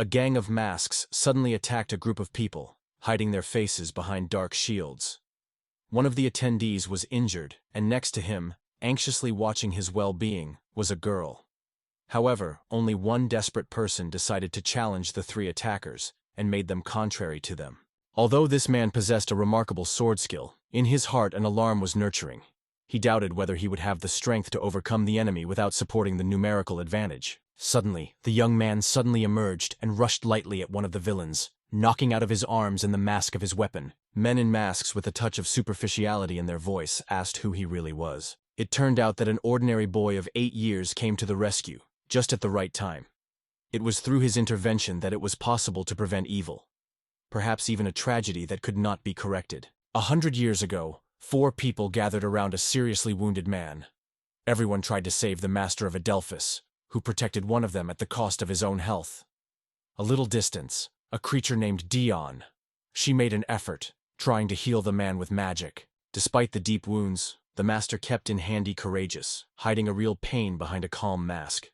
A gang of masks suddenly attacked a group of people, hiding their faces behind dark shields. One of the attendees was injured, and next to him, anxiously watching his well-being, was a girl. However, only one desperate person decided to challenge the three attackers, and made them contrary to them. Although this man possessed a remarkable sword skill, in his heart an alarm was nurturing. He doubted whether he would have the strength to overcome the enemy without supporting the numerical advantage. Suddenly, the young man suddenly emerged and rushed lightly at one of the villains, knocking out of his arms and the mask of his weapon. Men in masks with a touch of superficiality in their voice asked who he really was. It turned out that an ordinary boy of 8 years came to the rescue, just at the right time. It was through his intervention that it was possible to prevent evil. Perhaps even a tragedy that could not be corrected. 100 years ago, 4 people gathered around a seriously wounded man. Everyone tried to save the master of Adelphus, who protected one of them at the cost of his own health. A little distance, a creature named Dion. She made an effort, trying to heal the man with magic. Despite the deep wounds, the master kept in handy courageous, hiding a real pain behind a calm mask.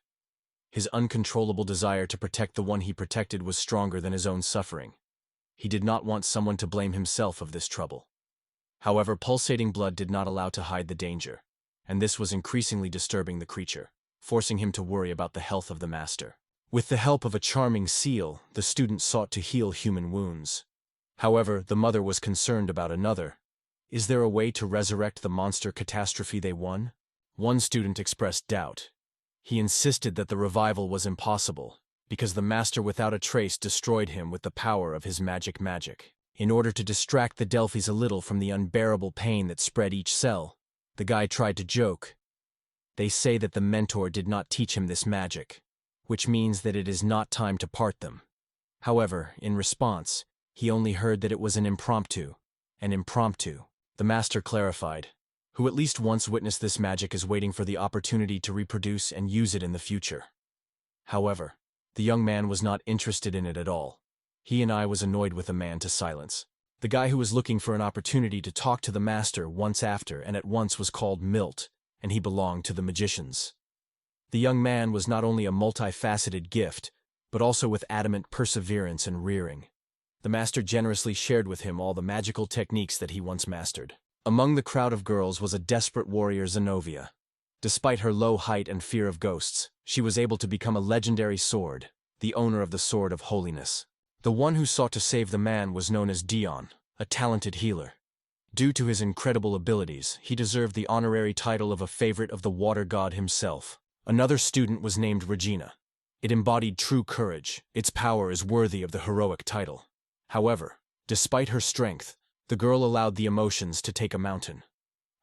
His uncontrollable desire to protect the one he protected was stronger than his own suffering. He did not want someone to blame himself of this trouble. However, pulsating blood did not allow to hide the danger, and this was increasingly disturbing the creature, forcing him to worry about the health of the master. With the help of a charming seal, the student sought to heal human wounds. However, the mother was concerned about another. Is there a way to resurrect the monster catastrophe they won? One student expressed doubt. He insisted that the revival was impossible, because the master without a trace destroyed him with the power of his magic. In order to distract the Delphis a little from the unbearable pain that spread each cell, the guy tried to joke. They say that the mentor did not teach him this magic, which means that it is not time to part them. However, in response, he only heard that it was an impromptu. The master clarified. Who at least once witnessed this magic is waiting for the opportunity to reproduce and use it in the future. However, the young man was not interested in it at all. He and I was annoyed with the man to silence. The guy who was looking for an opportunity to talk to the master once after and at once was called Milt, and he belonged to the magicians. The young man was not only a multifaceted gift, but also with adamant perseverance and rearing. The master generously shared with him all the magical techniques that he once mastered. Among the crowd of girls was a desperate warrior, Zenobia. Despite her low height and fear of ghosts, she was able to become a legendary sword, the owner of the Sword of Holiness. The one who sought to save the man was known as Dion, a talented healer. Due to his incredible abilities, he deserved the honorary title of a favorite of the water god himself. Another student was named Regina. It embodied true courage. Its power is worthy of the heroic title. However, despite her strength, the girl allowed the emotions to take a mountain.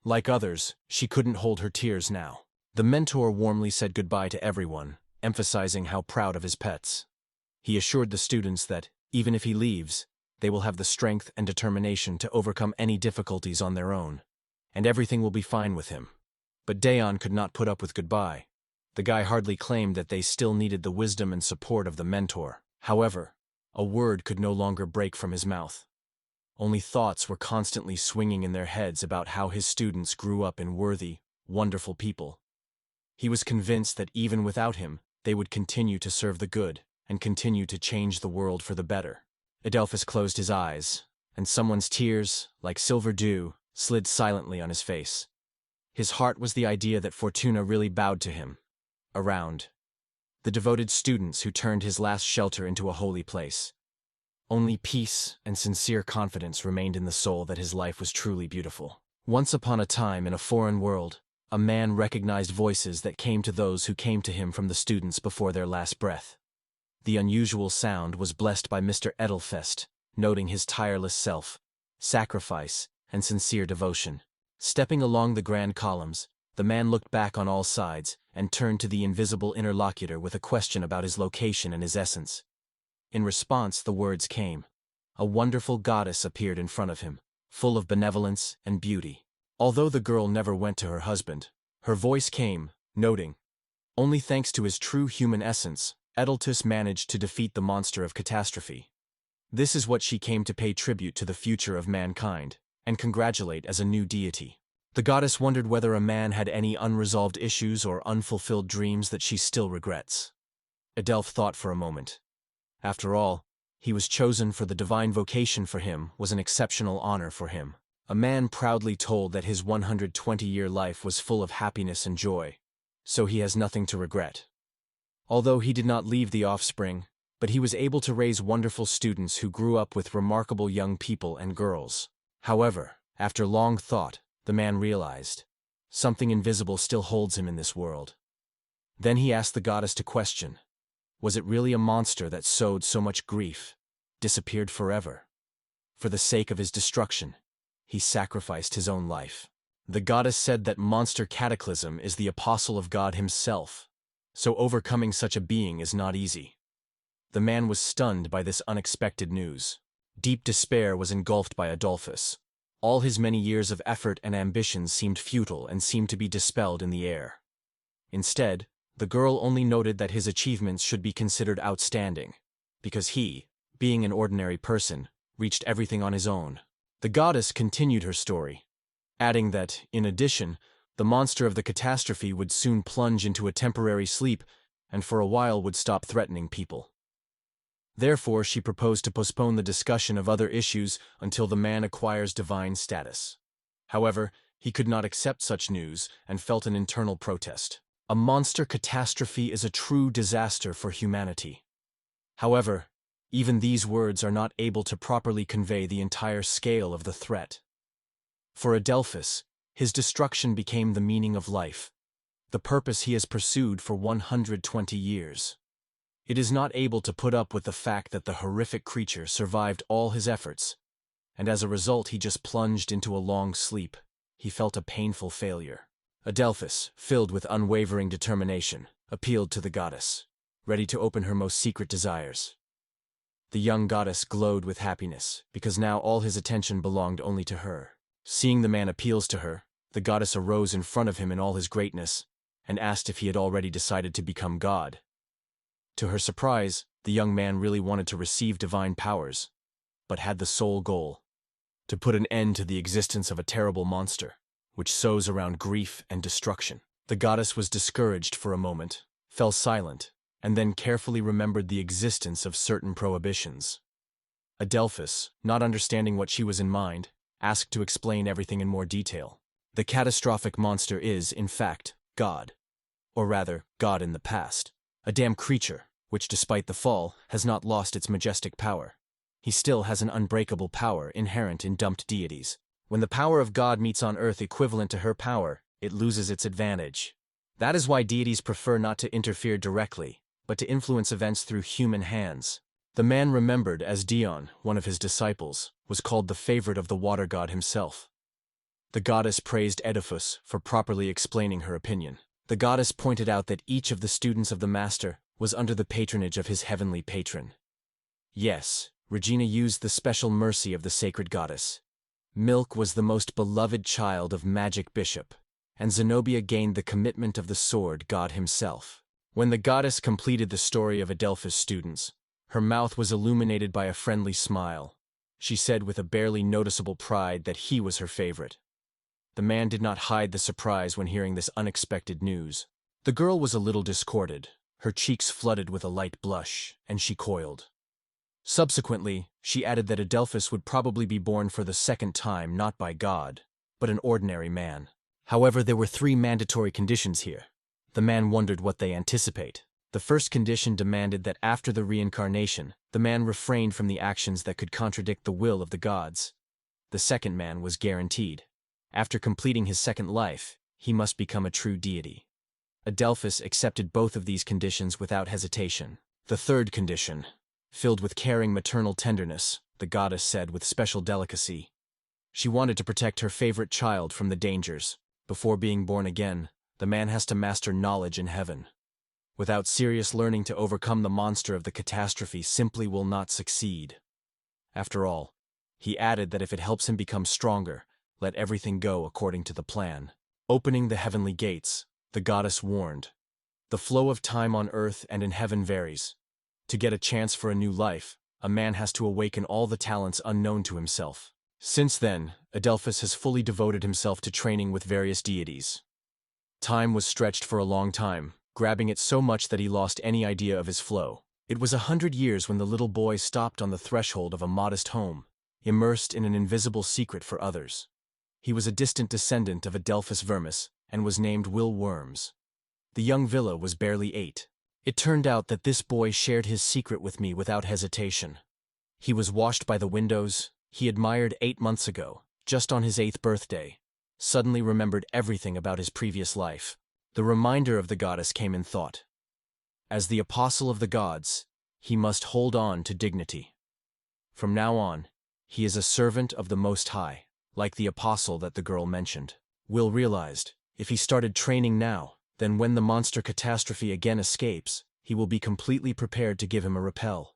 Like others, she couldn't hold her tears now. The mentor warmly said goodbye to everyone, emphasizing how proud of his pets. He assured the students that, even if he leaves, they will have the strength and determination to overcome any difficulties on their own, and everything will be fine with him. But Dayon could not put up with goodbye. The guy hardly claimed that they still needed the wisdom and support of the mentor. However, a word could no longer break from his mouth. Only thoughts were constantly swinging in their heads about how his students grew up in worthy, wonderful people. He was convinced that even without him, they would continue to serve the good and continue to change the world for the better. Adelphus closed his eyes, and someone's tears, like silver dew, slid silently on his face. His heart was the idea that Fortuna really bowed to him. Around, the devoted students who turned his last shelter into a holy place. Only peace and sincere confidence remained in the soul that his life was truly beautiful. Once upon a time in a foreign world, a man recognized voices that came to those who came to him from the students before their last breath. The unusual sound was blessed by Mr. Edelfest, noting his tireless sacrifice, and sincere devotion. Stepping along the grand columns, the man looked back on all sides and turned to the invisible interlocutor with a question about his location and his essence. In response, the words came. A wonderful goddess appeared in front of him, full of benevolence and beauty. Although the girl never went to her husband, her voice came, noting, only thanks to his true human essence, Edeltus managed to defeat the monster of catastrophe. This is what she came to pay tribute to the future of mankind, and congratulate as a new deity. The goddess wondered whether a man had any unresolved issues or unfulfilled dreams that she still regrets. Adelph thought for a moment. After all, he was chosen for the divine vocation for him was an exceptional honor for him. A man proudly told that his 120-year life was full of happiness and joy, so he has nothing to regret. Although he did not leave the offspring, but he was able to raise wonderful students who grew up with remarkable young people and girls. However, after long thought, the man realized something invisible still holds him in this world. Then he asked the goddess to question, was it really a monster that sowed so much grief, disappeared forever? For the sake of his destruction, he sacrificed his own life. The goddess said that monster Cataclysm is the apostle of God himself, so overcoming such a being is not easy. The man was stunned by this unexpected news. Deep despair was engulfed by Adolphus. All his many years of effort and ambitions seemed futile and seemed to be dispelled in the air. Instead, the girl only noted that his achievements should be considered outstanding, because he, being an ordinary person, reached everything on his own. The goddess continued her story, adding that, in addition, the monster of the catastrophe would soon plunge into a temporary sleep and for a while would stop threatening people. Therefore, she proposed to postpone the discussion of other issues until the man acquires divine status. However, he could not accept such news and felt an internal protest. A monster catastrophe is a true disaster for humanity. However, even these words are not able to properly convey the entire scale of the threat. For Adelphus, his destruction became the meaning of life, the purpose he has pursued for 120 years. It is not able to put up with the fact that the horrific creature survived all his efforts, and as a result he just plunged into a long sleep. He felt a painful failure. Adelphus, filled with unwavering determination, appealed to the goddess, ready to open her most secret desires. The young goddess glowed with happiness, because now all his attention belonged only to her. Seeing the man appeals to her, the goddess arose in front of him in all his greatness, and asked if he had already decided to become God. To her surprise, the young man really wanted to receive divine powers, but had the sole goal to put an end to the existence of a terrible monster, which sows around grief and destruction. The goddess was discouraged for a moment, fell silent, and then carefully remembered the existence of certain prohibitions. Adelphus, not understanding what she was in mind, asked to explain everything in more detail. The catastrophic monster is, in fact, God, or rather, God in the past. A damn creature, which despite the fall, has not lost its majestic power. He still has an unbreakable power inherent in dumped deities. When the power of God meets on earth equivalent to her power, it loses its advantage. That is why deities prefer not to interfere directly, but to influence events through human hands. The man remembered as Dion, one of his disciples, was called the favorite of the water god himself. The goddess praised Oedipus for properly explaining her opinion. The goddess pointed out that each of the students of the master was under the patronage of his heavenly patron. Yes, Regina used the special mercy of the sacred goddess. Milk was the most beloved child of Magic Bishop, and Zenobia gained the commitment of the sword god himself. When the goddess completed the story of Adelphus' students, her mouth was illuminated by a friendly smile. She said with a barely noticeable pride that he was her favorite. The man did not hide the surprise when hearing this unexpected news. The girl was a little discorded, her cheeks flooded with a light blush, and she coiled. Subsequently, she added that Adelphus would probably be born for the second time not by God, but an ordinary man. However, there were 3 mandatory conditions here. The man wondered what they anticipate. The first condition demanded that after the reincarnation, the man refrained from the actions that could contradict the will of the gods. The second man was guaranteed. After completing his second life, he must become a true deity. Adelphus accepted both of these conditions without hesitation. The third condition, filled with caring maternal tenderness, the goddess said with special delicacy. She wanted to protect her favorite child from the dangers. Before being born again, the man has to master knowledge in heaven. Without serious learning to overcome the monster of the catastrophe simply will not succeed. After all, he added that if it helps him become stronger, let everything go according to the plan. Opening the heavenly gates, the goddess warned. The flow of time on earth and in heaven varies. To get a chance for a new life, a man has to awaken all the talents unknown to himself. Since then, Adelphus has fully devoted himself to training with various deities. Time was stretched for a long time, grabbing it so much that he lost any idea of his flow. It was 100 years when the little boy stopped on the threshold of a modest home, immersed in an invisible secret for others. He was a distant descendant of Adelphus Vermis and was named Will Worms. The young Villa was barely 8. It turned out that this boy shared his secret with me without hesitation. He was washed by the windows he admired 8 months ago, just on his 8th birthday, suddenly remembered everything about his previous life. The reminder of the goddess came in thought. As the apostle of the gods, he must hold on to dignity. From now on, he is a servant of the Most High, like the apostle that the girl mentioned. Will realized, if he started training now, then when the monster catastrophe again escapes, he will be completely prepared to give him a repel.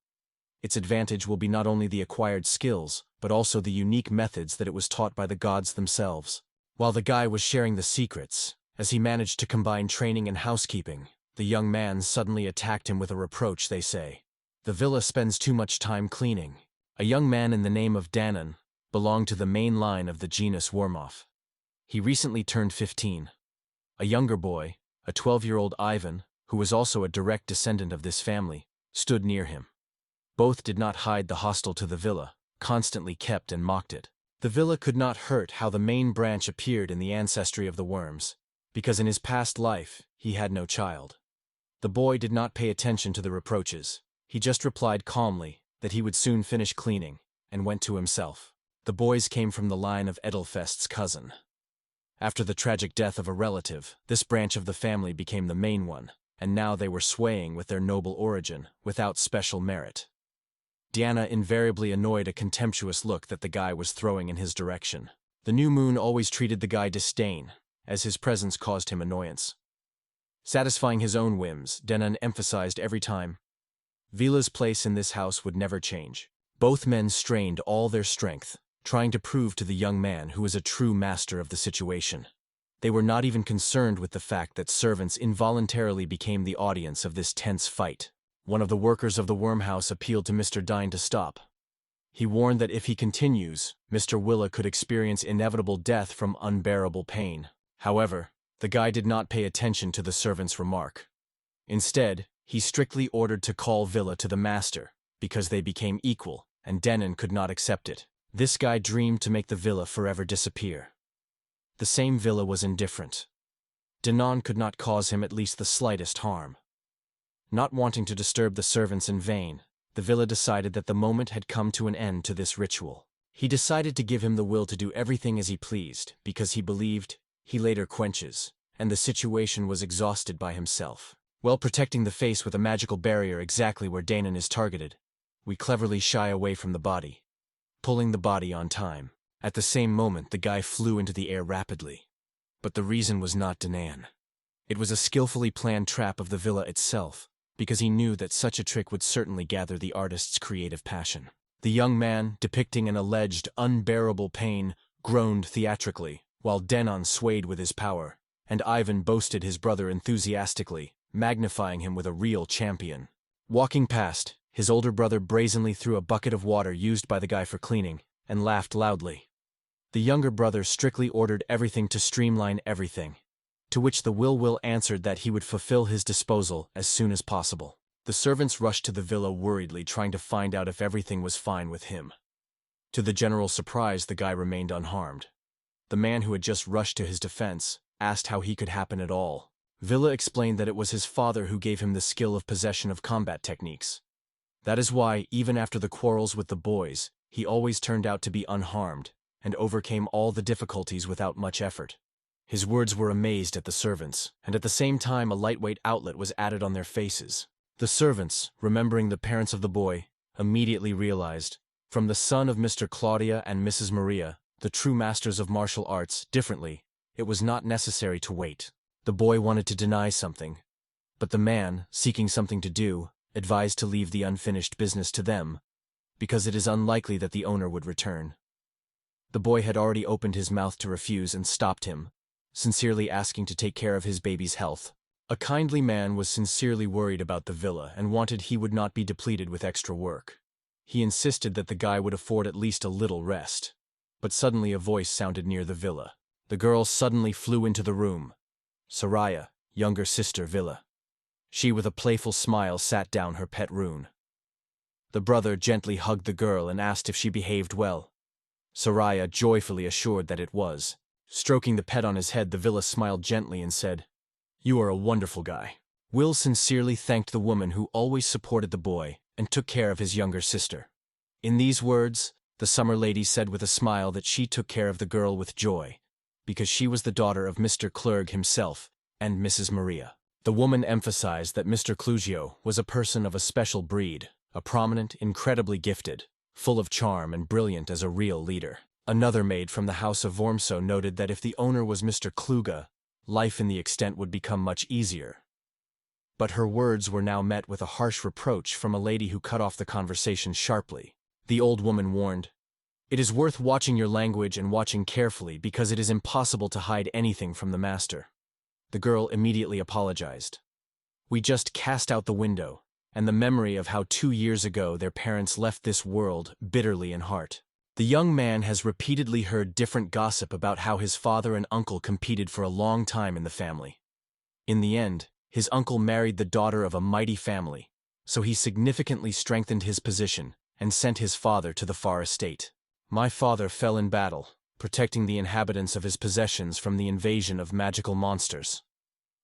Its advantage will be not only the acquired skills, but also the unique methods that it was taught by the gods themselves. While the guy was sharing the secrets, as he managed to combine training and housekeeping, the young man suddenly attacked him with a reproach, they say. The villa spends too much time cleaning. A young man in the name of Danon belonged to the main line of the genus Wormoth. He recently turned 15. A younger boy, a 12-year-old Ivan, who was also a direct descendant of this family, stood near him. Both did not hide the hostel to the villa, constantly kept and mocked it. The villa could not hurt how the main branch appeared in the ancestry of the worms, because in his past life he had no child. The boy did not pay attention to the reproaches. He just replied calmly that he would soon finish cleaning, and went to himself. The boys came from the line of Edelfest's cousin. After the tragic death of a relative, this branch of the family became the main one, and now they were swaying with their noble origin, without special merit. Diana invariably annoyed a contemptuous look that the guy was throwing in his direction. The new moon always treated the guy disdain, as his presence caused him annoyance. Satisfying his own whims, Denon emphasized every time, Vila's place in this house would never change. Both men strained all their strength, trying to prove to the young man who was a true master of the situation. They were not even concerned with the fact that servants involuntarily became the audience of this tense fight. One of the workers of the wormhouse appealed to Mr. Dine to stop. He warned that if he continues, Mr. Willa could experience inevitable death from unbearable pain. However, the guy did not pay attention to the servant's remark. Instead, he strictly ordered to call Villa to the master, because they became equal, and Denon could not accept it. This guy dreamed to make the villa forever disappear. The same villa was indifferent. Denon could not cause him at least the slightest harm. Not wanting to disturb the servants in vain, the villa decided that the moment had come to an end to this ritual. He decided to give him the will to do everything as he pleased, because he believed he later quenches, and the situation was exhausted by himself. While protecting the face with a magical barrier exactly where Danon is targeted, we cleverly shy away from the body, pulling the body on time. At the same moment, the guy flew into the air rapidly. But the reason was not Danon. It was a skillfully planned trap of the villa itself, because he knew that such a trick would certainly gather the artist's creative passion. The young man, depicting an alleged unbearable pain, groaned theatrically, while Denon swayed with his power, and Ivan boasted his brother enthusiastically, magnifying him with a real champion. Walking past, his older brother brazenly threw a bucket of water used by the guy for cleaning, and laughed loudly. The younger brother strictly ordered everything to streamline everything, to which the Will answered that he would fulfill his disposal as soon as possible. The servants rushed to the villa worriedly, trying to find out if everything was fine with him. To the general surprise, the guy remained unharmed. The man who had just rushed to his defense asked how he could happen at all. Villa explained that it was his father who gave him the skill of possession of combat techniques. That is why, even after the quarrels with the boys, he always turned out to be unharmed, and overcame all the difficulties without much effort. His words were amazed at the servants, and at the same time a lightweight outlet was added on their faces. The servants, remembering the parents of the boy, immediately realized, from the son of Mr. Claudia and Mrs. Maria, the true masters of martial arts, differently, it was not necessary to wait. The boy wanted to deny something, but the man, seeking something to do, advised to leave the unfinished business to them, because it is unlikely that the owner would return. The boy had already opened his mouth to refuse and stopped him, sincerely asking to take care of his baby's health. A kindly man was sincerely worried about the villa and wanted he would not be depleted with extra work. He insisted that the guy would afford at least a little rest. But suddenly a voice sounded near the villa. The girl suddenly flew into the room. Soraya, younger sister Villa. She, with a playful smile, sat down her pet rune. The brother gently hugged the girl and asked if she behaved well. Soraya joyfully assured that it was. Stroking the pet on his head, the villa smiled gently and said, "You are a wonderful guy." Will sincerely thanked the woman who always supported the boy and took care of his younger sister. In these words, the summer lady said with a smile that she took care of the girl with joy, because she was the daughter of Mr. Clerg himself and Mrs. Maria. The woman emphasized that Mr. Clugio was a person of a special breed, a prominent, incredibly gifted, full of charm and brilliant as a real leader. Another maid from the house of Vormso noted that if the owner was Mr. Kluge, life in the extent would become much easier. But her words were now met with a harsh reproach from a lady who cut off the conversation sharply. The old woman warned, "It is worth watching your language and watching carefully because it is impossible to hide anything from the master." The girl immediately apologized. "We just cast out the window, and the memory of how 2 years ago their parents left this world bitterly in heart." The young man has repeatedly heard different gossip about how his father and uncle competed for a long time in the family. In the end, his uncle married the daughter of a mighty family, so he significantly strengthened his position and sent his father to the far estate. "My father fell in battle, protecting the inhabitants of his possessions from the invasion of magical monsters.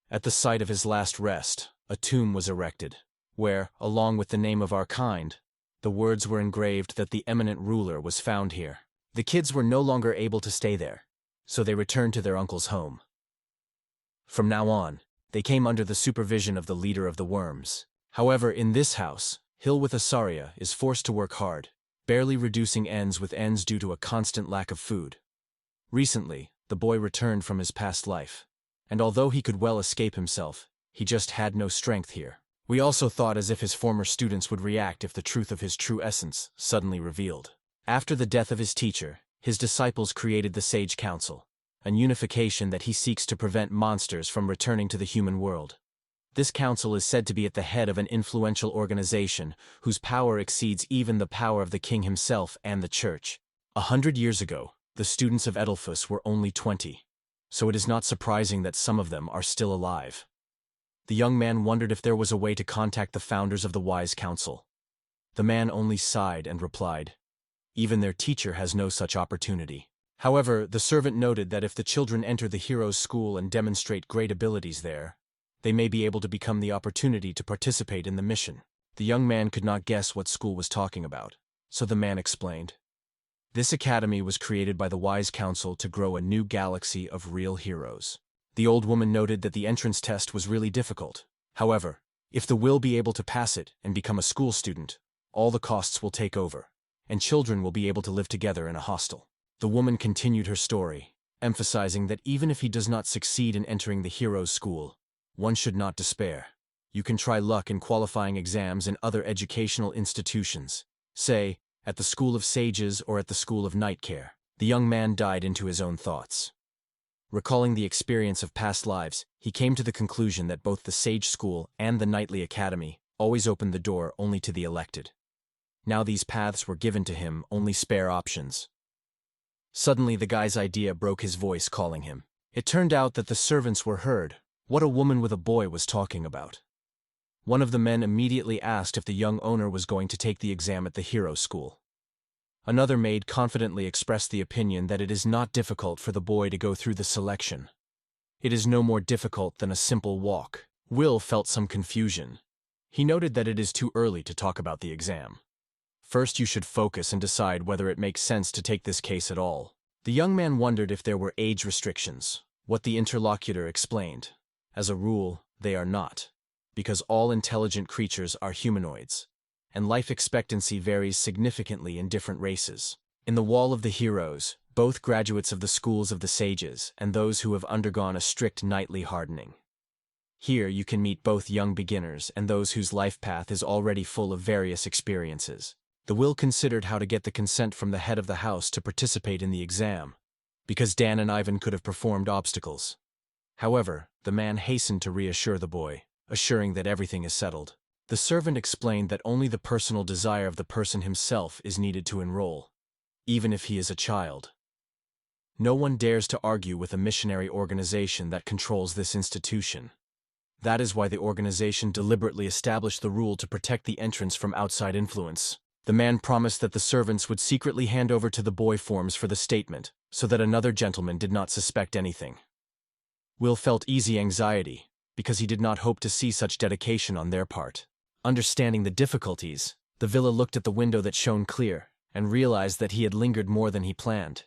At the site of his last rest, a tomb was erected, where, along with the name of our kind, the words were engraved that the eminent ruler was found here. The kids were no longer able to stay there, so they returned to their uncle's home. From now on, they came under the supervision of the leader of the worms. However, in this house, Hill with Asaria is forced to work hard, barely reducing ends with ends due to a constant lack of food. Recently, the boy returned from his past life, and although he could well escape himself, he just had no strength here. We also thought as if his former students would react if the truth of his true essence suddenly revealed. After the death of his teacher, his disciples created the Sage Council, a unification that he seeks to prevent monsters from returning to the human world. This council is said to be at the head of an influential organization whose power exceeds even the power of the king himself and the church. 100 years ago, the students of Edelfus were only 20, so it is not surprising that some of them are still alive. The young man wondered if there was a way to contact the founders of the Wise Council. The man only sighed and replied, "Even their teacher has no such opportunity." However, the servant noted that if the children enter the hero's school and demonstrate great abilities there, they may be able to become the opportunity to participate in the mission. The young man could not guess what school was talking about, so the man explained. This academy was created by the Wise Council to grow a new galaxy of real heroes. The old woman noted that the entrance test was really difficult. However, if the will be able to pass it and become a school student, all the costs will take over, and children will be able to live together in a hostel. The woman continued her story, emphasizing that even if he does not succeed in entering the hero's school, one should not despair. You can try luck in qualifying exams in other educational institutions, say, at the School of Sages or at the School of Night Care. The young man died into his own thoughts. Recalling the experience of past lives, he came to the conclusion that both the Sage School and the Knightly Academy always opened the door only to the elected. Now these paths were given to him only spare options. Suddenly the guy's idea broke his voice calling him. It turned out that the servants were heard what a woman with a boy was talking about. One of the men immediately asked if the young owner was going to take the exam at the hero school. Another maid confidently expressed the opinion that it is not difficult for the boy to go through the selection. It is no more difficult than a simple walk. Will felt some confusion. He noted that it is too early to talk about the exam. First you should focus and decide whether it makes sense to take this case at all. The young man wondered if there were age restrictions. What the interlocutor explained. As a rule, they are not, because all intelligent creatures are humanoids, and life expectancy varies significantly in different races. In the Wall of the Heroes, both graduates of the schools of the sages and those who have undergone a strict knightly hardening. Here you can meet both young beginners and those whose life path is already full of various experiences. The will considered how to get the consent from the head of the house to participate in the exam, because Dan and Ivan could have performed obstacles. However, the man hastened to reassure the boy, assuring that everything is settled. The servant explained that only the personal desire of the person himself is needed to enroll, even if he is a child. No one dares to argue with a missionary organization that controls this institution. That is why the organization deliberately established the rule to protect the entrance from outside influence. The man promised that the servants would secretly hand over to the boy forms for the statement, so that another gentleman did not suspect anything. Will felt easy anxiety, because he did not hope to see such dedication on their part. Understanding the difficulties, the villa looked at the window that shone clear, and realized that he had lingered more than he planned.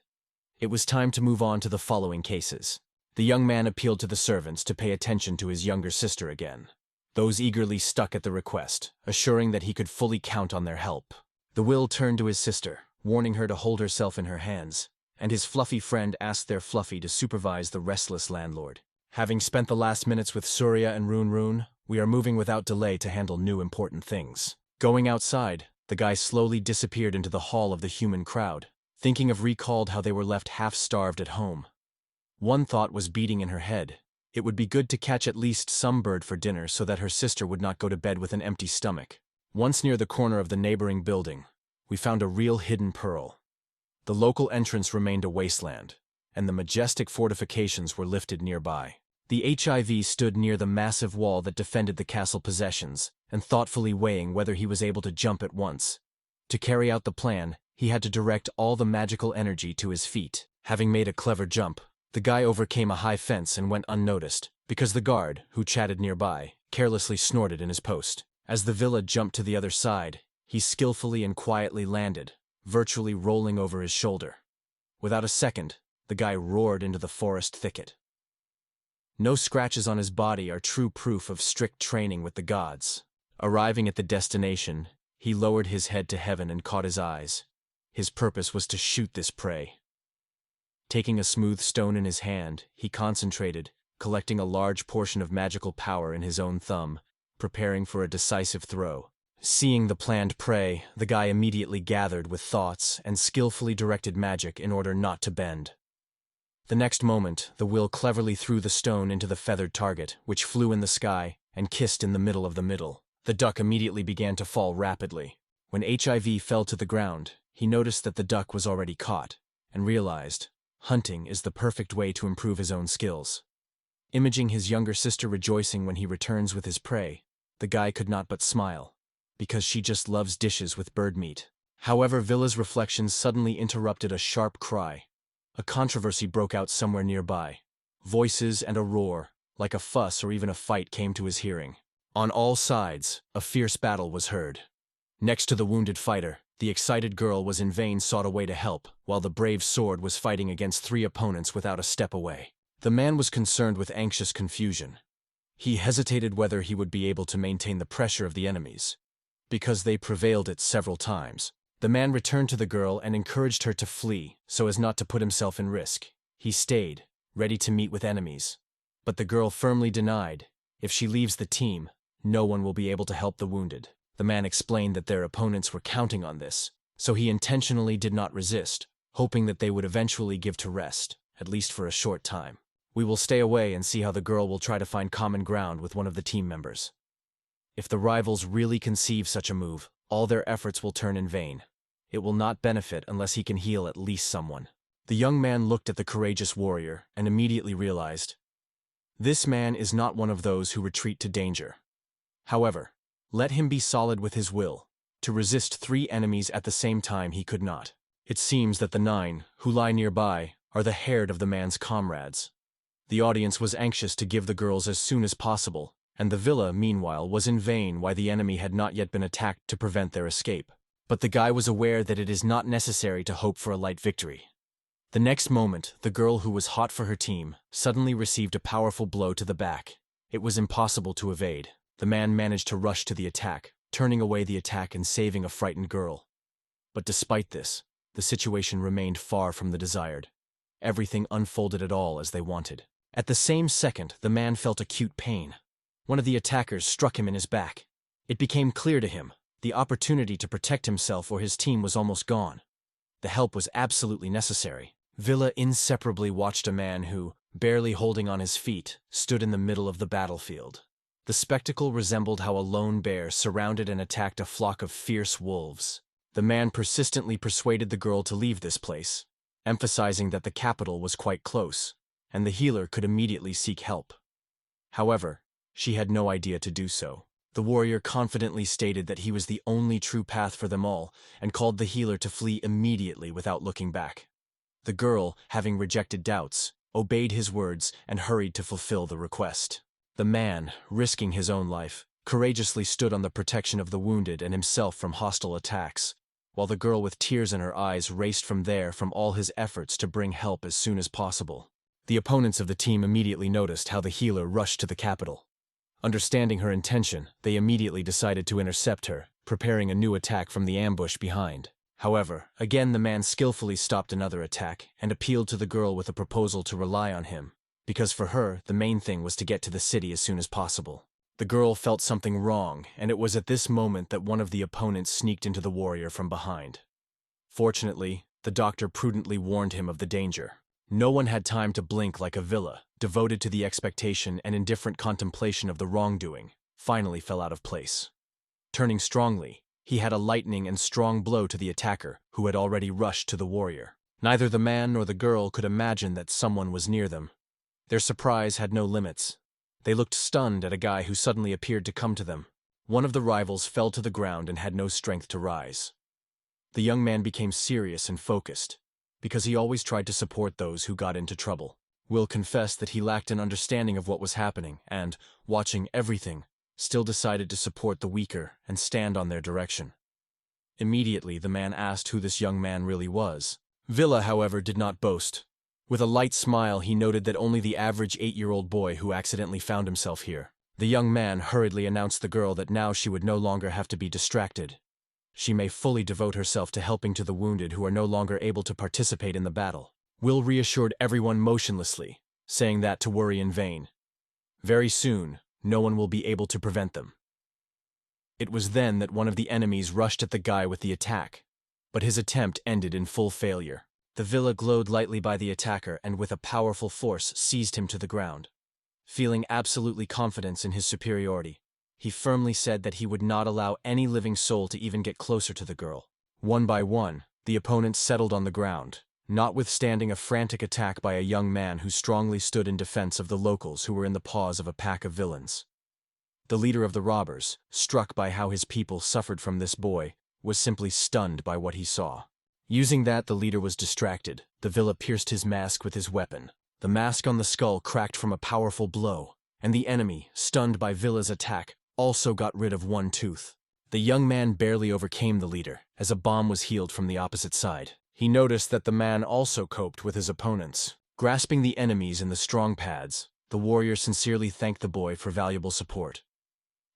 It was time to move on to the following cases. The young man appealed to the servants to pay attention to his younger sister again. Those eagerly stuck at the request, assuring that he could fully count on their help. The Will turned to his sister, warning her to hold herself in her hands, and his fluffy friend asked their Fluffy to supervise the restless landlord. Having spent the last minutes with Surya and Rune, we are moving without delay to handle new important things. Going outside, the guy slowly disappeared into the hall of the human crowd, thinking of recalled how they were left half-starved at home. One thought was beating in her head. It would be good to catch at least some bird for dinner so that her sister would not go to bed with an empty stomach. Once near the corner of the neighboring building, we found a real hidden pearl. The local entrance remained a wasteland, and the majestic fortifications were lifted nearby. The HIV stood near the massive wall that defended the castle possessions, and thoughtfully weighing whether he was able to jump at once. To carry out the plan, he had to direct all the magical energy to his feet. Having made a clever jump, the guy overcame a high fence and went unnoticed, because the guard, who chatted nearby, carelessly snorted in his post. As the villa jumped to the other side, he skillfully and quietly landed, virtually rolling over his shoulder. Without a second, the guy roared into the forest thicket. No scratches on his body are true proof of strict training with the gods. Arriving at the destination, he lowered his head to heaven and caught his eyes. His purpose was to shoot this prey. Taking a smooth stone in his hand, he concentrated, collecting a large portion of magical power in his own thumb, preparing for a decisive throw. Seeing the planned prey, the guy immediately gathered with thoughts and skillfully directed magic in order not to bend. The next moment, the Will cleverly threw the stone into the feathered target, which flew in the sky and kissed in the middle of the middle. The duck immediately began to fall rapidly. When HIV fell to the ground, he noticed that the duck was already caught, and realized, hunting is the perfect way to improve his own skills. Imaging his younger sister rejoicing when he returns with his prey, the guy could not but smile, because she just loves dishes with bird meat. However, Villa's reflections suddenly interrupted a sharp cry. A controversy broke out somewhere nearby. Voices and a roar, like a fuss or even a fight, came to his hearing. On all sides, a fierce battle was heard. Next to the wounded fighter, the excited girl was in vain sought a way to help, while the brave sword was fighting against 3 opponents without a step away. The man was concerned with anxious confusion. He hesitated whether he would be able to maintain the pressure of the enemies, because they prevailed it several times. The man returned to the girl and encouraged her to flee so as not to put himself in risk. He stayed, ready to meet with enemies. But the girl firmly denied, if she leaves the team, no one will be able to help the wounded. The man explained that their opponents were counting on this, so he intentionally did not resist, hoping that they would eventually give to rest, at least for a short time. We will stay away and see how the girl will try to find common ground with one of the team members. If the rivals really conceive such a move, all their efforts will turn in vain. It will not benefit unless he can heal at least someone. The young man looked at the courageous warrior and immediately realized, this man is not one of those who retreat to danger. However, let him be solid with his will. To resist 3 enemies at the same time he could not. It seems that the 9, who lie nearby, are the herd of the man's comrades. The audience was anxious to give the girls as soon as possible, and the villa, meanwhile, was in vain why the enemy had not yet been attacked to prevent their escape. But the guy was aware that it is not necessary to hope for a light victory. The next moment, the girl who was hot for her team suddenly received a powerful blow to the back. It was impossible to evade. The man managed to rush to the attack, turning away the attack and saving a frightened girl. But despite this, the situation remained far from the desired. Everything unfolded at all as they wanted. At the same second, the man felt acute pain. One of the attackers struck him in his back. It became clear to him, the opportunity to protect himself or his team was almost gone. The help was absolutely necessary. Villa inseparably watched a man who, barely holding on his feet, stood in the middle of the battlefield. The spectacle resembled how a lone bear surrounded and attacked a flock of fierce wolves. The man persistently persuaded the girl to leave this place, emphasizing that the capital was quite close, and the healer could immediately seek help. However, she had no idea to do so. The warrior confidently stated that he was the only true path for them all and called the healer to flee immediately without looking back. The girl, having rejected doubts, obeyed his words and hurried to fulfill the request. The man, risking his own life, courageously stood on the protection of the wounded and himself from hostile attacks, while the girl with tears in her eyes raced from all his efforts to bring help as soon as possible. The opponents of the team immediately noticed how the healer rushed to the capital. Understanding her intention, they immediately decided to intercept her, preparing a new attack from the ambush behind. However, again the man skillfully stopped another attack and appealed to the girl with a proposal to rely on him, because for her, the main thing was to get to the city as soon as possible. The girl felt something wrong, and it was at this moment that one of the opponents sneaked into the warrior from behind. Fortunately, the doctor prudently warned him of the danger. No one had time to blink like a villa, devoted to the expectation and indifferent contemplation of the wrongdoing, finally fell out of place. Turning strongly, he had a lightning and strong blow to the attacker, who had already rushed to the warrior. Neither the man nor the girl could imagine that someone was near them. Their surprise had no limits. They looked stunned at a guy who suddenly appeared to come to them. One of the rivals fell to the ground and had no strength to rise. The young man became serious and focused, because he always tried to support those who got into trouble. Will confessed that he lacked an understanding of what was happening and, watching everything, still decided to support the weaker and stand on their direction. Immediately, the man asked who this young man really was. Villa, however, did not boast. With a light smile, he noted that only the average 8-year-old boy who accidentally found himself here. The young man hurriedly announced the girl that now she would no longer have to be distracted. She may fully devote herself to helping to the wounded who are no longer able to participate in the battle. Will reassured everyone motionlessly, saying that to worry in vain. Very soon, no one will be able to prevent them. It was then that one of the enemies rushed at the guy with the attack, but his attempt ended in full failure. The villa glowed lightly by the attacker and with a powerful force seized him to the ground. Feeling absolutely confident in his superiority, he firmly said that he would not allow any living soul to even get closer to the girl. One by one, the opponents settled on the ground, notwithstanding a frantic attack by a young man who strongly stood in defense of the locals who were in the paws of a pack of villains. The leader of the robbers, struck by how his people suffered from this boy, was simply stunned by what he saw. Using that, the leader was distracted. The villa pierced his mask with his weapon. The mask on the skull cracked from a powerful blow, and the enemy, stunned by Villa's attack, also got rid of one tooth. The young man barely overcame the leader, as a bomb was healed from the opposite side. He noticed that the man also coped with his opponents. Grasping the enemies in the strong pads, the warrior sincerely thanked the boy for valuable support.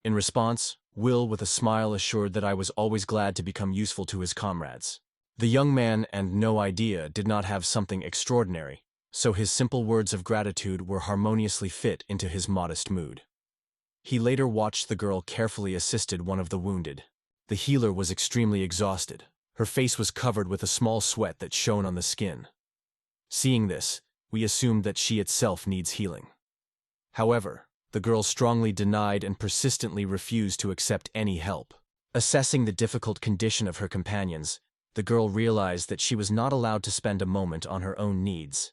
In response, Will, with a smile, assured that I was always glad to become useful to his comrades. The young man and no idea did not have something extraordinary, so his simple words of gratitude were harmoniously fit into his modest mood. He later watched the girl carefully assisted one of the wounded. The healer was extremely exhausted. Her face was covered with a small sweat that shone on the skin. Seeing this, we assumed that she itself needs healing. However, the girl strongly denied and persistently refused to accept any help. Assessing the difficult condition of her companions, the girl realized that she was not allowed to spend a moment on her own needs.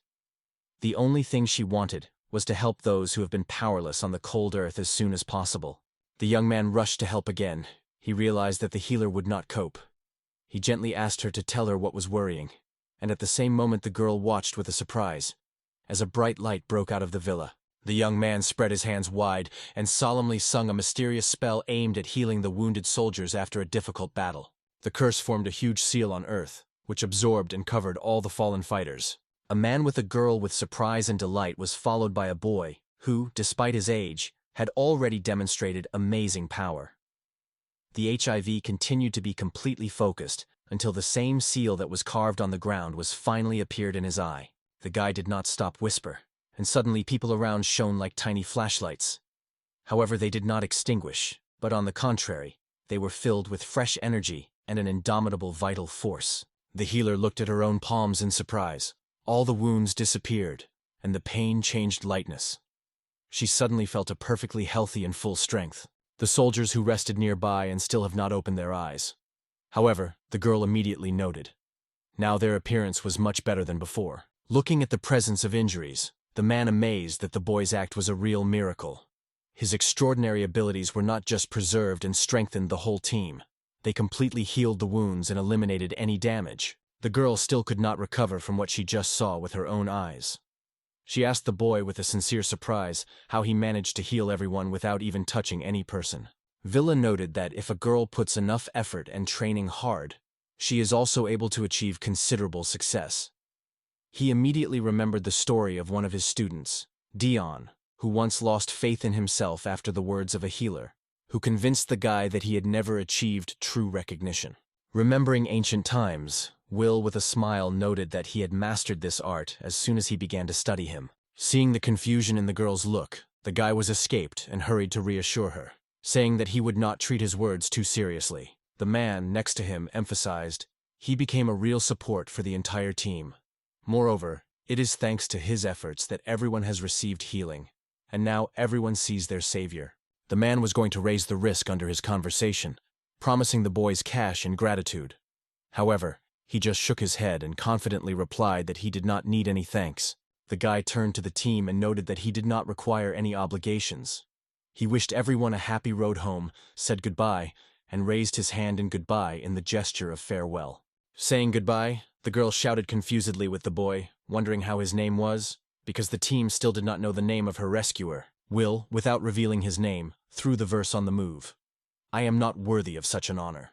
The only thing she wanted was to help those who have been powerless on the cold earth as soon as possible. The young man rushed to help again. He realized that the healer would not cope. He gently asked her to tell her what was worrying, and at the same moment the girl watched with a surprise, as a bright light broke out of the villa. The young man spread his hands wide and solemnly sung a mysterious spell aimed at healing the wounded soldiers after a difficult battle. The curse formed a huge seal on earth, which absorbed and covered all the fallen fighters. A man with a girl with surprise and delight was followed by a boy who, despite his age, had already demonstrated amazing power. The HIV continued to be completely focused until the same seal that was carved on the ground was finally appeared in his eye. The guy did not stop whisper, and suddenly people around shone like tiny flashlights. However, they did not extinguish, but on the contrary, they were filled with fresh energy and an indomitable vital force. The healer looked at her own palms in surprise. All the wounds disappeared, and the pain changed lightness. She suddenly felt a perfectly healthy and full strength. The soldiers who rested nearby and still have not opened their eyes. However, the girl immediately noted. Now their appearance was much better than before. Looking at the presence of injuries, the man amazed that the boy's act was a real miracle. His extraordinary abilities were not just preserved and strengthened the whole team. They completely healed the wounds and eliminated any damage. The girl still could not recover from what she just saw with her own eyes. She asked the boy with a sincere surprise how he managed to heal everyone without even touching any person. Villa noted that if a girl puts enough effort and training hard, she is also able to achieve considerable success. He immediately remembered the story of one of his students, Dion, who once lost faith in himself after the words of a healer, who convinced the guy that he had never achieved true recognition. Remembering ancient times, Will with a smile noted that he had mastered this art as soon as he began to study him. Seeing the confusion in the girl's look, the guy was escaped and hurried to reassure her, saying that he would not treat his words too seriously. The man next to him emphasized, he became a real support for the entire team. Moreover, it is thanks to his efforts that everyone has received healing, and now everyone sees their savior. The man was going to raise the risk under his conversation, promising the boys cash in gratitude. However, he just shook his head and confidently replied that he did not need any thanks. The guy turned to the team and noted that he did not require any obligations. He wished everyone a happy road home, said goodbye, and raised his hand in goodbye in the gesture of farewell. Saying goodbye, the girl shouted confusedly with the boy, wondering how his name was, because the team still did not know the name of her rescuer. Will, without revealing his name, threw the verse on the move. I am not worthy of such an honor.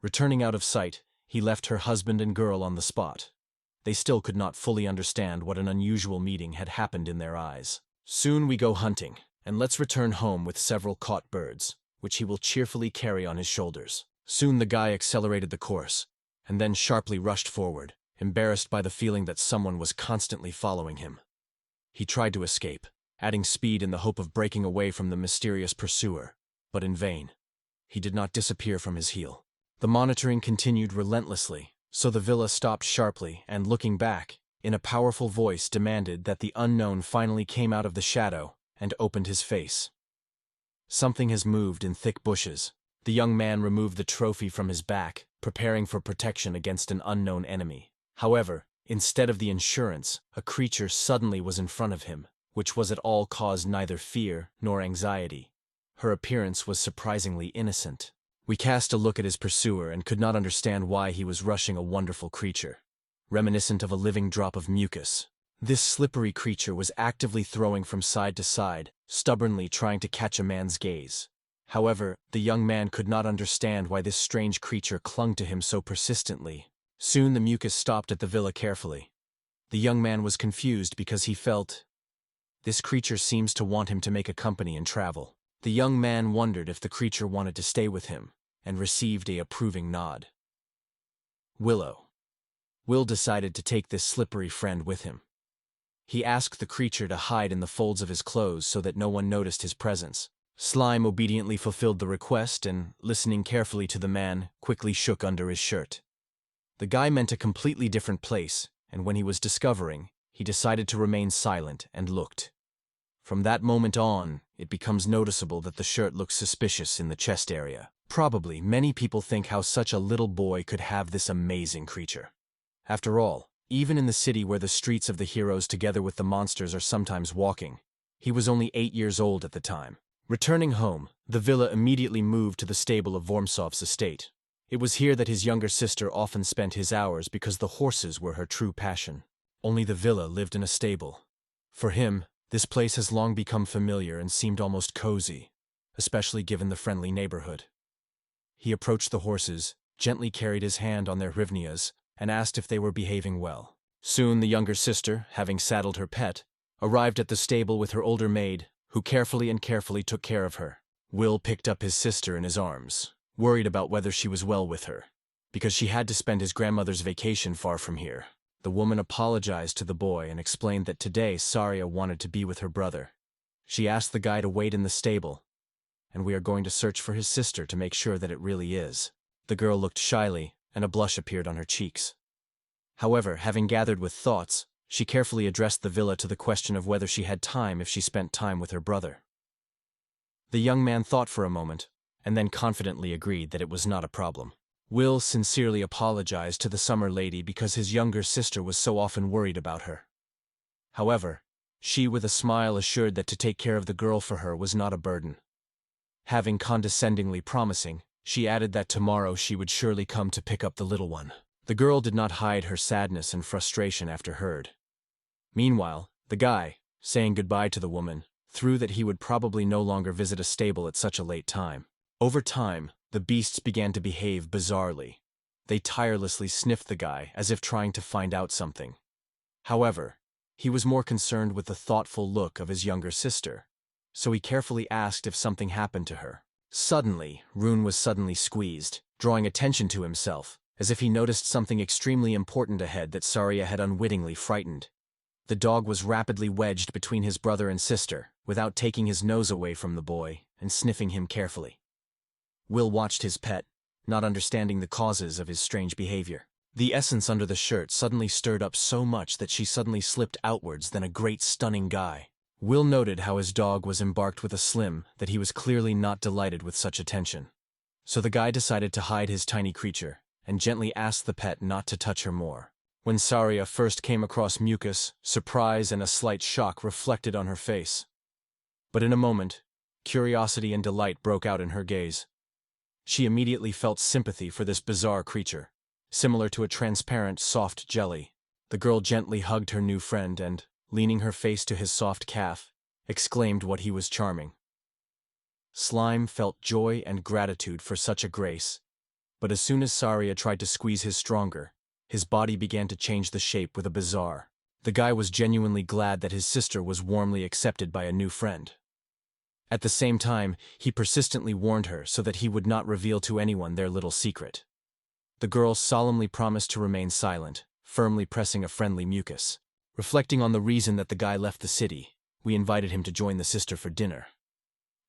Returning out of sight, he left her husband and girl on the spot. They still could not fully understand what an unusual meeting had happened in their eyes. Soon we go hunting, and let's return home with several caught birds, which he will cheerfully carry on his shoulders. Soon the guy accelerated the course, and then sharply rushed forward, embarrassed by the feeling that someone was constantly following him. He tried to escape, adding speed in the hope of breaking away from the mysterious pursuer, but in vain. He did not disappear from his heel. The monitoring continued relentlessly, so the villa stopped sharply and, looking back, in a powerful voice demanded that the unknown finally came out of the shadow and opened his face. Something has moved in thick bushes. The young man removed the trophy from his back, preparing for protection against an unknown enemy. However, instead of the insurance, a creature suddenly was in front of him, which was at all caused neither fear nor anxiety. Her appearance was surprisingly innocent. We cast a look at his pursuer and could not understand why he was rushing a wonderful creature, reminiscent of a living drop of mucus. This slippery creature was actively throwing from side to side, stubbornly trying to catch a man's gaze. However, the young man could not understand why this strange creature clung to him so persistently. Soon the mucus stopped at the villa carefully. The young man was confused because he felt, this creature seems to want him to make a company and travel. The young man wondered if the creature wanted to stay with him, and received an approving nod. Willow. Will decided to take this slippery friend with him. He asked the creature to hide in the folds of his clothes so that no one noticed his presence. Slime obediently fulfilled the request and, listening carefully to the man, quickly shook under his shirt. The guy meant a completely different place, and when he was discovering, he decided to remain silent and looked. From that moment on, it becomes noticeable that the shirt looks suspicious in the chest area. Probably, many people think how such a little boy could have this amazing creature. After all, even in the city where the streets of the heroes together with the monsters are sometimes walking, he was only 8 years old at the time. Returning home, the villa immediately moved to the stable of Vormsov's estate. It was here that his younger sister often spent his hours because the horses were her true passion. Only the villa lived in a stable. For him, this place has long become familiar and seemed almost cozy, especially given the friendly neighborhood. He approached the horses, gently carried his hand on their hrivnias, and asked if they were behaving well. Soon the younger sister, having saddled her pet, arrived at the stable with her older maid, who carefully took care of her. Will picked up his sister in his arms, worried about whether she was well with her, because she had to spend his grandmother's vacation far from here. The woman apologized to the boy and explained that today Saria wanted to be with her brother. She asked the guy to wait in the stable, and we are going to search for his sister to make sure that it really is. The girl looked shyly, and a blush appeared on her cheeks. However, having gathered with thoughts, she carefully addressed the villa to the question of whether she had time if she spent time with her brother. The young man thought for a moment, and then confidently agreed that it was not a problem. Will sincerely apologized to the summer lady because his younger sister was so often worried about her. However, She with a smile assured that to take care of the girl for her was not a burden. Having condescendingly promising, she added that tomorrow she would surely come to pick up the little one. The girl did not hide her sadness and frustration after heard. Meanwhile, the guy, saying goodbye to the woman, threw that he would probably no longer visit a stable at such a late time. Over time, the beasts began to behave bizarrely. They tirelessly sniffed the guy as if trying to find out something. However, he was more concerned with the thoughtful look of his younger sister, so he carefully asked if something happened to her. Suddenly, Rune was suddenly squeezed, drawing attention to himself, as if he noticed something extremely important ahead that Saria had unwittingly frightened. The dog was rapidly wedged between his brother and sister, without taking his nose away from the boy, and sniffing him carefully. Will watched his pet, not understanding the causes of his strange behavior. The essence under the shirt suddenly stirred up so much that she suddenly slipped outwards than a great stunning guy. Will noted how his dog was embarked with a slim that he was clearly not delighted with such attention. So the guy decided to hide his tiny creature, and gently asked the pet not to touch her more. When Saria first came across Mucus, surprise and a slight shock reflected on her face. But in a moment, curiosity and delight broke out in her gaze. She immediately felt sympathy for this bizarre creature, similar to a transparent, soft jelly. The girl gently hugged her new friend and, leaning her face to his soft calf, exclaimed what he was charming. Slime felt joy and gratitude for such a grace, but as soon as Saria tried to squeeze his body began to change the shape with a bizarre. The guy was genuinely glad that his sister was warmly accepted by a new friend. At the same time, he persistently warned her so that he would not reveal to anyone their little secret. The girl solemnly promised to remain silent, firmly pressing a friendly Mucus. Reflecting on the reason that the guy left the city, we invited him to join the sister for dinner.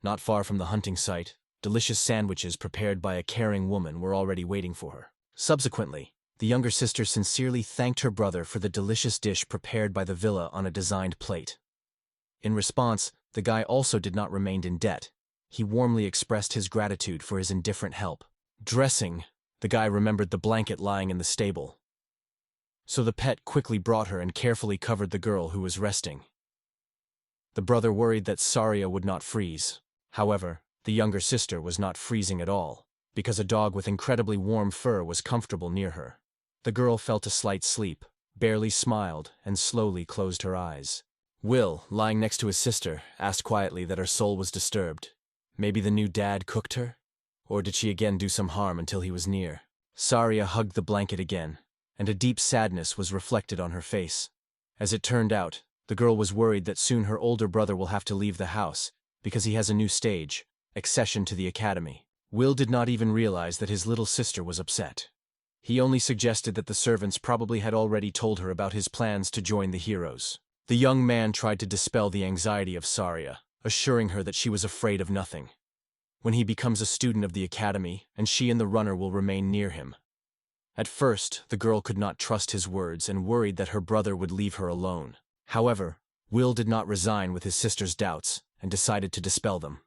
Not far from the hunting site, delicious sandwiches prepared by a caring woman were already waiting for her. Subsequently, the younger sister sincerely thanked her brother for the delicious dish prepared by the villa on a designed plate. In response, the guy also did not remain in debt. He warmly expressed his gratitude for his indifferent help. Dressing, the guy remembered the blanket lying in the stable. So the pet quickly brought her and carefully covered the girl who was resting. The brother worried that Saria would not freeze. However, the younger sister was not freezing at all, because a dog with incredibly warm fur was comfortable near her. The girl felt a slight sleep, barely smiled, and slowly closed her eyes. Will, lying next to his sister, asked quietly that her soul was disturbed. Maybe the new dad cooked her? Or did she again do some harm until he was near? Saria hugged the blanket again, and a deep sadness was reflected on her face. As it turned out, the girl was worried that soon her older brother will have to leave the house, because he has a new stage, accession to the academy. Will did not even realize that his little sister was upset. He only suggested that the servants probably had already told her about his plans to join the heroes. The young man tried to dispel the anxiety of Saria, assuring her that she was afraid of nothing. When he becomes a student of the academy, and she and the runner will remain near him. At first, the girl could not trust his words and worried that her brother would leave her alone. However, Will did not resign with his sister's doubts and decided to dispel them.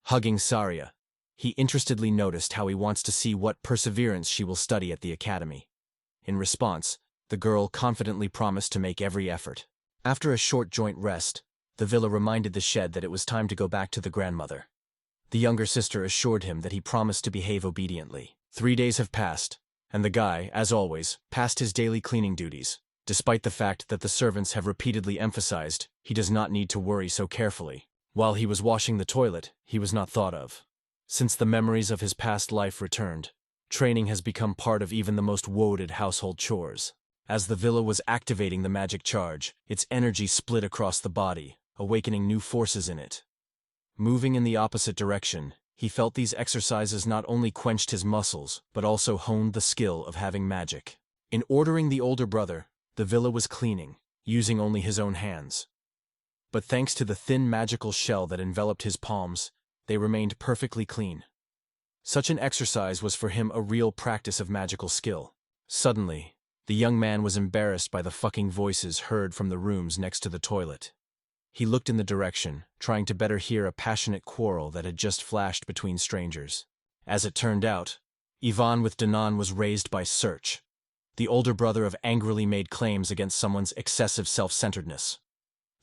Hugging Saria, he interestedly noticed how he wants to see what perseverance she will study at the academy. In response, the girl confidently promised to make every effort. After a short joint rest, the villa reminded the shed that it was time to go back to the grandmother. The younger sister assured him that he promised to behave obediently. 3 days have passed, and the guy, as always, passed his daily cleaning duties. Despite the fact that the servants have repeatedly emphasized he does not need to worry so carefully. While he was washing the toilet, he was not thought of. Since the memories of his past life returned, training has become part of even the most woeded household chores. As the villa was activating the magic charge, its energy split across the body, awakening new forces in it. Moving in the opposite direction, he felt these exercises not only quenched his muscles, but also honed the skill of having magic. In ordering the older brother, the villa was cleaning, using only his own hands. But thanks to the thin magical shell that enveloped his palms, they remained perfectly clean. Such an exercise was for him a real practice of magical skill. Suddenly, the young man was embarrassed by the fucking voices heard from the rooms next to the toilet. He looked in the direction, trying to better hear a passionate quarrel that had just flashed between strangers. As it turned out, Ivan with Danan was raised by Search, the older brother of angrily made claims against someone's excessive self-centeredness.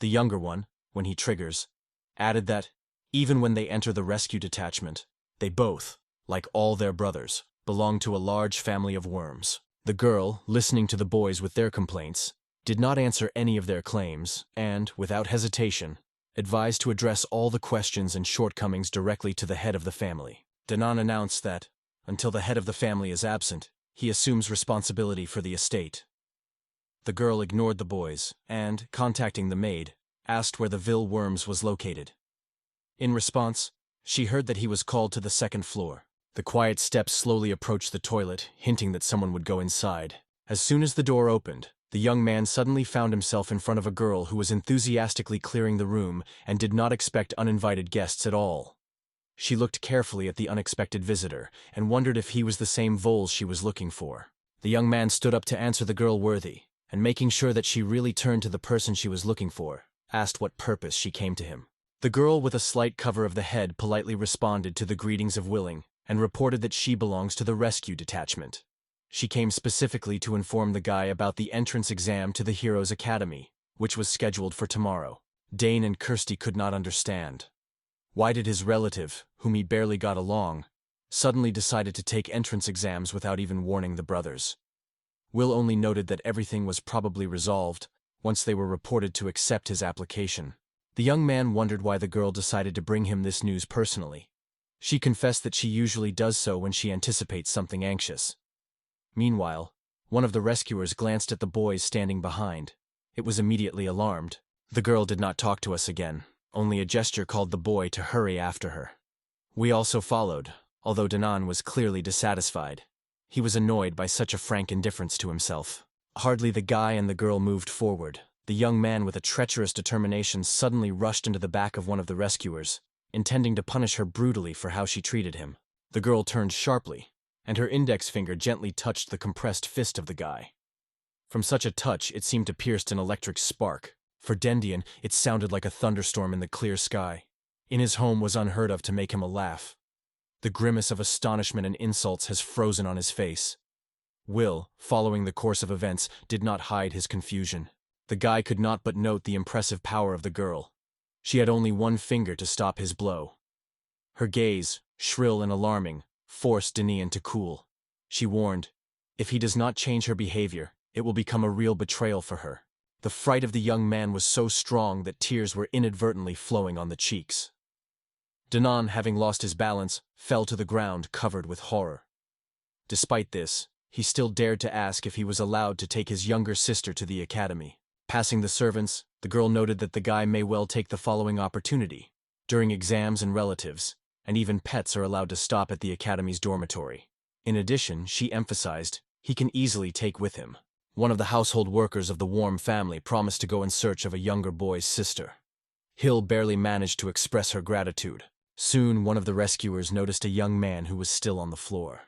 The younger one, when he triggers, added that, even when they enter the rescue detachment, they both, like all their brothers, belong to a large family of worms. The girl, listening to the boys with their complaints, did not answer any of their claims and, without hesitation, advised to address all the questions and shortcomings directly to the head of the family. Danan announced that, until the head of the family is absent, he assumes responsibility for the estate. The girl ignored the boys and, contacting the maid, asked where the Vil Worms was located. In response, she heard that he was called to the second floor. The quiet steps slowly approached the toilet, hinting that someone would go inside. As soon as the door opened, the young man suddenly found himself in front of a girl who was enthusiastically clearing the room and did not expect uninvited guests at all. She looked carefully at the unexpected visitor and wondered if he was the same Vole she was looking for. The young man stood up to answer the girl worthy, and making sure that she really turned to the person she was looking for, asked what purpose she came to him. The girl with a slight cover of the head politely responded to the greetings of Willing and reported that she belongs to the rescue detachment. She came specifically to inform the guy about the entrance exam to the Heroes Academy, which was scheduled for tomorrow. Dane and Kirsty could not understand. Why did his relative, whom he barely got along, suddenly decided to take entrance exams without even warning the brothers? Will only noted that everything was probably resolved once they were reported to accept his application. The young man wondered why the girl decided to bring him this news personally. She confessed that she usually does so when she anticipates something anxious. Meanwhile, one of the rescuers glanced at the boys standing behind. It was immediately alarmed. The girl did not talk to us again. Only a gesture called the boy to hurry after her. We also followed, although Danan was clearly dissatisfied. He was annoyed by such a frank indifference to himself. Hardly the guy and the girl moved forward. The young man with a treacherous determination suddenly rushed into the back of one of the rescuers, intending to punish her brutally for how she treated him. The girl turned sharply, and her index finger gently touched the compressed fist of the guy. From such a touch, it seemed to pierce an electric spark. For Dendian, it sounded like a thunderstorm in the clear sky. In his home was unheard of to make him a laugh. The grimace of astonishment and insults has frozen on his face. Will, following the course of events, did not hide his confusion. The guy could not but note the impressive power of the girl. She had only one finger to stop his blow. Her gaze, shrill and alarming, forced Denian to cool. She warned, if he does not change her behavior, it will become a real betrayal for her. The fright of the young man was so strong that tears were inadvertently flowing on the cheeks. Danan, having lost his balance, fell to the ground covered with horror. Despite this, he still dared to ask if he was allowed to take his younger sister to the academy. Passing the servants, the girl noted that the guy may well take the following opportunity. During exams and relatives, and even pets are allowed to stop at the academy's dormitory. In addition, she emphasized, he can easily take with him. One of the household workers of the Warm family promised to go in search of a younger boy's sister. Hill barely managed to express her gratitude. Soon, one of the rescuers noticed a young man who was still on the floor.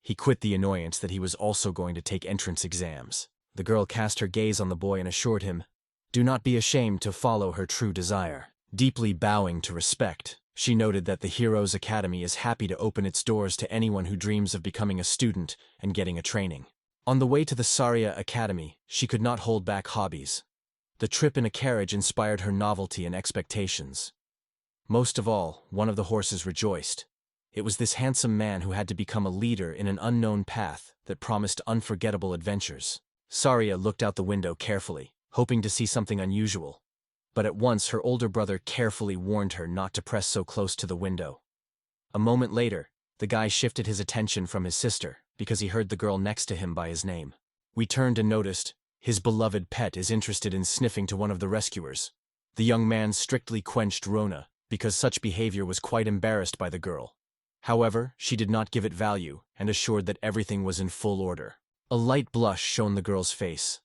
He quit the annoyance that he was also going to take entrance exams. The girl cast her gaze on the boy and assured him, do not be ashamed to follow her true desire. Deeply bowing to respect, she noted that the Heroes Academy is happy to open its doors to anyone who dreams of becoming a student and getting a training. On the way to the Saria Academy, she could not hold back hobbies. The trip in a carriage inspired her novelty and expectations. Most of all, one of the horses rejoiced. It was this handsome man who had to become a leader in an unknown path that promised unforgettable adventures. Saria looked out the window carefully, hoping to see something unusual. But at once her older brother carefully warned her not to press so close to the window. A moment later, the guy shifted his attention from his sister, because he heard the girl next to him by his name. We turned and noticed, his beloved pet is interested in sniffing to one of the rescuers. The young man strictly quenched Rona, because such behavior was quite embarrassed by the girl. However, she did not give it value, and assured that everything was in full order. A light blush shone the girl's face.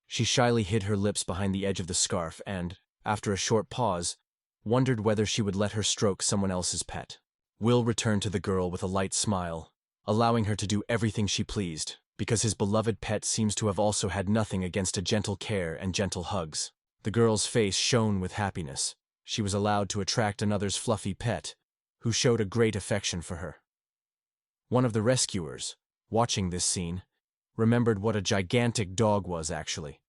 She shyly hid her lips behind the edge of the scarf and, after a short pause, wondered whether she would let her stroke someone else's pet. Will returned to the girl with a light smile, allowing her to do everything she pleased, because his beloved pet seems to have also had nothing against a gentle care and gentle hugs. The girl's face shone with happiness. She was allowed to attract another's fluffy pet, who showed a great affection for her. One of the rescuers, watching this scene, remembered what a gigantic dog was actually,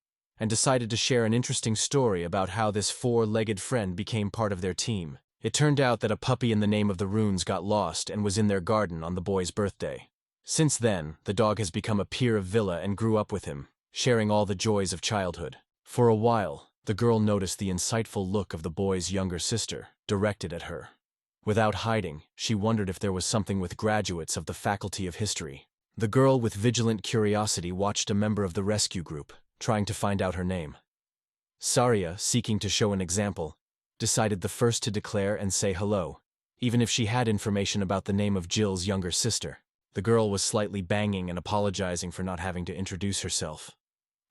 and decided to share an interesting story about how this four-legged friend became part of their team. It turned out that a puppy in the name of the runes got lost and was in their garden on the boy's birthday. Since then, the dog has become a peer of Villa and grew up with him, sharing all the joys of childhood. For a while, the girl noticed the insightful look of the boy's younger sister, directed at her. Without hiding, she wondered if there was something with graduates of the Faculty of History. The girl with vigilant curiosity watched a member of the rescue group, trying to find out her name. Saria, seeking to show an example, decided the first to declare and say hello, even if she had information about the name of Jill's younger sister. The girl was slightly banging and apologizing for not having to introduce herself.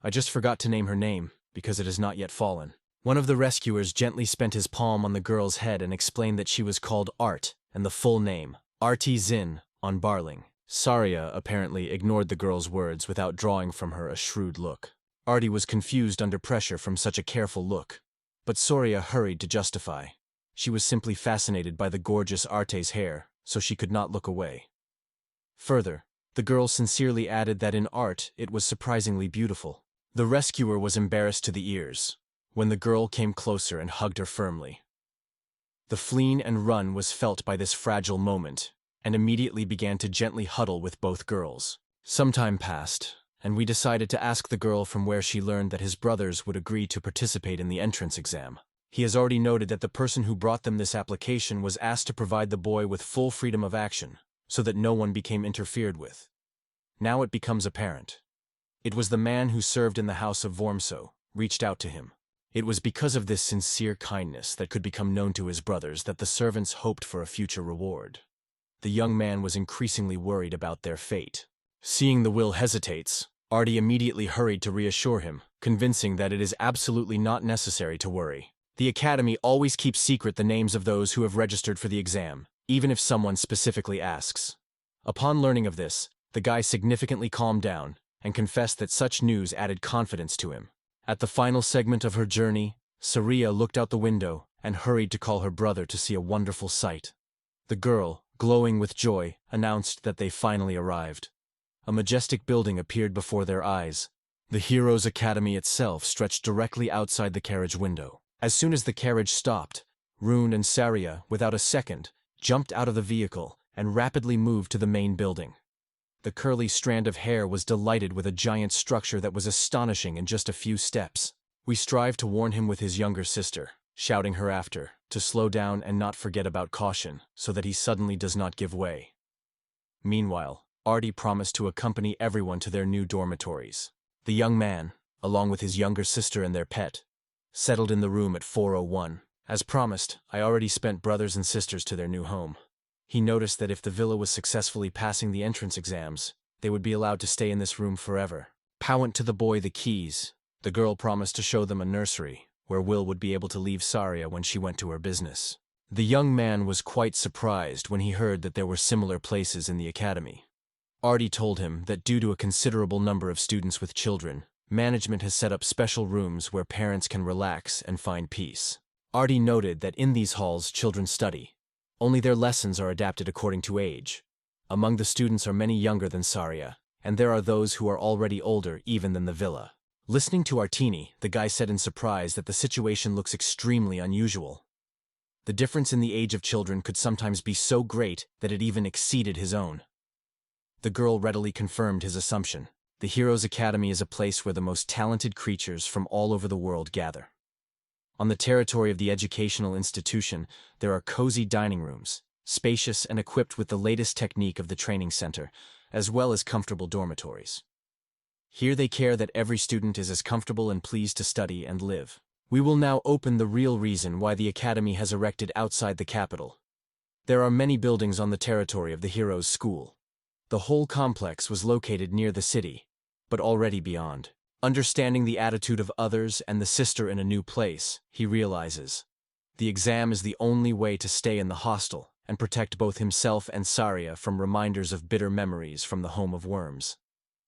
I just forgot to name her name, because it has not yet fallen. One of the rescuers gently spent his palm on the girl's head and explained that she was called Art, and the full name, Arti Zin, on Barling. Saria apparently ignored the girl's words without drawing from her a shrewd look. Artie was confused under pressure from such a careful look, but Soria hurried to justify. She was simply fascinated by the gorgeous Arte's hair, so she could not look away. Further, the girl sincerely added that in art it was surprisingly beautiful. The rescuer was embarrassed to the ears when the girl came closer and hugged her firmly. The fleen and run was felt by this fragile moment, and immediately began to gently huddle with both girls. Some time passed, and we decided to ask the girl from where she learned that his brothers would agree to participate in the entrance exam. He has already noted that the person who brought them this application was asked to provide the boy with full freedom of action, so that no one became interfered with. Now it becomes apparent. It was the man who served in the house of Vormso, reached out to him. It was because of this sincere kindness that could become known to his brothers that the servants hoped for a future reward. The young man was increasingly worried about their fate. Seeing the will hesitates, Artie immediately hurried to reassure him, convincing that it is absolutely not necessary to worry. The academy always keeps secret the names of those who have registered for the exam, even if someone specifically asks. Upon learning of this, the guy significantly calmed down and confessed that such news added confidence to him. At the final segment of her journey, Saria looked out the window and hurried to call her brother to see a wonderful sight. The girl, glowing with joy, announced that they finally arrived. A majestic building appeared before their eyes. The Heroes' Academy itself stretched directly outside the carriage window. As soon as the carriage stopped, Rune and Saria, without a second, jumped out of the vehicle and rapidly moved to the main building. The curly strand of hair was delighted with a giant structure that was astonishing in just a few steps. We strive to warn him with his younger sister, shouting her after, to slow down and not forget about caution, so that he suddenly does not give way. Meanwhile, Artie promised to accompany everyone to their new dormitories. The young man, along with his younger sister and their pet, settled in the room at 401. As promised, I already spent brothers and sisters to their new home. He noticed that if the villa was successfully passing the entrance exams, they would be allowed to stay in this room forever. Powant to the boy the keys. The girl promised to show them a nursery, where Will would be able to leave Saria when she went to her business. The young man was quite surprised when he heard that there were similar places in the academy. Artie told him that due to a considerable number of students with children, management has set up special rooms where parents can relax and find peace. Artie noted that in these halls children study. Only their lessons are adapted according to age. Among the students are many younger than Saria, and there are those who are already older even than the villa. Listening to Artini, the guy said in surprise that the situation looks extremely unusual. The difference in the age of children could sometimes be so great that it even exceeded his own. The girl readily confirmed his assumption. The Heroes' Academy is a place where the most talented creatures from all over the world gather. On the territory of the educational institution, there are cozy dining rooms, spacious and equipped with the latest technique of the training center, as well as comfortable dormitories. Here they care that every student is as comfortable and pleased to study and live. We will now open the real reason why the academy has erected outside the capital. There are many buildings on the territory of the Heroes' School. The whole complex was located near the city, but already beyond. Understanding the attitude of others and the sister in a new place, he realizes the exam is the only way to stay in the hostel and protect both himself and Saria from reminders of bitter memories from the home of worms.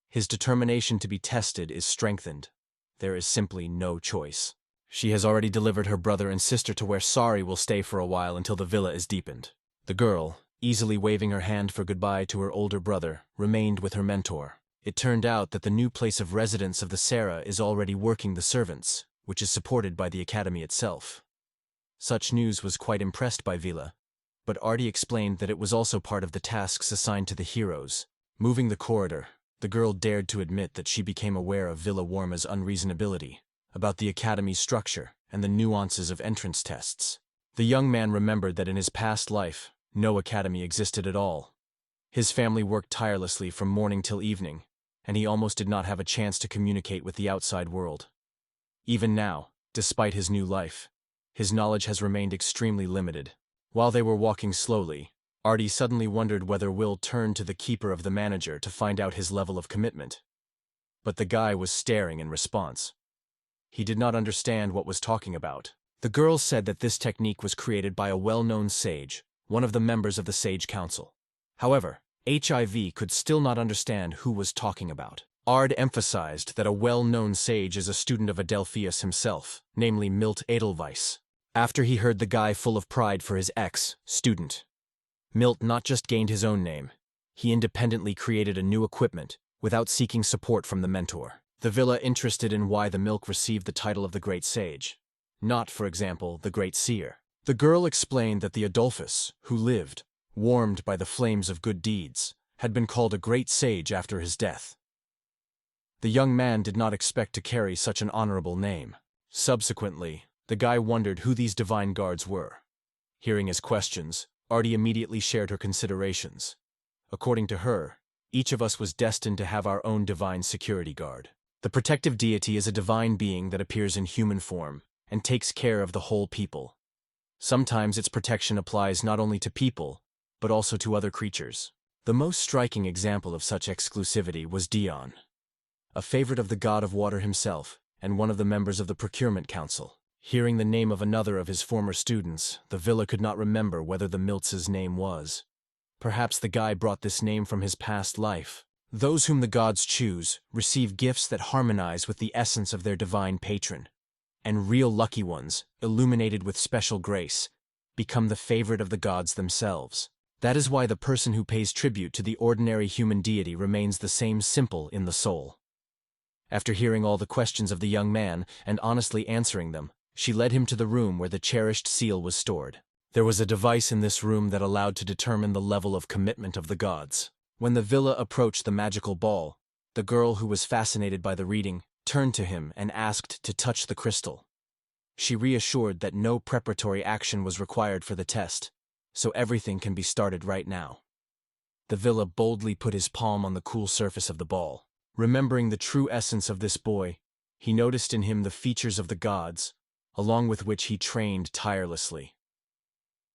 His determination to be tested is strengthened. There is simply no choice. She has already delivered her brother and sister to where Sari will stay for a while until the villa is deepened. The girl, easily waving her hand for goodbye to her older brother, remained with her mentor. It turned out that the new place of residence of the Sarah is already working the servants, which is supported by the academy itself. Such news was quite impressed by Vila, but Artie explained that it was also part of the tasks assigned to the heroes. Moving the corridor, the girl dared to admit that she became aware of Vila Warma's unreasonability about the academy's structure and the nuances of entrance tests. The young man remembered that in his past life, no academy existed at all. His family worked tirelessly from morning till evening, and he almost did not have a chance to communicate with the outside world. Even now, despite his new life, his knowledge has remained extremely limited. While they were walking slowly, Artie suddenly wondered whether Will turned to the keeper of the manager to find out his level of commitment. But the guy was staring in response. He did not understand what was talking about. The girl said that this technique was created by a well-known sage, one of the members of the Sage Council. However, HIV could still not understand who was talking about. Ard emphasized that a well-known sage is a student of Adelphius himself, namely Milt Edelweiss. After he heard the guy full of pride for his ex-student, Milt not just gained his own name, he independently created a new equipment without seeking support from the mentor. The Villa interested in why the Milk received the title of the Great Sage, not, for example, the Great Seer. The girl explained that the Adolphus, who lived, warmed by the flames of good deeds, had been called a great sage after his death. The young man did not expect to carry such an honorable name. Subsequently, the guy wondered who these divine guards were. Hearing his questions, Artie immediately shared her considerations. According to her, each of us was destined to have our own divine security guard. The protective deity is a divine being that appears in human form and takes care of the whole people. Sometimes its protection applies not only to people, but also to other creatures. The most striking example of such exclusivity was Dion, a favorite of the god of water himself and one of the members of the procurement council. Hearing the name of another of his former students, the Villa could not remember whether the Miltz's name was. Perhaps the guy brought this name from his past life. Those whom the gods choose receive gifts that harmonize with the essence of their divine patron, and real lucky ones, illuminated with special grace, become the favorite of the gods themselves. That is why the person who pays tribute to the ordinary human deity remains the same simple in the soul. After hearing all the questions of the young man and honestly answering them, she led him to the room where the cherished seal was stored. There was a device in this room that allowed to determine the level of commitment of the gods. When the Villa approached the magical ball, the girl who was fascinated by the reading turned to him and asked to touch the crystal. She reassured that no preparatory action was required for the test, so everything can be started right now. The Villa boldly put his palm on the cool surface of the ball. Remembering the true essence of this boy, he noticed in him the features of the gods, along with which he trained tirelessly.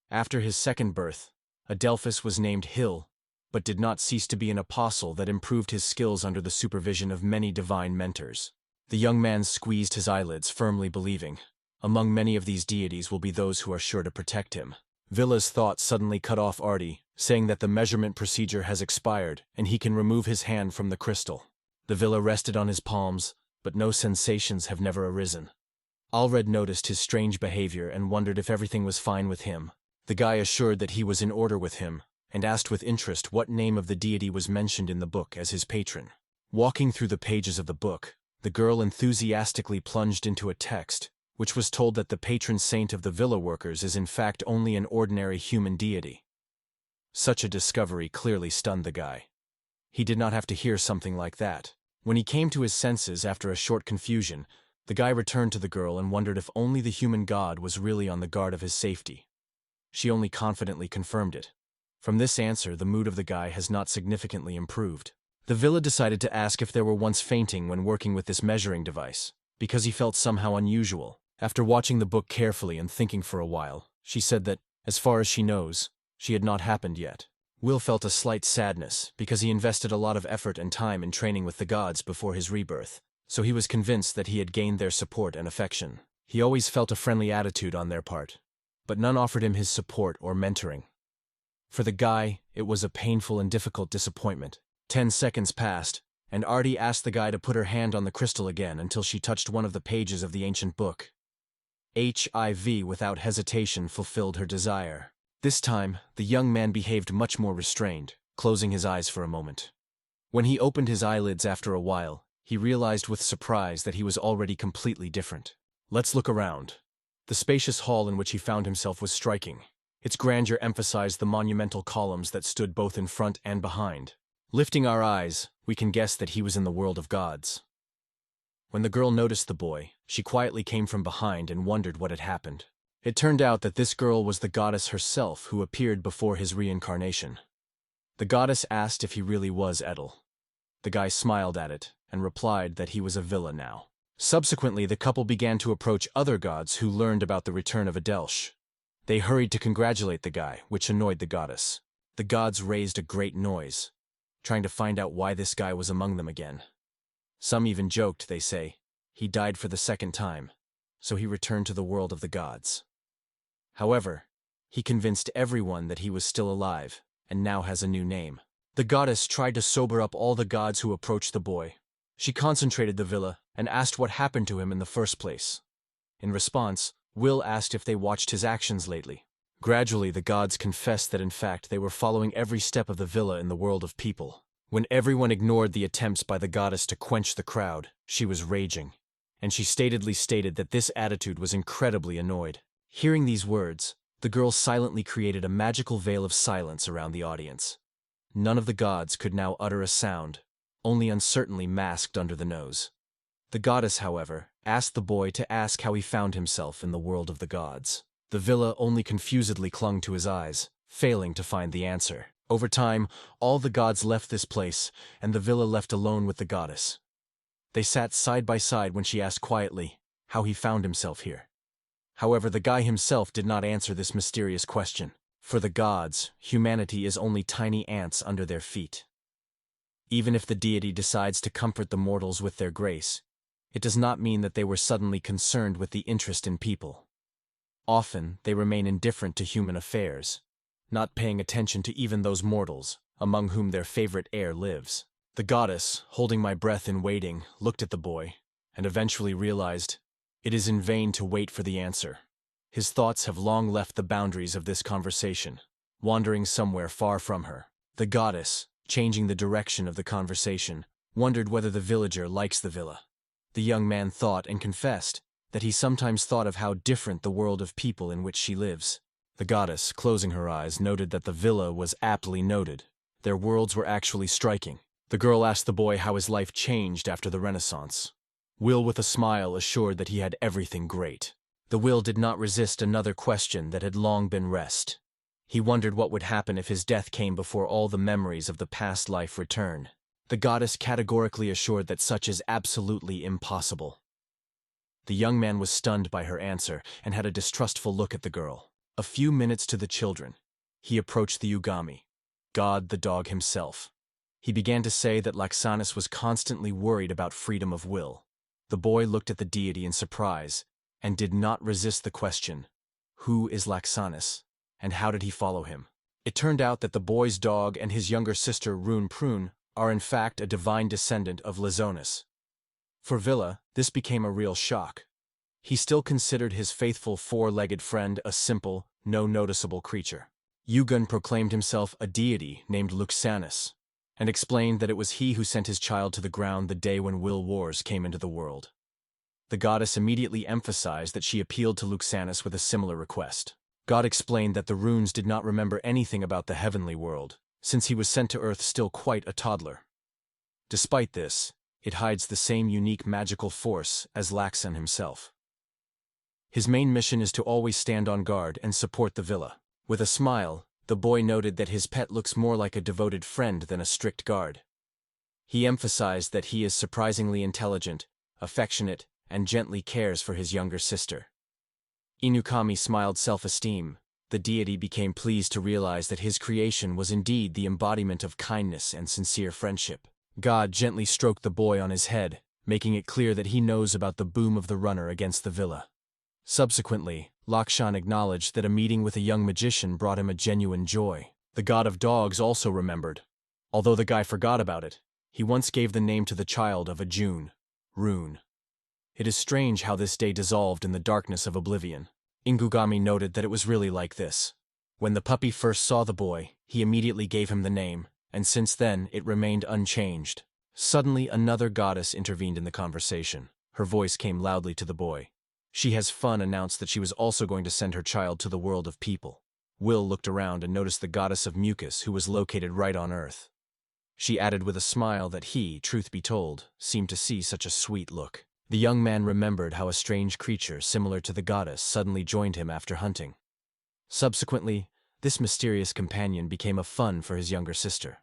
After his second birth, Adelphus was named Hill, but did not cease to be an apostle that improved his skills under the supervision of many divine mentors. The young man squeezed his eyelids, firmly believing, among many of these deities will be those who are sure to protect him. Villa's thoughts suddenly cut off Artie, saying that the measurement procedure has expired and he can remove his hand from the crystal. The Villa rested on his palms, but no sensations have never arisen. Alred noticed his strange behavior and wondered if everything was fine with him. The guy assured that he was in order with him, and asked with interest what name of the deity was mentioned in the book as his patron. Walking through the pages of the book, the girl enthusiastically plunged into a text, which was told that the patron saint of the Villa workers is in fact only an ordinary human deity. Such a discovery clearly stunned the guy. He did not have to hear something like that. When he came to his senses after a short confusion, the guy returned to the girl and wondered if only the human god was really on the guard of his safety. She only confidently confirmed it. From this answer, the mood of the guy has not significantly improved. The Villa decided to ask if there were once fainting when working with this measuring device, because he felt somehow unusual. After watching the book carefully and thinking for a while, she said that, as far as she knows, she had not happened yet. Will felt a slight sadness because he invested a lot of effort and time in training with the gods before his rebirth, so he was convinced that he had gained their support and affection. He always felt a friendly attitude on their part, but none offered him his support or mentoring. For the guy, it was a painful and difficult disappointment. 10 seconds passed, and Artie asked the guy to put her hand on the crystal again until she touched one of the pages of the ancient book. HIV without hesitation fulfilled her desire. This time, the young man behaved much more restrained, closing his eyes for a moment. When he opened his eyelids after a while, he realized with surprise that he was already completely different. Let's look around. The spacious hall in which he found himself was striking. Its grandeur emphasized the monumental columns that stood both in front and behind. Lifting our eyes, we can guess that he was in the world of gods. When the girl noticed the boy, she quietly came from behind and wondered what had happened. It turned out that this girl was the goddess herself who appeared before his reincarnation. The goddess asked if he really was Edel. The guy smiled at it and replied that he was a villa now. Subsequently, the couple began to approach other gods who learned about the return of Adelsh. They hurried to congratulate the guy, which annoyed the goddess. The gods raised a great noise, trying to find out why this guy was among them again. Some even joked, they say, he died for the second time, so he returned to the world of the gods. However, he convinced everyone that he was still alive, and now has a new name. The goddess tried to sober up all the gods who approached the boy. She concentrated the villa and asked what happened to him in the first place. In response, Will asked if they watched his actions lately. Gradually, the gods confessed that in fact they were following every step of the villa in the world of people. When everyone ignored the attempts by the goddess to quench the crowd, she was raging, and she statedly stated that this attitude was incredibly annoyed. Hearing these words, the girl silently created a magical veil of silence around the audience. None of the gods could now utter a sound, only uncertainly masked under the nose. The goddess, however, asked the boy to ask how he found himself in the world of the gods. The villa only confusedly clung to his eyes, failing to find the answer. Over time, all the gods left this place, and the villa left alone with the goddess. They sat side by side when she asked quietly how he found himself here. However, the guy himself did not answer this mysterious question. For the gods, humanity is only tiny ants under their feet. Even if the deity decides to comfort the mortals with their grace, it does not mean that they were suddenly concerned with the interest in people. Often, they remain indifferent to human affairs, not paying attention to even those mortals, among whom their favorite heir lives. The goddess, holding my breath in waiting, looked at the boy, and eventually realized, it is in vain to wait for the answer. His thoughts have long left the boundaries of this conversation, wandering somewhere far from her. The goddess, changing the direction of the conversation, wondered whether the villager likes the villa. The young man thought and confessed that he sometimes thought of how different the world of people in which she lives. The goddess, closing her eyes, noted that the villa was aptly noted. Their worlds were actually striking. The girl asked the boy how his life changed after the Renaissance. Will, with a smile, assured that he had everything great. The Will did not resist another question that had long been rest. He wondered what would happen if his death came before all the memories of the past life returned. The goddess categorically assured that such is absolutely impossible. The young man was stunned by her answer and had a distrustful look at the girl. A few minutes to the children, he approached the Ugami, God the dog himself. He began to say that Laxanis was constantly worried about freedom of will. The boy looked at the deity in surprise and did not resist the question, who is Laxanis, and how did he follow him? It turned out that the boy's dog and his younger sister Rune Prune are in fact a divine descendant of Lazonis. For Villa, this became a real shock. He still considered his faithful four-legged friend a simple, no-noticeable creature. Yugun proclaimed himself a deity named Luxanis, and explained that it was he who sent his child to the ground the day when Will Wars came into the world. The goddess immediately emphasized that she appealed to Luxanis with a similar request. God explained that the runes did not remember anything about the heavenly world, since he was sent to Earth still quite a toddler. Despite this, it hides the same unique magical force as Laxan himself. His main mission is to always stand on guard and support the villa. With a smile, the boy noted that his pet looks more like a devoted friend than a strict guard. He emphasized that he is surprisingly intelligent, affectionate, and gently cares for his younger sister. Inukami smiled self-esteem. The deity became pleased to realize that his creation was indeed the embodiment of kindness and sincere friendship. God gently stroked the boy on his head, making it clear that he knows about the boom of the runner against the villa. Subsequently, Lakshan acknowledged that a meeting with a young magician brought him a genuine joy. The god of dogs also remembered. Although the guy forgot about it, he once gave the name to the child of a June, Rune. It is strange how this day dissolved in the darkness of oblivion. Ingugami noted that it was really like this. When the puppy first saw the boy, he immediately gave him the name and since then it remained unchanged. Suddenly another goddess intervened in the conversation. Her voice came loudly to the boy. She has fun announced that she was also going to send her child to the world of people. Will looked around and noticed the goddess of mucus who was located right on Earth. She added with a smile that he, truth be told, seemed to see such a sweet look. The young man remembered how a strange creature similar to the goddess suddenly joined him after hunting. Subsequently, this mysterious companion became a fun for his younger sister.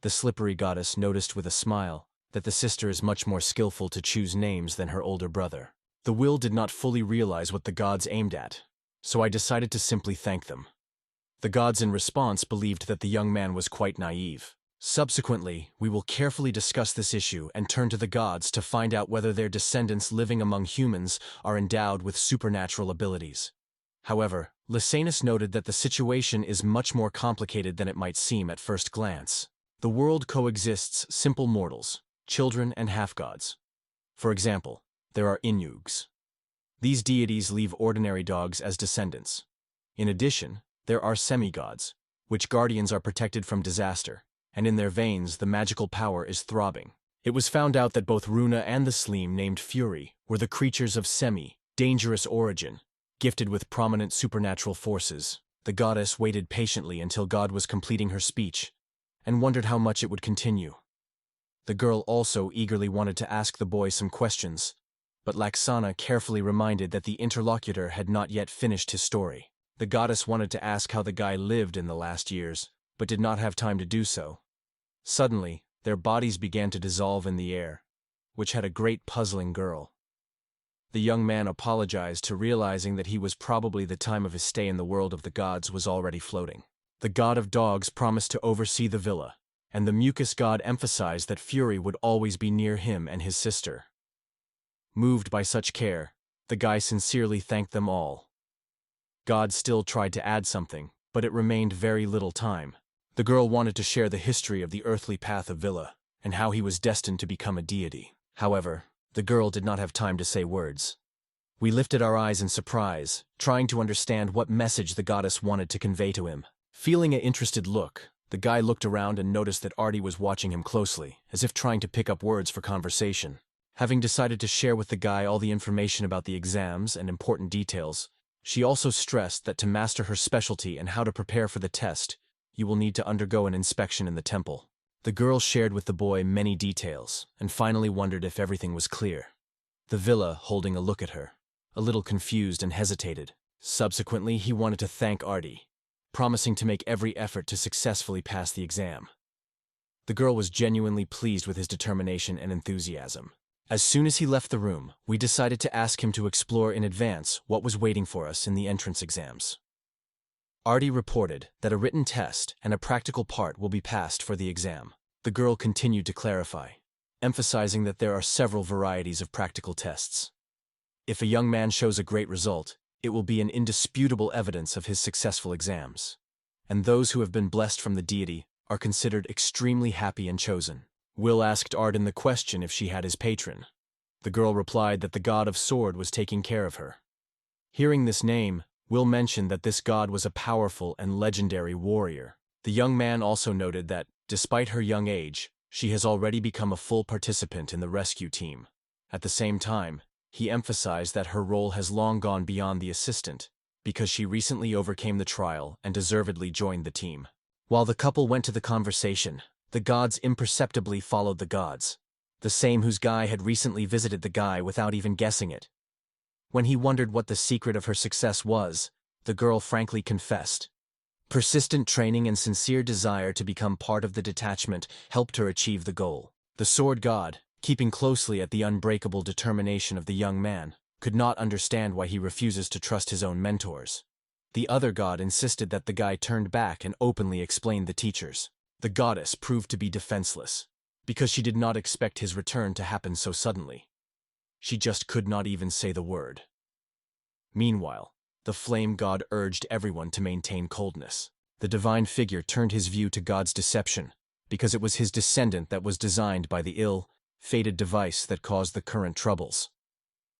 The slippery goddess noticed with a smile that the sister is much more skillful to choose names than her older brother. The Will did not fully realize what the gods aimed at, so I decided to simply thank them. The gods in response believed that the young man was quite naive. Subsequently, we will carefully discuss this issue and turn to the gods to find out whether their descendants living among humans are endowed with supernatural abilities. However, Lysanus noted that the situation is much more complicated than it might seem at first glance. The world coexists simple mortals, children and half-gods. For example, there are Inyugs. These deities leave ordinary dogs as descendants. In addition, there are semi-gods, which guardians are protected from disaster, and in their veins the magical power is throbbing. It was found out that both Runa and the Sleem named Fury were the creatures of dangerous origin, gifted with prominent supernatural forces. The goddess waited patiently until God was completing her speech, and wondered how much it would continue. The girl also eagerly wanted to ask the boy some questions, but Laxana carefully reminded that the interlocutor had not yet finished his story. The goddess wanted to ask how the guy lived in the last years, but did not have time to do so. Suddenly, their bodies began to dissolve in the air, which had a great puzzling girl. The young man apologized to realizing that he was probably the time of his stay in the world of the gods was already floating. The god of dogs promised to oversee the villa, and the mucus god emphasized that Fury would always be near him and his sister. Moved by such care, the guy sincerely thanked them all. God still tried to add something, but it remained very little time. The girl wanted to share the history of the earthly path of Villa, and how he was destined to become a deity. However, the girl did not have time to say words. We lifted our eyes in surprise, trying to understand what message the goddess wanted to convey to him. Feeling an interested look, the guy looked around and noticed that Artie was watching him closely, as if trying to pick up words for conversation. Having decided to share with the guy all the information about the exams and important details, she also stressed that to master her specialty and how to prepare for the test, you will need to undergo an inspection in the temple. The girl shared with the boy many details, and finally wondered if everything was clear. The villa holding a look at her, a little confused and hesitated. Subsequently, he wanted to thank Artie, promising to make every effort to successfully pass the exam. The girl was genuinely pleased with his determination and enthusiasm. As soon as he left the room, we decided to ask him to explore in advance what was waiting for us in the entrance exams. Artie reported that a written test and a practical part will be passed for the exam. The girl continued to clarify, emphasizing that there are several varieties of practical tests. If a young man shows a great result, it will be an indisputable evidence of his successful exams, and those who have been blessed from the deity are considered extremely happy and chosen. Will asked Arden the question if she had his patron. The girl replied that the god of sword was taking care of her. Hearing this name, Will mentioned that this god was a powerful and legendary warrior. The young man also noted that, despite her young age, she has already become a full participant in the rescue team. At the same time, he emphasized that her role has long gone beyond the assistant, because she recently overcame the trial and deservedly joined the team. While the couple went to the conversation, the gods imperceptibly followed the gods, the same whose guy had recently visited the guy without even guessing it. When he wondered what the secret of her success was, the girl frankly confessed. Persistent training and sincere desire to become part of the detachment helped her achieve the goal. The sword god, keeping closely at the unbreakable determination of the young man, could not understand why he refuses to trust his own mentors. The other god insisted that the guy turned back and openly explained the teachers. The goddess proved to be defenseless, because she did not expect his return to happen so suddenly. She just could not even say the word. Meanwhile, the flame god urged everyone to maintain coldness. The divine figure turned his view to God's deception, because it was his descendant that was designed by the ill-fated device that caused the current troubles.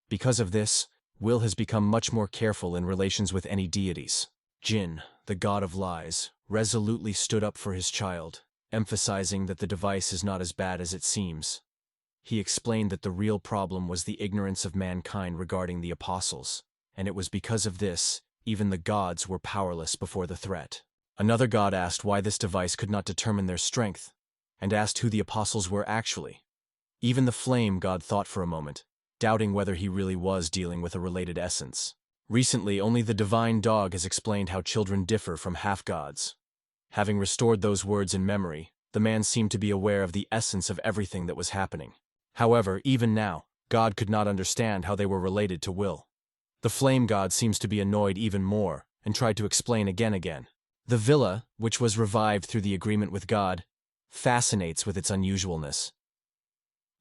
Because of this, Will has become much more careful in relations with any deities. Jin, the god of lies, resolutely stood up for his child, emphasizing that the device is not as bad as it seems. He explained that the real problem was the ignorance of mankind regarding the apostles, and it was because of this, even the gods were powerless before the threat. Another god asked why this device could not determine their strength, and asked who the apostles were actually. Even the flame god thought for a moment, doubting whether he really was dealing with a related essence. Recently, only the divine dog has explained how children differ from half-gods. Having restored those words in memory, the man seemed to be aware of the essence of everything that was happening. However, even now, God could not understand how they were related to Will. The flame god seems to be annoyed even more, and tried to explain again. The villa, which was revived through the agreement with God, fascinates with its unusualness.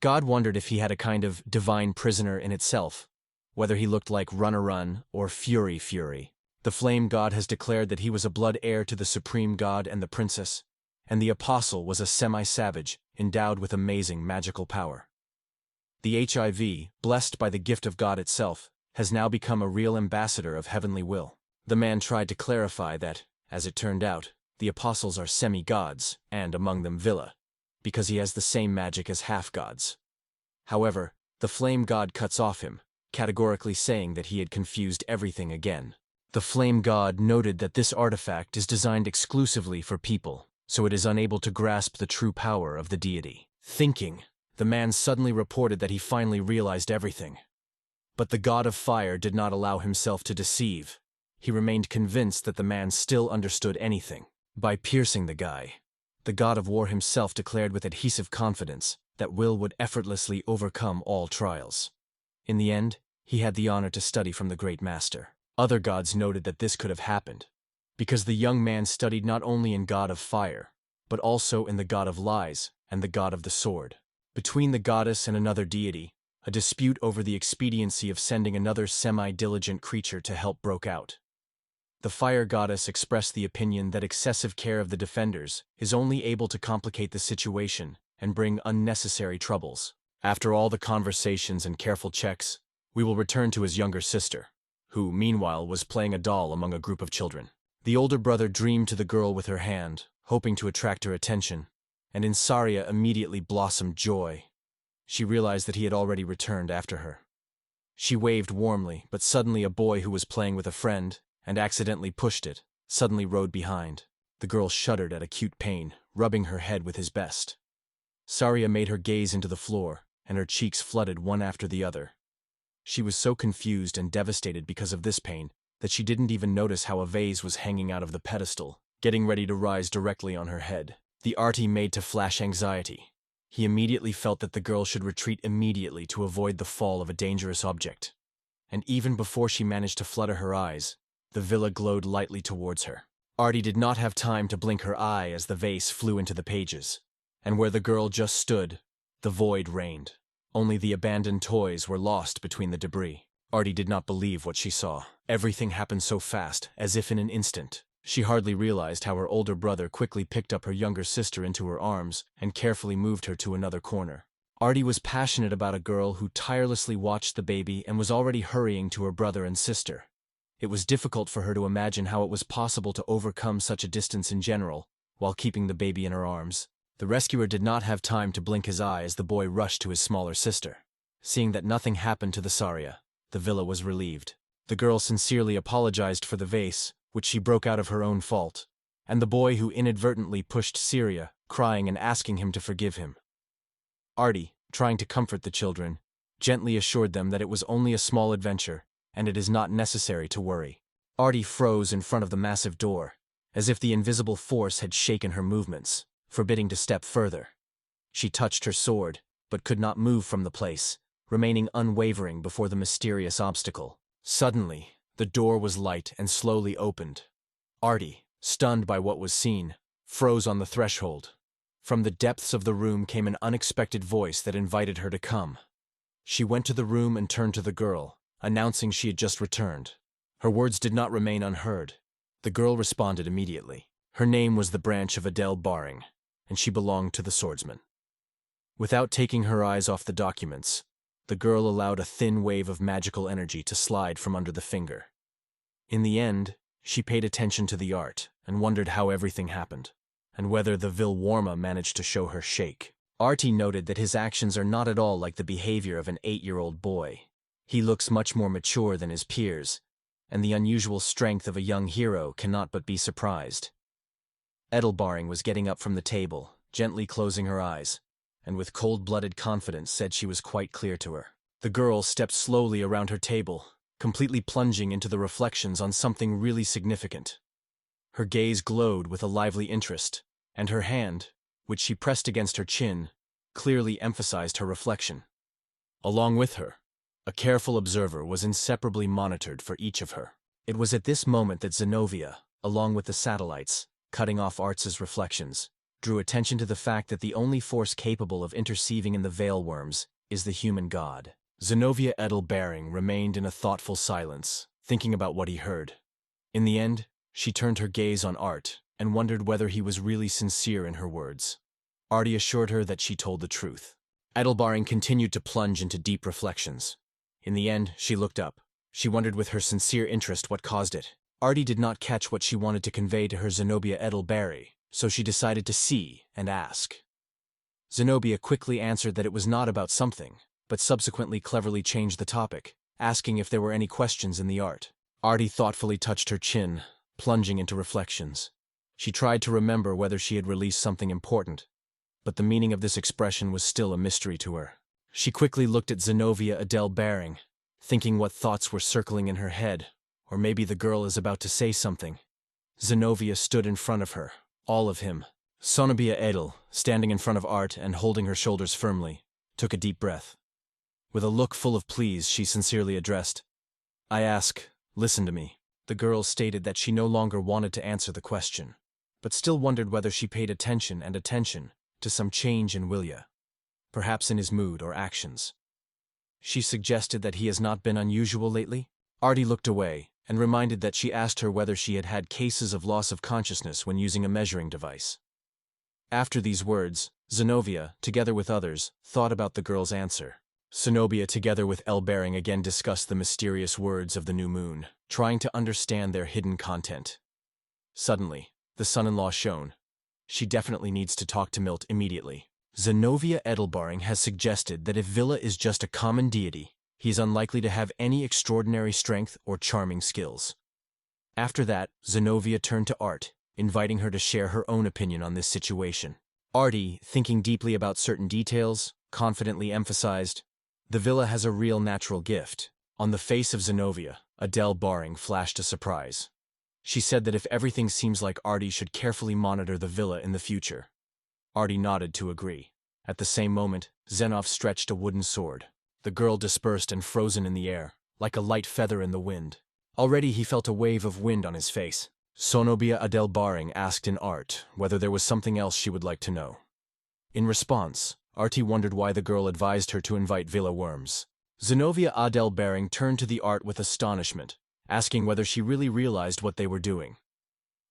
God wondered if he had a kind of divine prisoner in itself, whether he looked like Run or Fury. The flame god has declared that he was a blood heir to the supreme god and the princess, and the apostle was a semi-savage, endowed with amazing magical power. The HIV, blessed by the gift of God itself, has now become a real ambassador of heavenly will. The man tried to clarify that, as it turned out, the apostles are semi-gods, and among them Villa, because he has the same magic as half-gods. However, the flame god cuts off him, categorically saying that he had confused everything again. The flame god noted that this artifact is designed exclusively for people, so it is unable to grasp the true power of the deity. Thinking, the man suddenly reported that he finally realized everything. But the god of fire did not allow himself to deceive. He remained convinced that the man still understood anything. By piercing the guy, the god of war himself declared with adhesive confidence that Will would effortlessly overcome all trials. In the end, he had the honor to study from the great master. Other gods noted that this could have happened, because the young man studied not only in God of fire, but also in the god of lies and the god of the sword. Between the goddess and another deity, a dispute over the expediency of sending another semi-diligent creature to help broke out. The fire goddess expressed the opinion that excessive care of the defenders is only able to complicate the situation and bring unnecessary troubles. After all the conversations and careful checks, we will return to his younger sister, who, meanwhile, was playing a doll among a group of children. The older brother dreamed to the girl with her hand, hoping to attract her attention, and in Saria immediately blossomed joy. She realized that he had already returned after her. She waved warmly, but suddenly a boy who was playing with a friend, and accidentally pushed it, suddenly rode behind. The girl shuddered at acute pain, rubbing her head with his best. Saria made her gaze into the floor, and her cheeks flooded one after the other. She was so confused and devastated because of this pain that she didn't even notice how a vase was hanging out of the pedestal, getting ready to rise directly on her head. The arty made to flash anxiety. He immediately felt that the girl should retreat immediately to avoid the fall of a dangerous object. And even before she managed to flutter her eyes, the villa glowed lightly towards her. Arty did not have time to blink her eye as the vase flew into the pages, and where the girl just stood, the void reigned. Only the abandoned toys were lost between the debris. Arty did not believe what she saw. Everything happened so fast, as if in an instant. She hardly realized how her older brother quickly picked up her younger sister into her arms and carefully moved her to another corner. Arty was passionate about a girl who tirelessly watched the baby and was already hurrying to her brother and sister. It was difficult for her to imagine how it was possible to overcome such a distance in general, while keeping the baby in her arms. The rescuer did not have time to blink his eye as the boy rushed to his smaller sister. Seeing that nothing happened to the Saria, the villa was relieved. The girl sincerely apologized for the vase, which she broke out of her own fault, and the boy who inadvertently pushed Syria, crying and asking him to forgive him. Arty, trying to comfort the children, gently assured them that it was only a small adventure, and it is not necessary to worry. Arty froze in front of the massive door, as if the invisible force had shaken her movements, forbidding to step further. She touched her sword, but could not move from the place, remaining unwavering before the mysterious obstacle. Suddenly, the door was light and slowly opened. Arty, stunned by what was seen, froze on the threshold. From the depths of the room came an unexpected voice that invited her to come. She went to the room and turned to the girl, announcing she had just returned. Her words did not remain unheard. The girl responded immediately. Her name was the branch of Adele Baring, and she belonged to the swordsman. Without taking her eyes off the documents, the girl allowed a thin wave of magical energy to slide from under the finger. In the end, she paid attention to the art and wondered how everything happened. and whether the Vilwarma managed to show her shake. Artie noted that his actions are not at all like the behavior of an 8-year-old boy. He looks much more mature than his peers, and the unusual strength of a young hero cannot but be surprised. Edelbaring was getting up from the table, gently closing her eyes, and with cold-blooded confidence said she was quite clear to her. The girl stepped slowly around her table, completely plunging into the reflections on something really significant. Her gaze glowed with a lively interest, and her hand, which she pressed against her chin, clearly emphasized her reflection. Along with her, a careful observer was inseparably monitored for each of her. It was at this moment that Zenobia, along with the satellites, cutting off Arts's reflections, drew attention to the fact that the only force capable of interceiving in the Veilworms is the human god. Zenobia Edelbaring remained in a thoughtful silence, thinking about what he heard. In the end, she turned her gaze on Art and wondered whether he was really sincere in her words. Artie assured her that she told the truth. Edelbaring continued to plunge into deep reflections. In the end, she looked up. She wondered with her sincere interest what caused it. Artie did not catch what she wanted to convey to her Zenobia Edelberry, so she decided to see and ask. Zenobia quickly answered that it was not about something, but subsequently cleverly changed the topic, asking if there were any questions in the art. Artie thoughtfully touched her chin, plunging into reflections. She tried to remember whether she had released something important, but the meaning of this expression was still a mystery to her. She quickly looked at Zenobia Edelbaring, thinking what thoughts were circling in her head, or maybe the girl is about to say something. Zenobia stood in front of her, all of him. Zenobia Edel, standing in front of Art and holding her shoulders firmly, took a deep breath. With a look full of pleas, she sincerely addressed, "I ask, listen to me." The girl stated that she no longer wanted to answer the question, but still wondered whether she paid attention to some change in Wilya, perhaps in his mood or actions. She suggested that he has not been unusual lately. Artie looked away and reminded that she asked her whether she had had cases of loss of consciousness when using a measuring device. After these words, Zenobia, together with others, thought about the girl's answer. Zenobia, together with Elbaring, again discussed the mysterious words of the new moon, trying to understand their hidden content. Suddenly, the son-in-law shone. She definitely needs to talk to Milt immediately. Zenobia Edelbaring has suggested that if Villa is just a common deity, he is unlikely to have any extraordinary strength or charming skills. After that, Zenobia turned to Art, inviting her to share her own opinion on this situation. Artie, thinking deeply about certain details, confidently emphasized, "The Villa has a real natural gift." On the face of Zenobia, Edelbaring flashed a surprise. She said that if everything seems like Artie should carefully monitor the Villa in the future. Artie nodded to agree. At the same moment, Zenov stretched a wooden sword. The girl dispersed and frozen in the air, like a light feather in the wind. Already he felt a wave of wind on his face. Zenobia Edelbaring asked in Art whether there was something else she would like to know. In response, Artie wondered why the girl advised her to invite Villa worms. Zenobia Edelbaring turned to the Art with astonishment, asking whether she really realized what they were doing.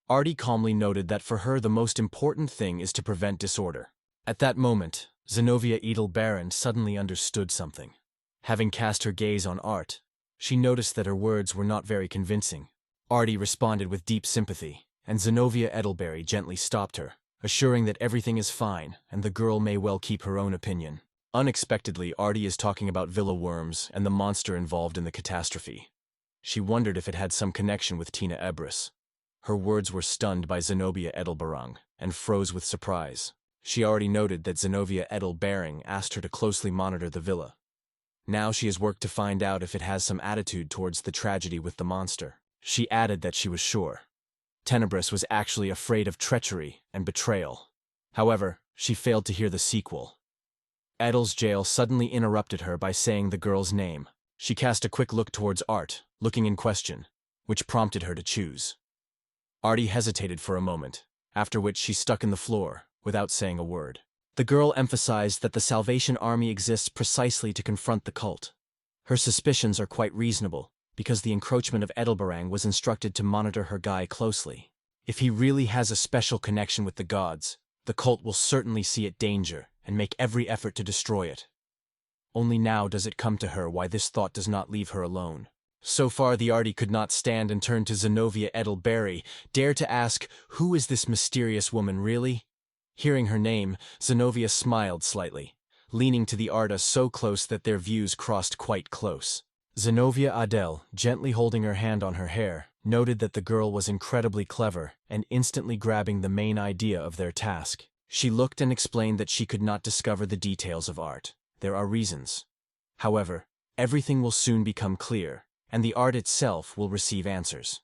Artie calmly noted that for her the most important thing is to prevent disorder. At that moment, Zenobia Edelbaring suddenly understood something. Having cast her gaze on Art, she noticed that her words were not very convincing. Artie responded with deep sympathy, and Zenobia Edelberry gently stopped her, assuring that everything is fine and the girl may well keep her own opinion. Unexpectedly, Artie is talking about Villa worms and the monster involved in the catastrophe. She wondered if it had some connection with Tina Ebris. Her words were stunned by Zenobia Edelbarang and froze with surprise. She already noted that Zenobia Edelbaring asked her to closely monitor the villa. Now she has worked to find out if it has some attitude towards the tragedy with the monster. She added that she was sure. Tenebris was actually afraid of treachery and betrayal. However, she failed to hear the sequel. Edel's jail suddenly interrupted her by saying the girl's name. She cast a quick look towards Art, looking in question, which prompted her to choose. Artie hesitated for a moment, after which she stuck in the floor, without saying a word. The girl emphasized that the Salvation Army exists precisely to confront the cult. Her suspicions are quite reasonable, because the encroachment of Edelbarang was instructed to monitor her guy closely. If he really has a special connection with the gods, the cult will certainly see it danger and make every effort to destroy it. Only now does it come to her why this thought does not leave her alone. So far the arty could not stand and turned to Zenobia Edelberry, dare to ask, who is this mysterious woman really? Hearing her name, Zenobia smiled slightly, leaning to the Arda so close that their views crossed quite close. Zenobia Adele, gently holding her hand on her hair, noted that the girl was incredibly clever and instantly grabbing the main idea of their task. She looked and explained that she could not discover the details of art. There are reasons. However, everything will soon become clear, and the art itself will receive answers.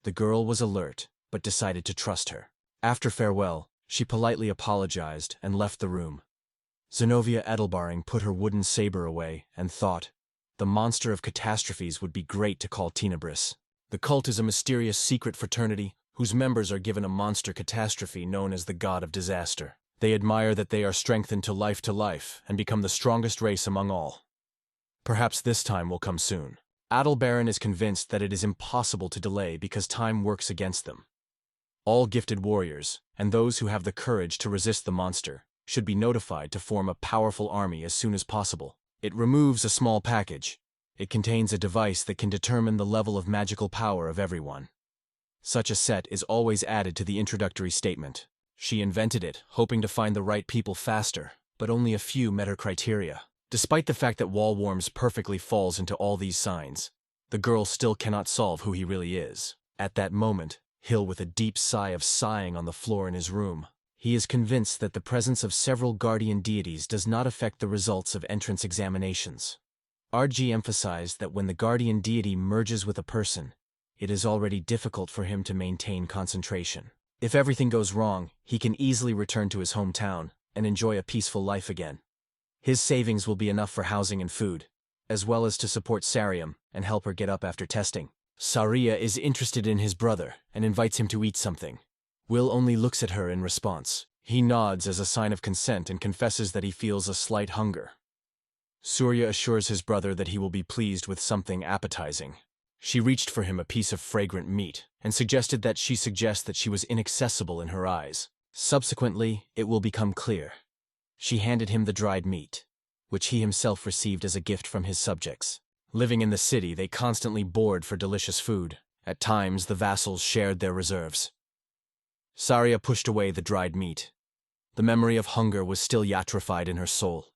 The girl was alert, but decided to trust her. After farewell, she politely apologized and left the room. Zenobia Edelbaring put her wooden saber away and thought, the monster of catastrophes would be great to call Tenebris. The cult is a mysterious secret fraternity whose members are given a monster catastrophe known as the God of Disaster. They admire that they are strengthened to life and become the strongest race among all. Perhaps this time will come soon. Adelbaron is convinced that it is impossible to delay because time works against them. All gifted warriors, and those who have the courage to resist the monster, should be notified to form a powerful army as soon as possible. It removes a small package. It contains a device that can determine the level of magical power of everyone. Such a set is always added to the introductory statement. She invented it, hoping to find the right people faster, but only a few met her criteria. Despite the fact that Wallworms perfectly falls into all these signs, the girl still cannot solve who he really is. At that moment, Hill with a deep sigh of sighing on the floor in his room. He is convinced that the presence of several guardian deities does not affect the results of entrance examinations. RG emphasized that when the guardian deity merges with a person, it is already difficult for him to maintain concentration. If everything goes wrong, he can easily return to his hometown and enjoy a peaceful life again. His savings will be enough for housing and food, as well as to support Sariam and help her get up after testing. Saria is interested in his brother and invites him to eat something. Will only looks at her in response. He nods as a sign of consent and confesses that he feels a slight hunger. Surya assures his brother that he will be pleased with something appetizing. She reached for him a piece of fragrant meat and suggested that she was inaccessible in her eyes. Subsequently, it will become clear. She handed him the dried meat, which he himself received as a gift from his subjects. Living in the city, they constantly bored for delicious food. At times, the vassals shared their reserves. Saria pushed away the dried meat. The memory of hunger was still yatrified in her soul,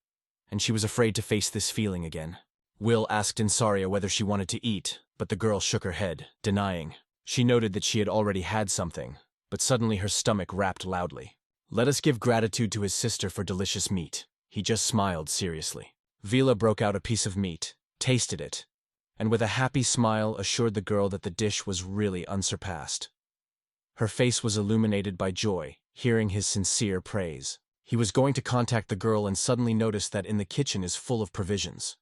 and she was afraid to face this feeling again. Will asked Saria whether she wanted to eat, but the girl shook her head, denying. She noted that she had already had something, but suddenly her stomach rapped loudly. Let us give gratitude to his sister for delicious meat. He just smiled seriously. Vila broke out a piece of meat, tasted it, and with a happy smile assured the girl that the dish was really unsurpassed. Her face was illuminated by joy, hearing his sincere praise. He was going to contact the girl and suddenly noticed that in the kitchen is full of provisions.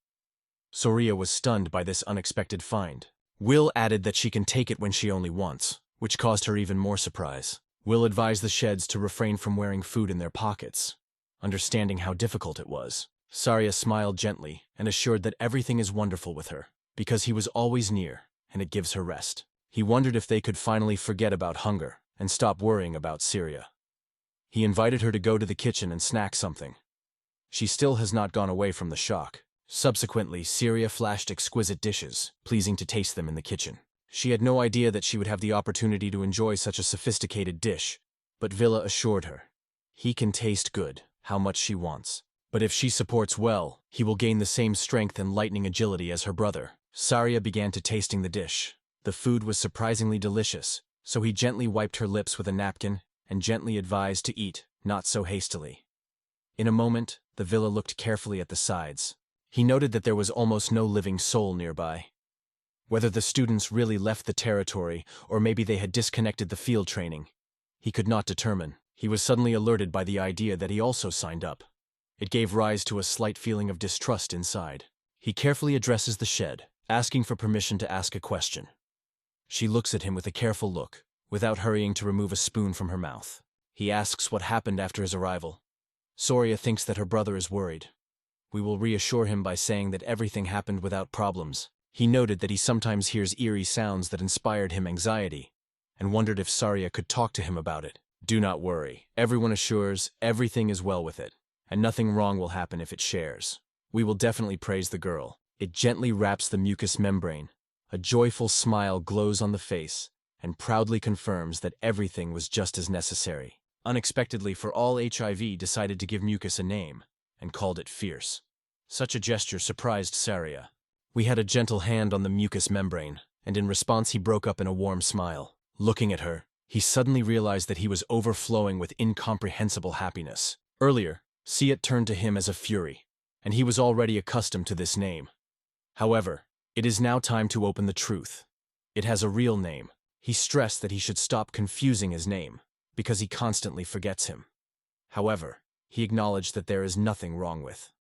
Soria was stunned by this unexpected find. Will added that she can take it when she only wants, which caused her even more surprise. Will advised the Sheds to refrain from wearing food in their pockets, understanding how difficult it was. Saria smiled gently and assured that everything is wonderful with her, because he was always near, and it gives her rest. He wondered if they could finally forget about hunger and stop worrying about Syria. He invited her to go to the kitchen and snack something. She still has not gone away from the shock. Subsequently, Syria flashed exquisite dishes, pleasing to taste them in the kitchen. She had no idea that she would have the opportunity to enjoy such a sophisticated dish, but Villa assured her. He can taste good, how much she wants. But if she supports well, he will gain the same strength and lightning agility as her brother. Saria began to tasting the dish. The food was surprisingly delicious, so he gently wiped her lips with a napkin and gently advised to eat, not so hastily. In a moment, the Villa looked carefully at the sides. He noted that there was almost no living soul nearby. Whether the students really left the territory or maybe they had disconnected the field training, he could not determine. He was suddenly alerted by the idea that he also signed up. It gave rise to a slight feeling of distrust inside. He carefully addresses the Shed, asking for permission to ask a question. She looks at him with a careful look, without hurrying to remove a spoon from her mouth. He asks what happened after his arrival. Soria thinks that her brother is worried. We will reassure him by saying that everything happened without problems. He noted that he sometimes hears eerie sounds that inspired him anxiety, and wondered if Saria could talk to him about it. Do not worry. Everyone assures everything is well with it, and nothing wrong will happen if it shares. We will definitely praise the girl. It gently wraps the mucous membrane, A joyful smile glows on the face and proudly confirms that everything was just as necessary. Unexpectedly, for all HIV decided to give mucus a name and called it Fierce. Such a gesture surprised Saria. We had a gentle hand on the mucus membrane, and in response he broke up in a warm smile. Looking at her, he suddenly realized that he was overflowing with incomprehensible happiness. Earlier, Siet turned to him as a fury, and he was already accustomed to this name. However, it is now time to open the truth. It has a real name. He stressed that he should stop confusing his name, because he constantly forgets him. However, he acknowledged that there is nothing wrong with.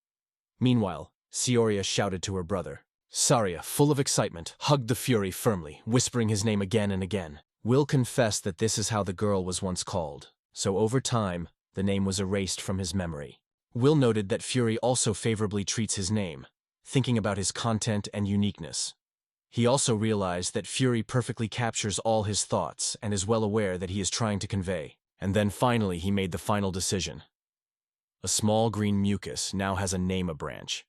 Meanwhile, Sioria shouted to her brother. Saria, full of excitement, hugged the fury firmly, whispering his name again and again. Will confessed that this is how the girl was once called, so over time, the name was erased from his memory. Will noted that Fury also favorably treats his name, thinking about his content and uniqueness. He also realized that Fury perfectly captures all his thoughts and is well aware that he is trying to convey. And then finally he made the final decision. A small green mucus now has a name branch.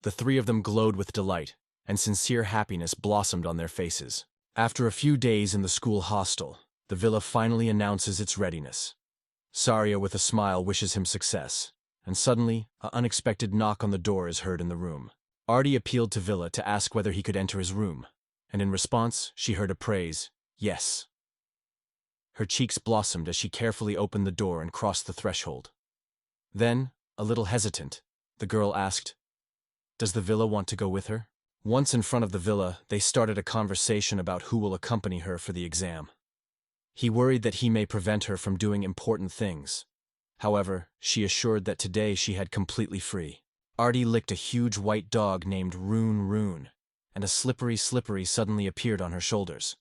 The three of them glowed with delight, and sincere happiness blossomed on their faces. After a few days in the school hostel, the villa finally announces its readiness. Saria with a smile wishes him success, and suddenly, an unexpected knock on the door is heard in the room. Artie appealed to Villa to ask whether he could enter his room, and in response, she heard a praise, yes. Her cheeks blossomed as she carefully opened the door and crossed the threshold. Then, a little hesitant, the girl asked, "Does the villa want to go with her?" Once in front of the villa, they started a conversation about who will accompany her for the exam. He worried that he may prevent her from doing important things. However, she assured that today she had completely free. Artie licked a huge white dog named Rune, and a slippery suddenly appeared on her shoulders.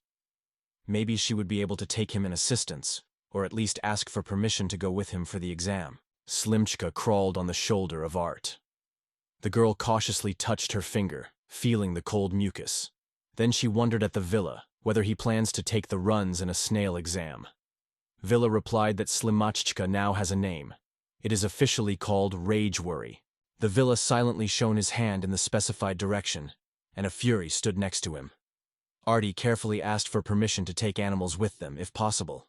Maybe she would be able to take him in assistance, or at least ask for permission to go with him for the exam. Slimchka crawled on the shoulder of Art. The girl cautiously touched her finger, feeling the cold mucus. Then she wondered at the villa, whether he plans to take the runs in a snail exam. Villa replied that Slimachka now has a name. It is officially called Rage Worry. The villa silently shone his hand in the specified direction, and a fury stood next to him. Artie carefully asked for permission to take animals with them, if possible.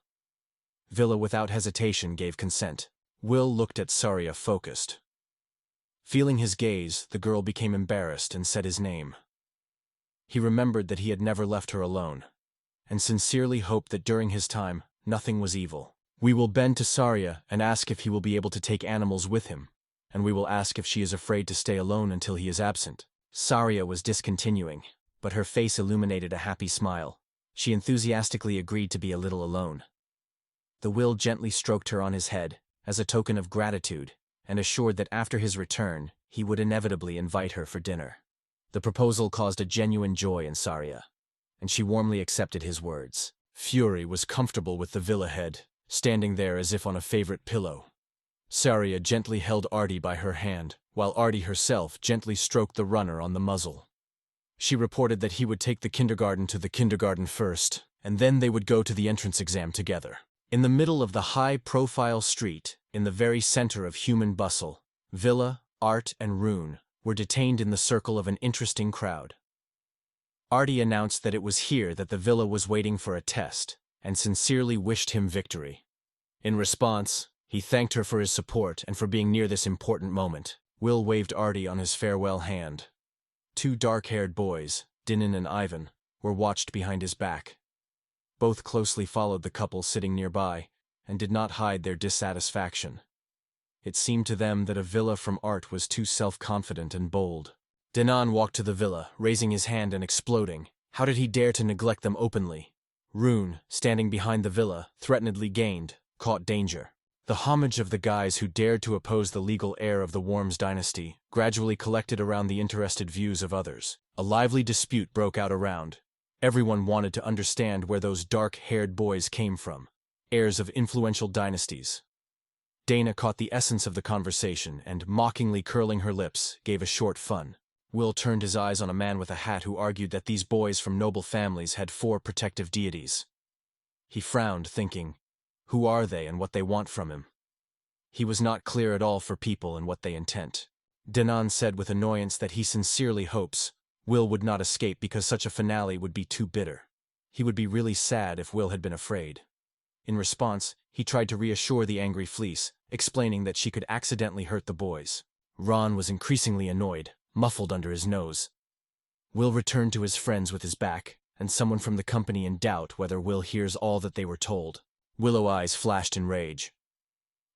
Villa without hesitation gave consent. Will looked at Saria focused. Feeling his gaze, the girl became embarrassed and said his name. He remembered that he had never left her alone, and sincerely hoped that during his time, nothing was evil. We will bend to Saria and ask if he will be able to take animals with him, and we will ask if she is afraid to stay alone until he is absent. Saria was discontinuing, but her face illuminated a happy smile. She enthusiastically agreed to be a little alone. The Will gently stroked her on his head, as a token of gratitude, and assured that after his return, he would inevitably invite her for dinner. The proposal caused a genuine joy in Saria, and she warmly accepted his words. Fury was comfortable with the villa head, standing there as if on a favorite pillow. Saria gently held Artie by her hand, while Artie herself gently stroked the runner on the muzzle. She reported that he would take the kindergarten to the kindergarten first, and then they would go to the entrance exam together. In the middle of the high-profile street, in the very center of human bustle, Villa, Art, and Rune were detained in the circle of an interesting crowd. Artie announced that it was here that the villa was waiting for a test, and sincerely wished him victory. In response, he thanked her for his support and for being near this important moment. Will waved Artie on his farewell hand. Two dark-haired boys, Dinan and Ivan, were watched behind his back. Both closely followed the couple sitting nearby, and did not hide their dissatisfaction. It seemed to them that a villa from Art was too self-confident and bold. Dinan walked to the villa, raising his hand and exploding. How did he dare to neglect them openly? Rune, standing behind the villa, threatenedly caught danger. The homage of the guys who dared to oppose the legal heir of the Worms dynasty gradually collected around the interested views of others. A lively dispute broke out around. Everyone wanted to understand where those dark-haired boys came from, heirs of influential dynasties. Dana caught the essence of the conversation and, mockingly curling her lips, gave a short fun. Will turned his eyes on a man with a hat who argued that these boys from noble families had 4 protective deities. He frowned, thinking, who are they and what they want from him? He was not clear at all for people and what they intend. Dinan said with annoyance that he sincerely hopes Will would not escape because such a finale would be too bitter. He would be really sad if Will had been afraid. In response, he tried to reassure the angry fleece, explaining that she could accidentally hurt the boys. Ron was increasingly annoyed, muffled under his nose. Will returned to his friends with his back, and someone from the company in doubt whether Will hears all that they were told. Willow eyes flashed in rage.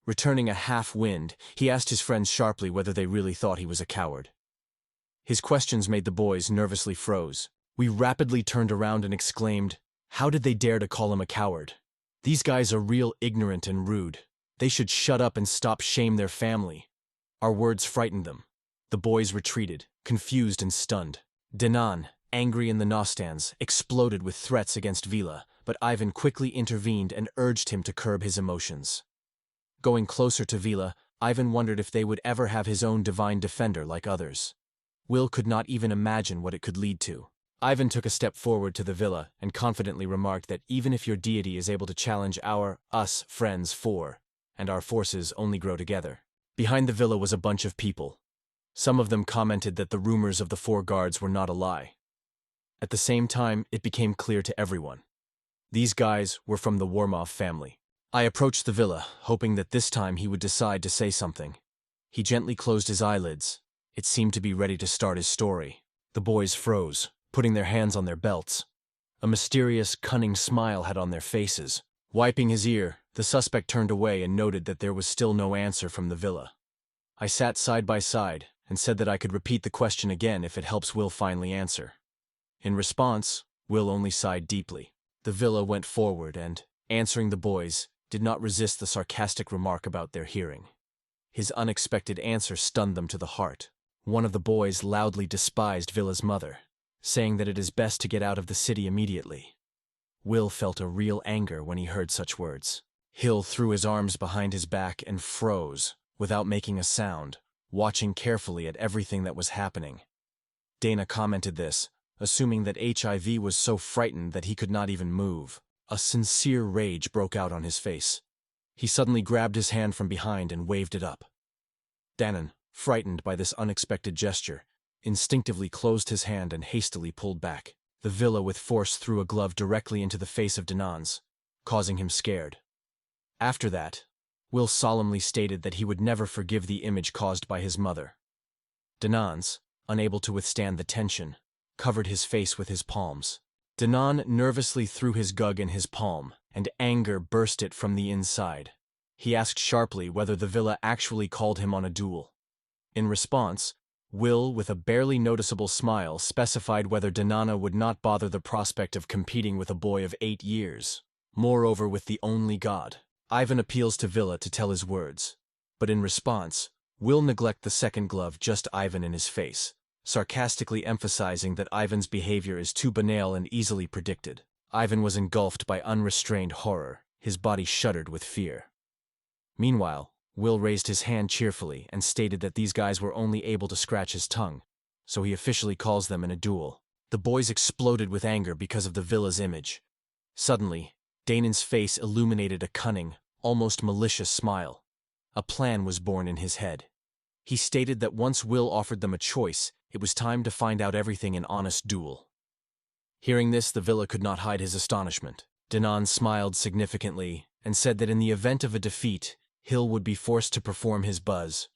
Returning a half-wind, he asked his friends sharply whether they really thought he was a coward. His questions made the boys nervously froze. We rapidly turned around and exclaimed, "How did they dare to call him a coward? These guys are real ignorant and rude. They should shut up and stop shame their family." Our words frightened them. The boys retreated, confused and stunned. Danan, angry in the Nostans, exploded with threats against Vila, but Ivan quickly intervened and urged him to curb his emotions. Going closer to Vila, Ivan wondered if they would ever have his own divine defender like others. Will could not even imagine what it could lead to. Ivan took a step forward to the villa and confidently remarked that even if your deity is able to challenge us friends and our forces only grow together. Behind the villa was a bunch of people. Some of them commented that the rumors of the 4 guards were not a lie. At the same time, it became clear to everyone. These guys were from the Wormov family. I approached the villa, hoping that this time he would decide to say something. He gently closed his eyelids. It seemed to be ready to start his story. The boys froze, putting their hands on their belts. A mysterious, cunning smile had on their faces. Wiping his ear, the suspect turned away and noted that there was still no answer from the villa. I sat side by side and said that I could repeat the question again if it helps Will finally answer. In response, Will only sighed deeply. The villa went forward and, answering the boys, did not resist the sarcastic remark about their hearing. His unexpected answer stunned them to the heart. One of the boys loudly despised Villa's mother, saying that it is best to get out of the city immediately. Will felt a real anger when he heard such words. Hill threw his arms behind his back and froze, without making a sound, watching carefully at everything that was happening. Dana commented this, assuming that HIV was so frightened that he could not even move. A sincere rage broke out on his face. He suddenly grabbed his hand from behind and waved it up. Danan, frightened by this unexpected gesture, instinctively closed his hand and hastily pulled back. The villa with force threw a glove directly into the face of Danan's, causing him scared. After that, Will solemnly stated that he would never forgive the image caused by his mother. Danan's, unable to withstand the tension, covered his face with his palms. Danan nervously threw his gug in his palm, and anger burst it from the inside. He asked sharply whether the villa actually called him on a duel. In response, Will, with a barely noticeable smile, specified whether Danana would not bother the prospect of competing with a boy of 8 years. Moreover, with the only god. Ivan appeals to Villa to tell his words, but in response, Will neglect the second glove just Ivan in his face, sarcastically emphasizing that Ivan's behavior is too banal and easily predicted. Ivan was engulfed by unrestrained horror, his body shuddered with fear. Meanwhile, Will raised his hand cheerfully and stated that these guys were only able to scratch his tongue, so he officially calls them in a duel. The boys exploded with anger because of the villa's image. Suddenly, Danan's face illuminated a cunning, almost malicious smile. A plan was born in his head. He stated that once Will offered them a choice, it was time to find out everything in honest duel. Hearing this, the villa could not hide his astonishment. Danan smiled significantly and said that in the event of a defeat, Hill would be forced to perform his buzz.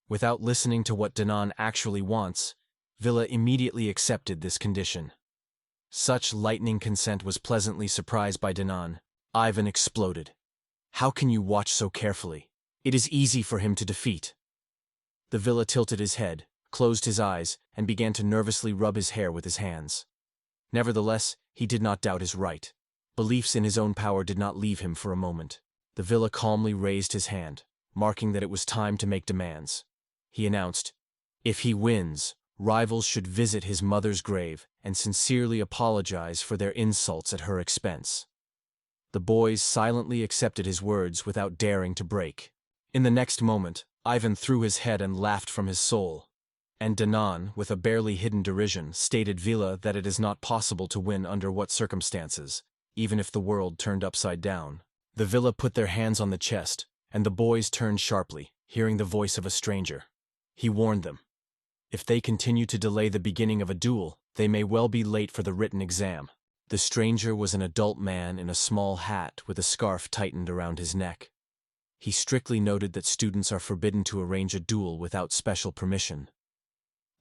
Without listening to what Danan actually wants, Villa immediately accepted this condition. Such lightning consent was pleasantly surprised by Danan. Ivan exploded. "How can you watch so carefully? It is easy for him to defeat." The Villa tilted his head, closed his eyes, and began to nervously rub his hair with his hands. Nevertheless, he did not doubt his right. Beliefs in his own power did not leave him for a moment. The Villa calmly raised his hand, marking that it was time to make demands. He announced, if he wins, rivals should visit his mother's grave and sincerely apologize for their insults at her expense. The boys silently accepted his words without daring to break. In the next moment, Ivan threw his head and laughed from his soul. And Danan, with a barely hidden derision, stated Villa that it is not possible to win under what circumstances, even if the world turned upside down. The Villa put their hands on the chest, and the boys turned sharply, hearing the voice of a stranger. He warned them. If they continue to delay the beginning of a duel, they may well be late for the written exam. The stranger was an adult man in a small hat with a scarf tightened around his neck. He strictly noted that students are forbidden to arrange a duel without special permission.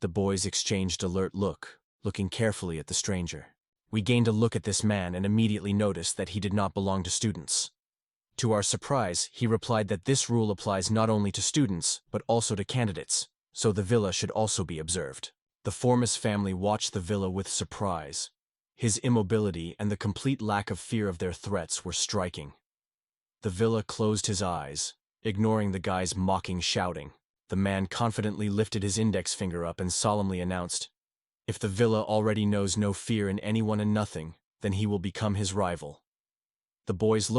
The boys exchanged alert looking carefully at the stranger. We gained a look at this man and immediately noticed that he did not belong to students. To our surprise, he replied that this rule applies not only to students, but also to candidates, so the villa should also be observed. The Formas family watched the villa with surprise. His immobility and the complete lack of fear of their threats were striking. The villa closed his eyes, ignoring the guy's mocking shouting. The man confidently lifted his index finger up and solemnly announced, "If the villa already knows no fear in anyone and nothing, then he will become his rival." The boys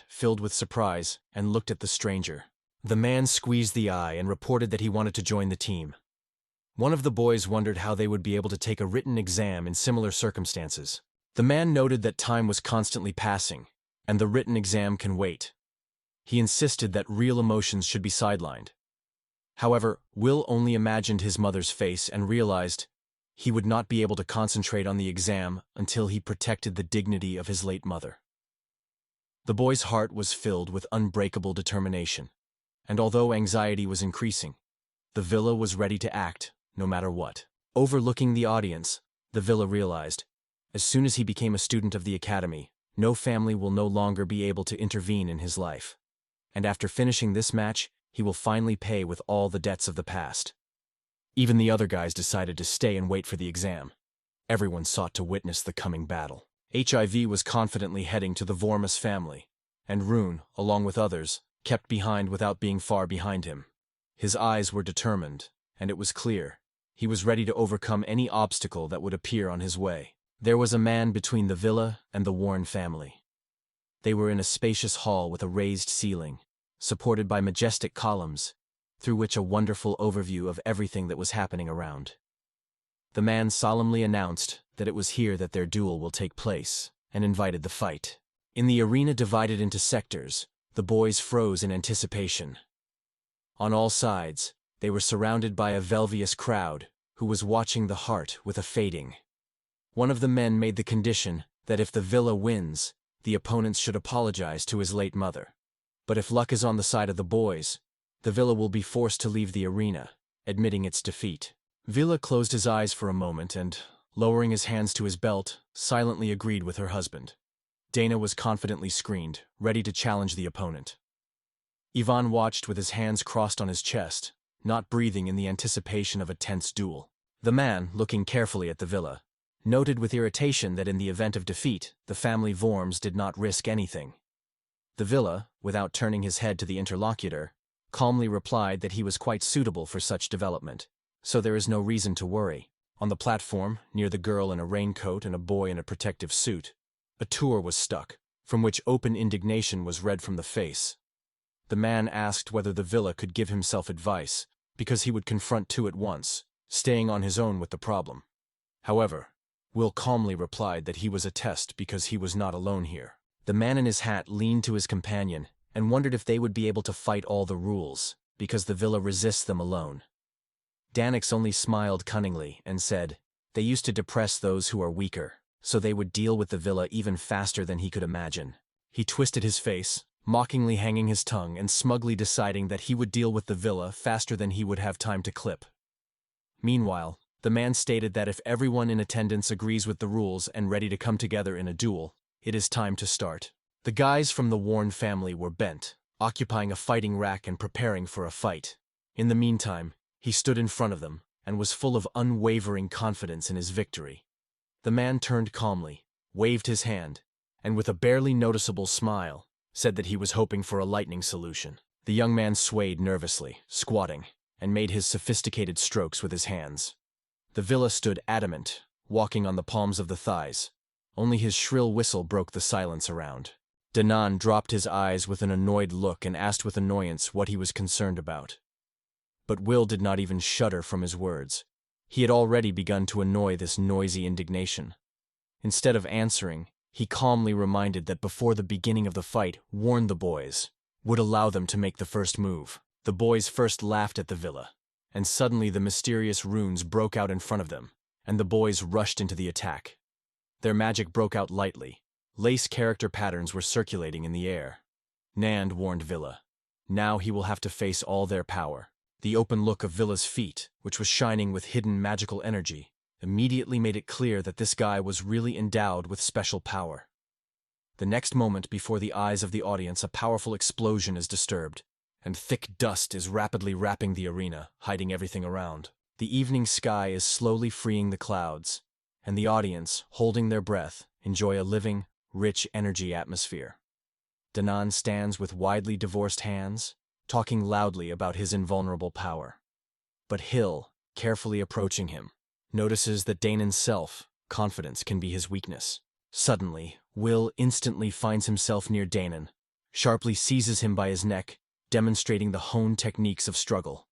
filled with surprise, and looked at the stranger. The man squeezed the eye and reported that he wanted to join the team. One of the boys wondered how they would be able to take a written exam in similar circumstances. The man noted that time was constantly passing, and the written exam can wait. He insisted that real emotions should be sidelined. However, Will only imagined his mother's face and realized he would not be able to concentrate on the exam until he protected the dignity of his late mother. The boy's heart was filled with unbreakable determination, and although anxiety was increasing, the villa was ready to act, no matter what. Overlooking the audience, the villa realized, as soon as he became a student of the academy, no family will no longer be able to intervene in his life. And after finishing this match, he will finally pay with all the debts of the past. Even the other guys decided to stay and wait for the exam. Everyone sought to witness the coming battle. HIV was confidently heading to the Vormus family, and Rune, along with others, kept behind without being far behind him. His eyes were determined, and it was clear he was ready to overcome any obstacle that would appear on his way. There was a man between the villa and the Warren family. They were in a spacious hall with a raised ceiling, supported by majestic columns, through which a wonderful overview of everything that was happening around. The man solemnly announced that it was here that their duel will take place, and invited the fight. In the arena divided into sectors, the boys froze in anticipation. On all sides, they were surrounded by a velvious crowd, who was watching the heart with a fading. One of the men made the condition that if the villa wins, the opponents should apologize to his late mother. But if luck is on the side of the boys, the villa will be forced to leave the arena, admitting its defeat. Villa closed his eyes for a moment and, lowering his hands to his belt, silently agreed with her husband. Dana was confidently screened, ready to challenge the opponent. Ivan watched with his hands crossed on his chest, not breathing in the anticipation of a tense duel. The man, looking carefully at the villa, noted with irritation that in the event of defeat, the family Vorms did not risk anything. The villa, without turning his head to the interlocutor, calmly replied that he was quite suitable for such development, so there is no reason to worry. On the platform, near the girl in a raincoat and a boy in a protective suit, a tour was stuck, from which open indignation was read from the face. The man asked whether the villa could give himself advice, because he would confront two at once, staying on his own with the problem. However, Will calmly replied that he was a test because he was not alone here. The man in his hat leaned to his companion and wondered if they would be able to fight all the rules, because the villa resists them alone. Danix only smiled cunningly and said, they used to depress those who are weaker, so they would deal with the villa even faster than he could imagine. He twisted his face, mockingly hanging his tongue and smugly deciding that he would deal with the villa faster than he would have time to clip. Meanwhile, the man stated that if everyone in attendance agrees with the rules and ready to come together in a duel, it is time to start. The guys from the Warren family were bent, occupying a fighting rack and preparing for a fight. In the meantime, he stood in front of them and was full of unwavering confidence in his victory. The man turned calmly, waved his hand, and with a barely noticeable smile, said that he was hoping for a lightning solution. The young man swayed nervously, squatting, and made his sophisticated strokes with his hands. The villa stood adamant, walking on the palms of the thighs. Only his shrill whistle broke the silence around. Danan dropped his eyes with an annoyed look and asked with annoyance what he was concerned about. But Will did not even shudder from his words. He had already begun to annoy this noisy indignation. Instead of answering, he calmly reminded that before the beginning of the fight, warned the boys, would allow them to make the first move. The boys first laughed at the villa, and suddenly the mysterious runes broke out in front of them, and the boys rushed into the attack. Their magic broke out lightly. Lace character patterns were circulating in the air. Nand warned Villa. Now he will have to face all their power. The open look of Villa's feet, which was shining with hidden magical energy, immediately made it clear that this guy was really endowed with special power. The next moment, before the eyes of the audience, a powerful explosion is disturbed, and thick dust is rapidly wrapping the arena, hiding everything around. The evening sky is slowly freeing the clouds, and the audience, holding their breath, enjoy a living, rich energy atmosphere. Danan stands with widely divorced hands, talking loudly about his invulnerable power. But Hill, carefully approaching him, notices that Danan's self-confidence can be his weakness. Suddenly, Will instantly finds himself near Danan, sharply seizes him by his neck, demonstrating the honed techniques of struggle.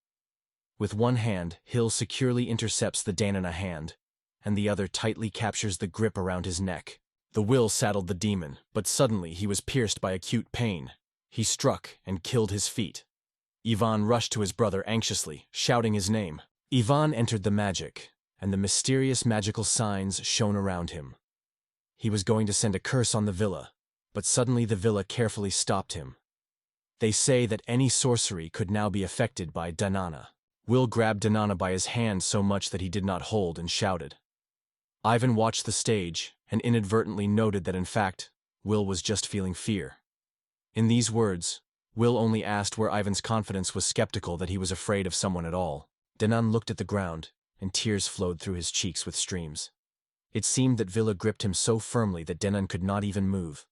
With one hand, Hill securely intercepts the Danana hand, and the other tightly captures the grip around his neck. The will saddled the demon, but suddenly he was pierced by acute pain. He struck and killed his feet. Ivan rushed to his brother anxiously, shouting his name. Ivan entered the magic, and the mysterious magical signs shone around him. He was going to send a curse on the villa, but suddenly the villa carefully stopped him. They say that any sorcery could now be affected by Danana. Will grabbed Danana by his hand so much that he did not hold and shouted. Ivan watched the stage and inadvertently noted that in fact, Will was just feeling fear. In these words, Will only asked where Ivan's confidence was skeptical that he was afraid of someone at all. Danan looked at the ground, and tears flowed through his cheeks with streams. It seemed that Villa gripped him so firmly that Danan could not even move.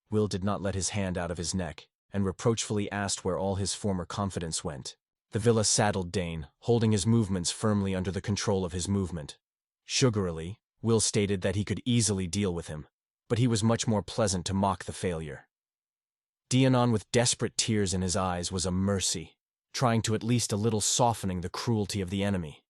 Will did not let his hand out of his neck, and reproachfully asked where all his former confidence went. The Villa saddled Dane, holding his movements firmly under the control of his movement. Sugarily, Will stated that he could easily deal with him, but he was much more pleasant to mock the failure. Dianon, with desperate tears in his eyes, was a mercy, trying to at least a little softening the cruelty of the enemy.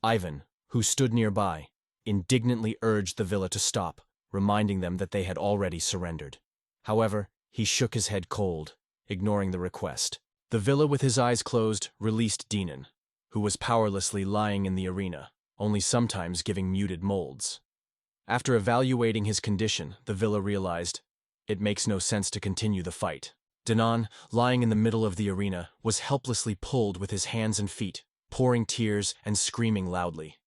Ivan, who stood nearby, indignantly urged the Villa to stop, reminding them that they had already surrendered. However, he shook his head cold, ignoring the request. The Villa, with his eyes closed, released Dinan, who was powerlessly lying in the arena, only sometimes giving muted molds. After evaluating his condition, the Villa realized it makes no sense to continue the fight. Danan, lying in the middle of the arena, was helplessly pulled with his hands and feet, pouring tears and screaming loudly.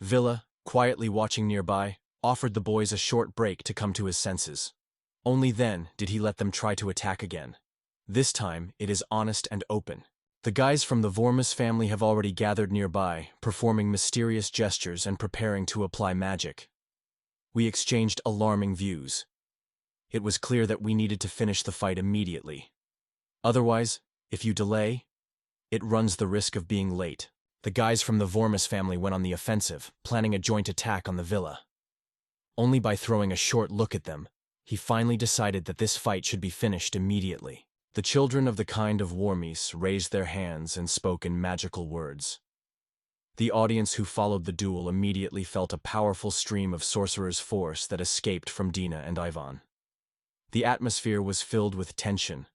Villa, quietly watching nearby, offered the boys a short break to come to his senses. Only then did he let them try to attack again. This time, it is honest and open. The guys from the Vormus family have already gathered nearby, performing mysterious gestures and preparing to apply magic. We exchanged alarming views. It was clear that we needed to finish the fight immediately. Otherwise, if you delay, it runs the risk of being late. The guys from the Vormus family went on the offensive, planning a joint attack on the villa. Only by throwing a short look at them, he finally decided that this fight should be finished immediately. The children of the kind of Wormies raised their hands and spoke in magical words. The audience who followed the duel immediately felt a powerful stream of sorcerer's force that escaped from Dina and Ivan. The atmosphere was filled with tension,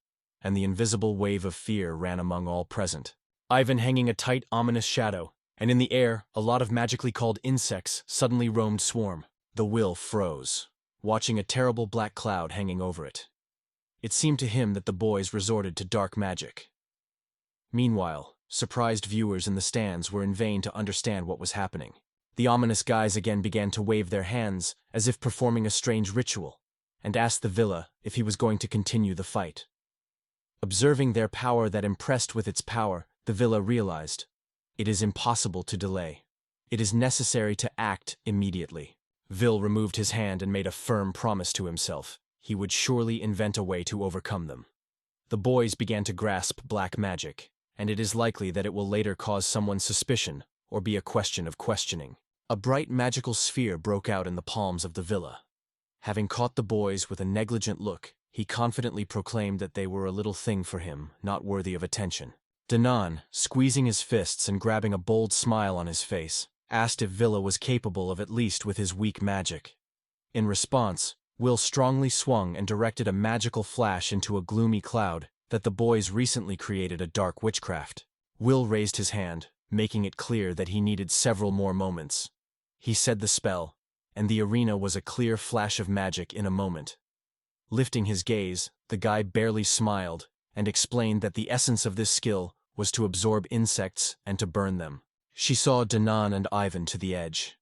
and the invisible wave of fear ran among all present. Ivan hanging a tight, ominous shadow, and in the air, a lot of magically called insects suddenly roamed swarm. The will froze, watching a terrible black cloud hanging over it. It seemed to him that the boys resorted to dark magic. Meanwhile, surprised viewers in the stands were in vain to understand what was happening. The ominous guys again began to wave their hands as if performing a strange ritual, and asked the villa if he was going to continue the fight. Observing their power that impressed with its power, the villa realized, it is impossible to delay. It is necessary to act immediately. Vil removed his hand and made a firm promise to himself. He would surely invent a way to overcome them. The boys began to grasp black magic, and it is likely that it will later cause someone's suspicion or be a question of questioning. A bright magical sphere broke out in the palms of the villa. Having caught the boys with a negligent look, he confidently proclaimed that they were a little thing for him, not worthy of attention. Danan, squeezing his fists and grabbing a bold smile on his face, asked if Villa was capable of at least with his weak magic. In response, Will strongly swung and directed a magical flash into a gloomy cloud that the boys recently created a dark witchcraft. Will raised his hand, making it clear that he needed several more moments. He said the spell, and the arena was a clear flash of magic in a moment. Lifting his gaze, the guy barely smiled and explained that the essence of this skill was to absorb insects and to burn them. She saw Danan and Ivan to the edge.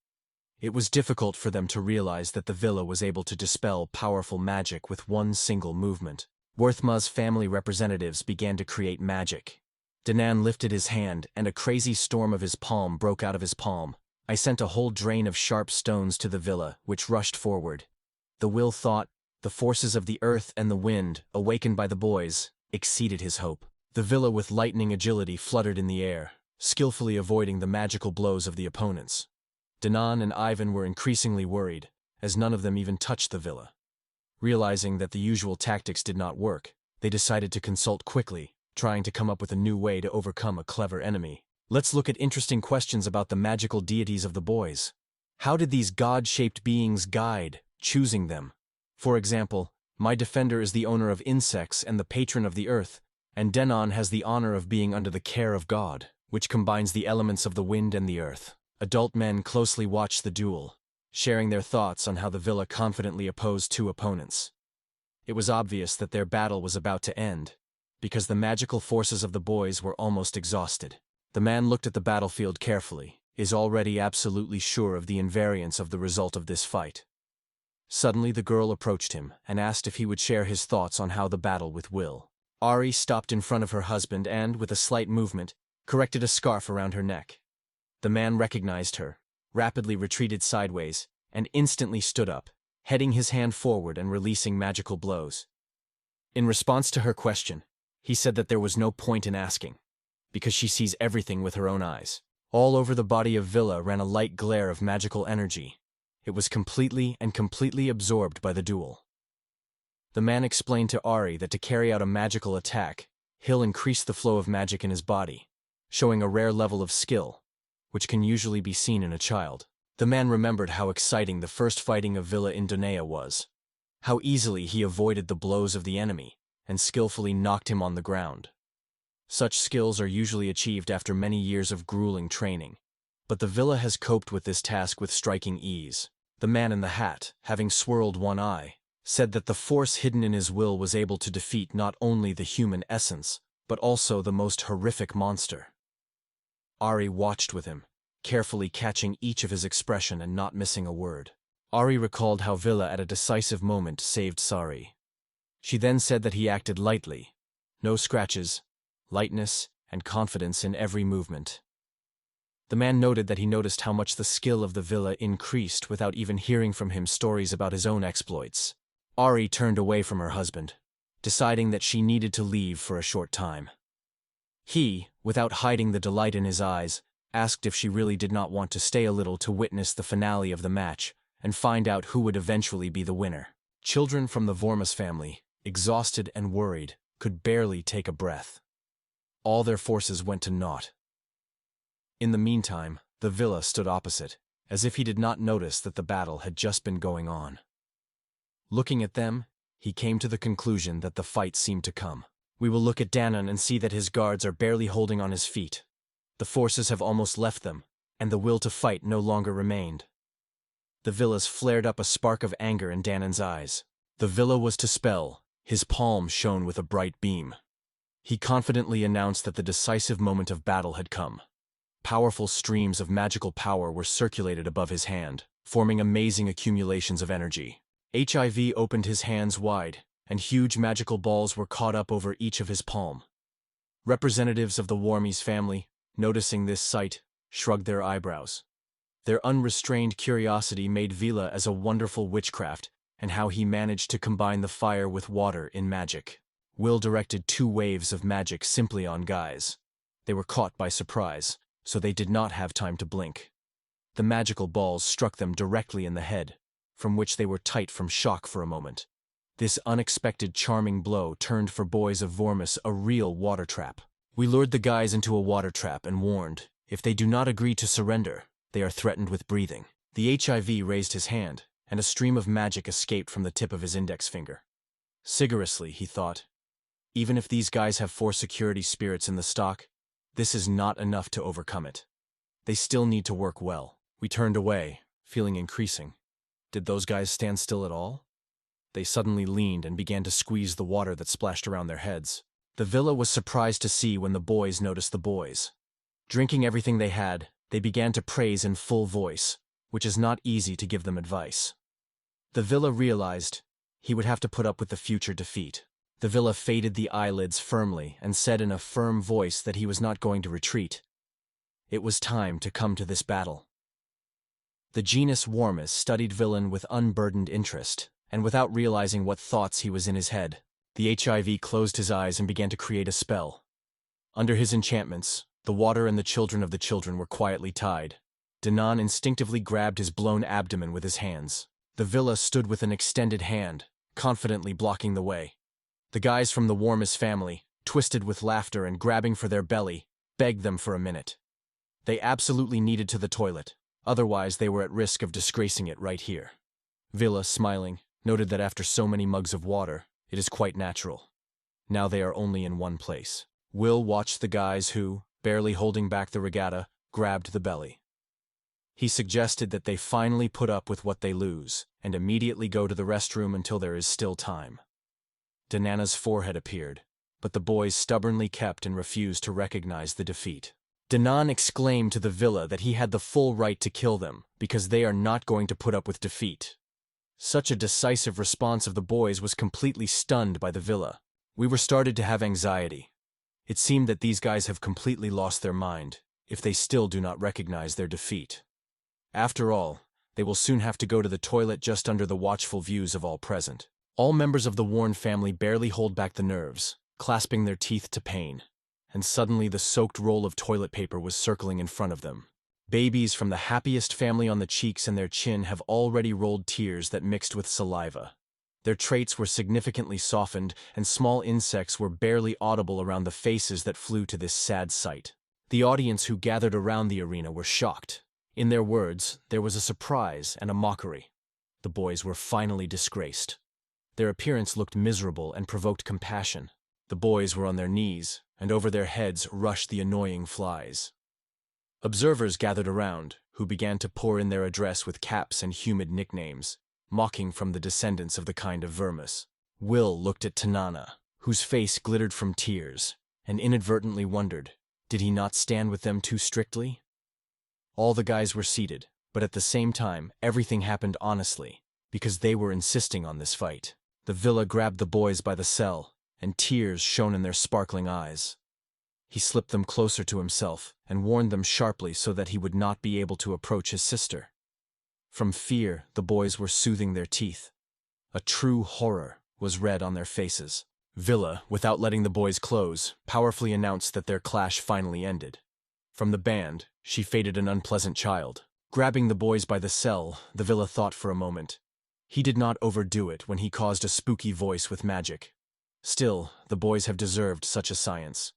It was difficult for them to realize that the villa was able to dispel powerful magic with one single movement. Worthma's family representatives began to create magic. Danan lifted his hand, and a crazy storm of his palm broke out of his palm. I sent a whole drain of sharp stones to the villa, which rushed forward. The will thought, the forces of the earth and the wind, awakened by the boys, exceeded his hope. The villa with lightning agility fluttered in the air, skillfully avoiding the magical blows of the opponents. Danan and Ivan were increasingly worried, as none of them even touched the villa. Realizing that the usual tactics did not work, they decided to consult quickly, trying to come up with a new way to overcome a clever enemy. Let's look at interesting questions about the magical deities of the boys. How did these god-shaped beings guide, choosing them? For example, my defender is the owner of insects and the patron of the earth, and Denon has the honor of being under the care of God, which combines the elements of the wind and the earth. Adult men closely watched the duel, sharing their thoughts on how the villa confidently opposed two opponents. It was obvious that their battle was about to end, because the magical forces of the boys were almost exhausted. The man looked at the battlefield carefully, is already absolutely sure of the invariance of the result of this fight. Suddenly the girl approached him and asked if he would share his thoughts on how the battle with Will. Ari stopped in front of her husband and, with a slight movement, corrected a scarf around her neck. The man recognized her, rapidly retreated sideways, and instantly stood up, heading his hand forward and releasing magical blows. In response to her question, he said that there was no point in asking, because she sees everything with her own eyes. All over the body of Villa ran a light glare of magical energy. It was completely absorbed by the duel. The man explained to Ari that to carry out a magical attack, he'll increase the flow of magic in his body, showing a rare level of skill, which can usually be seen in a child. The man remembered how exciting the first fighting of Villa in Donea was, how easily he avoided the blows of the enemy and skillfully knocked him on the ground. Such skills are usually achieved after many years of grueling training, but the Villa has coped with this task with striking ease. The man in the hat, having swirled one eye, said that the force hidden in his will was able to defeat not only the human essence, but also the most horrific monster. Ari watched with him, carefully catching each of his expression and not missing a word. Ari recalled how Villa at a decisive moment saved Sari. She then said that he acted lightly, no scratches, lightness, and confidence in every movement. The man noted that he noticed how much the skill of the Villa increased without even hearing from him stories about his own exploits. Ari turned away from her husband, deciding that she needed to leave for a short time. He, without hiding the delight in his eyes, asked if she really did not want to stay a little to witness the finale of the match and find out who would eventually be the winner. Children from the Vormus family, exhausted and worried, could barely take a breath. All their forces went to naught. In the meantime, the Villa stood opposite, as if he did not notice that the battle had just been going on. Looking at them, he came to the conclusion that the fight seemed to come. We will look at Danon and see that his guards are barely holding on his feet. The forces have almost left them, and the will to fight no longer remained. The Villas flared up a spark of anger in Danon's eyes. The Villa was to spell, his palm shone with a bright beam. He confidently announced that the decisive moment of battle had come. Powerful streams of magical power were circulated above his hand, forming amazing accumulations of energy. HIV opened his hands wide, and huge magical balls were caught up over each of his palm. Representatives of the Wormies family, noticing this sight, shrugged their eyebrows. Their unrestrained curiosity made Villa as a wonderful witchcraft, and how he managed to combine the fire with water in magic. Will directed 2 waves of magic simply on guys. They were caught by surprise, so they did not have time to blink. The magical balls struck them directly in the head, from which they were tight from shock for a moment. This unexpected charming blow turned for boys of Vormus a real water trap. We lured the guys into a water trap and warned, if they do not agree to surrender, they are threatened with breathing. The HIV raised his hand, and a stream of magic escaped from the tip of his index finger. Sigorously, he thought, even if these guys have 4 security spirits in the stock, This is not enough to overcome it. They still need to work well. We turned away, feeling increasing. Did those guys stand still at all? They suddenly leaned and began to squeeze the water that splashed around their heads. The villa was surprised to see when the boys noticed the boys. Drinking everything they had, they began to praise in full voice, which is not easy to give them advice. The villa realized he would have to put up with the future defeat. The villa faded the eyelids firmly and said in a firm voice that he was not going to retreat. It was time to come to this battle. The genus Warmus studied Villain with unburdened interest, and without realizing what thoughts he was in his head, the HIV closed his eyes and began to create a spell. Under his enchantments, the water and the children of the children were quietly tied. Danan instinctively grabbed his blown abdomen with his hands. The villa stood with an extended hand, confidently blocking the way. The guys from the Warmus family, twisted with laughter and grabbing for their belly, begged them for a minute. They absolutely needed to the toilet, otherwise they were at risk of disgracing it right here. Villa, smiling, noted that after so many mugs of water, it is quite natural. Now they are only in one place. Will watched the guys who, barely holding back the regatta, grabbed the belly. He suggested that they finally put up with what they lose, and immediately go to the restroom until there is still time. Danana's forehead appeared, but the boys stubbornly kept and refused to recognize the defeat. Danan exclaimed to the villa that he had the full right to kill them, because they are not going to put up with defeat. Such a decisive response of the boys was completely stunned by the villa. We were started to have anxiety. It seemed that these guys have completely lost their mind, if they still do not recognize their defeat. After all, they will soon have to go to the toilet just under the watchful views of all present. All members of the Warren family barely hold back the nerves, clasping their teeth to pain. And suddenly the soaked roll of toilet paper was circling in front of them. Babies from the happiest family on the cheeks and their chin have already rolled tears that mixed with saliva. Their traits were significantly softened, and small insects were barely audible around the faces that flew to this sad sight. The audience who gathered around the arena were shocked. In their words, there was a surprise and a mockery. The boys were finally disgraced. Their appearance looked miserable and provoked compassion. The boys were on their knees, and over their heads rushed the annoying flies. Observers gathered around, who began to pour in their address with caps and humid nicknames, mocking from the descendants of the kind of vermis. Will looked at Tanana, whose face glittered from tears, and inadvertently wondered, did he not stand with them too strictly? All the guys were seated, but at the same time, everything happened honestly, because they were insisting on this fight. The villa grabbed the boys by the cell, and tears shone in their sparkling eyes. He slipped them closer to himself and warned them sharply so that he would not be able to approach his sister. From fear, the boys were soothing their teeth. A true horror was read on their faces. Villa, without letting the boys close, powerfully announced that their clash finally ended. From the band, she faded an unpleasant child. Grabbing the boys by the cell, the villa thought for a moment. He did not overdo it when he caused a spooky voice with magic. Still, the boys have deserved such a science.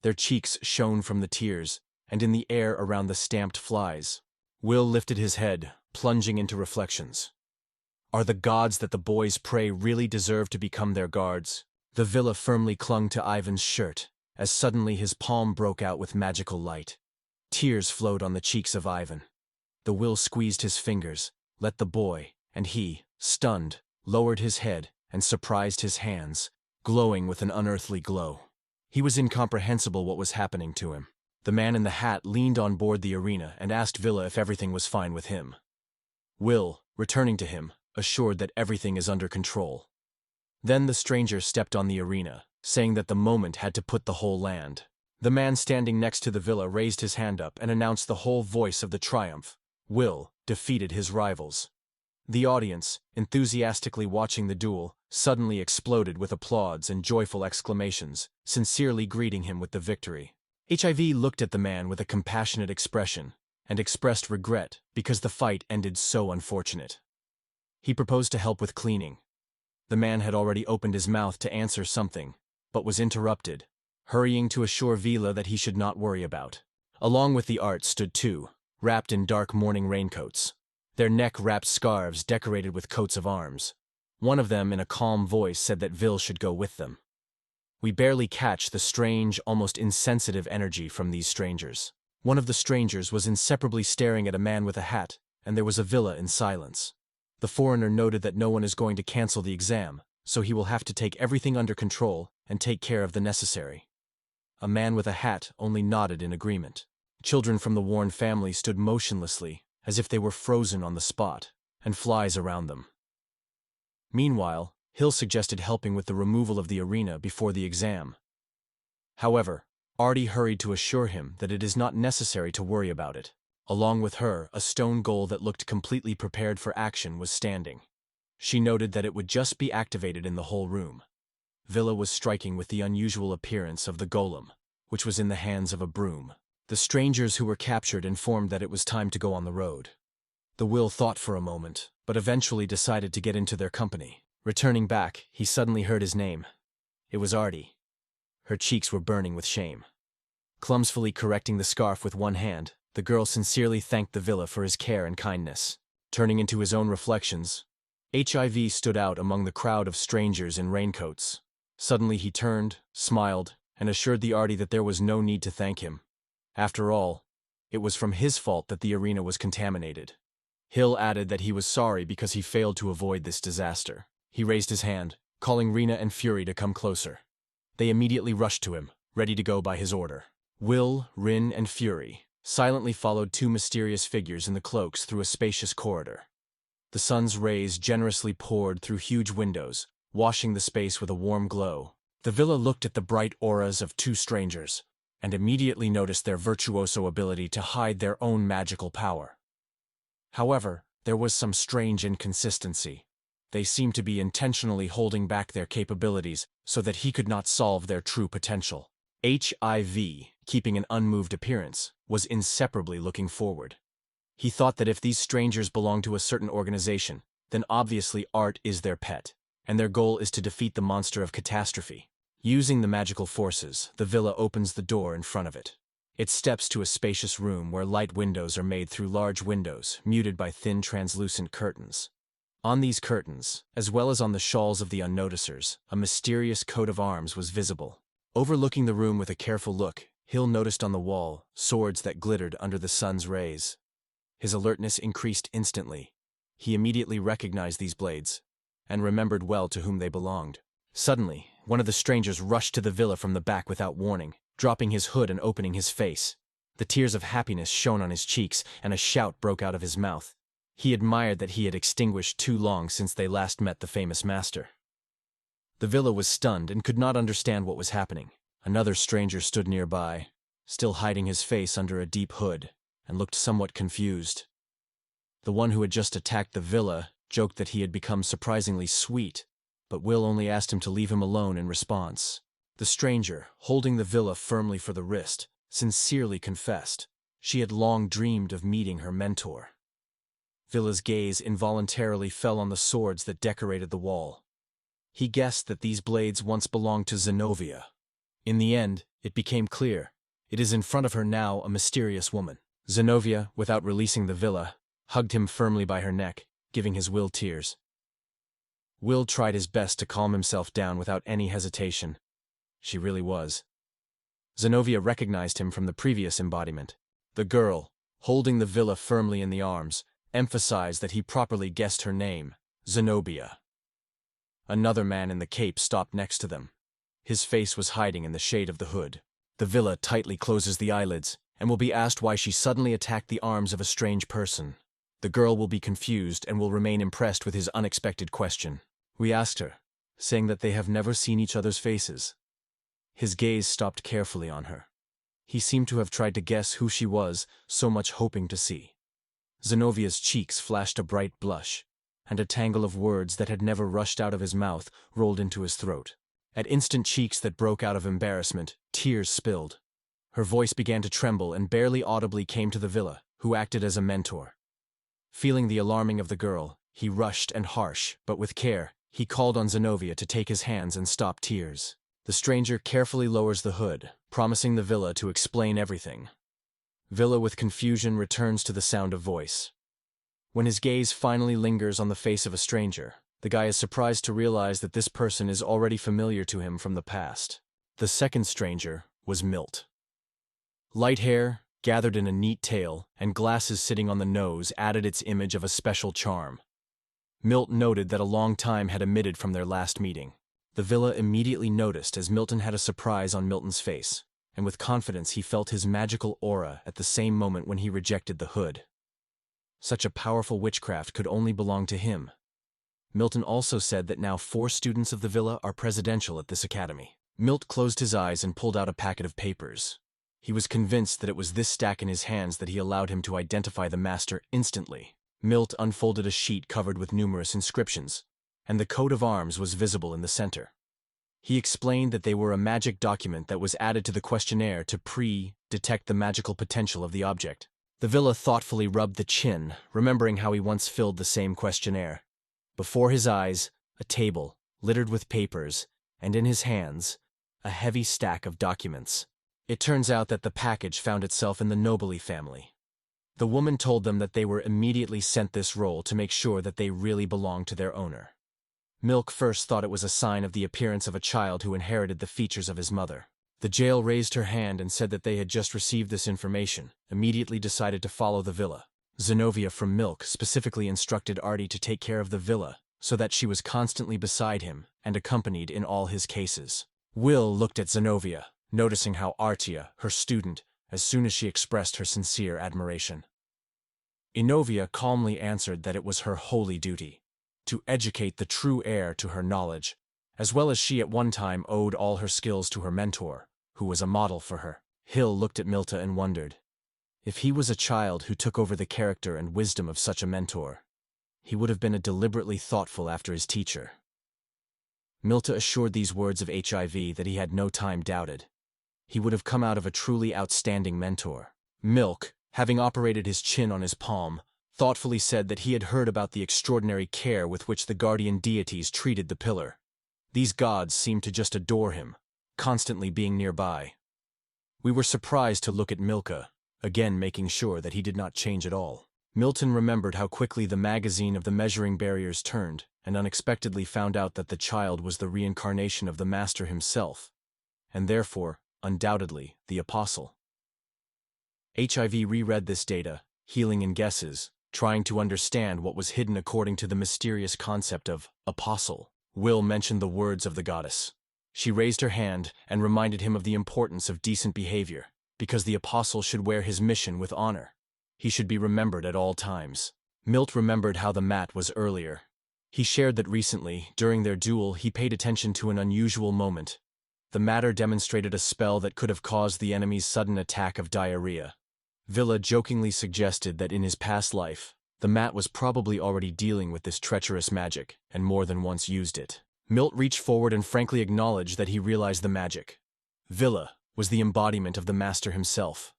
Their cheeks shone from the tears, and in the air around the stamped flies. Will lifted his head, plunging into reflections. Are the gods that the boys pray really deserve to become their guards? The villa firmly clung to Ivan's shirt, as suddenly his palm broke out with magical light. Tears flowed on the cheeks of Ivan. The will squeezed his fingers, let the boy, and he, stunned, lowered his head and surprised his hands, glowing with an unearthly glow. He was incomprehensible what was happening to him. The man in the hat leaned on board the arena and asked Villa if everything was fine with him. Will, returning to him, assured that everything is under control. Then the stranger stepped on the arena, saying that the moment had to put the whole land. The man standing next to the villa raised his hand up and announced the whole voice of the triumph. Will defeated his rivals. The audience, enthusiastically watching the duel, suddenly exploded with applause and joyful exclamations, sincerely greeting him with the victory. HIV looked at the man with a compassionate expression and expressed regret because the fight ended so unfortunate. He proposed to help with cleaning. The man had already opened his mouth to answer something, but was interrupted, hurrying to assure Vila that he should not worry about. Along with the art stood two, wrapped in dark mourning raincoats. Their neck-wrapped scarves decorated with coats of arms. One of them, in a calm voice, said that Vil should go with them. We barely catch the strange, almost insensitive energy from these strangers. One of the strangers was inseparably staring at a man with a hat, and there was a villa in silence. The foreigner noted that no one is going to cancel the exam, so he will have to take everything under control and take care of the necessary. A man with a hat only nodded in agreement. Children from the Warren family stood motionlessly, as if they were frozen on the spot, and flies around them. Meanwhile, Hill suggested helping with the removal of the arena before the exam. However, Artie hurried to assure him that it is not necessary to worry about it. Along with her, a stone goal that looked completely prepared for action was standing. She noted that it would just be activated in the whole room. Villa was striking with the unusual appearance of the golem, which was in the hands of a broom. The strangers who were captured informed that it was time to go on the road. The Will thought for a moment, but eventually decided to get into their company. Returning back, he suddenly heard his name. It was Artie. Her cheeks were burning with shame. Clumsily correcting the scarf with one hand, the girl sincerely thanked the Villa for his care and kindness. Turning into his own reflections, HIV stood out among the crowd of strangers in raincoats. Suddenly he turned, smiled, and assured the Artie that there was no need to thank him. After all, it was from his fault that the arena was contaminated. Hill added that he was sorry because he failed to avoid this disaster. He raised his hand, calling Rena and Fury to come closer. They immediately rushed to him, ready to go by his order. Will, Rin, and Fury silently followed two mysterious figures in the cloaks through a spacious corridor. The sun's rays generously poured through huge windows, washing the space with a warm glow. The Villa looked at the bright auras of two strangers, and immediately noticed their virtuoso ability to hide their own magical power. However, there was some strange inconsistency. They seemed to be intentionally holding back their capabilities so that he could not solve their true potential. HIV, keeping an unmoved appearance, was inseparably looking forward. He thought that if these strangers belong to a certain organization, then obviously art is their pet, and their goal is to defeat the monster of catastrophe. Using the magical forces, the Villa opens the door in front of it. It steps to a spacious room where light windows are made through large windows, muted by thin translucent curtains. On these curtains, as well as on the shawls of the unnoticers, a mysterious coat of arms was visible. Overlooking the room with a careful look, Hill noticed on the wall swords that glittered under the sun's rays. His alertness increased instantly. He immediately recognized these blades, and remembered well to whom they belonged. Suddenly, one of the strangers rushed to the Villa from the back without warning, dropping his hood and opening his face. The tears of happiness shone on his cheeks, and a shout broke out of his mouth. He admired that he had extinguished too long since they last met the famous master. The Villa was stunned and could not understand what was happening. Another stranger stood nearby, still hiding his face under a deep hood, and looked somewhat confused. The one who had just attacked the Villa joked that he had become surprisingly sweet, but Will only asked him to leave him alone in response. The stranger, holding the Villa firmly for the wrist, sincerely confessed she had long dreamed of meeting her mentor. Villa's gaze involuntarily fell on the swords that decorated the wall. He guessed that these blades once belonged to Zenobia. In the end, it became clear. It is in front of her now a mysterious woman. Zenobia, without releasing the Villa, hugged him firmly by her neck, giving his Will tears. Will tried his best to calm himself down without any hesitation. She really was. Zenobia recognized him from the previous embodiment. The girl, holding the Villa firmly in the arms, emphasized that he properly guessed her name, Zenobia. Another man in the cape stopped next to them. His face was hiding in the shade of the hood. The Villa tightly closes the eyelids, and will be asked why she suddenly attacked the arms of a strange person. The girl will be confused and will remain impressed with his unexpected question. We asked her, saying that they have never seen each other's faces. His gaze stopped carefully on her. He seemed to have tried to guess who she was, so much hoping to see. Zenovia's cheeks flashed a bright blush, and a tangle of words that had never rushed out of his mouth rolled into his throat. At instant cheeks that broke out of embarrassment, tears spilled. Her voice began to tremble and barely audibly came to the Villa, who acted as a mentor. Feeling the alarming of the girl, he rushed and harsh, but with care, he called on Zenobia to take his hands and stop tears. The stranger carefully lowers the hood, promising the Villa to explain everything. Villa with confusion returns to the sound of voice. When his gaze finally lingers on the face of a stranger, the guy is surprised to realize that this person is already familiar to him from the past. The second stranger was Milt. Light hair, gathered in a neat tail, and glasses sitting on the nose added its image of a special charm. Milt noted that a long time had omitted from their last meeting. The villa immediately noticed as Milton had a surprise on Milton's face, and with confidence he felt his magical aura at the same moment when he rejected the hood. Such a powerful witchcraft could only belong to him. Milton also said that now 4 students of the villa are presidential at this academy. Milt closed his eyes and pulled out a packet of papers. He was convinced that it was this stack in his hands that he allowed him to identify the master instantly. Milt unfolded a sheet covered with numerous inscriptions, and the coat of arms was visible in the center. He explained that they were a magic document that was added to the questionnaire to detect the magical potential of the object. The villa thoughtfully rubbed the chin, remembering how he once filled the same questionnaire. Before his eyes, a table, littered with papers, and in his hands, a heavy stack of documents. It turns out that the package found itself in the Nobili family. The woman told them that they were immediately sent this roll to make sure that they really belonged to their owner. Milk first thought it was a sign of the appearance of a child who inherited the features of his mother. The jail raised her hand and said that they had just received this information, immediately decided to follow the villa. Zenobia from Milk specifically instructed Artie to take care of the villa, so that she was constantly beside him and accompanied in all his cases. Will looked at Zenobia, noticing how Artia, her student, as soon as she expressed her sincere admiration. Inovia calmly answered that it was her holy duty to educate the true heir to her knowledge, as well as she at one time owed all her skills to her mentor, who was a model for her. Hill looked at Milta and wondered. If he was a child who took over the character and wisdom of such a mentor, he would have been a deliberately thoughtful after his teacher. Milta assured these words of HIV that he had no time doubted. He would have come out of a truly outstanding mentor. Milk, having operated his chin on his palm, thoughtfully said that he had heard about the extraordinary care with which the guardian deities treated the pillar. These gods seemed to just adore him, constantly being nearby. We were surprised to look at Milka, again making sure that he did not change at all. Milton remembered how quickly the magazine of the measuring barriers turned, and unexpectedly found out that the child was the reincarnation of the master himself, and therefore, undoubtedly, the apostle. HIV reread this data, healing in guesses, trying to understand what was hidden according to the mysterious concept of apostle. Will mentioned the words of the goddess. She raised her hand and reminded him of the importance of decent behavior, because the apostle should wear his mission with honor. He should be remembered at all times. Milt remembered how the mat was earlier. He shared that recently, during their duel, he paid attention to an unusual moment. The matter demonstrated a spell that could have caused the enemy's sudden attack of diarrhea. Villa jokingly suggested that in his past life, the mat was probably already dealing with this treacherous magic, and more than once used it. Milt reached forward and frankly acknowledged that he realized the magic. Villa was the embodiment of the master himself.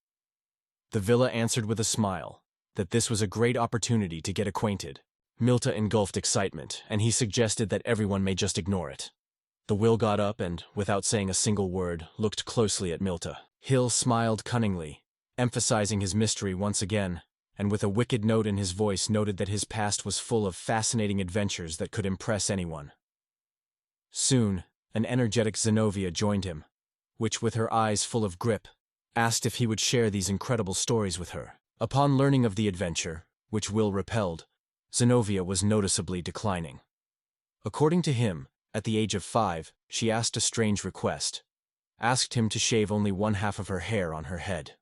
The Villa answered with a smile, that this was a great opportunity to get acquainted. Milta engulfed excitement, and he suggested that everyone may just ignore it. The Will got up and, without saying a single word, looked closely at Milta. Hill smiled cunningly, emphasizing his mystery once again, and with a wicked note in his voice noted that his past was full of fascinating adventures that could impress anyone. Soon, an energetic Zenobia joined him, which, with her eyes full of grip, asked if he would share these incredible stories with her. Upon learning of the adventure, which Will repelled, Zenobia was noticeably declining. According to him, at the age of 5, she asked a strange request, asked him to shave only one half of her hair on her head.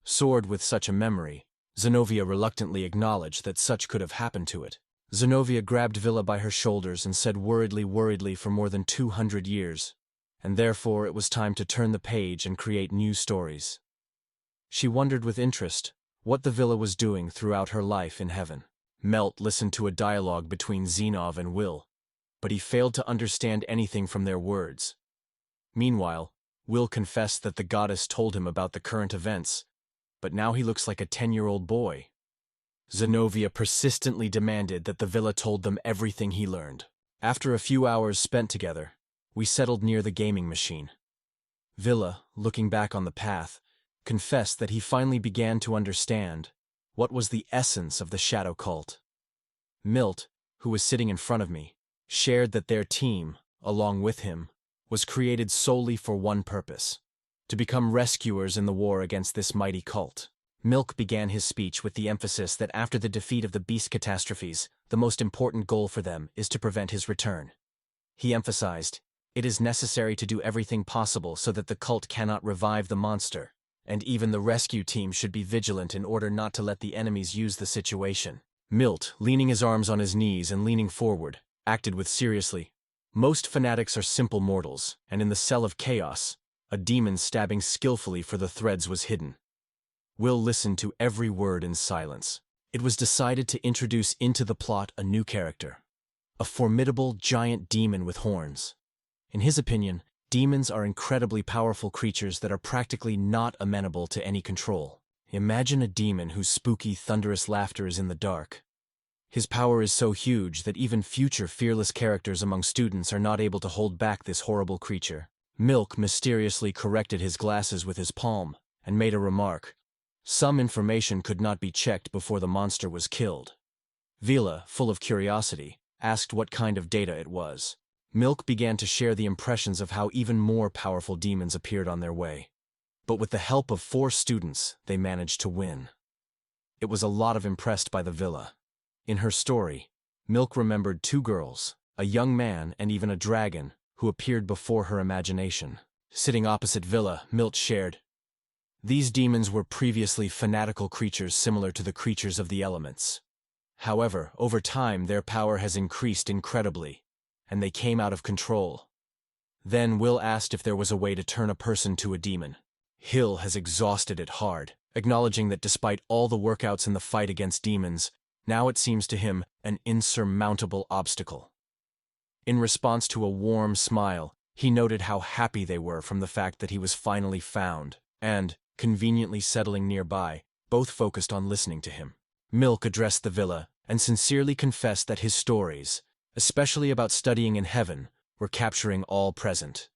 Soared with such a memory, Zenobia reluctantly acknowledged that such could have happened to it. Zenobia grabbed Villa by her shoulders and said worriedly for more than 200 years, and therefore it was time to turn the page and create new stories. She wondered with interest what the Villa was doing throughout her life in heaven. Melt listened to a dialogue between Zenov and Will, but he failed to understand anything from their words. Meanwhile, Will confessed that the goddess told him about the current events, but now he looks like a 10-year-old boy. Zenobia persistently demanded that the Villa told them everything he learned. After a few hours spent together, we settled near the gaming machine. Villa, looking back on the path, confessed that he finally began to understand what was the essence of the shadow cult. Milt, who was sitting in front of me, shared that their team, along with him, was created solely for one purpose: to become rescuers in the war against this mighty cult. Milk began his speech with the emphasis that after the defeat of the beast catastrophes, the most important goal for them is to prevent his return. He emphasized, "It is necessary to do everything possible so that the cult cannot revive the monster, and even the rescue team should be vigilant in order not to let the enemies use the situation." Milt, leaning his arms on his knees and leaning forward, acted with seriously. Most fanatics are simple mortals, and in the cell of chaos, a demon stabbing skillfully for the threads was hidden. Will listened to every word in silence. It was decided to introduce into the plot a new character, a formidable giant demon with horns. In his opinion, demons are incredibly powerful creatures that are practically not amenable to any control. Imagine a demon whose spooky, thunderous laughter is in the dark. His power is so huge that even future fearless characters among students are not able to hold back this horrible creature. Milk mysteriously corrected his glasses with his palm and made a remark. Some information could not be checked before the monster was killed. Vila, full of curiosity, asked what kind of data it was. Milk began to share the impressions of how even more powerful demons appeared on their way. But with the help of 4 students, they managed to win. It was a lot of impressed by the Villa. In her story, Milk remembered 2 girls, a young man and even a dragon, who appeared before her imagination. Sitting opposite Villa, Milt shared, "These demons were previously fanatical creatures similar to the creatures of the elements. However, over time their power has increased incredibly, and they came out of control." Then Will asked if there was a way to turn a person to a demon. Hill has exhausted it hard, acknowledging that despite all the workouts in the fight against demons, now it seems to him an insurmountable obstacle. In response to a warm smile, he noted how happy they were from the fact that he was finally found, and, conveniently settling nearby, both focused on listening to him. Milk addressed the Villa and sincerely confessed that his stories, especially about studying in heaven, were capturing all present.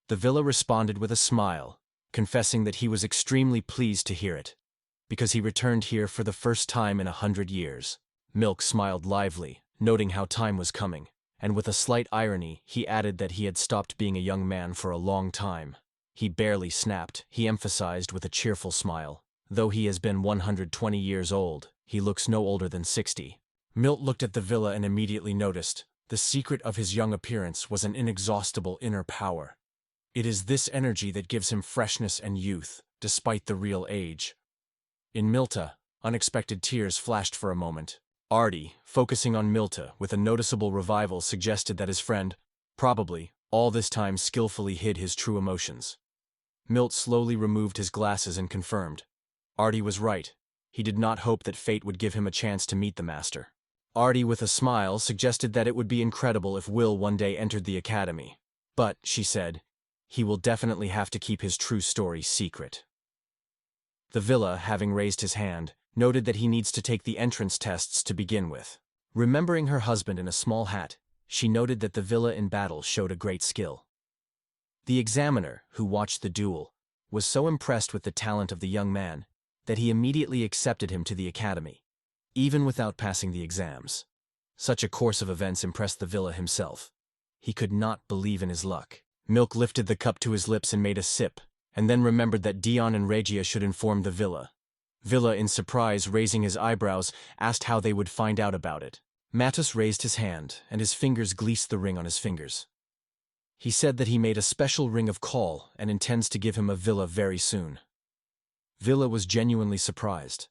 The Villa responded with a smile, confessing that he was extremely pleased to hear it, because he returned here for the first time in 100 years. Milk smiled lively, noting how time was coming, and with a slight irony, he added that he had stopped being a young man for a long time. He barely snapped, he emphasized with a cheerful smile. Though he has been 120 years old, he looks no older than 60. Milt looked at the Villa and immediately noticed, the secret of his young appearance was an inexhaustible inner power. It is this energy that gives him freshness and youth, despite the real age. In Milta, unexpected tears flashed for a moment. Artie, focusing on Milta with a noticeable revival, suggested that his friend, probably, all this time skillfully hid his true emotions. Milt slowly removed his glasses and confirmed. Artie was right. He did not hope that fate would give him a chance to meet the master. Artie, with a smile, suggested that it would be incredible if Will one day entered the academy. But, she said, he will definitely have to keep his true story secret. The Villa, having raised his hand, noted that he needs to take the entrance tests to begin with. Remembering her husband in a small hat, she noted that the Villa in battle showed a great skill. The examiner, who watched the duel, was so impressed with the talent of the young man that he immediately accepted him to the academy, even without passing the exams. Such a course of events impressed the Villa himself. He could not believe in his luck. Milk lifted the cup to his lips and made a sip, and then remembered that Dion and Regia should inform the Villa. Villa, in surprise, raising his eyebrows, asked how they would find out about it. Mattis raised his hand, and his fingers greased the ring on his fingers. He said that he made a special ring of call and intends to give him a Villa very soon. Villa was genuinely surprised.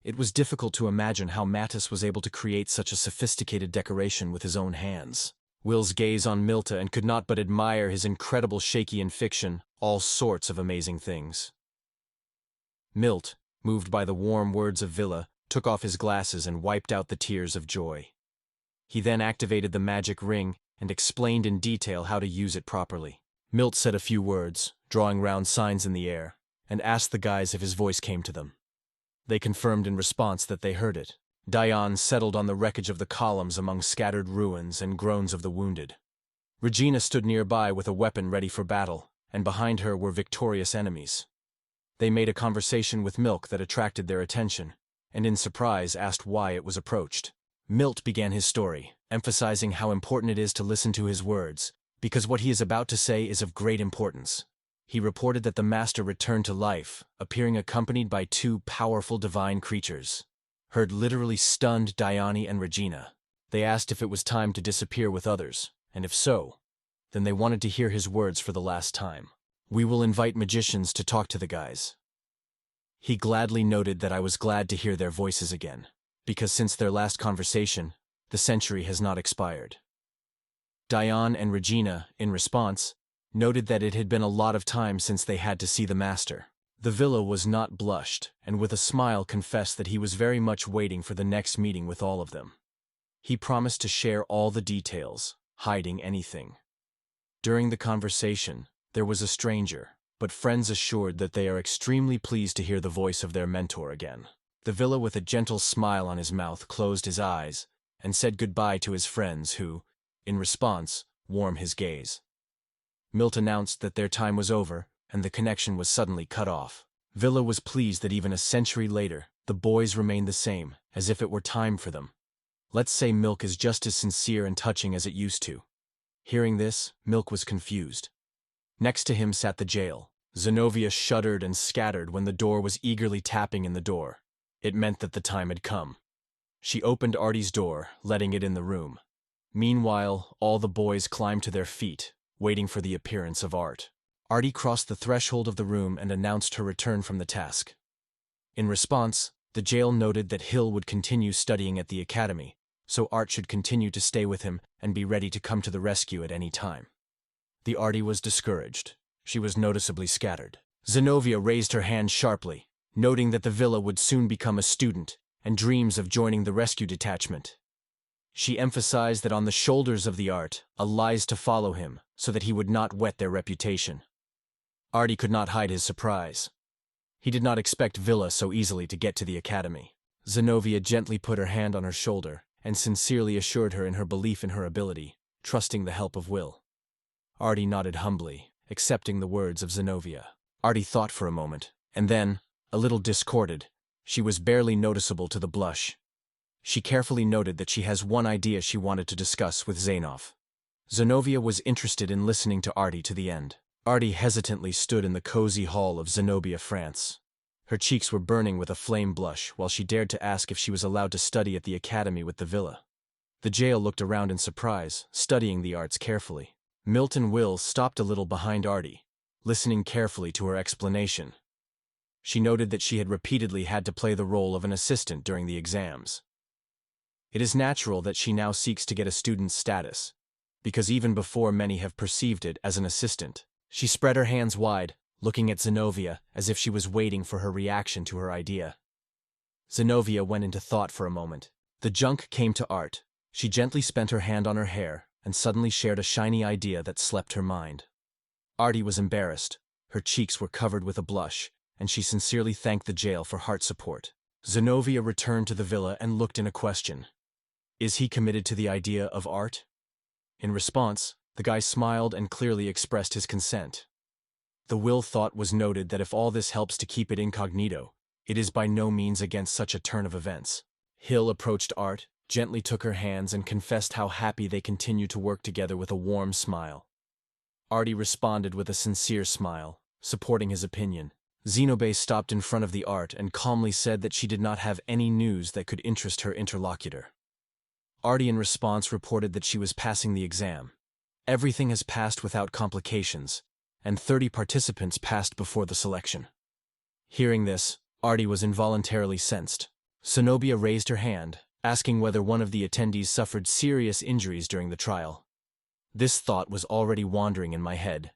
It was difficult to imagine how Mattis was able to create such a sophisticated decoration with his own hands. Will's gaze on Milta and could not but admire his incredible shaky in fiction, all sorts of amazing things. Milt, moved by the warm words of Villa, took off his glasses and wiped out the tears of joy. He then activated the magic ring and explained in detail how to use it properly. Milt said a few words, drawing round signs in the air, and asked the guys if his voice came to them. They confirmed in response that they heard it. Diane settled on the wreckage of the columns among scattered ruins and groans of the wounded. Regina stood nearby with a weapon ready for battle, and behind her were victorious enemies. They made a conversation with Milk that attracted their attention, and in surprise asked why it was approached. Milt began his story, emphasizing how important it is to listen to his words, because what he is about to say is of great importance. He reported that the master returned to life, appearing accompanied by two powerful divine creatures. Heard literally stunned Diane and Regina. They asked if it was time to disappear with others, and if so, then they wanted to hear his words for the last time. We will invite magicians to talk to the guys. He gladly noted that I was glad to hear their voices again, because since their last conversation, the century has not expired. Diane and Regina, in response, noted that it had been a lot of time since they had to see the master. The villa was not blushed, and with a smile confessed that he was very much waiting for the next meeting with all of them. He promised to share all the details, hiding anything. During the conversation, there was a stranger, but friends assured that they are extremely pleased to hear the voice of their mentor again. The villa, with a gentle smile on his mouth, closed his eyes and said goodbye to his friends who, in response, warmed his gaze. Milt announced that their time was over, and the connection was suddenly cut off. Villa was pleased that even a century later, the boys remained the same, as if it were time for them. Let's say Milk is just as sincere and touching as it used to. Hearing this, Milk was confused. Next to him sat the jail. Zenobia shuddered and scattered when the door was eagerly tapping in the door. It meant that the time had come. She opened Artie's door, letting it in the room. Meanwhile, all the boys climbed to their feet, waiting for the appearance of Art. Artie crossed the threshold of the room and announced her return from the task. In response, the jail noted that Hill would continue studying at the academy, so Art should continue to stay with him and be ready to come to the rescue at any time. The Artie was discouraged. She was noticeably scattered. Zenobia raised her hand sharply, noting that the villa would soon become a student and dreams of joining the rescue detachment. She emphasized that on the shoulders of the Art, a lies to follow him so that he would not wet their reputation. Artie could not hide his surprise. He did not expect Villa so easily to get to the academy. Zenobia gently put her hand on her shoulder and sincerely assured her in her belief in her ability, trusting the help of Will. Artie nodded humbly, accepting the words of Zenobia. Artie thought for a moment, and then, a little discorded, she was barely noticeable to the blush. She carefully noted that she has one idea she wanted to discuss with Zainov. Zenobia was interested in listening to Artie to the end. Artie hesitantly stood in the cozy hall of Zenobia, France. Her cheeks were burning with a flame blush while she dared to ask if she was allowed to study at the academy with the villa. The jail looked around in surprise, studying the Arts carefully. Milton Will stopped a little behind Artie, listening carefully to her explanation. She noted that she had repeatedly had to play the role of an assistant during the exams. It is natural that she now seeks to get a student's status, because even before many have perceived it as an assistant. She spread her hands wide, looking at Zenobia as if she was waiting for her reaction to her idea. Zenobia went into thought for a moment. The junk came to Art. She gently spent her hand on her hair and suddenly shared a shiny idea that slept her mind. Artie was embarrassed. Her cheeks were covered with a blush, and she sincerely thanked the jail for heart support. Zenobia returned to the villa and looked in a question. Is he committed to the idea of Art? In response, the guy smiled and clearly expressed his consent. The Will thought was noted that if all this helps to keep it incognito, it is by no means against such a turn of events. Hill approached Art, gently took her hands and confessed how happy they continued to work together with a warm smile. Artie responded with a sincere smile, supporting his opinion. Zenobia stopped in front of the Art and calmly said that she did not have any news that could interest her interlocutor. Artie in response reported that she was passing the exam. Everything has passed without complications, and 30 participants passed before the selection. Hearing this, Artie was involuntarily sensed. Zenobia raised her hand, asking whether one of the attendees suffered serious injuries during the trial. This thought was already wandering in my head.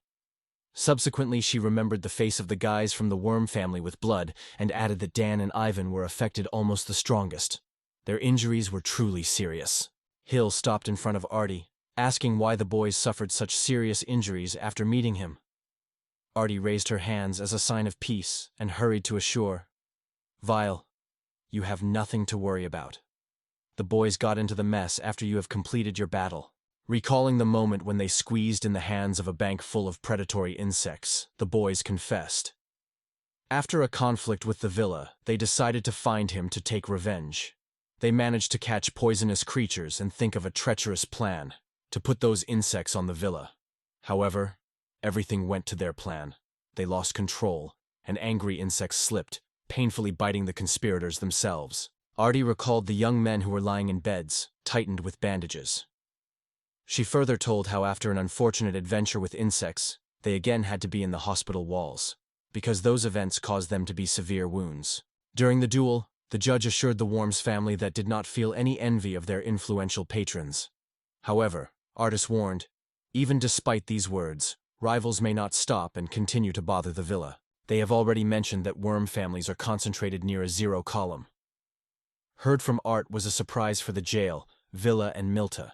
Subsequently, she remembered the face of the guys from the Worm family with blood and added that Dan and Ivan were affected almost the strongest. Their injuries were truly serious. Hill stopped in front of Artie, asking why the boys suffered such serious injuries after meeting him. Artie raised her hands as a sign of peace and hurried to assure, "Vile, you have nothing to worry about. The boys got into the mess after you have completed your battle." Recalling the moment when they squeezed in the hands of a bank full of predatory insects, the boys confessed. After a conflict with the villa, they decided to find him to take revenge. They managed to catch poisonous creatures and think of a treacherous plan to put those insects on the villa. However, everything went to their plan. They lost control, and angry insects slipped, painfully biting the conspirators themselves. Artie recalled the young men who were lying in beds, tightened with bandages. She further told how after an unfortunate adventure with insects, they again had to be in the hospital walls, because those events caused them to be severe wounds. During the duel, the judge assured the Worms family that did not feel any envy of their influential patrons. However, Artis warned, even despite these words, rivals may not stop and continue to bother the villa. They have already mentioned that worm families are concentrated near a zero column. Heard from Art was a surprise for the jail, Villa and Milta.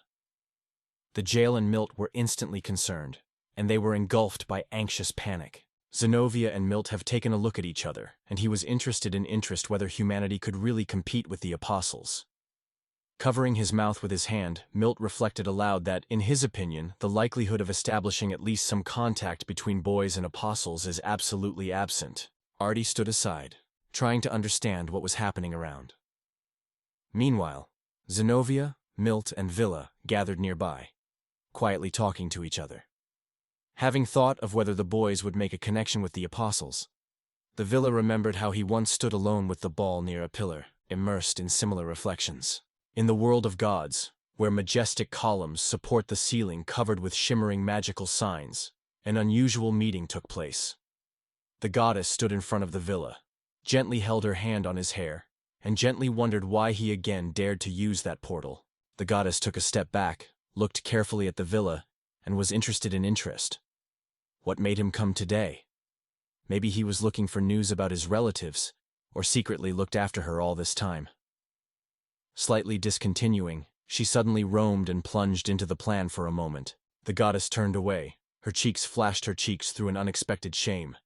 The jail and Milt were instantly concerned, and they were engulfed by anxious panic. Zenobia and Milt have taken a look at each other, and he was interested in whether humanity could really compete with the apostles. Covering his mouth with his hand, Milt reflected aloud that, in his opinion, the likelihood of establishing at least some contact between boys and apostles is absolutely absent. Artie stood aside, trying to understand what was happening around. Meanwhile, Zenobia, Milt, and Villa gathered nearby, quietly talking to each other. Having thought of whether the boys would make a connection with the apostles, the Villa remembered how he once stood alone with the ball near a pillar, immersed in similar reflections. In the world of gods, where majestic columns support the ceiling covered with shimmering magical signs, an unusual meeting took place. The goddess stood in front of the Villa, gently held her hand on his hair, and gently wondered why he again dared to use that portal. The goddess took a step back, looked carefully at the Villa, and was interested in interest. What made him come today? Maybe he was looking for news about his relatives, or secretly looked after her all this time. Slightly discontinuing, she suddenly roamed and plunged into the plan for a moment. The goddess turned away, her cheeks flashed her cheeks through an unexpected shame.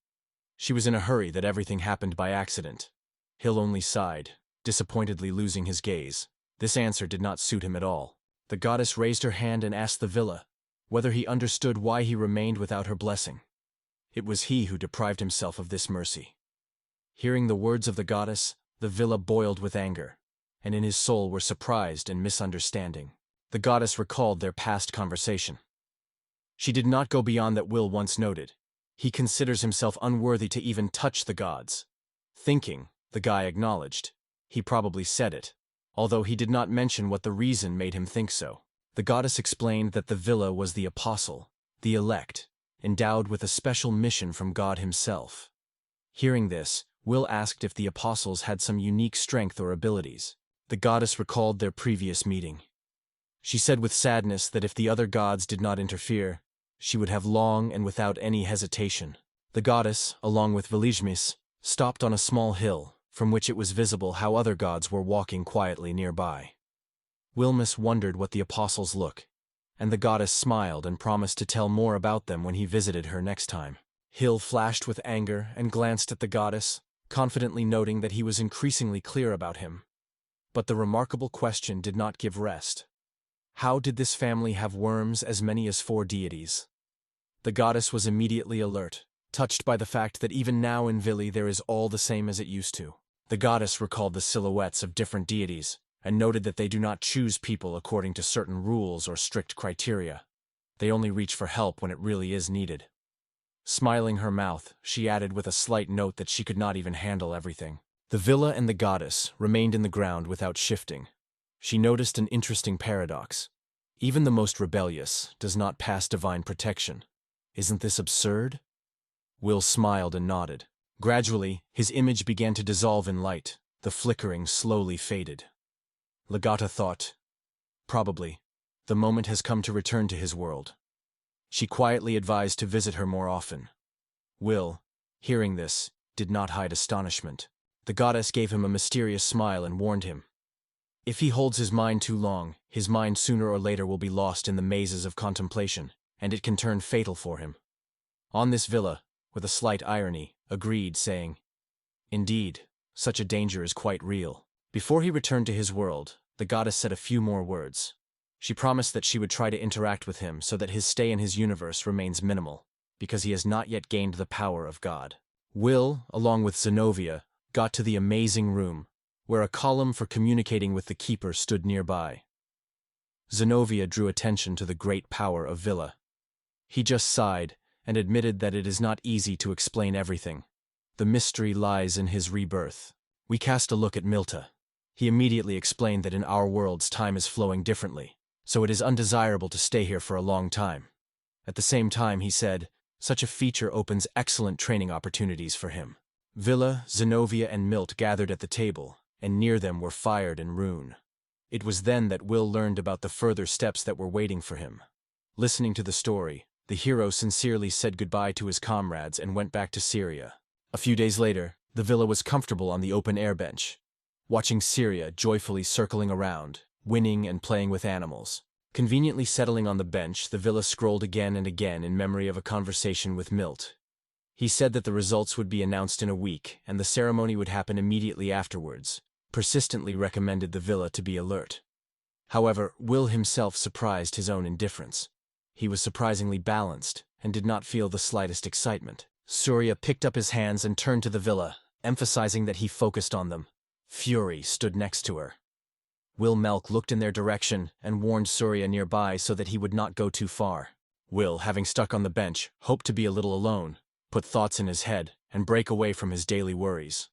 She was in a hurry that everything happened by accident. Hill only sighed, disappointedly losing his gaze. This answer did not suit him at all. The goddess raised her hand and asked the Villa whether he understood why he remained without her blessing. It was he who deprived himself of this mercy. Hearing the words of the goddess, the Villa boiled with anger, and in his soul were surprised and misunderstanding. The goddess recalled their past conversation. She did not go beyond that Will once noted. He considers himself unworthy to even touch the gods. Thinking, the guy acknowledged. He probably said it, although he did not mention what the reason made him think so. The goddess explained that the Villa was the apostle, the elect, endowed with a special mission from God himself. Hearing this, Will asked if the apostles had some unique strength or abilities. The goddess recalled their previous meeting. She said with sadness that if the other gods did not interfere, she would have long and without any hesitation. The goddess, along with Vilijmis, stopped on a small hill, from which it was visible how other gods were walking quietly nearby. Wilmus wondered what the apostles look, and the goddess smiled and promised to tell more about them when he visited her next time. Hill flashed with anger and glanced at the goddess, confidently noting that he was increasingly clear about him. But the remarkable question did not give rest. How did this family have worms as many as 4 deities? The goddess was immediately alert, touched by the fact that even now in Vili there is all the same as it used to. The goddess recalled the silhouettes of different deities, and noted that they do not choose people according to certain rules or strict criteria. They only reach for help when it really is needed. Smiling her mouth, she added with a slight note that she could not even handle everything. The Villa and the goddess remained in the ground without shifting. She noticed an interesting paradox. Even the most rebellious does not pass divine protection. Isn't this absurd? Will smiled and nodded. Gradually, his image began to dissolve in light. The flickering slowly faded. Legata thought, probably, the moment has come to return to his world. She quietly advised to visit her more often. Will, hearing this, did not hide astonishment. The goddess gave him a mysterious smile and warned him. If he holds his mind too long, his mind sooner or later will be lost in the mazes of contemplation, and it can turn fatal for him. On this Villa, with a slight irony, agreed, saying, "Indeed, such a danger is quite real." Before he returned to his world, the goddess said a few more words. She promised that she would try to interact with him so that his stay in his universe remains minimal, because he has not yet gained the power of God. Will, along with Zenobia, got to the amazing room, where a column for communicating with the keeper stood nearby. Zenobia drew attention to the great power of Villa. He just sighed and admitted that it is not easy to explain everything. The mystery lies in his rebirth. We cast a look at Milta. He immediately explained that in our worlds time is flowing differently, so it is undesirable to stay here for a long time. At the same time, he said, such a feature opens excellent training opportunities for him. Villa, Zenobia, and Milt gathered at the table, and near them were Fired and Rune. It was then that Will learned about the further steps that were waiting for him. Listening to the story, the hero sincerely said goodbye to his comrades and went back to Syria. A few days later, the villa was comfortable on the open-air bench, watching Syria joyfully circling around, winning and playing with animals. Conveniently settling on the bench, the villa scrolled again and again in memory of a conversation with Milt. He said that the results would be announced in a week, and the ceremony would happen immediately afterwards. Persistently recommended the villa to be alert. However, Will himself surprised his own indifference. He was surprisingly balanced, and did not feel the slightest excitement. Surya picked up his hands and turned to the villa, emphasizing that he focused on them. Fury stood next to her. Will Melk looked in their direction and warned Surya nearby so that he would not go too far. Will, having stuck on the bench, hoped to be a little alone, put thoughts in his head, and break away from his daily worries.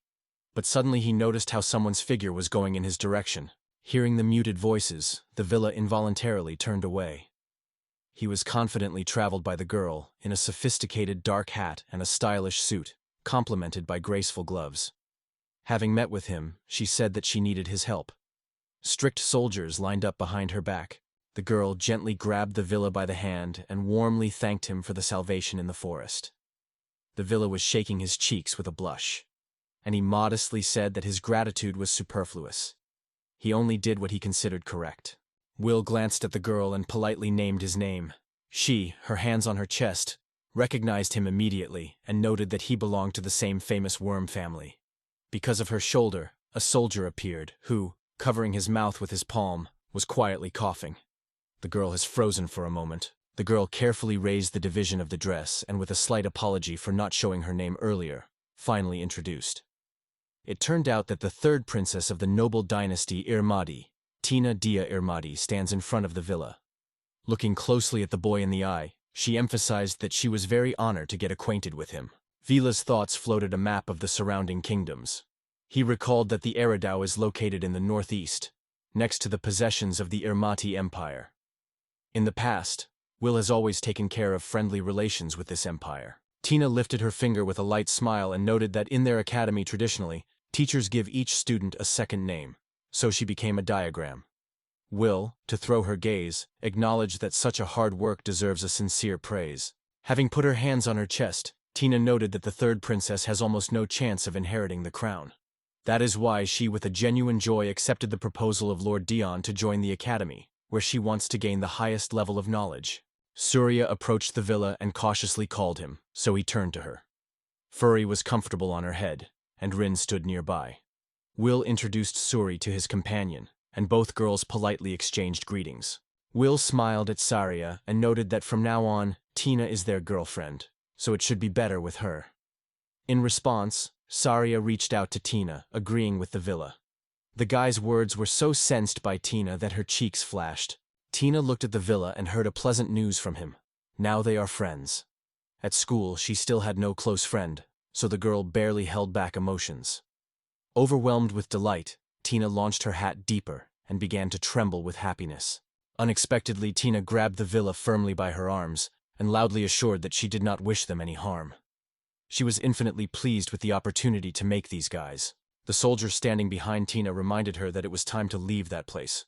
But suddenly he noticed how someone's figure was going in his direction. Hearing the muted voices, the villa involuntarily turned away. He was confidently traveled by the girl, in a sophisticated dark hat and a stylish suit, complemented by graceful gloves. Having met with him, she said that she needed his help. Strict soldiers lined up behind her back. The girl gently grabbed the villa by the hand and warmly thanked him for the salvation in the forest. The villa was shaking his cheeks with a blush, and he modestly said that his gratitude was superfluous. He only did what he considered correct. Will glanced at the girl and politely named his name. She, her hands on her chest, recognized him immediately and noted that he belonged to the same famous worm family. Because of her shoulder, a soldier appeared who, covering his mouth with his palm, was quietly coughing. The girl has frozen for a moment. The girl carefully raised the division of the dress and with a slight apology for not showing her name earlier, finally introduced. It turned out that the third princess of the noble dynasty Irmadi, Tina Dia Irmadi, stands in front of the villa. Looking closely at the boy in the eye, she emphasized that she was very honored to get acquainted with him. Vila's thoughts floated a map of the surrounding kingdoms. He recalled that the Eridau is located in the northeast, next to the possessions of the Irmati Empire. In the past, Will has always taken care of friendly relations with this empire. Tina lifted her finger with a light smile and noted that in their academy traditionally, teachers give each student a second name, so she became a diagram. Will, to throw her gaze, acknowledged that such a hard work deserves a sincere praise. Having put her hands on her chest, Tina noted that the third princess has almost no chance of inheriting the crown. That is why she with a genuine joy accepted the proposal of Lord Dion to join the academy, where she wants to gain the highest level of knowledge. Surya approached the villa and cautiously called him, so he turned to her. Furry was comfortable on her head, and Rin stood nearby. Will introduced Suri to his companion, and both girls politely exchanged greetings. Will smiled at Saria and noted that from now on, Tina is their girlfriend, so it should be better with her. In response, Saria reached out to Tina, agreeing with the villa. The guy's words were so sensed by Tina that her cheeks flashed. Tina looked at the villa and heard a pleasant news from him. Now they are friends. At school, she still had no close friend, so the girl barely held back emotions. Overwhelmed with delight, Tina launched her hat deeper and began to tremble with happiness. Unexpectedly, Tina grabbed the villa firmly by her arms and loudly assured that she did not wish them any harm. She was infinitely pleased with the opportunity to make these guys. The soldier standing behind Tina reminded her that it was time to leave that place.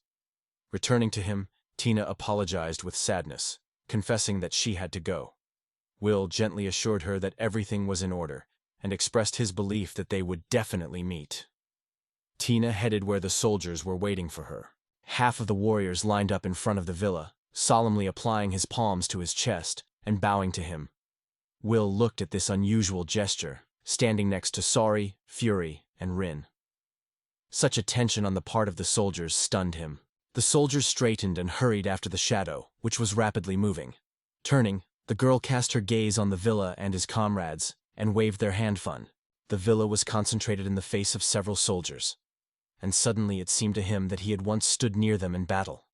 Returning to him, Tina apologized with sadness, confessing that she had to go. Will gently assured her that everything was in order and expressed his belief that they would definitely meet. Tina headed where the soldiers were waiting for her. Half of the warriors lined up in front of the villa, solemnly applying his palms to his chest and bowing to him. Will looked at this unusual gesture, standing next to Sari, Fury, and Rin. Such attention on the part of the soldiers stunned him. The soldiers straightened and hurried after the shadow, which was rapidly moving. Turning, the girl cast her gaze on the villa and his comrades, and waved their hand fun. The villa was concentrated in the face of several soldiers, and suddenly it seemed to him that he had once stood near them in battle.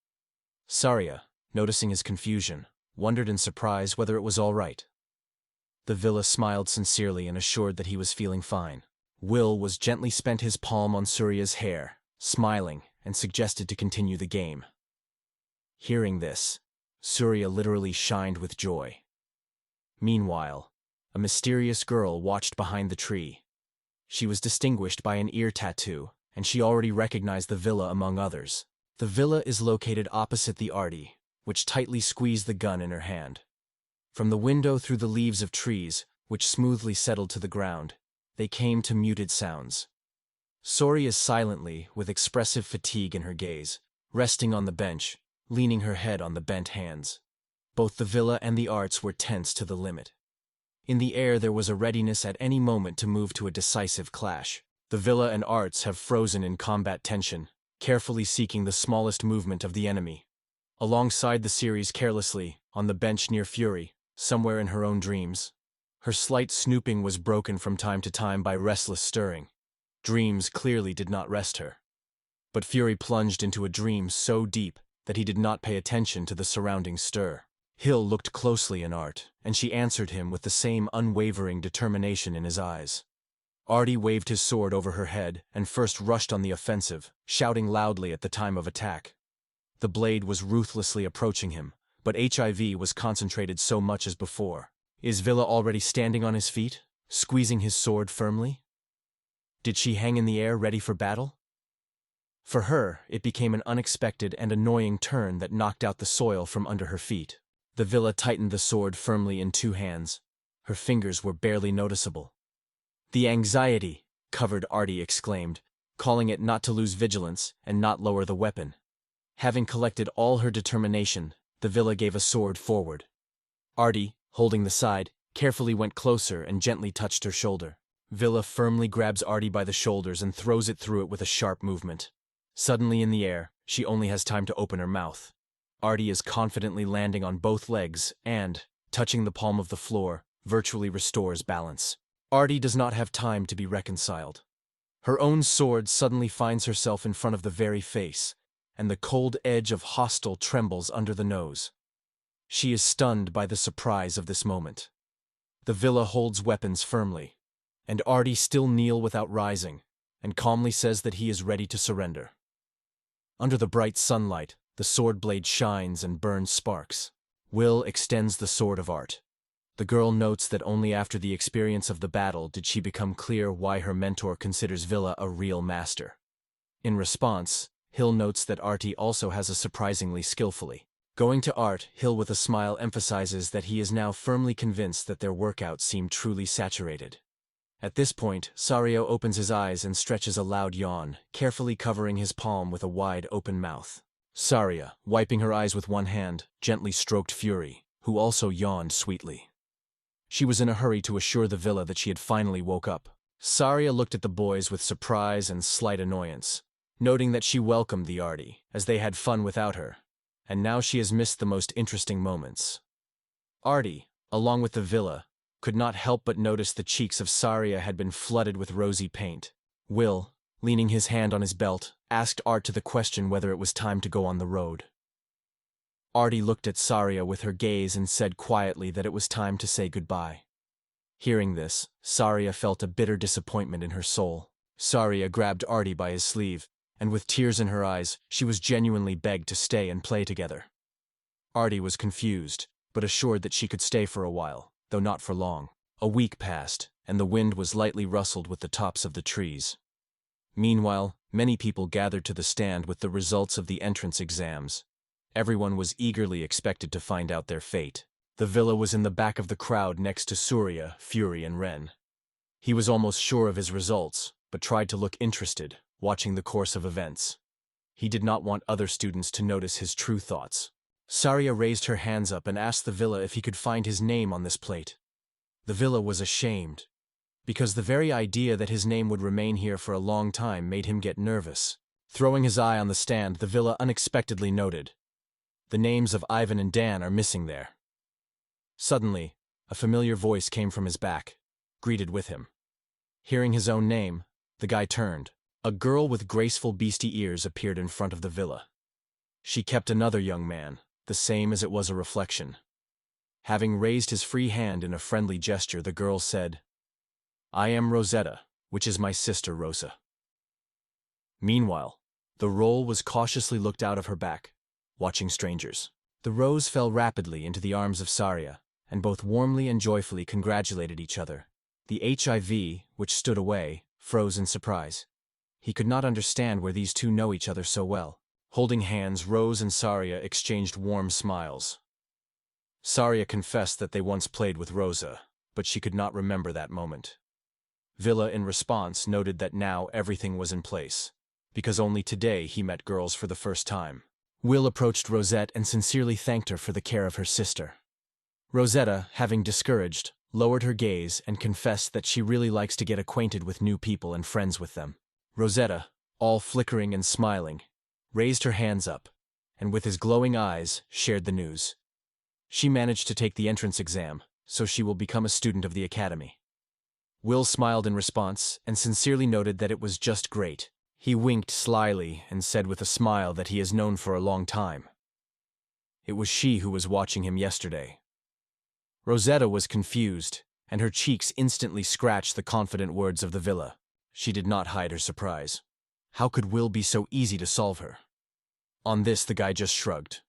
Saria, noticing his confusion, wondered in surprise whether it was all right. The villa smiled sincerely and assured that he was feeling fine. Will was gently spent his palm on Surya's hair, smiling, and suggested to continue the game. Hearing this, Surya literally shined with joy. Meanwhile, a mysterious girl watched behind the tree. She was distinguished by an ear tattoo, and she already recognized the villa among others. The villa is located opposite the arty, which tightly squeezed the gun in her hand. From the window through the leaves of trees, which smoothly settled to the ground, they came to muted sounds. Sori is silently, with expressive fatigue in her gaze, resting on the bench, leaning her head on the bent hands. Both the villa and the arts were tense to the limit. In the air there was a readiness at any moment to move to a decisive clash. The villa and arts have frozen in combat tension, carefully seeking the smallest movement of the enemy. Alongside the series carelessly, on the bench near Fury, somewhere in her own dreams. Her slight snooping was broken from time to time by restless stirring. Dreams clearly did not rest her. But Fury plunged into a dream so deep that he did not pay attention to the surrounding stir. Hill looked closely in Art, and she answered him with the same unwavering determination in his eyes. Artie waved his sword over her head and first rushed on the offensive, shouting loudly at the time of attack. The blade was ruthlessly approaching him, but HIV was concentrated so much as before. Is Villa already standing on his feet, squeezing his sword firmly? Did she hang in the air ready for battle? For her, it became an unexpected and annoying turn that knocked out the soil from under her feet. The Villa tightened the sword firmly in two hands. Her fingers were barely noticeable. "The anxiety," covered Artie exclaimed, calling it not to lose vigilance and not lower the weapon. Having collected all her determination, the Villa gave a sword forward. Artie, holding the side, carefully went closer and gently touched her shoulder. Villa firmly grabs Artie by the shoulders and throws it through it with a sharp movement. Suddenly in the air, she only has time to open her mouth. Artie is confidently landing on both legs and, touching the palm of the floor, virtually restores balance. Artie does not have time to be reconciled. Her own sword suddenly finds herself in front of the very face, and the cold edge of hostile trembles under the nose. She is stunned by the surprise of this moment. The Villa holds weapons firmly, and Artie still kneel without rising, and calmly says that he is ready to surrender. Under the bright sunlight, the sword blade shines and burns sparks. Will extends the sword of Art. The girl notes that only after the experience of the battle did she become clear why her mentor considers Villa a real master. In response, Hill notes that Artie also has a surprisingly skillfully. Going to Art, Hill with a smile emphasizes that he is now firmly convinced that their workout seemed truly saturated. At this point, Sario opens his eyes and stretches a loud yawn, carefully covering his palm with a wide open mouth. Saria, wiping her eyes with one hand, gently stroked Fury, who also yawned sweetly. She was in a hurry to assure the Villa that she had finally woke up. Saria looked at the boys with surprise and slight annoyance, noting that she welcomed the Artie, as they had fun without her, and now she has missed the most interesting moments. Artie, along with the Villa, could not help but notice the cheeks of Saria had been flooded with rosy paint. Will, leaning his hand on his belt, asked Art the question whether it was time to go on the road. Artie looked at Saria with her gaze and said quietly that it was time to say goodbye. Hearing this, Saria felt a bitter disappointment in her soul. Saria grabbed Artie by his sleeve, and with tears in her eyes, she was genuinely begged to stay and play together. Artie was confused, but assured that she could stay for a while, though not for long. A week passed, and the wind was lightly rustled with the tops of the trees. Meanwhile, many people gathered to the stand with the results of the entrance exams. Everyone was eagerly expected to find out their fate. The Villa was in the back of the crowd next to Surya, Fury, and Ren. He was almost sure of his results, but tried to look interested, watching the course of events. He did not want other students to notice his true thoughts. Saria raised her hands up and asked the Villa if he could find his name on this plate. The Villa was ashamed, because the very idea that his name would remain here for a long time made him get nervous. Throwing his eye on the stand, the Villa unexpectedly noted, "The names of Ivan and Dan are missing there." Suddenly, a familiar voice came from his back, greeted with him. Hearing his own name, the guy turned. A girl with graceful beastie ears appeared in front of the Villa. She kept another young man, the same as it was a reflection. Having raised his free hand in a friendly gesture, the girl said, "I am Rosetta, which is my sister Rosa." Meanwhile, the role was cautiously looked out of her back, watching strangers. The rose fell rapidly into the arms of Saria, and both warmly and joyfully congratulated each other. The HIV, which stood away, froze in surprise. He could not understand where these two know each other so well. Holding hands, Rose and Saria exchanged warm smiles. Saria confessed that they once played with Rosa, but she could not remember that moment. Villa, in response, noted that now everything was in place, because only today he met girls for the first time. Will approached Rosette and sincerely thanked her for the care of her sister. Rosetta, having discouraged, lowered her gaze and confessed that she really likes to get acquainted with new people and friends with them. Rosetta, all flickering and smiling, raised her hands up, and with his glowing eyes, shared the news. She managed to take the entrance exam, so she will become a student of the academy. Will smiled in response and sincerely noted that it was just great. He winked slyly and said with a smile that he has known for a long time. It was she who was watching him yesterday. Rosetta was confused, and her cheeks instantly scratched the confident words of the villa. She did not hide her surprise. How could Will be so easy to solve her? On this, the guy just shrugged.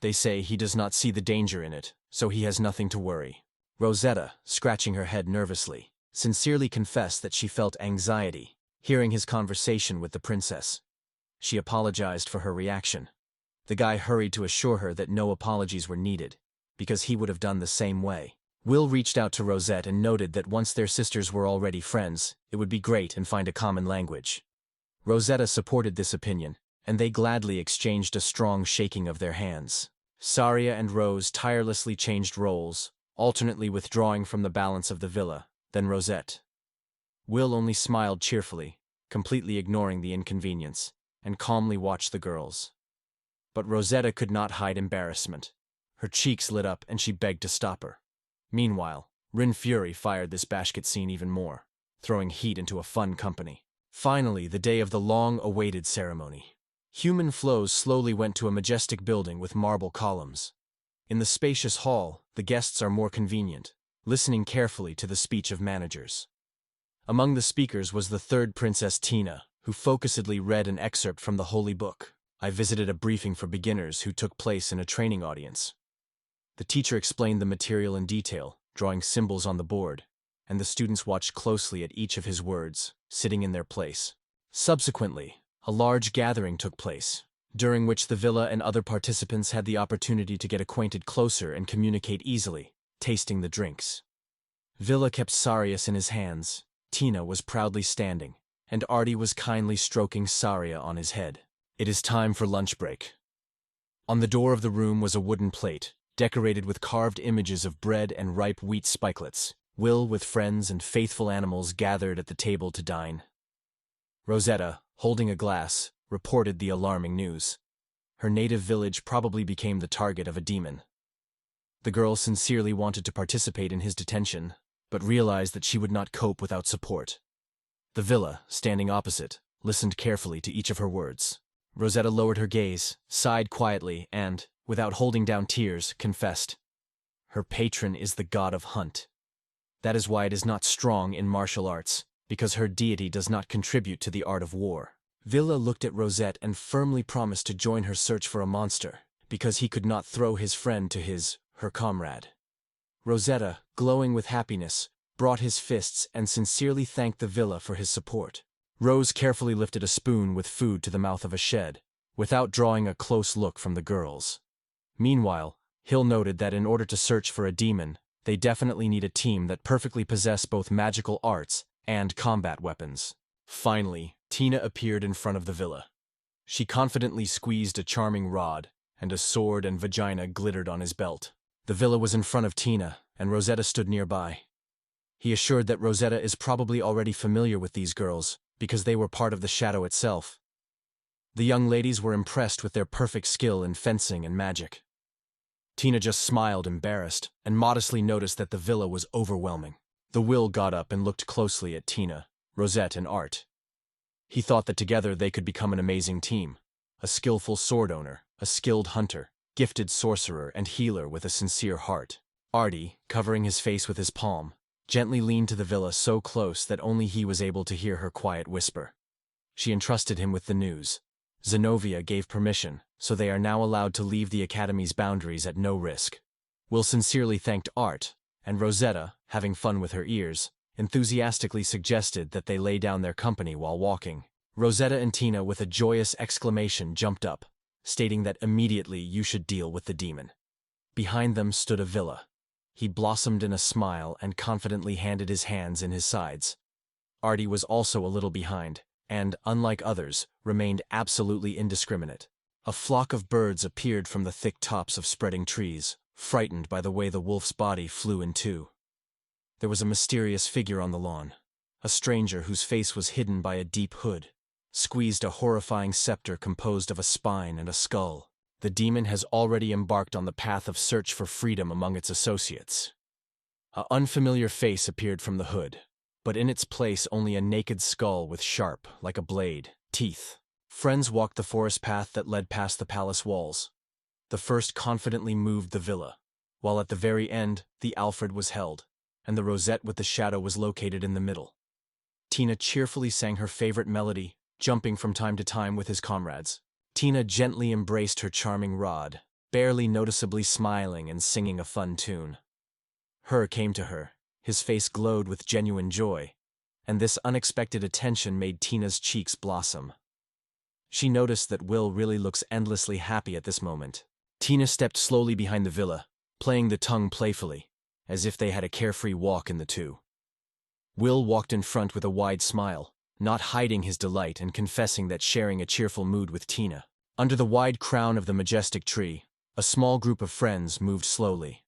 They say he does not see the danger in it, so he has nothing to worry. Rosetta, scratching her head nervously, sincerely confessed that she felt anxiety hearing his conversation with the princess. She apologized for her reaction. The guy hurried to assure her that no apologies were needed, because he would have done the same way. Will reached out to Rosette and noted that once their sisters were already friends, it would be great and find a common language. Rosetta supported this opinion, and they gladly exchanged a strong shaking of their hands. Saria and Rose tirelessly changed roles, alternately withdrawing from the balance of the villa, then Rosette. Will only smiled cheerfully, completely ignoring the inconvenience, and calmly watched the girls. But Rosetta could not hide embarrassment. Her cheeks lit up and she begged to stop her. Meanwhile, Rin Fury fired this basket scene even more, throwing heat into a fun company. Finally, the day of the long-awaited ceremony. Human flows slowly went to a majestic building with marble columns. In the spacious hall, the guests are more convenient, listening carefully to the speech of managers. Among the speakers was the third Princess Tina, who focusedly read an excerpt from the Holy Book. I visited a briefing for beginners who took place in a training audience. The teacher explained the material in detail, drawing symbols on the board, and the students watched closely at each of his words, sitting in their place. Subsequently, a large gathering took place, during which the villa and other participants had the opportunity to get acquainted closer and communicate easily, tasting the drinks. Villa kept Sarius in his hands. Tina was proudly standing, and Artie was kindly stroking Saria on his head. It is time for lunch break. On the door of the room was a wooden plate, decorated with carved images of bread and ripe wheat spikelets. Will, with friends and faithful animals, gathered at the table to dine. Rosetta, holding a glass, reported the alarming news. Her native village probably became the target of a demon. The girl sincerely wanted to participate in his detention, but realized that she would not cope without support. The villa, standing opposite, listened carefully to each of her words. Rosetta lowered her gaze, sighed quietly, and, without holding down tears, confessed. Her patron is the god of hunt. That is why it is not strong in martial arts, because her deity does not contribute to the art of war. Villa looked at Rosette and firmly promised to join her search for a monster, because he could not throw his friend to her comrade. Rosetta, glowing with happiness, brought his fists and sincerely thanked the villa for his support. Rose carefully lifted a spoon with food to the mouth of a shed, without drawing a close look from the girls. Meanwhile, Hill noted that in order to search for a demon, they definitely need a team that perfectly possess both magical arts and combat weapons. Finally, Tina appeared in front of the villa. She confidently squeezed a charming rod, and a sword and vagina glittered on his belt. The villa was in front of Tina, and Rosetta stood nearby. He assured that Rosetta is probably already familiar with these girls, because they were part of the shadow itself. The young ladies were impressed with their perfect skill in fencing and magic. Tina just smiled, embarrassed, and modestly noticed that the villa was overwhelming. The Will got up and looked closely at Tina, Rosette, and Art. He thought that together they could become an amazing team. A skillful sword owner, a skilled hunter, gifted sorcerer, and healer with a sincere heart. Artie, covering his face with his palm, gently leaned to the villa so close that only he was able to hear her quiet whisper. She entrusted him with the news. Zenobia gave permission, so they are now allowed to leave the academy's boundaries at no risk. Will sincerely thanked Art, and Rosetta, having fun with her ears, enthusiastically suggested that they lay down their company while walking. Rosetta and Tina with a joyous exclamation jumped up, stating that immediately you should deal with the demon. Behind them stood a villa. He blossomed in a smile and confidently handed his hands in his sides. Artie was also a little behind, and, unlike others, remained absolutely indiscriminate. A flock of birds appeared from the thick tops of spreading trees, frightened by the way the wolf's body flew in two. There was a mysterious figure on the lawn. A stranger whose face was hidden by a deep hood squeezed a horrifying scepter composed of a spine and a skull. The demon has already embarked on the path of search for freedom among its associates. An unfamiliar face appeared from the hood, but in its place only a naked skull with sharp, like a blade, teeth. Friends walked the forest path that led past the palace walls. The first confidently moved the villa, while at the very end, the Alfred was held, and the rosette with the shadow was located in the middle. Tina cheerfully sang her favorite melody, jumping from time to time with his comrades. Tina gently embraced her charming rod, barely noticeably smiling and singing a fun tune. Her came to her, his face glowed with genuine joy, and this unexpected attention made Tina's cheeks blossom. She noticed that Will really looks endlessly happy at this moment. Tina stepped slowly behind the villa, playing the tongue playfully, as if they had a carefree walk in the two. Will walked in front with a wide smile, not hiding his delight and confessing that sharing a cheerful mood with Tina. Under the wide crown of the majestic tree, a small group of friends moved slowly.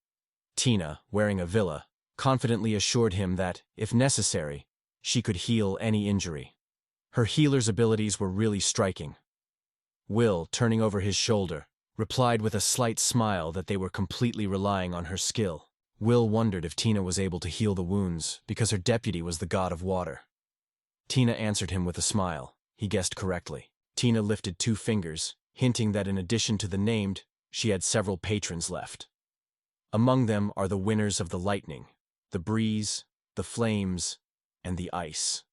Tina, wearing a villa, confidently assured him that, if necessary, she could heal any injury. Her healer's abilities were really striking. Will, turning over his shoulder, replied with a slight smile that they were completely relying on her skill. Will wondered if Tina was able to heal the wounds because her deputy was the god of water. Tina answered him with a smile. He guessed correctly. Tina lifted 2 fingers, hinting that in addition to the named, she had several patrons left. Among them are the winners of the lightning, the breeze, the flames, and the ice.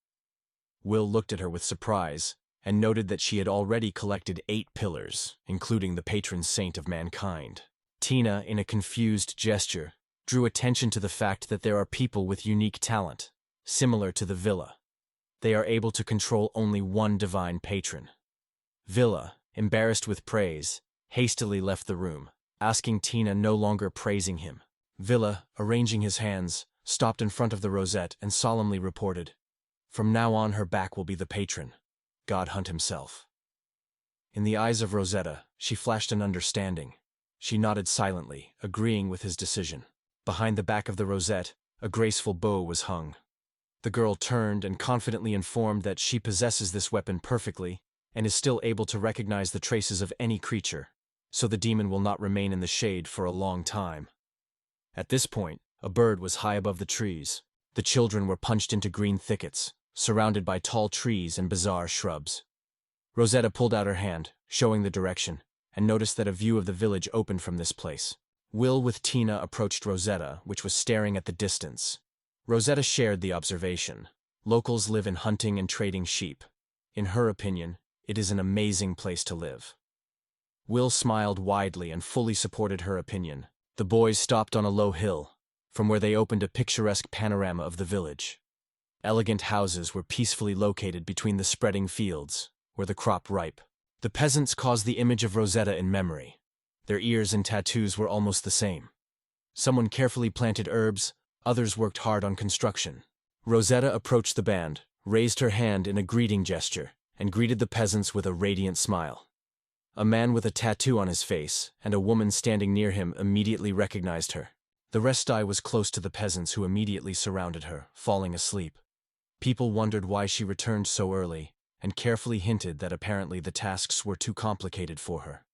Will looked at her with surprise and noted that she had already collected 8 pillars, including the patron saint of mankind. Tina, in a confused gesture, drew attention to the fact that there are people with unique talent, similar to the villa. They are able to control only one divine patron. Villa, embarrassed with praise, hastily left the room, asking Tina no longer praising him. Villa, arranging his hands, stopped in front of the rosette and solemnly reported, "From now on her back will be the patron, God Hunt himself." In the eyes of Rosetta, she flashed an understanding. She nodded silently, agreeing with his decision. Behind the back of the rosette, a graceful bow was hung. The girl turned and confidently informed that she possesses this weapon perfectly and is still able to recognize the traces of any creature, so the demon will not remain in the shade for a long time. At this point, a bird was high above the trees. The children were punched into green thickets, surrounded by tall trees and bizarre shrubs. Rosetta pulled out her hand, showing the direction, and noticed that a view of the village opened from this place. Will with Tina approached Rosetta, which was staring at the distance. Rosetta shared the observation. Locals live in hunting and trading sheep. In her opinion, it is an amazing place to live. Will smiled widely and fully supported her opinion. The boys stopped on a low hill, from where they opened a picturesque panorama of the village. Elegant houses were peacefully located between the spreading fields, where the crop ripe. The peasants caused the image of Rosetta in memory. Their ears and tattoos were almost the same. Someone carefully planted herbs, others worked hard on construction. Rosetta approached the band, raised her hand in a greeting gesture, and greeted the peasants with a radiant smile. A man with a tattoo on his face and a woman standing near him immediately recognized her. The resti was close to the peasants who immediately surrounded her, falling asleep. People wondered why she returned so early, and carefully hinted that apparently the tasks were too complicated for her.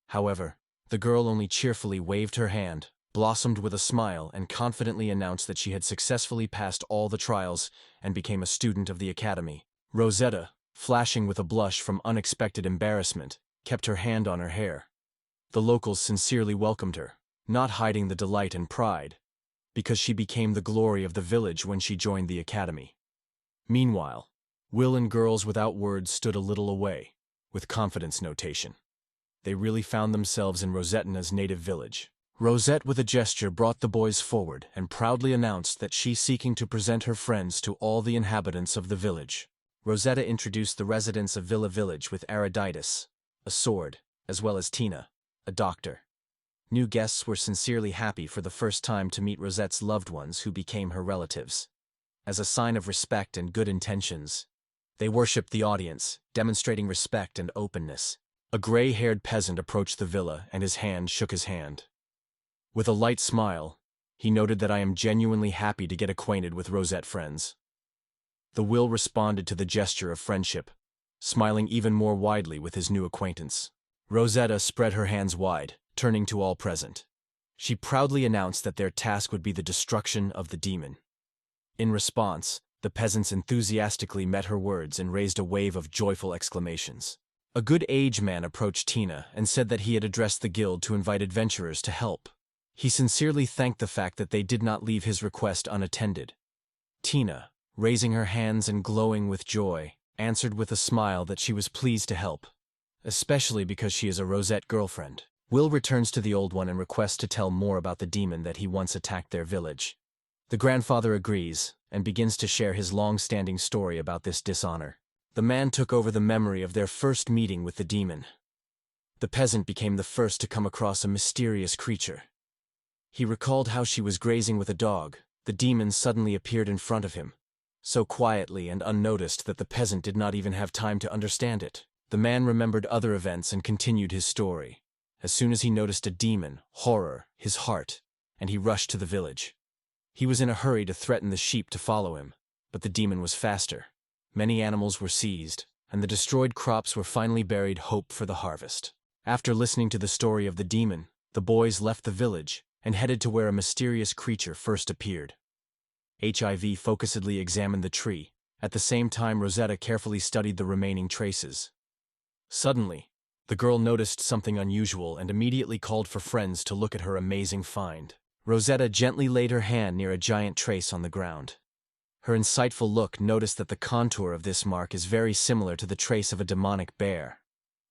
However, the girl only cheerfully waved her hand, blossomed with a smile, and confidently announced that she had successfully passed all the trials and became a student of the academy. Rosetta, flashing with a blush from unexpected embarrassment, kept her hand on her hair. The locals sincerely welcomed her, not hiding the delight and pride, because she became the glory of the village when she joined the academy. Meanwhile, Will and Girls Without Words stood a little away, with confidence notation. They really found themselves in Rosetta's native village. Rosette with a gesture brought the boys forward and proudly announced that she's seeking to present her friends to all the inhabitants of the village. Rosetta introduced the residents of Villa Village with Eruditus, a sword, as well as Tina, a doctor. New guests were sincerely happy for the first time to meet Rosette's loved ones who became her relatives. As a sign of respect and good intentions, they worshipped the audience, demonstrating respect and openness. A gray-haired peasant approached the villa and his hand shook his hand. With a light smile, he noted that I am genuinely happy to get acquainted with Rosette friends. The Will responded to the gesture of friendship, smiling even more widely with his new acquaintance. Rosetta spread her hands wide, turning to all present. She proudly announced that their task would be the destruction of the demon. In response, the peasants enthusiastically met her words and raised a wave of joyful exclamations. A good-aged man approached Tina and said that he had addressed the guild to invite adventurers to help. He sincerely thanked the fact that they did not leave his request unattended. Tina, raising her hands and glowing with joy, answered with a smile that she was pleased to help, especially because she is a Rosette girlfriend. Will returns to the Old One and requests to tell more about the demon that he once attacked their village. The grandfather agrees and begins to share his long-standing story about this dishonor. The man took over the memory of their first meeting with the demon. The peasant became the first to come across a mysterious creature. He recalled how she was grazing with a dog. The demon suddenly appeared in front of him, so quietly and unnoticed that the peasant did not even have time to understand it. The man remembered other events and continued his story. As soon as he noticed a demon, horror, his heart, and he rushed to the village. He was in a hurry to threaten the sheep to follow him, but the demon was faster. Many animals were seized, and the destroyed crops were finally buried hope for the harvest. After listening to the story of the demon, the boys left the village and headed to where a mysterious creature first appeared. HIV focusedly examined the tree. At the same time, Rosetta carefully studied the remaining traces. Suddenly, the girl noticed something unusual and immediately called for friends to look at her amazing find. Rosetta gently laid her hand near a giant trace on the ground. Her insightful look noticed that the contour of this mark is very similar to the trace of a demonic bear.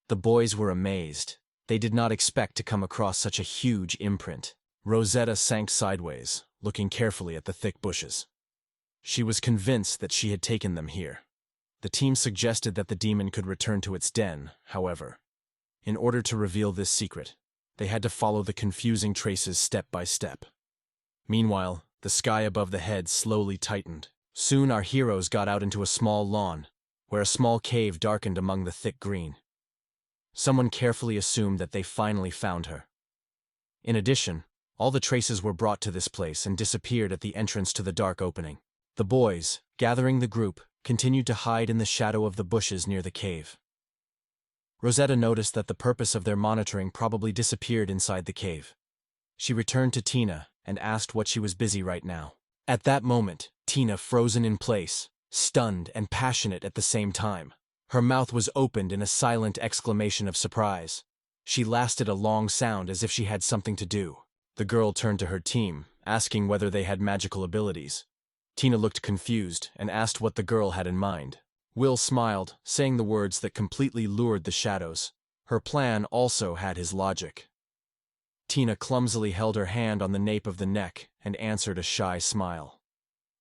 The boys were amazed. They did not expect to come across such a huge imprint. Rosetta sank sideways, looking carefully at the thick bushes. She was convinced that she had taken them here. The team suggested that the demon could return to its den, however. In order to reveal this secret, they had to follow the confusing traces step by step. Meanwhile, the sky above the head slowly tightened. Soon our heroes got out into a small lawn, where a small cave darkened among the thick green. Someone carefully assumed that they finally found her. In addition, all the traces were brought to this place and disappeared at the entrance to the dark opening. The boys, gathering the group, continued to hide in the shadow of the bushes near the cave. Rosetta noticed that the purpose of their monitoring probably disappeared inside the cave. She returned to Tina and asked what she was busy right now. At that moment, Tina frozen in place, stunned and passionate at the same time. Her mouth was opened in a silent exclamation of surprise. She lasted a long sound as if she had something to do. The girl turned to her team, asking whether they had magical abilities. Tina looked confused and asked what the girl had in mind. Will smiled, saying the words that completely lured the shadows. Her plan also had his logic. Tina clumsily held her hand on the nape of the neck and answered a shy smile.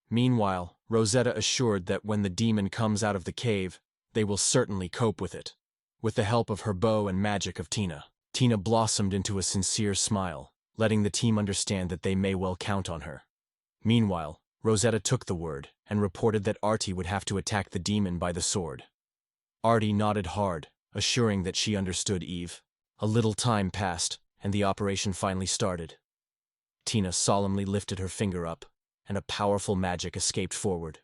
Meanwhile, Rosetta assured that when the demon comes out of the cave, they will certainly cope with it. With the help of her bow and magic of Tina, Tina blossomed into a sincere smile, letting the team understand that they may well count on her. Meanwhile, Rosetta took the word and reported that Artie would have to attack the demon by the sword. Artie nodded hard, assuring that she understood Eve. A little time passed, and the operation finally started. Tina solemnly lifted her finger up, and a powerful magic escaped forward.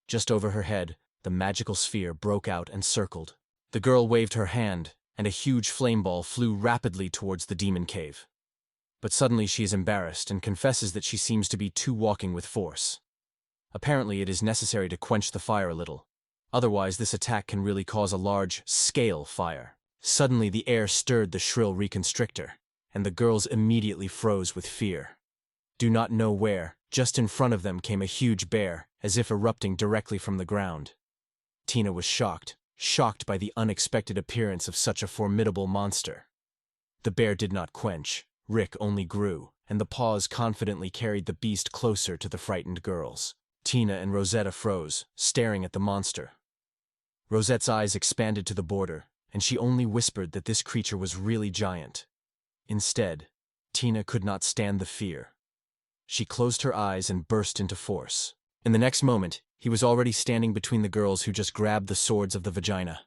Just over her head, the magical sphere broke out and circled. The girl waved her hand, and a huge flame ball flew rapidly towards the demon cave. But suddenly she is embarrassed and confesses that she seems to be too walking with force. Apparently it is necessary to quench the fire a little. Otherwise this attack can really cause a large-scale fire. Suddenly the air stirred the shrill reconstrictor, and the girls immediately froze with fear. Do not know where, just in front of them came a huge bear, as if erupting directly from the ground. Tina was shocked by the unexpected appearance of such a formidable monster. The bear did not quench, Rick only grew, and the paws confidently carried the beast closer to the frightened girls. Tina and Rosetta froze, staring at the monster. Rosette's eyes expanded to the border, and she only whispered that this creature was really giant. Instead, Tina could not stand the fear. She closed her eyes and burst into force. In the next moment, he was already standing between the girls who just grabbed the swords of the vagina,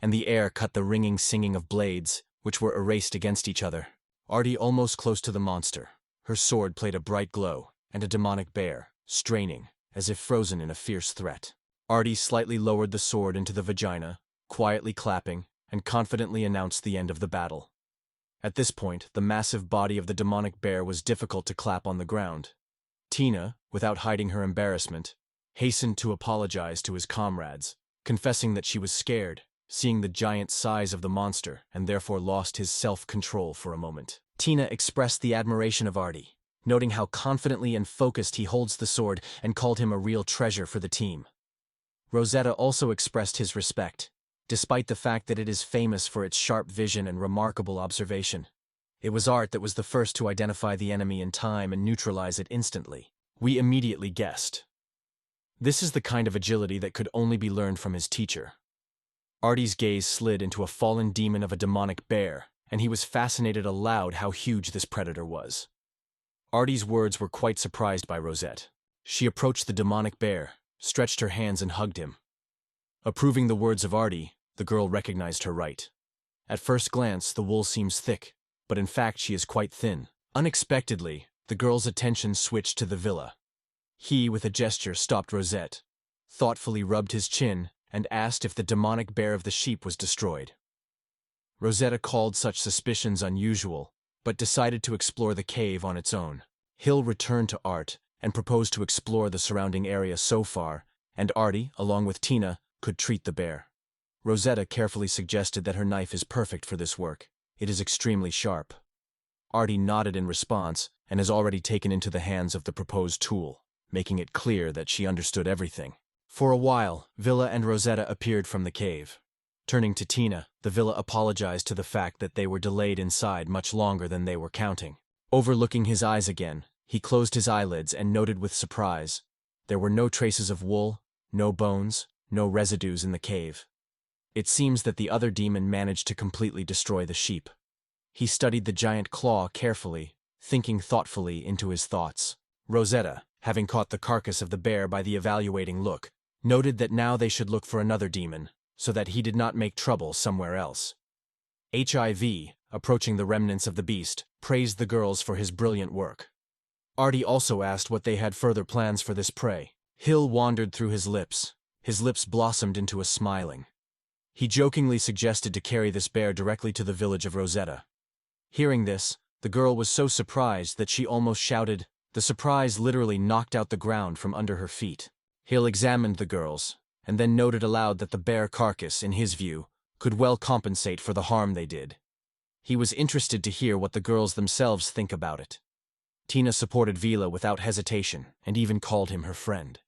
and the air cut the ringing singing of blades, which were erased against each other. Artie almost close to the monster. Her sword played a bright glow, and a demonic bear, straining, as if frozen in a fierce threat. Artie slightly lowered the sword into the vagina, quietly clapping, and confidently announced the end of the battle. At this point, the massive body of the demonic bear was difficult to clap on the ground. Tina, without hiding her embarrassment, hastened to apologize to his comrades, confessing that she was scared, seeing the giant size of the monster, and therefore lost his self-control for a moment. Tina expressed the admiration of Artie, noting how confidently and focused he holds the sword, and called him a real treasure for the team. Rosetta also expressed his respect, despite the fact that it is famous for its sharp vision and remarkable observation. It was art that was the first to identify the enemy in time and neutralize it instantly. We immediately guessed. This is the kind of agility that could only be learned from his teacher. Artie's gaze slid into a fallen demon of a demonic bear, and he was fascinated aloud how huge this predator was. Artie's words were quite surprised by Rosette. She approached the demonic bear, stretched her hands and hugged him. Approving the words of Artie, the girl recognized her right. At first glance, the wool seems thick, but in fact she is quite thin. Unexpectedly, the girl's attention switched to the villa. He, with a gesture, stopped Rosette, thoughtfully rubbed his chin, and asked if the demonic bear of the sheep was destroyed. Rosetta called such suspicions unusual, but decided to explore the cave on its own. Hill returned to Art and proposed to explore the surrounding area so far, and Artie, along with Tina, could treat the bear. Rosetta carefully suggested that her knife is perfect for this work. It is extremely sharp. Artie nodded in response and has already taken into the hands of the proposed tool, making it clear that she understood everything. For a while, Villa and Rosetta appeared from the cave. Turning to Tina, the Villa apologized to the fact that they were delayed inside much longer than they were counting. Overlooking his eyes again, he closed his eyelids and noted with surprise. There were no traces of wool, no bones, no residues in the cave. It seems that the other demon managed to completely destroy the sheep. He studied the giant claw carefully, thinking thoughtfully into his thoughts. Rosetta, having caught the carcass of the bear by the evaluating look, noted that now they should look for another demon, so that he did not make trouble somewhere else. HIV, approaching the remnants of the beast, praised the girls for his brilliant work. Artie also asked what they had further plans for this prey. Hill wandered through his lips. His lips blossomed into a smiling. He jokingly suggested to carry this bear directly to the village of Rosetta. Hearing this, the girl was so surprised that she almost shouted. The surprise literally knocked out the ground from under her feet. Hill examined the girls, and then noted aloud that the bear carcass, in his view, could well compensate for the harm they did. He was interested to hear what the girls themselves think about it. Tina supported Vila without hesitation, and even called him her friend.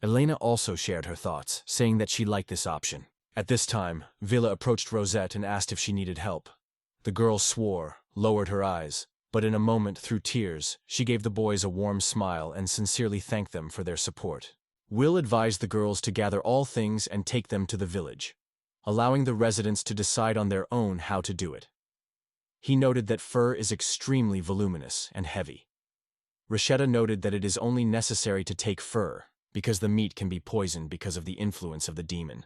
Elena also shared her thoughts, saying that she liked this option. At this time, Vila approached Rosette and asked if she needed help. The girl swore, lowered her eyes, but in a moment, through tears, she gave the boys a warm smile and sincerely thanked them for their support. Will advised the girls to gather all things and take them to the village, allowing the residents to decide on their own how to do it. He noted that fur is extremely voluminous and heavy. Rasheda noted that it is only necessary to take fur, because the meat can be poisoned because of the influence of the demon.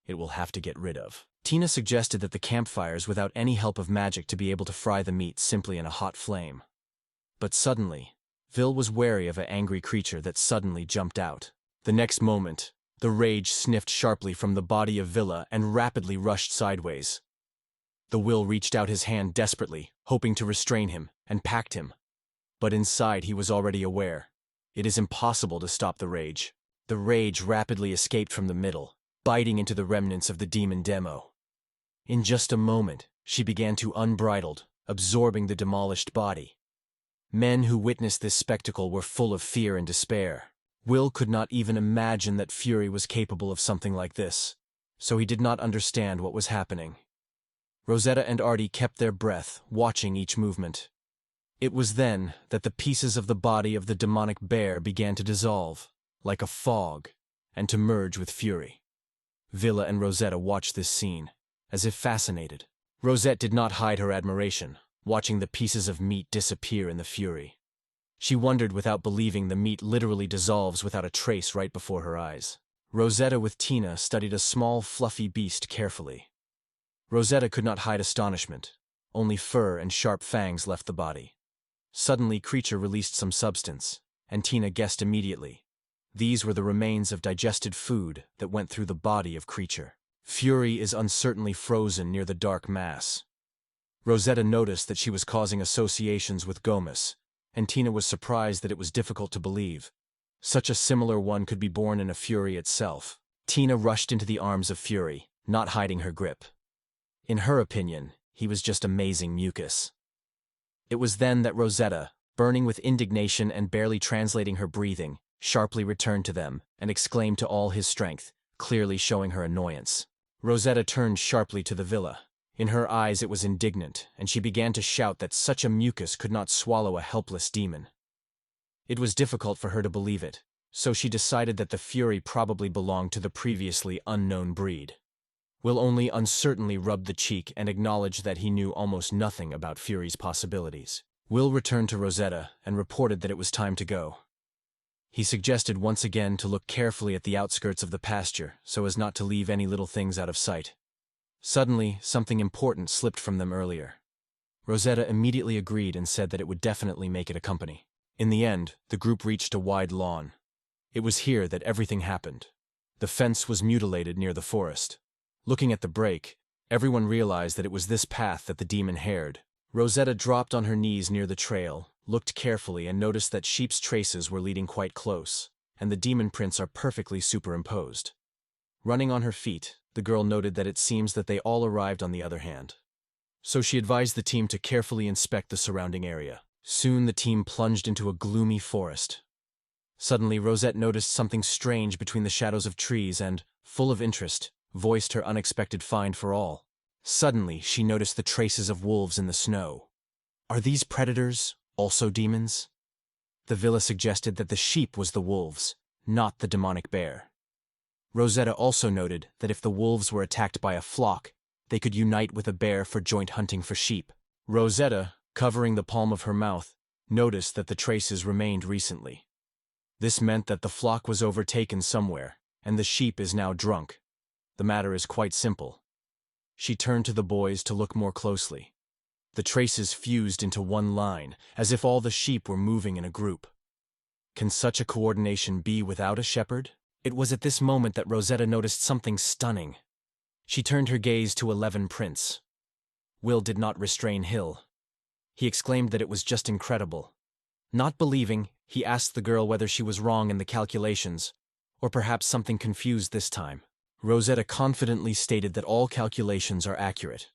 It will have to get rid of. Tina suggested that the campfires without any help of magic to be able to fry the meat simply in a hot flame. But suddenly, Vil was wary of an angry creature that suddenly jumped out. The next moment, the rage sniffed sharply from the body of Villa and rapidly rushed sideways. The Will reached out his hand desperately, hoping to restrain him, and packed him. But inside he was already aware. It is impossible to stop the rage. The rage rapidly escaped from the middle, biting into the remnants of the demon demo. In just a moment, she began to unbridled, absorbing the demolished body. Men who witnessed this spectacle were full of fear and despair. Will could not even imagine that Fury was capable of something like this, so he did not understand what was happening. Rosetta and Artie kept their breath, watching each movement. It was then that the pieces of the body of the demonic bear began to dissolve, like a fog, and to merge with Fury. Villa and Rosetta watched this scene, as if fascinated. Rosette did not hide her admiration, watching the pieces of meat disappear in the Fury. She wondered without believing the meat literally dissolves without a trace right before her eyes. Rosetta with Tina studied a small, fluffy beast carefully. Rosetta could not hide astonishment. Only fur and sharp fangs left the body. Suddenly, Creature released some substance, and Tina guessed immediately. These were the remains of digested food that went through the body of Creature. Fury is uncertainly frozen near the dark mass. Rosetta noticed that she was causing associations with Gomus, and Tina was surprised that it was difficult to believe. Such a similar one could be born in a Fury itself. Tina rushed into the arms of Fury, not hiding her grip. In her opinion, he was just amazing mucus. It was then that Rosetta, burning with indignation and barely translating her breathing, sharply returned to them and exclaimed to all his strength, clearly showing her annoyance. Rosetta turned sharply to the villa. In her eyes it was indignant, and she began to shout that such a mucus could not swallow a helpless demon. It was difficult for her to believe it, so she decided that the Fury probably belonged to the previously unknown breed. Will only uncertainly rubbed the cheek and acknowledged that he knew almost nothing about Fury's possibilities. Will returned to Rosetta and reported that it was time to go. He suggested once again to look carefully at the outskirts of the pasture so as not to leave any little things out of sight. Suddenly, something important slipped from them earlier. Rosetta immediately agreed and said that it would definitely make it a company. In the end, the group reached a wide lawn. It was here that everything happened. The fence was mutilated near the forest. Looking at the break, everyone realized that it was this path that the demon hared. Rosetta dropped on her knees near the trail, looked carefully and noticed that sheep's traces were leading quite close, and the demon prints are perfectly superimposed. Running on her feet, the girl noted that it seems that they all arrived on the other hand. So she advised the team to carefully inspect the surrounding area. Soon the team plunged into a gloomy forest. Suddenly Rosette noticed something strange between the shadows of trees and, full of interest, voiced her unexpected find for all. Suddenly she noticed the traces of wolves in the snow. Are these predators also demons? The villa suggested that the sheep was the wolves, not the demonic bear. Rosetta also noted that if the wolves were attacked by a flock, they could unite with a bear for joint hunting for sheep. Rosetta, covering the palm of her mouth, noticed that the traces remained recently. This meant that the flock was overtaken somewhere, and the sheep is now drunk. The matter is quite simple. She turned to the boys to look more closely. The traces fused into one line, as if all the sheep were moving in a group. Can such a coordination be without a shepherd? It was at this moment that Rosetta noticed something stunning. She turned her gaze to 11 prints. Will did not restrain Hill. He exclaimed that it was just incredible. Not believing, he asked the girl whether she was wrong in the calculations, or perhaps something confused this time. Rosetta confidently stated that all calculations are accurate.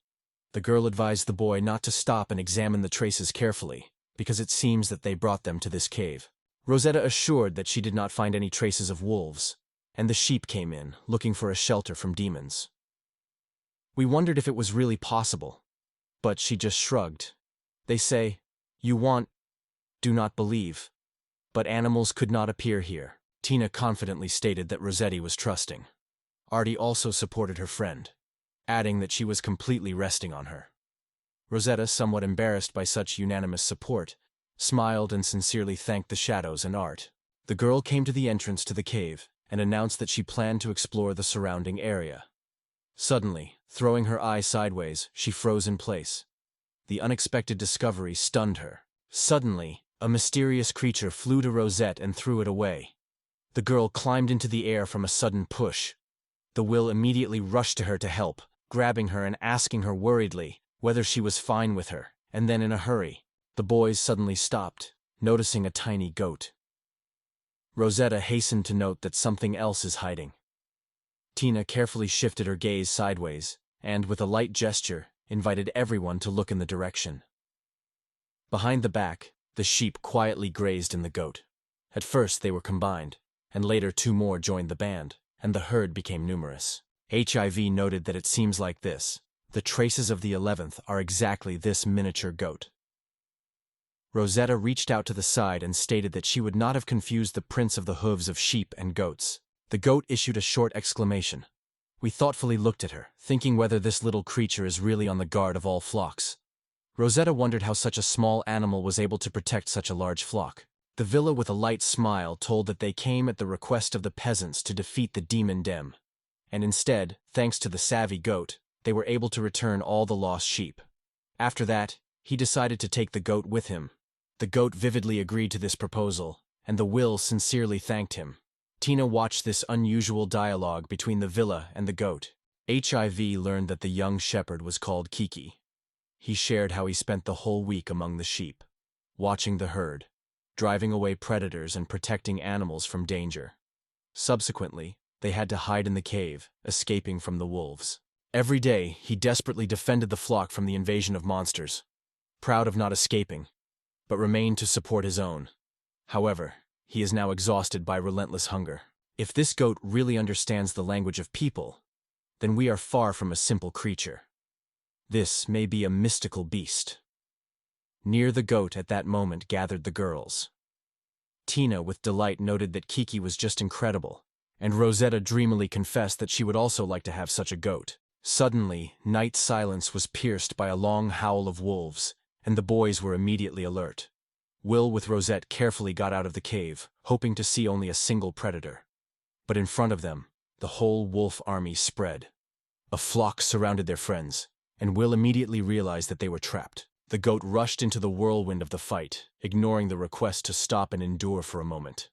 The girl advised the boy not to stop and examine the traces carefully, because it seems that they brought them to this cave. Rosetta assured that she did not find any traces of wolves, and the sheep came in, looking for a shelter from demons. We wondered if it was really possible, but she just shrugged. They say, you want, do not believe. But animals could not appear here. Tina confidently stated that Rossetti was trusting. Artie also supported her friend, adding that she was completely resting on her. Rosetta, somewhat embarrassed by such unanimous support, smiled and sincerely thanked the shadows and art. The girl came to the entrance to the cave and announced that she planned to explore the surrounding area. Suddenly, throwing her eye sideways, she froze in place. The unexpected discovery stunned her. Suddenly, a mysterious creature flew to Rosette and threw it away. The girl climbed into the air from a sudden push. The Will immediately rushed to her to help, grabbing her and asking her worriedly whether she was fine with her, and then in a hurry, the boys suddenly stopped, noticing a tiny goat. Rosetta hastened to note that something else is hiding. Tina carefully shifted her gaze sideways, and with a light gesture, invited everyone to look in the direction. Behind the back, The sheep quietly grazed in the goat. At first they were combined, and later 2 more joined the band, and the herd became numerous. HIV noted that it seems like this. The traces of the 11th are exactly this miniature goat. Rosetta reached out to the side and stated that she would not have confused the prints of the hooves of sheep and goats. The goat issued a short exclamation. We thoughtfully looked at her, thinking whether this little creature is really on the guard of all flocks. Rosetta wondered how such a small animal was able to protect such a large flock. The villa with a light smile told that they came at the request of the peasants to defeat the demon Dem. And instead, thanks to the savvy goat, they were able to return all the lost sheep. After that, he decided to take the goat with him. The goat vividly agreed to this proposal, and the will sincerely thanked him. Tina watched this unusual dialogue between the villa and the goat. HIV learned that the young shepherd was called Kiki. He shared how he spent the whole week among the sheep, watching the herd, driving away predators and protecting animals from danger. Subsequently, they had to hide in the cave, escaping from the wolves. Every day, he desperately defended the flock from the invasion of monsters, proud of not escaping, but remained to support his own. However, he is now exhausted by relentless hunger. If this goat really understands the language of people, then we are far from a simple creature. This may be a mystical beast. Near the goat at that moment gathered the girls. Tina with delight noted that Kiki was just incredible, and Rosetta dreamily confessed that she would also like to have such a goat. Suddenly, night silence was pierced by a long howl of wolves, and the boys were immediately alert. Will with Rosette carefully got out of the cave, hoping to see only a single predator. But in front of them, the whole wolf army spread. A flock surrounded their friends, and Will immediately realized that they were trapped. The goat rushed into the whirlwind of the fight, ignoring the request to stop and endure for a moment.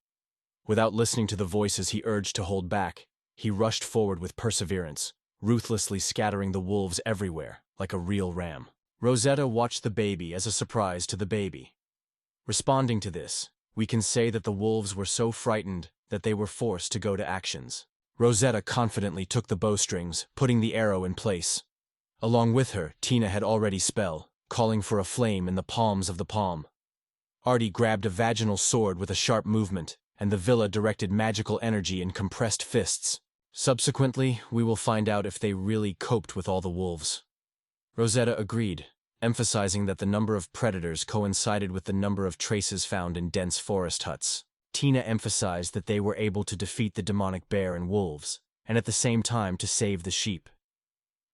Without listening to the voices he urged to hold back, he rushed forward with perseverance, ruthlessly scattering the wolves everywhere, like a real ram. Rosetta watched the baby as a surprise to the baby. Responding to this, we can say that the wolves were so frightened that they were forced to go to actions. Rosetta confidently took the bowstrings, putting the arrow in place. Along with her, Tina had already spell, calling for a flame in the palms of the palm. Artie grabbed a vaginal sword with a sharp movement, and the villa directed magical energy in compressed fists. Subsequently, we will find out if they really coped with all the wolves. Rosetta agreed, emphasizing that the number of predators coincided with the number of traces found in dense forest huts. Tina emphasized that they were able to defeat the demonic bear and wolves, and at the same time to save the sheep.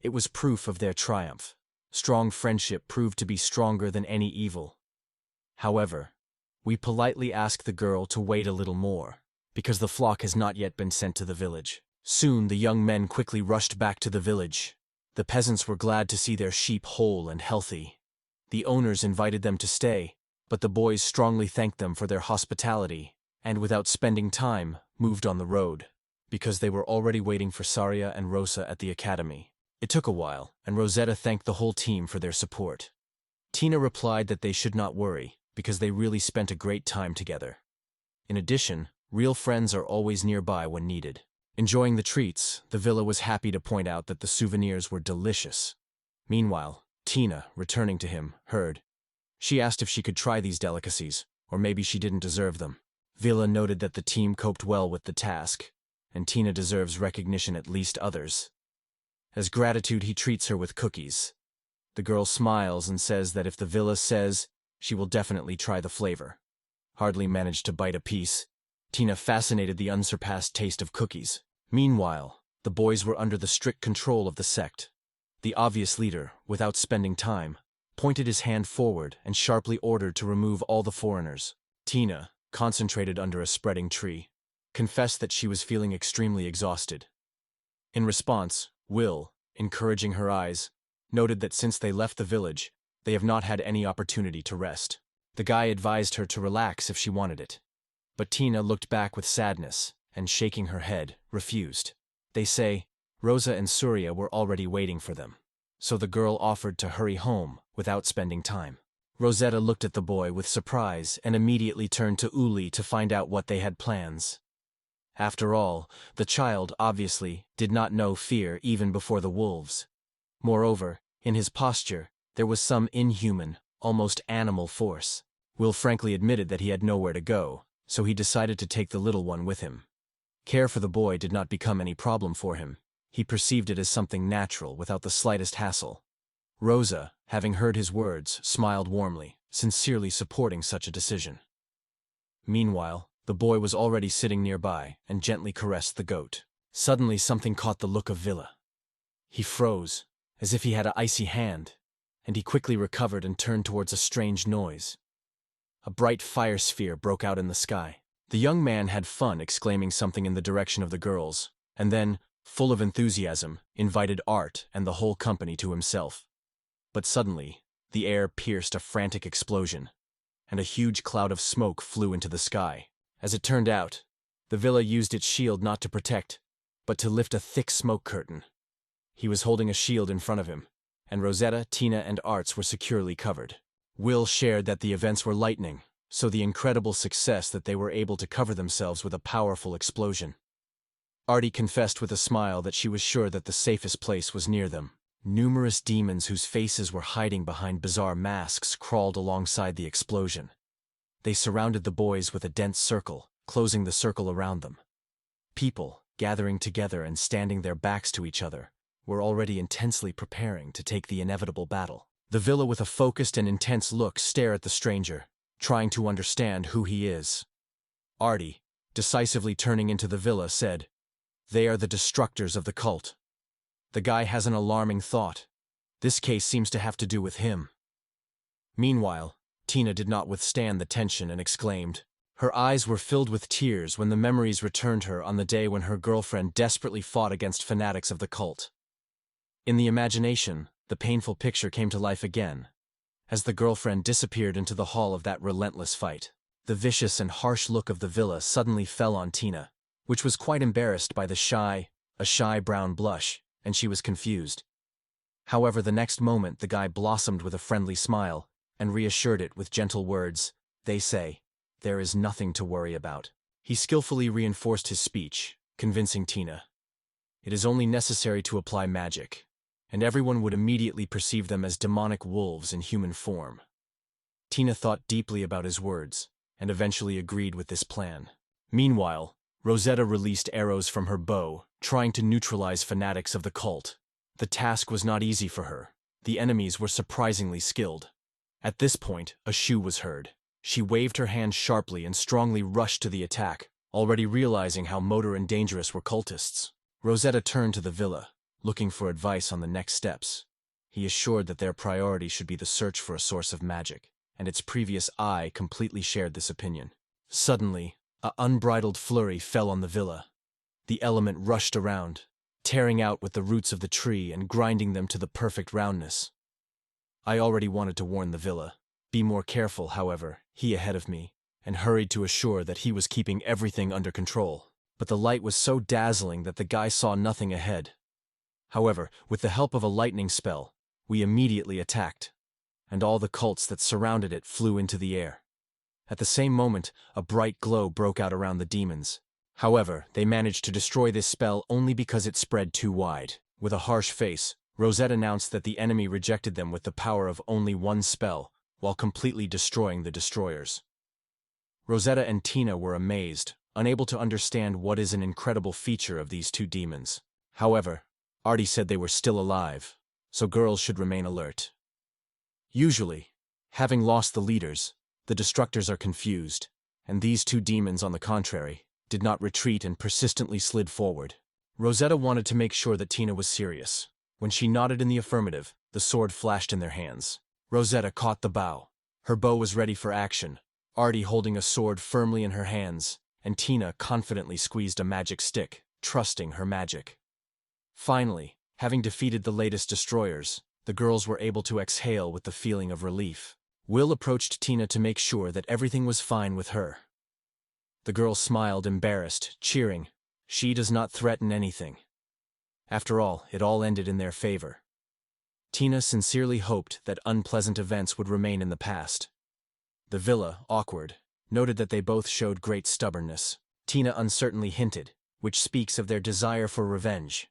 It was proof of their triumph. Strong friendship proved to be stronger than any evil. However, we politely asked the girl to wait a little more, because the flock has not yet been sent to the village. Soon the young men quickly rushed back to the village. The peasants were glad to see their sheep whole and healthy. The owners invited them to stay, but the boys strongly thanked them for their hospitality, and without spending time, moved on the road, because they were already waiting for Saria and Rosa at the academy. It took a while, and Rosetta thanked the whole team for their support. Tina replied that they should not worry, because they really spent a great time together. In addition, real friends are always nearby when needed. Enjoying the treats, the villa was happy to point out that the souvenirs were delicious. Meanwhile, Tina, returning to him, heard. She asked if she could try these delicacies, or maybe she didn't deserve them. Villa noted that the team coped well with the task, and Tina deserves recognition at least others. As gratitude, he treats her with cookies. The girl smiles and says that if the villa says, she will definitely try the flavor. Hardly managed to bite a piece, Tina fascinated the unsurpassed taste of cookies. Meanwhile, the boys were under the strict control of the sect. The obvious leader, without spending time, pointed his hand forward and sharply ordered to remove all the foreigners. Tina, concentrated under a spreading tree, confessed that she was feeling extremely exhausted. In response, Will, encouraging her eyes, noted that since they left the village, they have not had any opportunity to rest. The guy advised her to relax if she wanted it. But Tina looked back with sadness, and shaking her head, refused. They say, Rosa and Surya were already waiting for them. So the girl offered to hurry home without spending time. Rosetta looked at the boy with surprise and immediately turned to Uli to find out what they had plans. After all, the child, obviously, did not know fear even before the wolves. Moreover, in his posture, there was some inhuman, almost animal force. Will frankly admitted that he had nowhere to go, so he decided to take the little one with him. Care for the boy did not become any problem for him. He perceived it as something natural without the slightest hassle. Rosa, having heard his words, smiled warmly, sincerely supporting such a decision. Meanwhile, the boy was already sitting nearby and gently caressed the goat. Suddenly something caught the look of Villa. He froze, as if he had an icy hand, and he quickly recovered and turned towards a strange noise. A bright fire sphere broke out in the sky. The young man had fun exclaiming something in the direction of the girls, and then, full of enthusiasm, invited Art and the whole company to himself. But suddenly, the air pierced a frantic explosion, and a huge cloud of smoke flew into the sky. As it turned out, the villa used its shield not to protect, but to lift a thick smoke curtain. He was holding a shield in front of him, and Rosetta, Tina, and Arts were securely covered. Will shared that the events were lightning, so the incredible success that they were able to cover themselves with a powerful explosion. Artie confessed with a smile that she was sure that the safest place was near them. Numerous demons whose faces were hiding behind bizarre masks crawled alongside the explosion. They surrounded the boys with a dense circle, closing the circle around them. People, gathering together and standing their backs to each other, were already intensely preparing to take the inevitable battle. The villa with a focused and intense look stare at the stranger, trying to understand who he is. Artie, decisively turning into the villa, said, "They are the destructors of the cult. The guy has an alarming thought. This case seems to have to do with him." Meanwhile, Tina did not withstand the tension and exclaimed. Her eyes were filled with tears when the memories returned her on the day when her girlfriend desperately fought against fanatics of the cult. In the imagination, the painful picture came to life again, as the girlfriend disappeared into the hall of that relentless fight. The vicious and harsh look of the villa suddenly fell on Tina, which was quite embarrassed by a shy brown blush, and she was confused. However, the next moment the guy blossomed with a friendly smile and reassured it with gentle words. "They say, there is nothing to worry about." He skillfully reinforced his speech, convincing Tina. It is only necessary to apply magic, and everyone would immediately perceive them as demonic wolves in human form. Tina thought deeply about his words, and eventually agreed with this plan. Meanwhile, Rosetta released arrows from her bow, trying to neutralize fanatics of the cult. The task was not easy for her. The enemies were surprisingly skilled. At this point, a shoe was heard. She waved her hand sharply and strongly rushed to the attack, already realizing how motor and dangerous were cultists. Rosetta turned to the villa, looking for advice on the next steps. He assured that their priority should be the search for a source of magic, and its previous eye completely shared this opinion. Suddenly, an unbridled flurry fell on the villa. The element rushed around, tearing out with the roots of the tree and grinding them to the perfect roundness. I already wanted to warn the villa. Be more careful, however, he ahead of me, and hurried to assure that he was keeping everything under control. But the light was so dazzling that the guy saw nothing ahead. However, with the help of a lightning spell, we immediately attacked, and all the cults that surrounded it flew into the air. At the same moment, a bright glow broke out around the demons. However, they managed to destroy this spell only because it spread too wide. With a harsh face, Rosette announced that the enemy rejected them with the power of only one spell, while completely destroying the destroyers. Rosetta and Tina were amazed, unable to understand what is an incredible feature of these two demons. However, Artie said they were still alive, so girls should remain alert. Usually, having lost the leaders, the destructors are confused, and these two demons, on the contrary, did not retreat and persistently slid forward. Rosetta wanted to make sure that Tina was serious. When she nodded in the affirmative, the sword flashed in their hands. Rosetta caught the bow. Her bow was ready for action, Artie holding a sword firmly in her hands, and Tina confidently squeezed a magic stick, trusting her magic. Finally, having defeated the latest destroyers, the girls were able to exhale with the feeling of relief. Will approached Tina to make sure that everything was fine with her. The girl smiled, embarrassed, cheering. She does not threaten anything. After all, it all ended in their favor. Tina sincerely hoped that unpleasant events would remain in the past. The villa, awkward, noted that they both showed great stubbornness. Tina uncertainly hinted, which speaks of their desire for revenge.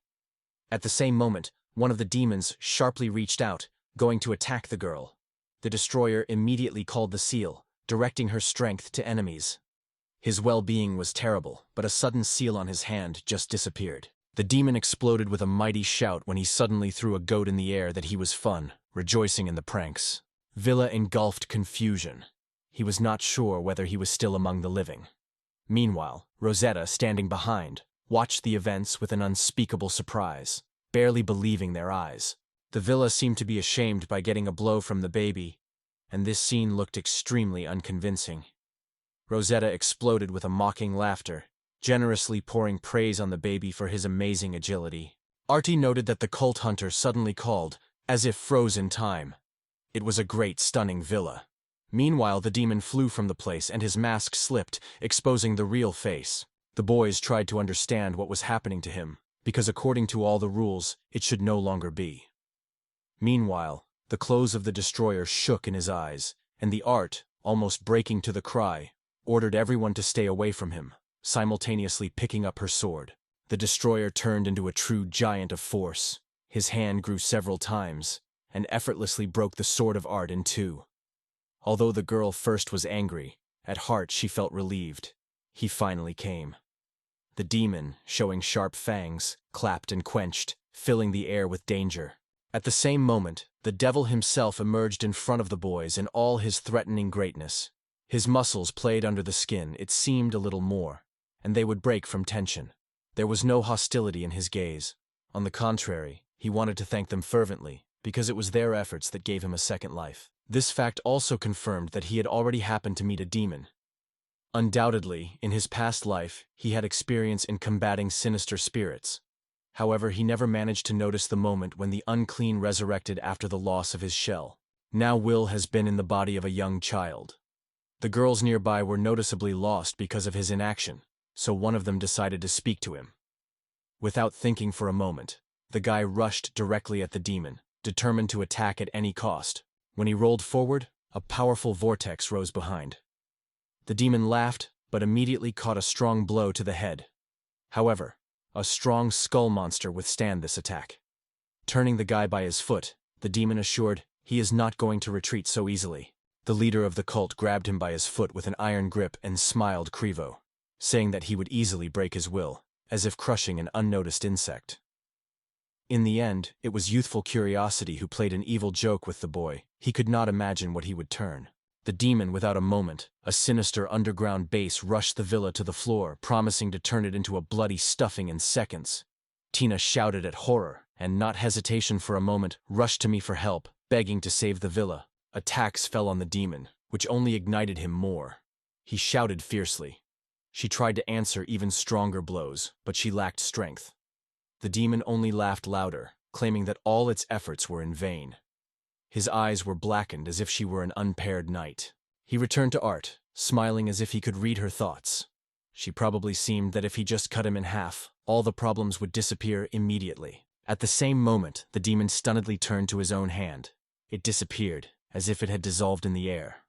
At the same moment, one of the demons sharply reached out, going to attack the girl. The destroyer immediately called the seal, directing her strength to enemies. His well-being was terrible, but a sudden seal on his hand just disappeared. The demon exploded with a mighty shout when he suddenly threw a goat in the air that he was fun, rejoicing in the pranks. Villa engulfed confusion. He was not sure whether he was still among the living. Meanwhile, Rosetta, standing behind, watched the events with an unspeakable surprise, barely believing their eyes. The villa seemed to be ashamed by getting a blow from the baby, and this scene looked extremely unconvincing. Rosetta exploded with a mocking laughter, generously pouring praise on the baby for his amazing agility. Artie noted that the cult hunter suddenly called, as if froze in time. It was a great, stunning villa. Meanwhile, the demon flew from the place and his mask slipped, exposing the real face. The boys tried to understand what was happening to him, because according to all the rules, it should no longer be. Meanwhile, the clothes of the destroyer shook in his eyes, and the art, almost breaking to the cry, ordered everyone to stay away from him, simultaneously picking up her sword. The destroyer turned into a true giant of force. His hand grew several times, and effortlessly broke the sword of art in two. Although the girl first was angry, at heart she felt relieved. He finally came. The demon, showing sharp fangs, clapped and quenched, filling the air with danger. At the same moment, the devil himself emerged in front of the boys in all his threatening greatness. His muscles played under the skin, it seemed a little more, and they would break from tension. There was no hostility in his gaze. On the contrary, he wanted to thank them fervently, because it was their efforts that gave him a second life. This fact also confirmed that he had already happened to meet a demon. Undoubtedly, in his past life, he had experience in combating sinister spirits. However, he never managed to notice the moment when the unclean resurrected after the loss of his shell. Now Will has been in the body of a young child. The girls nearby were noticeably lost because of his inaction, so one of them decided to speak to him. Without thinking for a moment, the guy rushed directly at the demon, determined to attack at any cost. When he rolled forward, a powerful vortex rose behind. The demon laughed, but immediately caught a strong blow to the head. However, a strong skull monster withstood this attack. Turning the guy by his foot, the demon assured he is not going to retreat so easily. The leader of the cult grabbed him by his foot with an iron grip and smiled Krivo, saying that he would easily break his will, as if crushing an unnoticed insect. In the end, it was youthful curiosity who played an evil joke with the boy. He could not imagine what he would turn. The demon, without a moment, a sinister underground base rushed the villa to the floor, promising to turn it into a bloody stuffing in seconds. Tina shouted at horror, and not hesitation for a moment, rushed to me for help, begging to save the villa. Attacks fell on the demon, which only ignited him more. He shouted fiercely. She tried to answer even stronger blows, but she lacked strength. The demon only laughed louder, claiming that all its efforts were in vain. His eyes were blackened as if she were an unpaired knight. He returned to Art, smiling as if he could read her thoughts. She probably seemed that if he just cut him in half, all the problems would disappear immediately. At the same moment, the demon stunnedly turned to his own hand. It disappeared, as if it had dissolved in the air.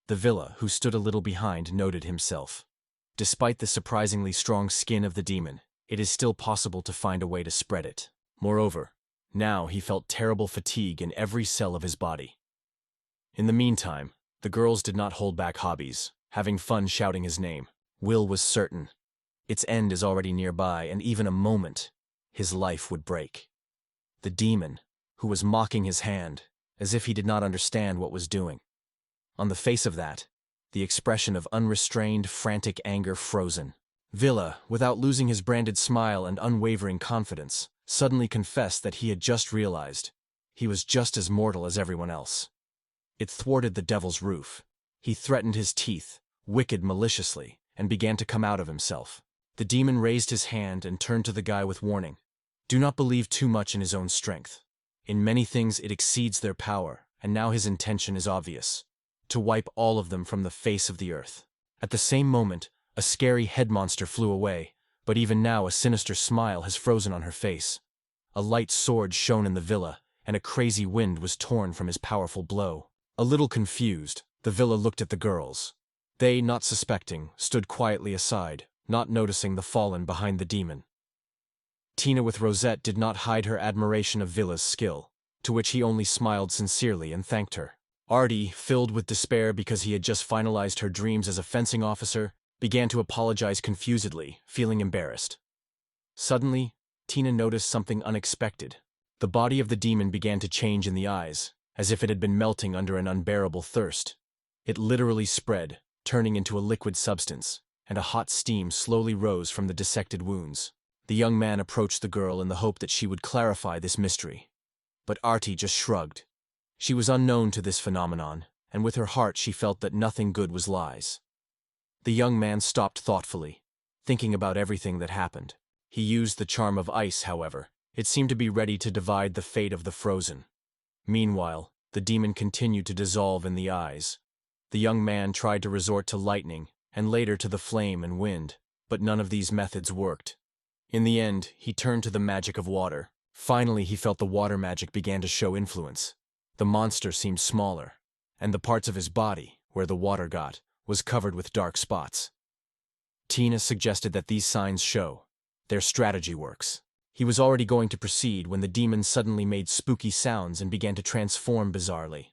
The villa, who stood a little behind, noted himself. Despite the surprisingly strong skin of the demon, it is still possible to find a way to spread it. Moreover, now he felt terrible fatigue in every cell of his body. In the meantime, the girls did not hold back hobbies, having fun shouting his name. Will was certain. Its end is already nearby, and even a moment, his life would break. The demon, who was mocking his hand, as if he did not understand what was doing. On the face of that, the expression of unrestrained, frantic anger frozen. Villa, without losing his branded smile and unwavering confidence, suddenly confessed that he had just realized he was just as mortal as everyone else. It thwarted the devil's roof. He threatened his teeth, wicked maliciously, and began to come out of himself. The demon raised his hand and turned to the guy with warning. Do not believe too much in his own strength. In many things it exceeds their power, and now his intention is obvious: to wipe all of them from the face of the earth. At the same moment, a scary head monster flew away, but even now a sinister smile has frozen on her face. A light sword shone in the villa, and a crazy wind was torn from his powerful blow. A little confused, the villa looked at the girls. They, not suspecting, stood quietly aside, not noticing the fallen behind the demon. Tina with Rosette did not hide her admiration of Villa's skill, to which he only smiled sincerely and thanked her. Artie, filled with despair because he had just finalized her dreams as a fencing officer, began to apologize confusedly, feeling embarrassed. Suddenly, Tina noticed something unexpected. The body of the demon began to change in the eyes, as if it had been melting under an unbearable thirst. It literally spread, turning into a liquid substance, and a hot steam slowly rose from the dissected wounds. The young man approached the girl in the hope that she would clarify this mystery. But Artie just shrugged. She was unknown to this phenomenon, and with her heart she felt that nothing good was lies. The young man stopped thoughtfully, thinking about everything that happened. He used the charm of ice, however. It seemed to be ready to divide the fate of the frozen. Meanwhile, the demon continued to dissolve in the eyes. The young man tried to resort to lightning, and later to the flame and wind, but none of these methods worked. In the end, he turned to the magic of water. Finally, he felt the water magic began to show influence. The monster seemed smaller, and the parts of his body, where the water got, was covered with dark spots. Tina suggested that these signs show their strategy works. He was already going to proceed when the demon suddenly made spooky sounds and began to transform bizarrely.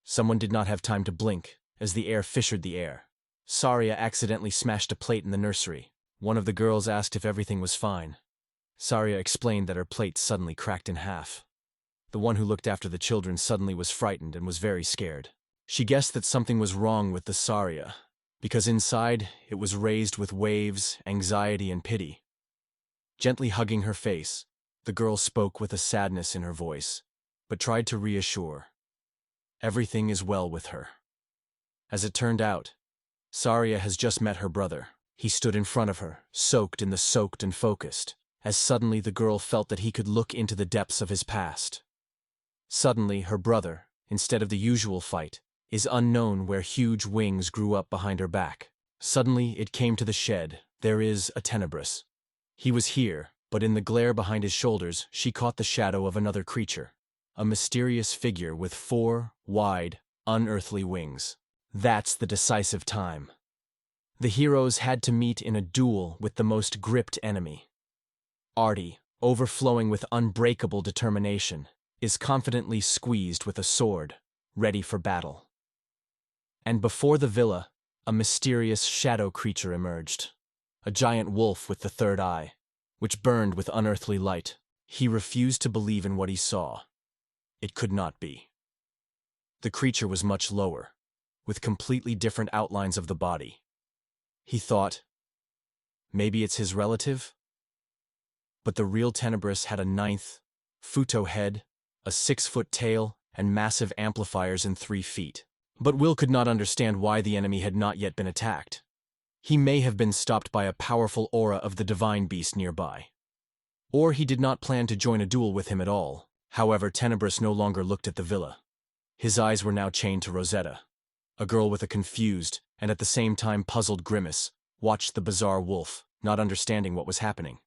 Someone did not have time to blink, as the air fissured the air. Saria accidentally smashed a plate in the nursery. One of the girls asked if everything was fine. Saria explained that her plate suddenly cracked in half. The one who looked after the children suddenly was frightened and was very scared. She guessed that something was wrong with the Saria, because inside it was raised with waves, anxiety, and pity. Gently hugging her face, the girl spoke with a sadness in her voice, but tried to reassure. Everything is well with her. As it turned out, Saria has just met her brother. He stood in front of her, soaked in the soaked and focused, as suddenly the girl felt that he could look into the depths of his past. Suddenly, her brother, instead of the usual fight, is unknown where huge wings grew up behind her back. Suddenly, it came to the shed. There is a Trembles. He was here, but in the glare behind his shoulders, she caught the shadow of another creature. A mysterious figure with 4 wide, unearthly wings. That's the decisive time. The heroes had to meet in a duel with the most gripped enemy. Artie, overflowing with unbreakable determination, is confidently squeezed with a sword, ready for battle. And before the villa, a mysterious shadow creature emerged. A giant wolf with the third eye, which burned with unearthly light. He refused to believe in what he saw. It could not be. The creature was much lower, with completely different outlines of the body. He thought, maybe it's his relative? But the real Trembles had a 9-foot head, a 6-foot tail, and massive amplifiers in 3 feet. But Will could not understand why the enemy had not yet been attacked. He may have been stopped by a powerful aura of the divine beast nearby. Or he did not plan to join a duel with him at all. However, Trembles no longer looked at the villa. His eyes were now chained to Rosetta. A girl with a confused, and at the same time puzzled grimace, watched the bizarre wolf, not understanding what was happening.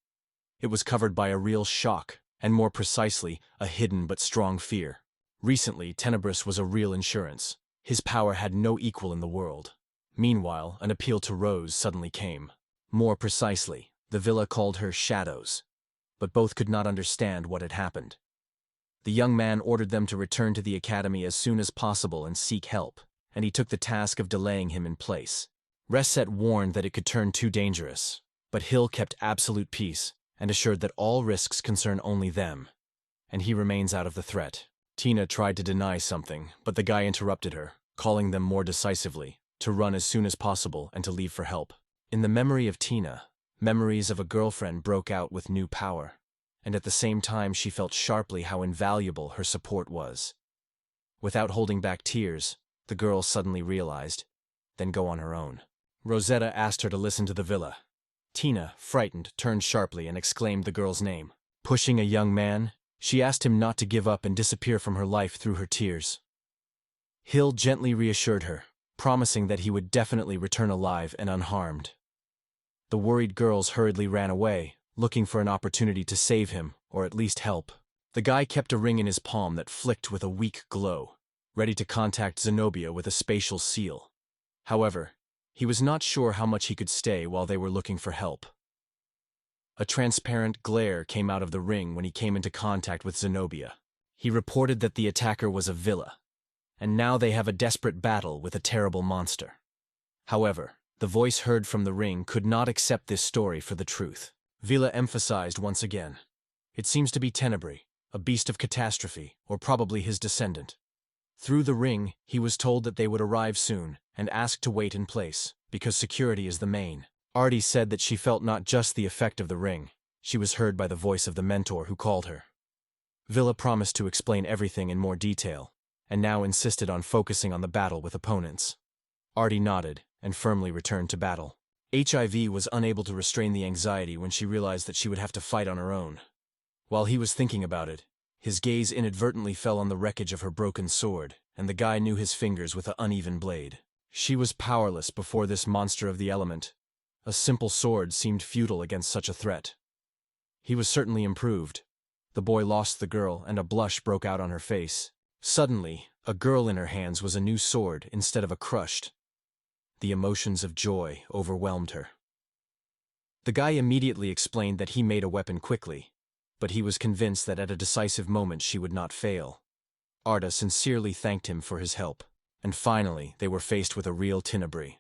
It was covered by a real shock, and more precisely, a hidden but strong fear. Recently, Trembles was a real insurance. His power had no equal in the world. Meanwhile, an appeal to Rose suddenly came. More precisely, the villa called her Shadows. But both could not understand what had happened. The young man ordered them to return to the academy as soon as possible and seek help, and he took the task of delaying him in place. Reset warned that it could turn too dangerous, but Hill kept absolute peace and assured that all risks concern only them, and he remains out of the threat. Tina tried to deny something, but the guy interrupted her, calling them more decisively, to run as soon as possible and to leave for help. In the memory of Tina, memories of a girlfriend broke out with new power, and at the same time she felt sharply how invaluable her support was. Without holding back tears, the girl suddenly realized, then go on her own. Rosetta asked her to listen to the villa. Tina, frightened, turned sharply and exclaimed the girl's name. Pushing a young man, she asked him not to give up and disappear from her life through her tears. Hill gently reassured her, promising that he would definitely return alive and unharmed. The worried girls hurriedly ran away, looking for an opportunity to save him, or at least help. The guy kept a ring in his palm that flicked with a weak glow, ready to contact Zenobia with a spatial seal. However, he was not sure how much he could stay while they were looking for help. A transparent glare came out of the ring when he came into contact with Zenobia. He reported that the attacker was a villa, and now they have a desperate battle with a terrible monster. However, the voice heard from the ring could not accept this story for the truth. Villa emphasized once again. It seems to be Tenebrae, a beast of catastrophe, or probably his descendant. Through the ring, he was told that they would arrive soon, and asked to wait in place, because security is the main. Artie said that she felt not just the effect of the ring, she was heard by the voice of the mentor who called her. Villa promised to explain everything in more detail, and now insisted on focusing on the battle with opponents. Artie nodded, and firmly returned to battle. HIV was unable to restrain the anxiety when she realized that she would have to fight on her own. While he was thinking about it, his gaze inadvertently fell on the wreckage of her broken sword, and the guy knew his fingers with an uneven blade. She was powerless before this monster of the element. A simple sword seemed futile against such a threat. He was certainly improved. The boy lost the girl, and a blush broke out on her face. Suddenly, a girl in her hands was a new sword instead of a crushed. The emotions of joy overwhelmed her. The guy immediately explained that he made a weapon quickly, but he was convinced that at a decisive moment she would not fail. Arda sincerely thanked him for his help, and finally they were faced with a real Tenebrae.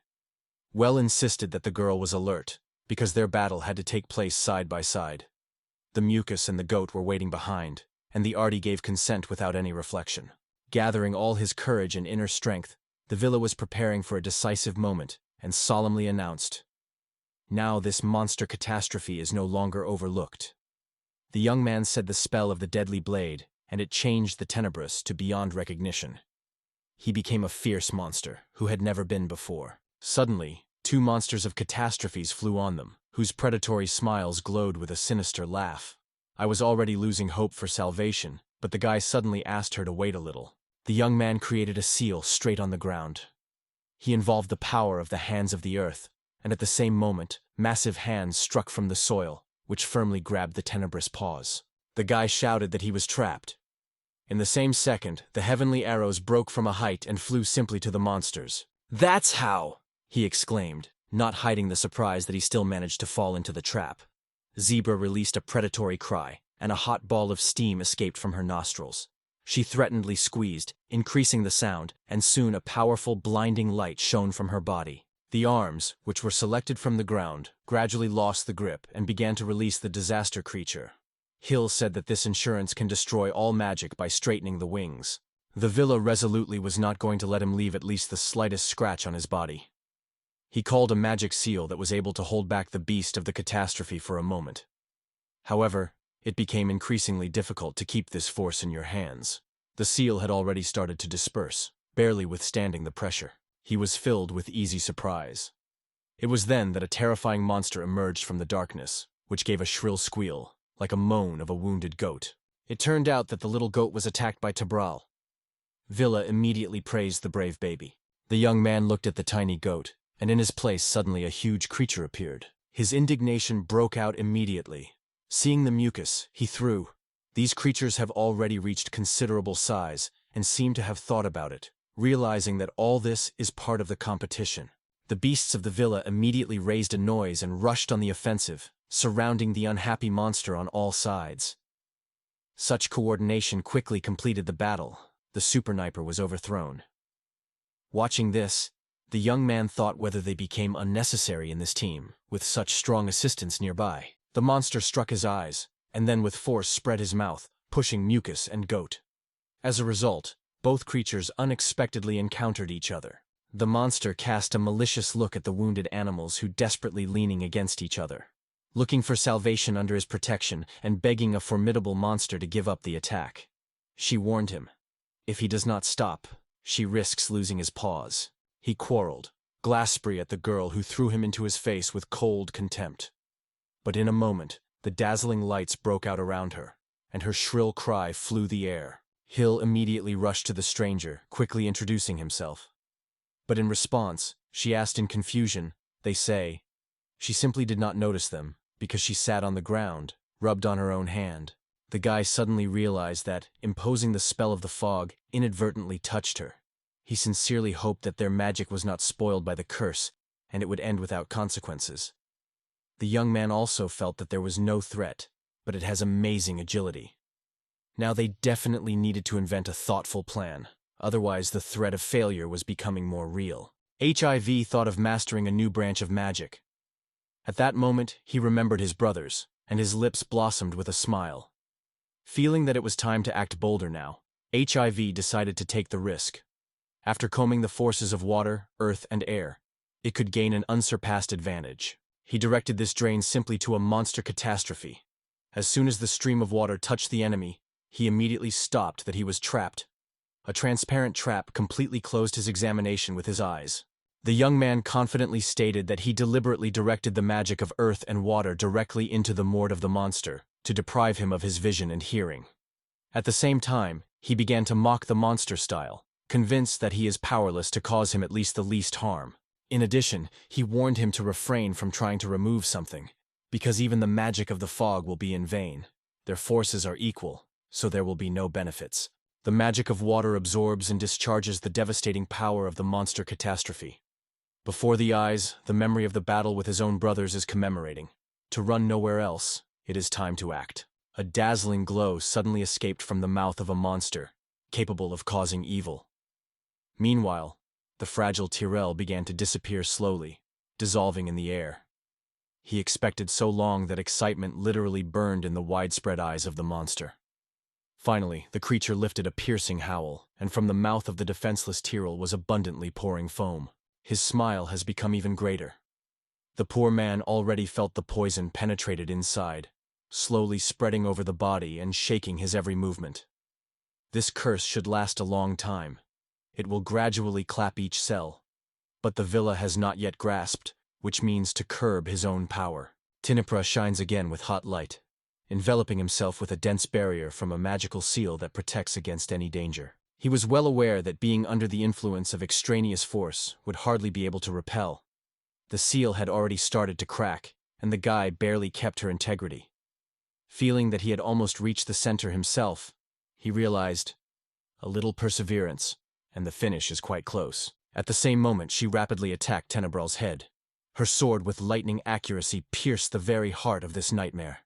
Well insisted that the girl was alert, because their battle had to take place side by side. The mucus and the goat were waiting behind, and the Artie gave consent without any reflection. Gathering all his courage and inner strength, the Villa was preparing for a decisive moment, and solemnly announced, "Now this monster catastrophe is no longer overlooked." The young man said the spell of the deadly blade, and it changed the Tenebris to beyond recognition. He became a fierce monster, who had never been before. Suddenly, two monsters of catastrophes flew on them, whose predatory smiles glowed with a sinister laugh. I was already losing hope for salvation, but the guy suddenly asked her to wait a little. The young man created a seal straight on the ground. He involved the power of the hands of the earth, and at the same moment, massive hands struck from the soil, which firmly grabbed the Tenebris paws. The guy shouted that he was trapped. In the same second, the heavenly arrows broke from a height and flew simply to the monsters. "That's how!" he exclaimed, not hiding the surprise that he still managed to fall into the trap. Zebra released a predatory cry, and a hot ball of steam escaped from her nostrils. She threatenedly squeezed, increasing the sound, and soon a powerful, blinding light shone from her body. The arms, which were selected from the ground, gradually lost the grip and began to release the disaster creature. Hill said that this insurance can destroy all magic by straightening the wings. The Villa resolutely was not going to let him leave at least the slightest scratch on his body. He called a magic seal that was able to hold back the beast of the catastrophe for a moment. However, it became increasingly difficult to keep this force in your hands. The seal had already started to disperse, barely withstanding the pressure. He was filled with easy surprise. It was then that a terrifying monster emerged from the darkness, which gave a shrill squeal, like a moan of a wounded goat. It turned out that the little goat was attacked by Tabral. Villa immediately praised the brave baby. The young man looked at the tiny goat, and in his place suddenly a huge creature appeared. His indignation broke out immediately. Seeing the mucus, he threw. These creatures have already reached considerable size, and seem to have thought about it, realizing that all this is part of the competition. The beasts of the Villa immediately raised a noise and rushed on the offensive, surrounding the unhappy monster on all sides. Such coordination quickly completed the battle. The Superniper was overthrown. Watching this, the young man thought whether they became unnecessary in this team, with such strong assistance nearby. The monster struck his eyes, and then with force spread his mouth, pushing mucus and goat. As a result, both creatures unexpectedly encountered each other. The monster cast a malicious look at the wounded animals who desperately leaning against each other, looking for salvation under his protection and begging a formidable monster to give up the attack. She warned him. If he does not stop, she risks losing his paws. He quarreled, glass-spree at the girl who threw him into his face with cold contempt. But in a moment, the dazzling lights broke out around her, and her shrill cry flew the air. Hill immediately rushed to the stranger, quickly introducing himself. But in response, she asked in confusion, "They say." She simply did not notice them, because she sat on the ground, rubbed on her own hand. The guy suddenly realized that, imposing the spell of the fog, inadvertently touched her. He sincerely hoped that their magic was not spoiled by the curse, and it would end without consequences. The young man also felt that there was no threat, but it has amazing agility. Now they definitely needed to invent a thoughtful plan, Otherwise, the threat of failure was becoming more real. HIV thought of mastering a new branch of magic. At that moment, he remembered his brothers, and his lips blossomed with a smile. Feeling that it was time to act bolder now, HIV decided to take the risk. After combing the forces of water, earth, and air, it could gain an unsurpassed advantage. He directed this drain simply to a monster catastrophe. As soon as the stream of water touched the enemy, he immediately stopped that he was trapped. A transparent trap completely closed his examination with his eyes. The young man confidently stated that he deliberately directed the magic of earth and water directly into the moord of the monster, to deprive him of his vision and hearing. At the same time, he began to mock the monster style, convinced that he is powerless to cause him at least the least harm. In addition, he warned him to refrain from trying to remove something, because even the magic of the fog will be in vain. Their forces are equal, so there will be no benefits. The magic of water absorbs and discharges the devastating power of the monster catastrophe. Before the eyes, the memory of the battle with his own brothers is commemorating. To run nowhere else, it is time to act. A dazzling glow suddenly escaped from the mouth of a monster, capable of causing evil. Meanwhile, the fragile Tyrell began to disappear slowly, dissolving in the air. He expected so long that excitement literally burned in the widespread eyes of the monster. Finally, the creature lifted a piercing howl, and from the mouth of the defenseless Tyrell was abundantly pouring foam. His smile has become even greater. The poor man already felt the poison penetrated inside, slowly spreading over the body and shaking his every movement. This curse should last a long time. It will gradually clap each cell. But the villa has not yet grasped, which means to curb his own power. Tinipra shines again with hot light, enveloping himself with a dense barrier from a magical seal that protects against any danger. He was well aware that being under the influence of extraneous force would hardly be able to repel. The seal had already started to crack, and the guy barely kept her integrity. Feeling that he had almost reached the center himself, he realized, a little perseverance, and the finish is quite close. At the same moment, she rapidly attacked Tenebral's head. Her sword with lightning accuracy pierced the very heart of this nightmare.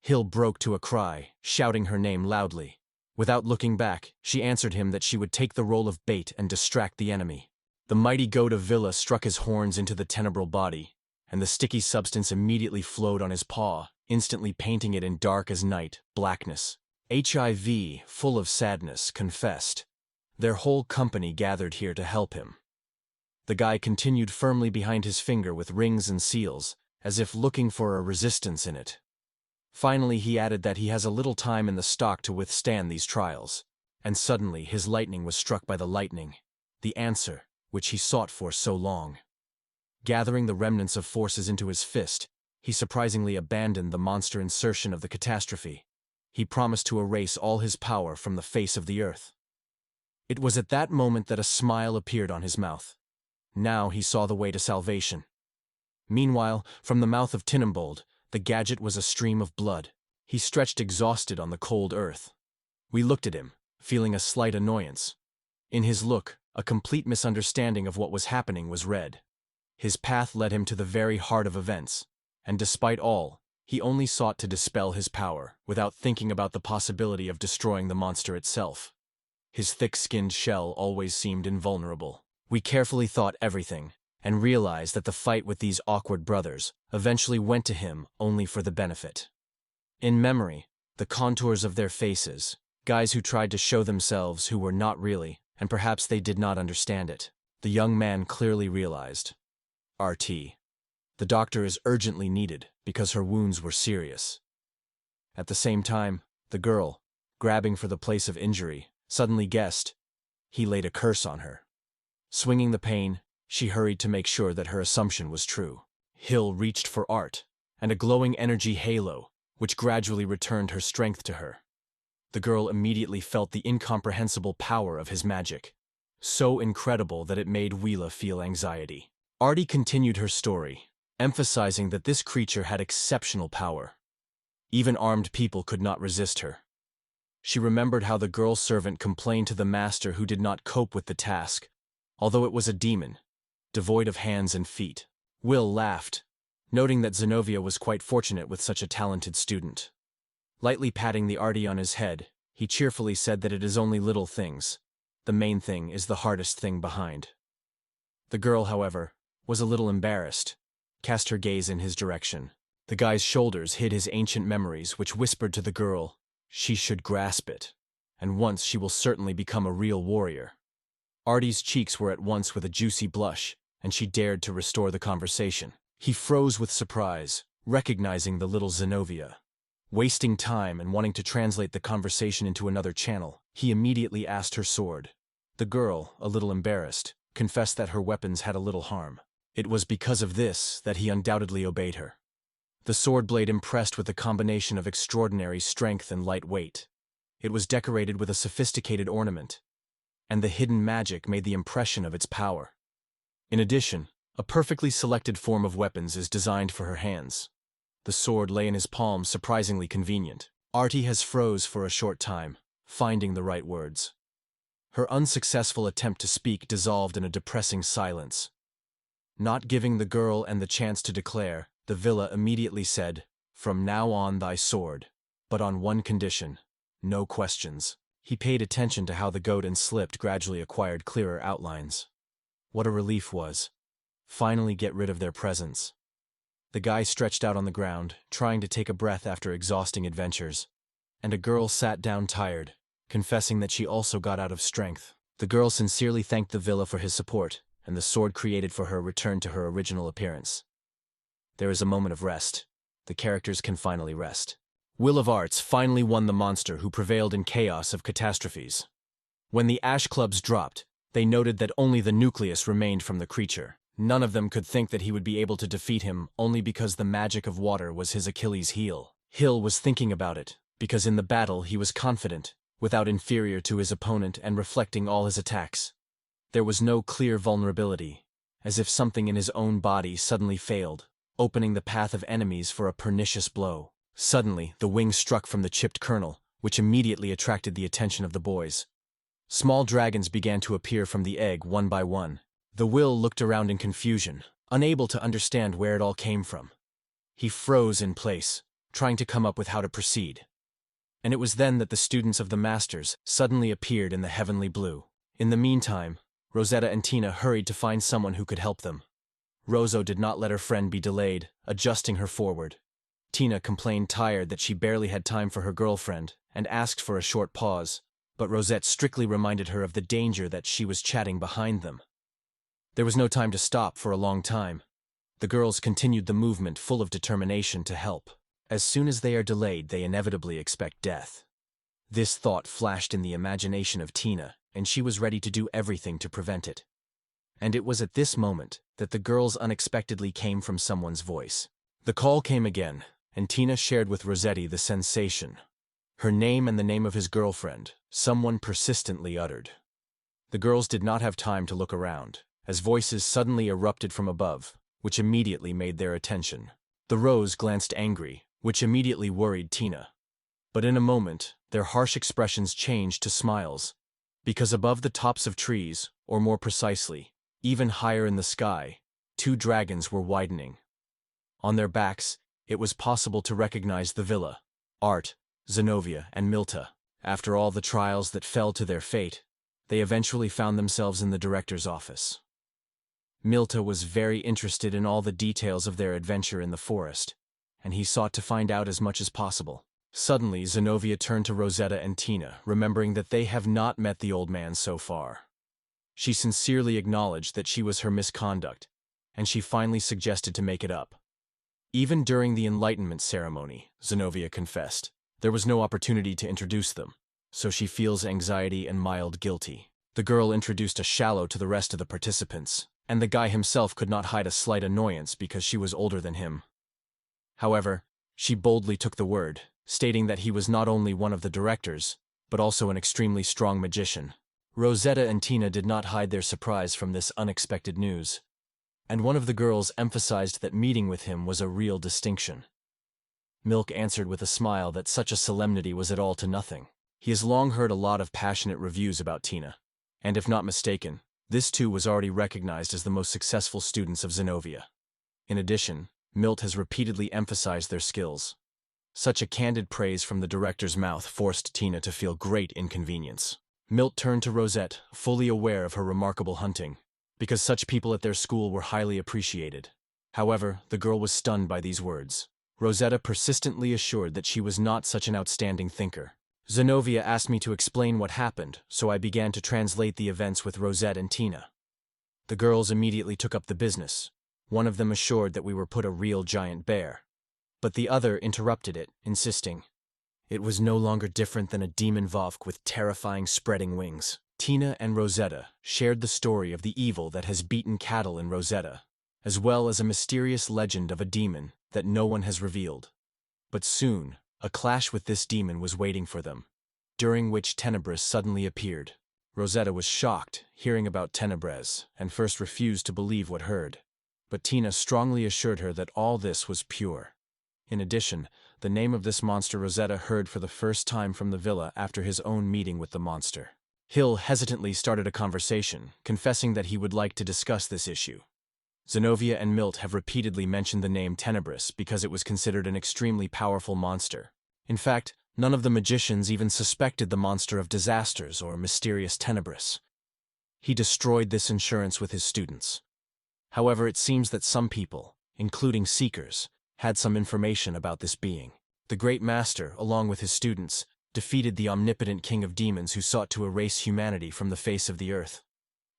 Hill broke to a cry, shouting her name loudly. Without looking back, she answered him that she would take the role of bait and distract the enemy. The mighty goat of Villa struck his horns into the tenebral body, and the sticky substance immediately flowed on his paw, instantly painting it in dark as night, blackness. HIV, full of sadness, confessed. Their whole company gathered here to help him. The guy continued firmly behind his finger with rings and seals, as if looking for a resistance in it. Finally, he added that he has a little time in the stock to withstand these trials. And suddenly, his lightning was struck by the lightning, the answer which he sought for so long. Gathering the remnants of forces into his fist, he surprisingly abandoned the monster insertion of the catastrophe. He promised to erase all his power from the face of the earth. It was at that moment that a smile appeared on his mouth. Now he saw the way to salvation. Meanwhile, from the mouth of Tinimbold, the gadget was a stream of blood. He stretched exhausted on the cold earth. We looked at him, feeling a slight annoyance. In his look, a complete misunderstanding of what was happening was read. His path led him to the very heart of events, and despite all, he only sought to dispel his power, without thinking about the possibility of destroying the monster itself. His thick-skinned shell always seemed invulnerable. We carefully thought everything, and realized that the fight with these awkward brothers eventually went to him only for the benefit. In memory, the contours of their faces, guys who tried to show themselves who were not really, and perhaps they did not understand it. The young man clearly realized. RT. The doctor is urgently needed because her wounds were serious. At the same time, the girl, grabbing for the place of injury, suddenly guessed. He laid a curse on her. Swinging the pain, she hurried to make sure that her assumption was true. Hill reached for art, and a glowing energy halo, which gradually returned her strength to her. The girl immediately felt the incomprehensible power of his magic, so incredible that it made Wheela feel anxiety. Artie continued her story, emphasizing that this creature had exceptional power. Even armed people could not resist her. She remembered how the girl servant complained to the master who did not cope with the task, although it was a demon, devoid of hands and feet. Will laughed, noting that Zenobia was quite fortunate with such a talented student. Lightly patting the Artie on his head, he cheerfully said that it is only little things. The main thing is the hardest thing behind. The girl, however, was a little embarrassed, cast her gaze in his direction. The guy's shoulders hid his ancient memories, which whispered to the girl, she should grasp it, and once she will certainly become a real warrior. Artie's cheeks were at once with a juicy blush, and she dared to restore the conversation. He froze with surprise, recognizing the little Zenobia. Wasting time and wanting to translate the conversation into another channel, he immediately asked her sword. The girl, a little embarrassed, confessed that her weapons had a little harm. It was because of this that he undoubtedly obeyed her. The sword blade impressed with a combination of extraordinary strength and light weight. It was decorated with a sophisticated ornament, and the hidden magic made the impression of its power. In addition, a perfectly selected form of weapons is designed for her hands. The sword lay in his palm, surprisingly convenient. Artie has froze for a short time, finding the right words. Her unsuccessful attempt to speak dissolved in a depressing silence. Not giving the girl the chance to declare, the villa immediately said, "From now on thy sword, but on one condition, no questions." He paid attention to how the goat and slipped gradually acquired clearer outlines. What a relief was. Finally get rid of their presence. The guy stretched out on the ground, trying to take a breath after exhausting adventures, and a girl sat down tired, confessing that she also got out of strength. The girl sincerely thanked the villa for his support, and the sword created for her returned to her original appearance. There is a moment of rest. The characters can finally rest. Will of Arts finally won the monster who prevailed in chaos of catastrophes. When the ash clubs dropped, they noted that only the nucleus remained from the creature. None of them could think that he would be able to defeat him only because the magic of water was his Achilles' heel. Hill was thinking about it, because in the battle he was confident, without inferior to his opponent and reflecting all his attacks. There was no clear vulnerability, as if something in his own body suddenly failed, opening the path of enemies for a pernicious blow. Suddenly, the wing struck from the chipped kernel, which immediately attracted the attention of the boys. Small dragons began to appear from the egg one by one. The Will looked around in confusion, unable to understand where it all came from. He froze in place, trying to come up with how to proceed. And it was then that the students of the Masters suddenly appeared in the heavenly blue. In the meantime, Rosetta and Tina hurried to find someone who could help them. Roso did not let her friend be delayed, adjusting her forward. Tina complained tired that she barely had time for her girlfriend, and asked for a short pause, but Rosette strictly reminded her of the danger that she was chatting behind them. There was no time to stop for a long time. The girls continued the movement full of determination to help. As soon as they are delayed, they inevitably expect death. This thought flashed in the imagination of Tina, and she was ready to do everything to prevent it. And it was at this moment that the girls unexpectedly came from someone's voice. The call came again, and Tina shared with Rossetti the sensation. Her name and the name of his girlfriend, someone persistently uttered. The girls did not have time to look around, as voices suddenly erupted from above, which immediately made their attention. The Rose glanced angry, which immediately worried Tina. But in a moment, their harsh expressions changed to smiles, because above the tops of trees, or more precisely, even higher in the sky, two dragons were widening. On their backs, it was possible to recognize the villa, Art, Zenobia, and Milta. After all the trials that fell to their fate, they eventually found themselves in the director's office. Milta was very interested in all the details of their adventure in the forest, and he sought to find out as much as possible. Suddenly, Zenobia turned to Rosetta and Tina, remembering that they have not met the old man so far. She sincerely acknowledged that she was her misconduct, and she finally suggested to make it up. Even during the Enlightenment ceremony, Zenobia confessed, there was no opportunity to introduce them, so she feels anxiety and mild guilty. The girl introduced a shallow to the rest of the participants, and the guy himself could not hide a slight annoyance because she was older than him. However, she boldly took the word, stating that he was not only one of the directors, but also an extremely strong magician. Rosetta and Tina did not hide their surprise from this unexpected news, and one of the girls emphasized that meeting with him was a real distinction. Milk answered with a smile that such a solemnity was at all to nothing. He has long heard a lot of passionate reviews about Tina, and if not mistaken, this too was already recognized as the most successful students of Zenobia. In addition, Milt has repeatedly emphasized their skills. Such a candid praise from the director's mouth forced Tina to feel great inconvenience. Milt turned to Rosette, fully aware of her remarkable hunting, because such people at their school were highly appreciated. However, the girl was stunned by these words. Rosetta persistently assured that she was not such an outstanding thinker. Zenobia asked me to explain what happened, so I began to translate the events with Rosette and Tina. The girls immediately took up the business. One of them assured that we were put a real giant bear. But the other interrupted it, insisting it was no longer different than a demon Vovk with terrifying spreading wings. Tina and Rosetta shared the story of the evil that has beaten cattle in Rosetta, as well as a mysterious legend of a demon that no one has revealed. But soon, a clash with this demon was waiting for them, during which Tenebris suddenly appeared. Rosetta was shocked hearing about Tenebris and first refused to believe what heard. But Tina strongly assured her that all this was pure. In addition, the name of this monster Rosetta heard for the first time from the villa after his own meeting with the monster. Hill hesitantly started a conversation, confessing that he would like to discuss this issue. Zenobia and Milt have repeatedly mentioned the name Tenebris because it was considered an extremely powerful monster. In fact, none of the magicians even suspected the monster of disasters or mysterious Tenebris. He destroyed this insurance with his students. However, it seems that some people, including seekers, had some information about this being. The Great Master, along with his students, defeated the omnipotent king of demons who sought to erase humanity from the face of the earth.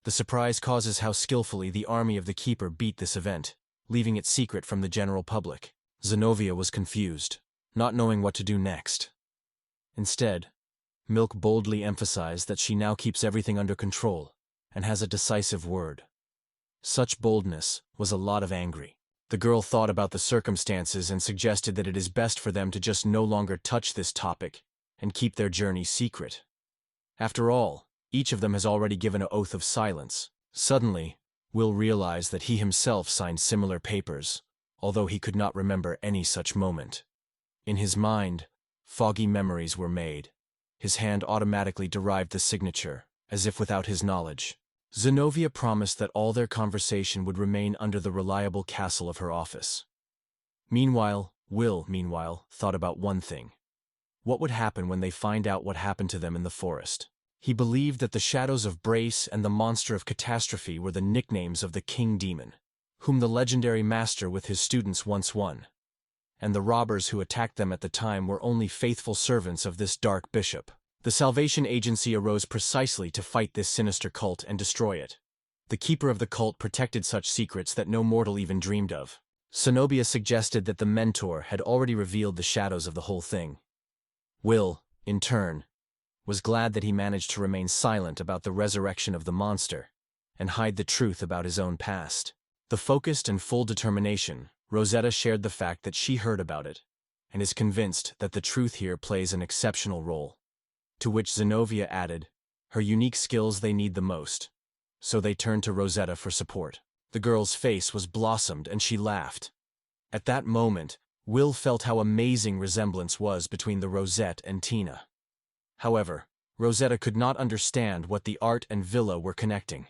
The surprise causes how skillfully the army of the Keeper beat this event, leaving it secret from the general public. Zenobia was confused, not knowing what to do next. Instead, Milk boldly emphasized that she now keeps everything under control and has a decisive word. Such boldness was a lot of angry. The girl thought about the circumstances and suggested that it is best for them to just no longer touch this topic and keep their journey secret. After all, each of them has already given an oath of silence. Suddenly, Will realized that he himself signed similar papers, although he could not remember any such moment. In his mind, foggy memories were made. His hand automatically derived the signature, as if without his knowledge. Zenobia promised that all their conversation would remain under the reliable castle of her office. Will, thought about one thing. What would happen when they find out what happened to them in the forest? He believed that the Shadows of Brace and the Monster of Catastrophe were the nicknames of the King Demon, whom the legendary master with his students once won, and the robbers who attacked them at the time were only faithful servants of this dark bishop. The Salvation Agency arose precisely to fight this sinister cult and destroy it. The keeper of the cult protected such secrets that no mortal even dreamed of. Zenobia suggested that the mentor had already revealed the shadows of the whole thing. Will, in turn, was glad that he managed to remain silent about the resurrection of the monster and hide the truth about his own past. The focused and full determination, Rosetta shared the fact that she heard about it and is convinced that the truth here plays an exceptional role. To which Zenobia added, her unique skills they need the most, so they turned to Rosetta for support. The girl's face was blossomed and she laughed. At that moment, Will felt how amazing resemblance was between the Rosette and Tina. However, Rosetta could not understand what the art and villa were connecting.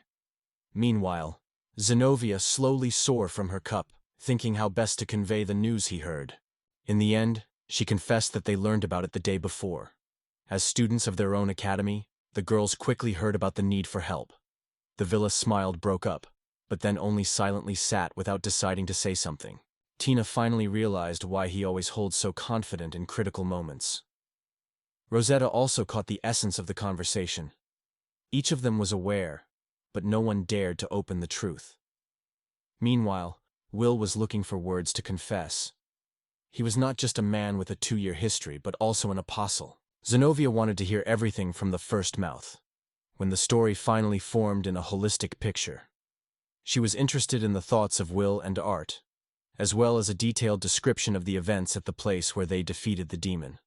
Meanwhile, Zenobia slowly sore from her cup, thinking how best to convey the news he heard. In the end, she confessed that they learned about it the day before. As students of their own academy, the girls quickly heard about the need for help. The villa smiled broke up, but then only silently sat without deciding to say something. Tina finally realized why he always holds so confident in critical moments. Rosetta also caught the essence of the conversation. Each of them was aware, but no one dared to open the truth. Meanwhile, Will was looking for words to confess. He was not just a man with a 2-year history, but also an apostle. Zenobia wanted to hear everything from the first mouth. When the story finally formed in a holistic picture, she was interested in the thoughts of Will and Art, as well as a detailed description of the events at the place where they defeated the demon.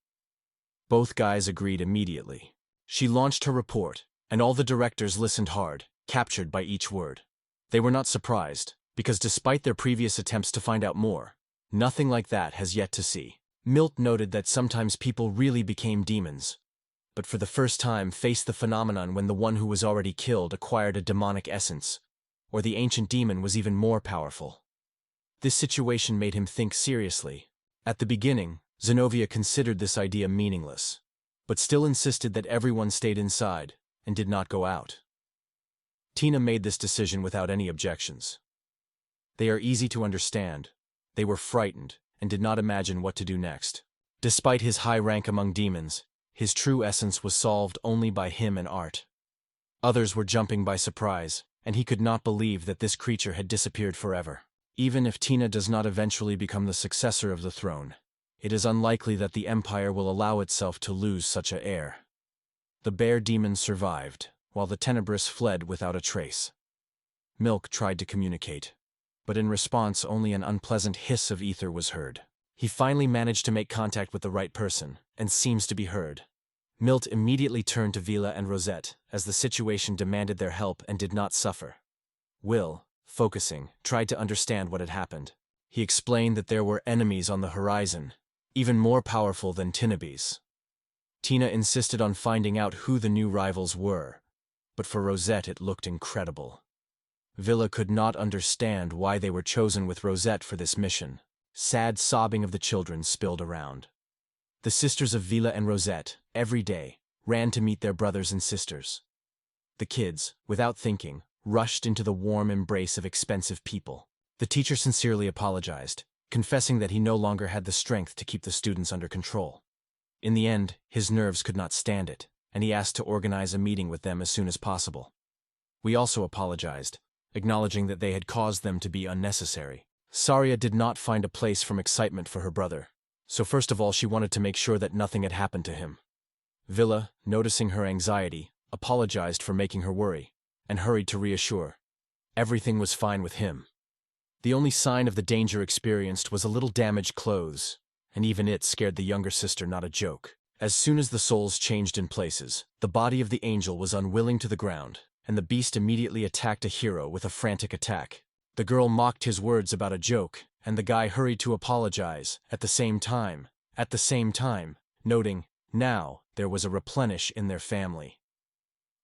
Both guys agreed immediately. She launched her report, and all the directors listened hard, captured by each word. They were not surprised, because despite their previous attempts to find out more, nothing like that has yet to see. Milt noted that sometimes people really became demons, but for the first time faced the phenomenon when the one who was already killed acquired a demonic essence, or the ancient demon was even more powerful. This situation made him think seriously. At the beginning, Zenobia considered this idea meaningless, but still insisted that everyone stayed inside, and did not go out. Tina made this decision without any objections. They are easy to understand. They were frightened and did not imagine what to do next. Despite his high rank among demons, his true essence was solved only by him and art. Others were jumping by surprise, and he could not believe that this creature had disappeared forever. Even if Tina does not eventually become the successor of the throne, it is unlikely that the Empire will allow itself to lose such an heir. The bear demons survived, while the Tenebrous fled without a trace. Milk tried to communicate, but in response only an unpleasant hiss of ether was heard. He finally managed to make contact with the right person, and seems to be heard. Milt immediately turned to Vila and Rosette, as the situation demanded their help and did not suffer. Will, focusing, tried to understand what had happened. He explained that there were enemies on the horizon, even more powerful than Tinnabe's. Tina insisted on finding out who the new rivals were, but for Rosette it looked incredible. Villa could not understand why they were chosen with Rosette for this mission. Sad sobbing of the children spilled around. The sisters of Vila and Rosette, every day, ran to meet their brothers and sisters. The kids, without thinking, rushed into the warm embrace of expensive people. The teacher sincerely apologized, confessing that he no longer had the strength to keep the students under control. In the end, his nerves could not stand it, and he asked to organize a meeting with them as soon as possible. We also apologized, acknowledging that they had caused them to be unnecessary. Saria did not find a place from excitement for her brother, so first of all she wanted to make sure that nothing had happened to him. Villa, noticing her anxiety, apologized for making her worry, and hurried to reassure. Everything was fine with him. The only sign of the danger experienced was a little damaged clothes, and even it scared the younger sister not a joke. As soon as the souls changed in places, the body of the angel was unwilling to the ground, and the beast immediately attacked a hero with a frantic attack. The girl mocked his words about a joke, and the guy hurried to apologize, at the same time, noting, now, there was a replenish in their family.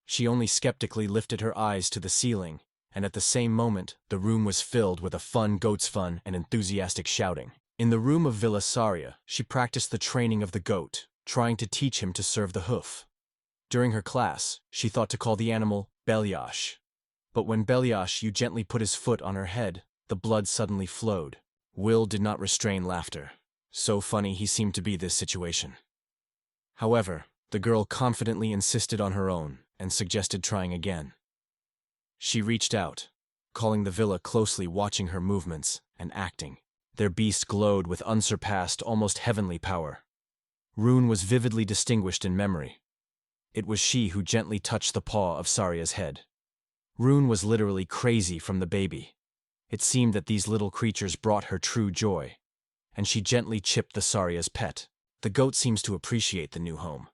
She only skeptically lifted her eyes to the ceiling, and at the same moment, the room was filled with a fun goat's fun and enthusiastic shouting. In the room of Villa Saria, she practiced the training of the goat, trying to teach him to serve the hoof. During her class, she thought to call the animal Belyash. But when Belyash gently put his foot on her head, the blood suddenly flowed. Will did not restrain laughter. So funny he seemed to be this situation. However, the girl confidently insisted on her own and suggested trying again. She reached out, calling the villa closely, watching her movements and acting. Their beast glowed with unsurpassed, almost heavenly power. Rune was vividly distinguished in memory. It was she who gently touched the paw of Saria's head. Rune was literally crazy from the baby. It seemed that these little creatures brought her true joy, and she gently chipped the Saria's pet. The goat seems to appreciate the new home.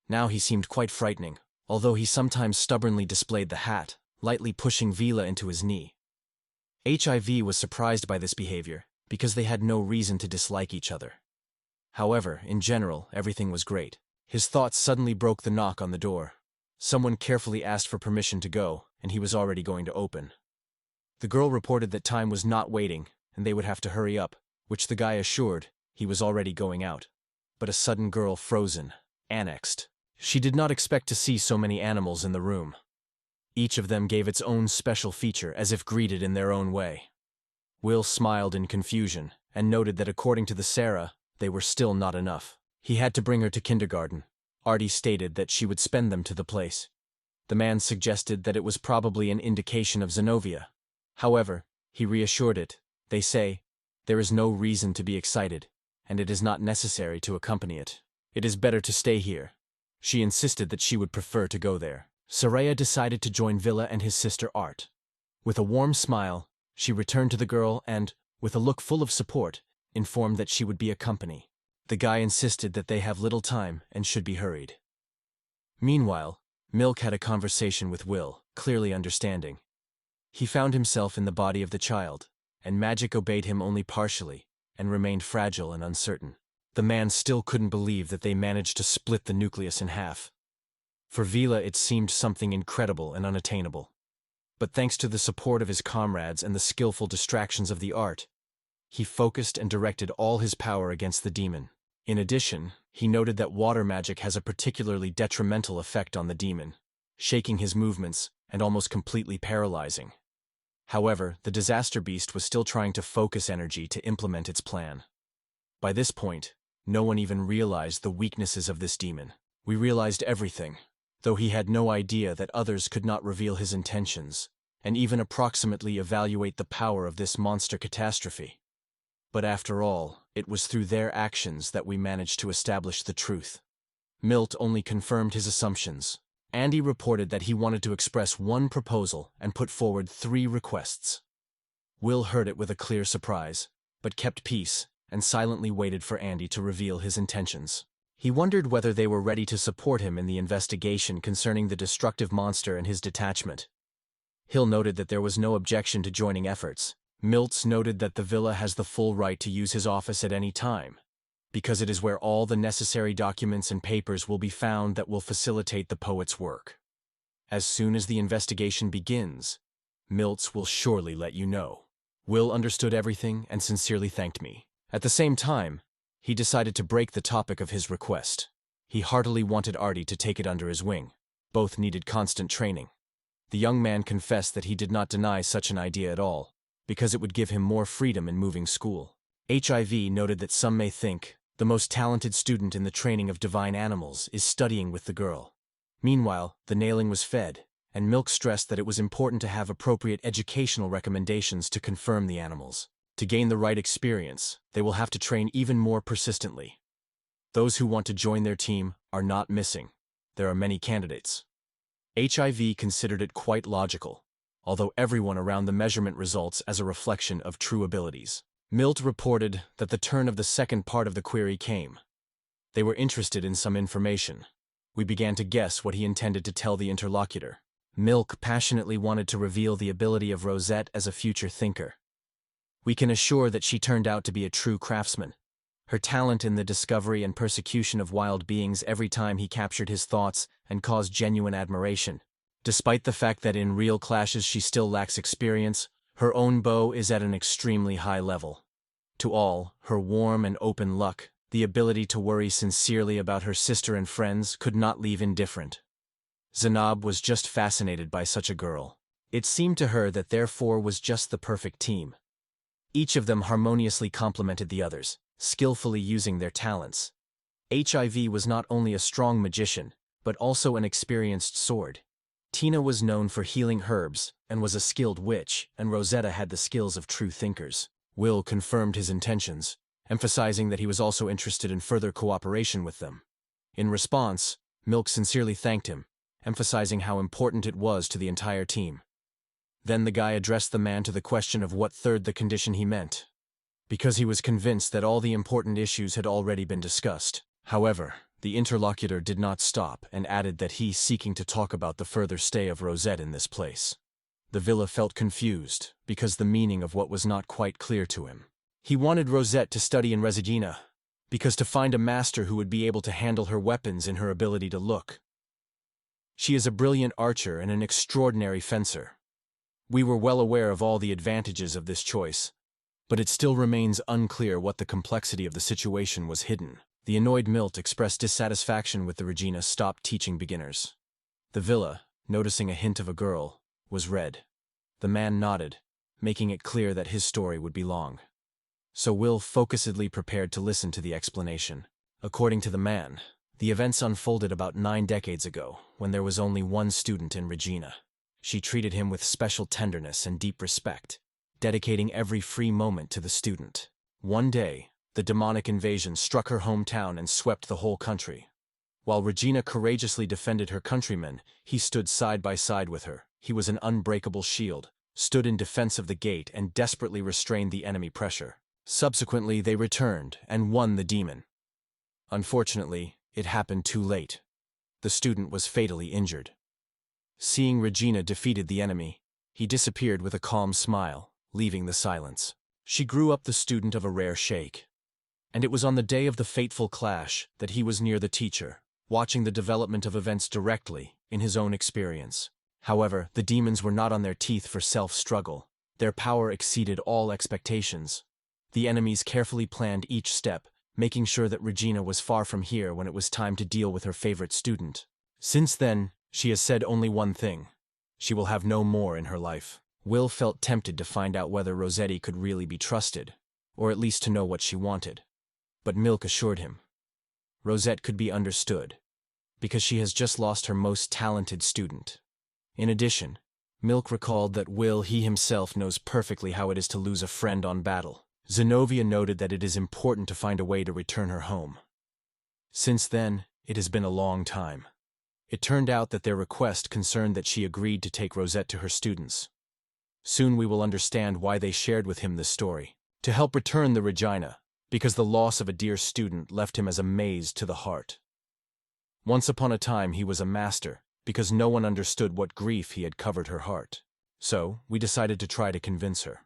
Now he seemed quite frightening, although he sometimes stubbornly displayed the hat, lightly pushing Vila into his knee. HIV was surprised by this behavior, because they had no reason to dislike each other. However, in general, everything was great. His thoughts suddenly broke the knock on the door. Someone carefully asked for permission to go, and he was already going to open. The girl reported that time was not waiting, and they would have to hurry up, which the guy assured he was already going out. But a sudden girl frozen, annexed. She did not expect to see so many animals in the room. Each of them gave its own special feature, as if greeted in their own way. Will smiled in confusion, and noted that according to the Sarah, they were still not enough. He had to bring her to kindergarten. Artie stated that she would spend them to the place. The man suggested that it was probably an indication of Zenobia. However, he reassured it. They say, there is no reason to be excited, and it is not necessary to accompany it. It is better to stay here. She insisted that she would prefer to go there. Saraya decided to join Villa and his sister Art. With a warm smile, she returned to the girl and, with a look full of support, informed that she would be a company. The guy insisted that they have little time and should be hurried. Meanwhile, Milk had a conversation with Will, clearly understanding. He found himself in the body of the child, and magic obeyed him only partially, and remained fragile and uncertain. The man still couldn't believe that they managed to split the nucleus in half. For Vila it seemed something incredible and unattainable. But thanks to the support of his comrades and the skillful distractions of the art, he focused and directed all his power against the demon. In addition, he noted that water magic has a particularly detrimental effect on the demon. shaking his movements and almost completely paralyzing. However, the disaster beast was still trying to focus energy to implement its plan. By this point, no one even realized the weaknesses of this demon. We realized everything, though he had no idea that others could not reveal his intentions, and even approximately evaluate the power of this monster catastrophe. But after all, it was through their actions that we managed to establish the truth. Milt only confirmed his assumptions. Andy reported that he wanted to express one proposal and put forward 3 requests. Will heard it with a clear surprise, but kept peace and silently waited for Andy to reveal his intentions. He wondered whether they were ready to support him in the investigation concerning the destructive monster and his detachment. Hill noted that there was no objection to joining efforts. Miltz noted that the villa has the full right to use his office at any time, because it is where all the necessary documents and papers will be found that will facilitate the poet's work. As soon as the investigation begins, Miltz will surely let you know. Will understood everything and sincerely thanked me. At the same time, he decided to break the topic of his request. He heartily wanted Artie to take it under his wing. Both needed constant training. The young man confessed that he did not deny such an idea at all, because it would give him more freedom in moving school. HIV noted that some may think the most talented student in the training of divine animals is studying with the girl. Meanwhile, the nailing was fed, and Milk stressed that it was important to have appropriate educational recommendations to confirm the animals. To gain the right experience, they will have to train even more persistently. Those who want to join their team are not missing. There are many candidates. HIV considered it quite logical, although everyone around the measurement results as a reflection of true abilities. Milt reported that the turn of the second part of the query came. They were interested in some information. We began to guess what he intended to tell the interlocutor. Milk passionately wanted to reveal the ability of Rosette as a future thinker. We can assure that she turned out to be a true craftsman. Her talent in the discovery and persecution of wild beings every time he captured his thoughts and caused genuine admiration. Despite the fact that in real clashes she still lacks experience, her own bow is at an extremely high level. To all, her warm and open luck, the ability to worry sincerely about her sister and friends could not leave indifferent. Zanab was just fascinated by such a girl. It seemed to her that there was just the perfect team. Each of them harmoniously complemented the others, skillfully using their talents. HIV was not only a strong magician, but also an experienced sword. Tina was known for healing herbs and was a skilled witch, and Rosetta had the skills of true thinkers. Will confirmed his intentions, emphasizing that he was also interested in further cooperation with them. In response, Milk sincerely thanked him, emphasizing how important it was to the entire team. Then the guy addressed the man to the question of what third the condition he meant, because he was convinced that all the important issues had already been discussed. However, the interlocutor did not stop and added that he seeking to talk about the further stay of Rosette in this place. The villa felt confused, because the meaning of what was not quite clear to him. He wanted Rosette to study in Resigina, because to find a master who would be able to handle her weapons in her ability to look. She is a brilliant archer and an extraordinary fencer. We were well aware of all the advantages of this choice, but it still remains unclear what the complexity of the situation was hidden. The annoyed Milt expressed dissatisfaction with the Regina stopped teaching beginners. The villa, noticing a hint of a girl, was red. The man nodded, making it clear that his story would be long. So Will focusedly prepared to listen to the explanation. According to the man, the events unfolded about 9 decades ago, when there was only one student in Regina. She treated him with special tenderness and deep respect, dedicating every free moment to the student. One day, the demonic invasion struck her hometown and swept the whole country. While Regina courageously defended her countrymen, he stood side by side with her. He was an unbreakable shield, stood in defense of the gate and desperately restrained the enemy pressure. Subsequently, they returned and won the demon. Unfortunately, it happened too late. The student was fatally injured. Seeing Regina defeated the enemy, he disappeared with a calm smile, leaving the silence. She grew up the student of a rare sheikh. And it was on the day of the fateful clash that he was near the teacher, watching the development of events directly in his own experience. However, the demons were not on their teeth for self-struggle. Their power exceeded all expectations. The enemies carefully planned each step, making sure that Regina was far from here when it was time to deal with her favorite student. Since then, She has said only one thing. She will have no more in her life. Will felt tempted to find out whether Rossetti could really be trusted, or at least to know what she wanted. But Milk assured him. Rosette could be understood, because she has just lost her most talented student. In addition, Milk recalled that he himself knows perfectly how it is to lose a friend on battle. Zenobia noted that it is important to find a way to return her home. Since then, it has been a long time. It turned out that their request concerned that she agreed to take Rosette to her students. Soon we will understand why they shared with him this story. To help return the Regina, because the loss of a dear student left him as a maze to the heart. Once upon a time he was a master, because no one understood what grief he had covered her heart. So, we decided to try to convince her.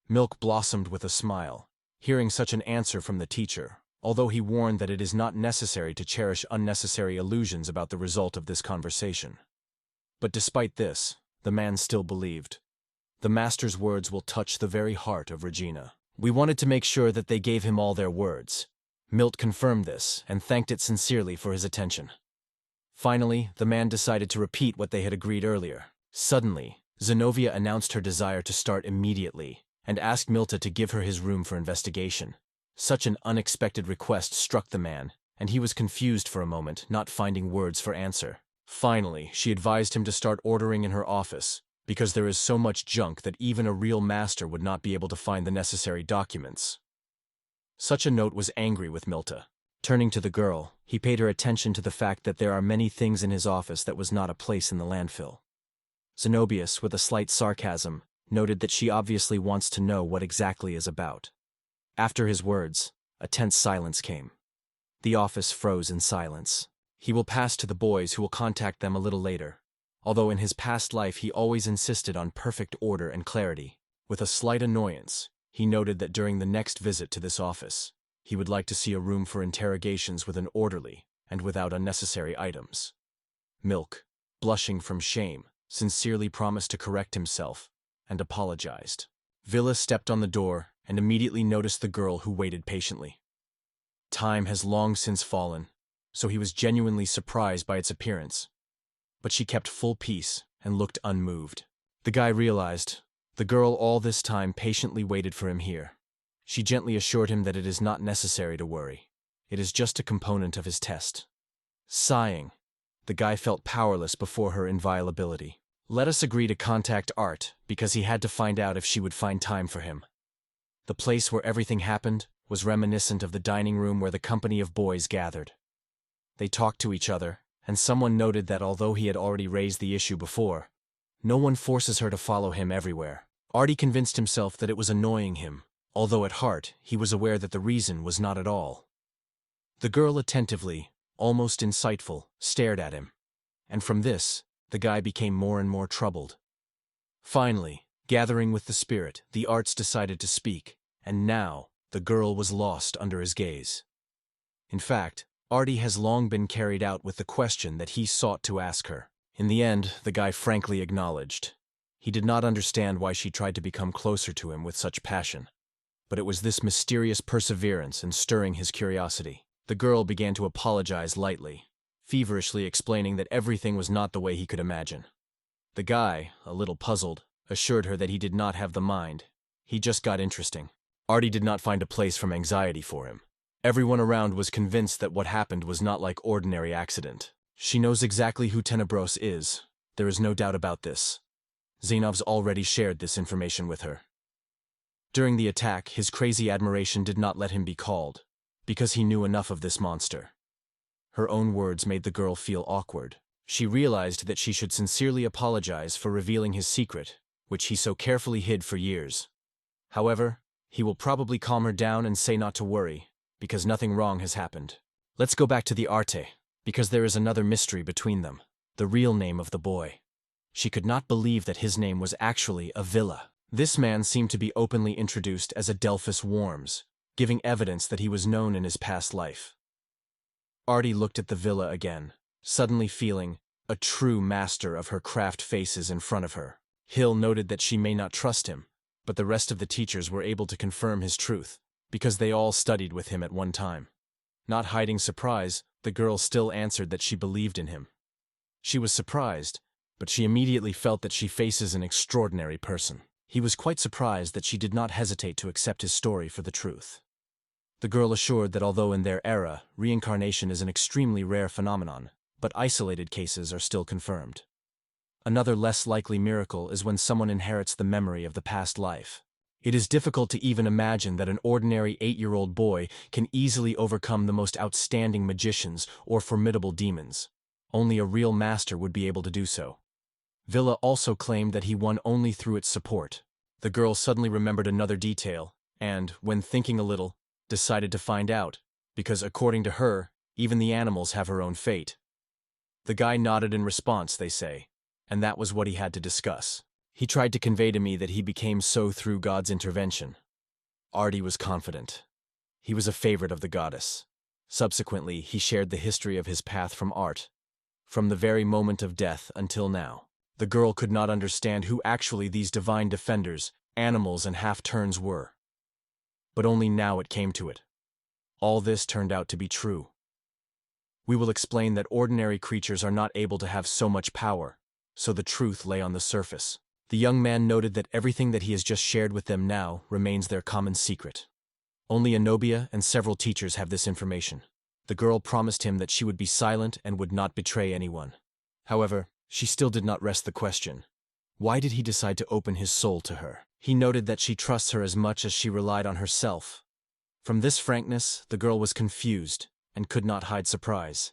Milk blossomed with a smile, hearing such an answer from the teacher, although he warned that it is not necessary to cherish unnecessary illusions about the result of this conversation. But despite this, the man still believed. The master's words will touch the very heart of Regina. We wanted to make sure that they gave him all their words. Milt confirmed this and thanked it sincerely for his attention. Finally, the man decided to repeat what they had agreed earlier. Suddenly, Zenobia announced her desire to start immediately and asked Milta to give her his room for investigation. Such an unexpected request struck the man, and he was confused for a moment, not finding words for answer. Finally, she advised him to start ordering in her office, because there is so much junk that even a real master would not be able to find the necessary documents. Such a note was angry with Milta. Turning to the girl, he paid her attention to the fact that there are many things in his office that was not a place in the landfill. Zenobius, with a slight sarcasm, noted that she obviously wants to know what exactly is about. After his words, a tense silence came. The office froze in silence. He will pass to the boys who will contact them a little later. Although in his past life he always insisted on perfect order and clarity, with a slight annoyance, he noted that during the next visit to this office, he would like to see a room for interrogations with an orderly and without unnecessary items. Milk, blushing from shame, sincerely promised to correct himself and apologized. Villa stepped on the door and immediately noticed the girl who waited patiently. Time has long since fallen, so he was genuinely surprised by its appearance. But she kept full peace and looked unmoved. The guy realized the girl all this time patiently waited for him here. She gently assured him that it is not necessary to worry. It is just a component of his test. Sighing, the guy felt powerless before her inviolability. Let us agree to contact Art, because he had to find out if she would find time for him. The place where everything happened was reminiscent of the dining room where the company of boys gathered. They talked to each other, and someone noted that although he had already raised the issue before, no one forces her to follow him everywhere. Artie convinced himself that it was annoying him, although at heart he was aware that the reason was not at all. The girl attentively, almost insightful, stared at him, and from this, the guy became more and more troubled. Finally, gathering with the spirit, the Arts decided to speak, and now the girl was lost under his gaze. In fact, Artie has long been carried out with the question that he sought to ask her. In the end, the guy frankly acknowledged. He did not understand why she tried to become closer to him with such passion. But it was this mysterious perseverance in stirring his curiosity. The girl began to apologize lightly, feverishly explaining that everything was not the way he could imagine. The guy, a little puzzled, assured her that he did not have the mind. He just got interesting. Artie did not find a place from anxiety for him. Everyone around was convinced that what happened was not like ordinary accident. She knows exactly who Tenebros is. There is no doubt about this. Zenov's already shared this information with her. During the attack, his crazy admiration did not let him be called, because he knew enough of this monster. Her own words made the girl feel awkward. She realized that she should sincerely apologize for revealing his secret, which he so carefully hid for years. However, he will probably calm her down and say not to worry, because nothing wrong has happened. Let's go back to the Arte, because there is another mystery between them. The real name of the boy. She could not believe that his name was actually Avila. This man seemed to be openly introduced as Adelphus Worms, giving evidence that he was known in his past life. Artie looked at the villa again, suddenly feeling a true master of her craft faces in front of her. Hill noted that she may not trust him, but the rest of the teachers were able to confirm his truth, because they all studied with him at one time. Not hiding surprise, the girl still answered that she believed in him. She was surprised, but she immediately felt that she faces an extraordinary person. He was quite surprised that she did not hesitate to accept his story for the truth. The girl assured that although in their era, reincarnation is an extremely rare phenomenon, but isolated cases are still confirmed. Another less likely miracle is when someone inherits the memory of the past life. It is difficult to even imagine that an ordinary 8-year-old boy can easily overcome the most outstanding magicians or formidable demons. Only a real master would be able to do so. Villa also claimed that he won only through its support. The girl suddenly remembered another detail, and, when thinking a little, decided to find out, because according to her, even the animals have her own fate. The guy nodded in response, they say, and that was what he had to discuss. He tried to convey to me that he became so through God's intervention. Artie was confident. He was a favorite of the goddess. Subsequently, he shared the history of his path from art, from the very moment of death until now. The girl could not understand who actually these divine defenders, animals and half-turns were. But only now it came to it. All this turned out to be true. We will explain that ordinary creatures are not able to have so much power, so the truth lay on the surface. The young man noted that everything that he has just shared with them now remains their common secret. Only Anobia and several teachers have this information. The girl promised him that she would be silent and would not betray anyone. However, she still did not rest the question. Why did he decide to open his soul to her? He noted that she trusts her as much as she relied on herself. From this frankness, the girl was confused and could not hide surprise.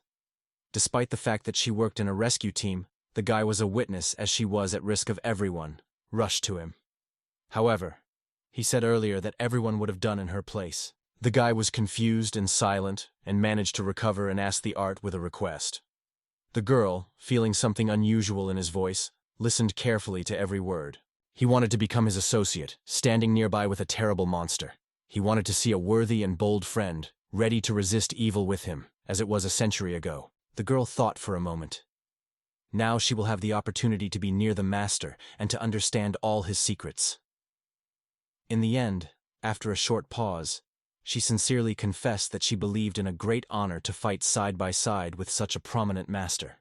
Despite the fact that she worked in a rescue team, the guy was a witness as she was at risk of everyone rushed to him. However, he said earlier that everyone would have done in her place. The guy was confused and silent and managed to recover and ask the art with a request. The girl, feeling something unusual in his voice, listened carefully to every word. He wanted to become his associate, standing nearby with a terrible monster. He wanted to see a worthy and bold friend, ready to resist evil with him, as it was a century ago. The girl thought for a moment. Now she will have the opportunity to be near the master and to understand all his secrets. In the end, after a short pause, she sincerely confessed that she believed in a great honor to fight side by side with such a prominent master.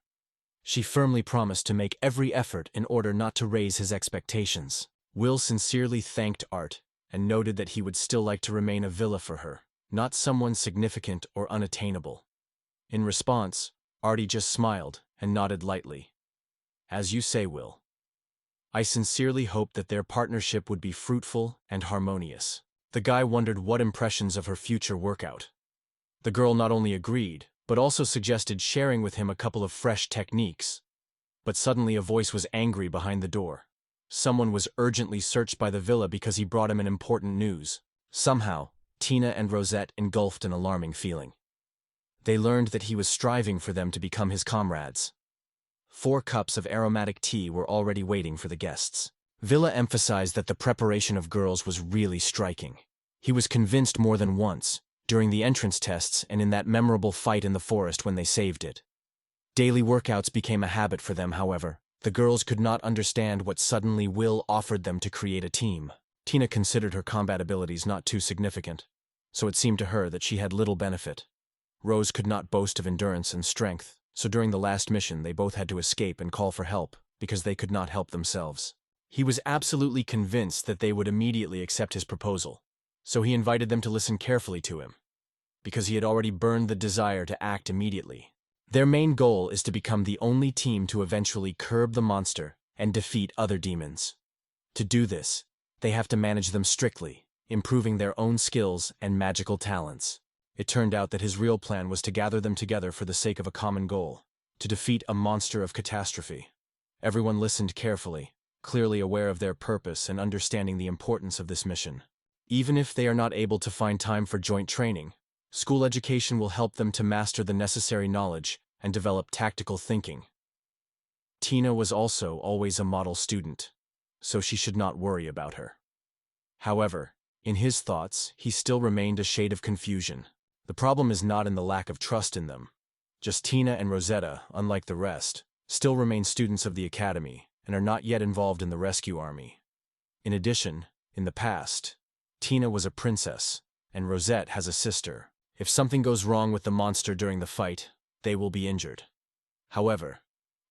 She firmly promised to make every effort in order not to raise his expectations. Will sincerely thanked Art and noted that he would still like to remain a villa for her, not someone significant or unattainable. In response, Artie just smiled and nodded lightly. As you say, Will. I sincerely hoped that their partnership would be fruitful and harmonious. The guy wondered what impressions of her future workout. The girl not only agreed, but also suggested sharing with him a couple of fresh techniques. But suddenly a voice was angry behind the door. Someone was urgently searched by the villa because he brought him an important news. Somehow, Tina and Rosette engulfed an alarming feeling. They learned that he was striving for them to become his comrades. 4 cups of aromatic tea were already waiting for the guests. Villa emphasized that the preparation of girls was really striking. He was convinced more than once, during the entrance tests and in that memorable fight in the forest when they saved it. Daily workouts became a habit for them, however. The girls could not understand what suddenly Will offered them to create a team. Tina considered her combat abilities not too significant, so it seemed to her that she had little benefit. Rose could not boast of endurance and strength, so during the last mission they both had to escape and call for help, because they could not help themselves. He was absolutely convinced that they would immediately accept his proposal, so he invited them to listen carefully to him, because he had already burned the desire to act immediately. Their main goal is to become the only team to eventually curb the monster and defeat other demons. To do this, they have to manage them strictly, improving their own skills and magical talents. It turned out that his real plan was to gather them together for the sake of a common goal, to defeat a monster of catastrophe. Everyone listened carefully, clearly aware of their purpose and understanding the importance of this mission. Even if they are not able to find time for joint training, school education will help them to master the necessary knowledge and develop tactical thinking. Tina was also always a model student, so she should not worry about her. However, in his thoughts, he still remained a shade of confusion. The problem is not in the lack of trust in them. Just Tina and Rosetta, unlike the rest, still remain students of the academy and are not yet involved in the rescue army. In addition, in the past, Tina was a princess, and Rosette has a sister. If something goes wrong with the monster during the fight, they will be injured. However,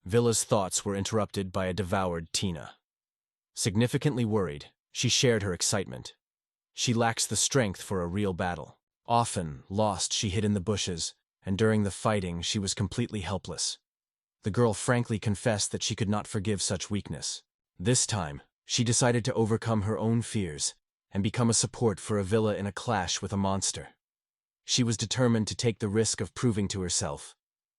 Villa's thoughts were interrupted by a devoured Tina. Significantly worried, she shared her excitement. She lacks the strength for a real battle. Often, lost, she hid in the bushes, and during the fighting she was completely helpless. The girl frankly confessed that she could not forgive such weakness. This time, she decided to overcome her own fears and become a support for a Villa in a clash with a monster. She was determined to take the risk of proving to herself.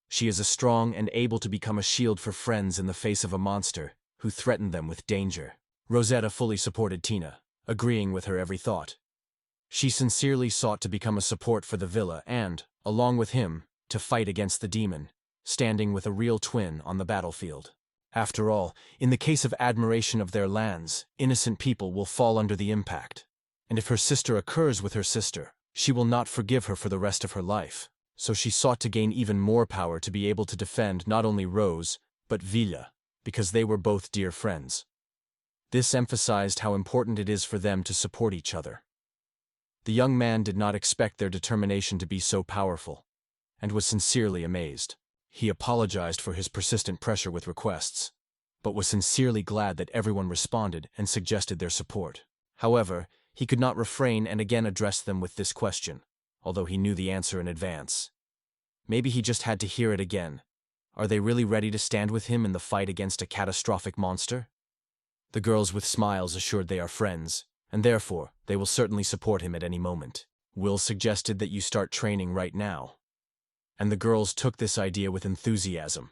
She is strong and able to become a shield for friends in the face of a monster who threatened them with danger. Rosetta fully supported Tina, agreeing with her every thought. She sincerely sought to become a support for the Villa and, along with him, to fight against the demon, standing with a real twin on the battlefield. After all, in the case of admiration of their lands, innocent people will fall under the impact. And if her sister occurs with her sister, she will not forgive her for the rest of her life. So she sought to gain even more power to be able to defend not only Rose, but Villa, because they were both dear friends. This emphasized how important it is for them to support each other. The young man did not expect their determination to be so powerful, and was sincerely amazed. He apologized for his persistent pressure with requests, but was sincerely glad that everyone responded and suggested their support. However, he could not refrain and again addressed them with this question, although he knew the answer in advance. Maybe he just had to hear it again. Are they really ready to stand with him in the fight against a catastrophic monster? The girls with smiles assured they are friends, and therefore they will certainly support him at any moment. Will suggested that you start training right now. And the girls took this idea with enthusiasm.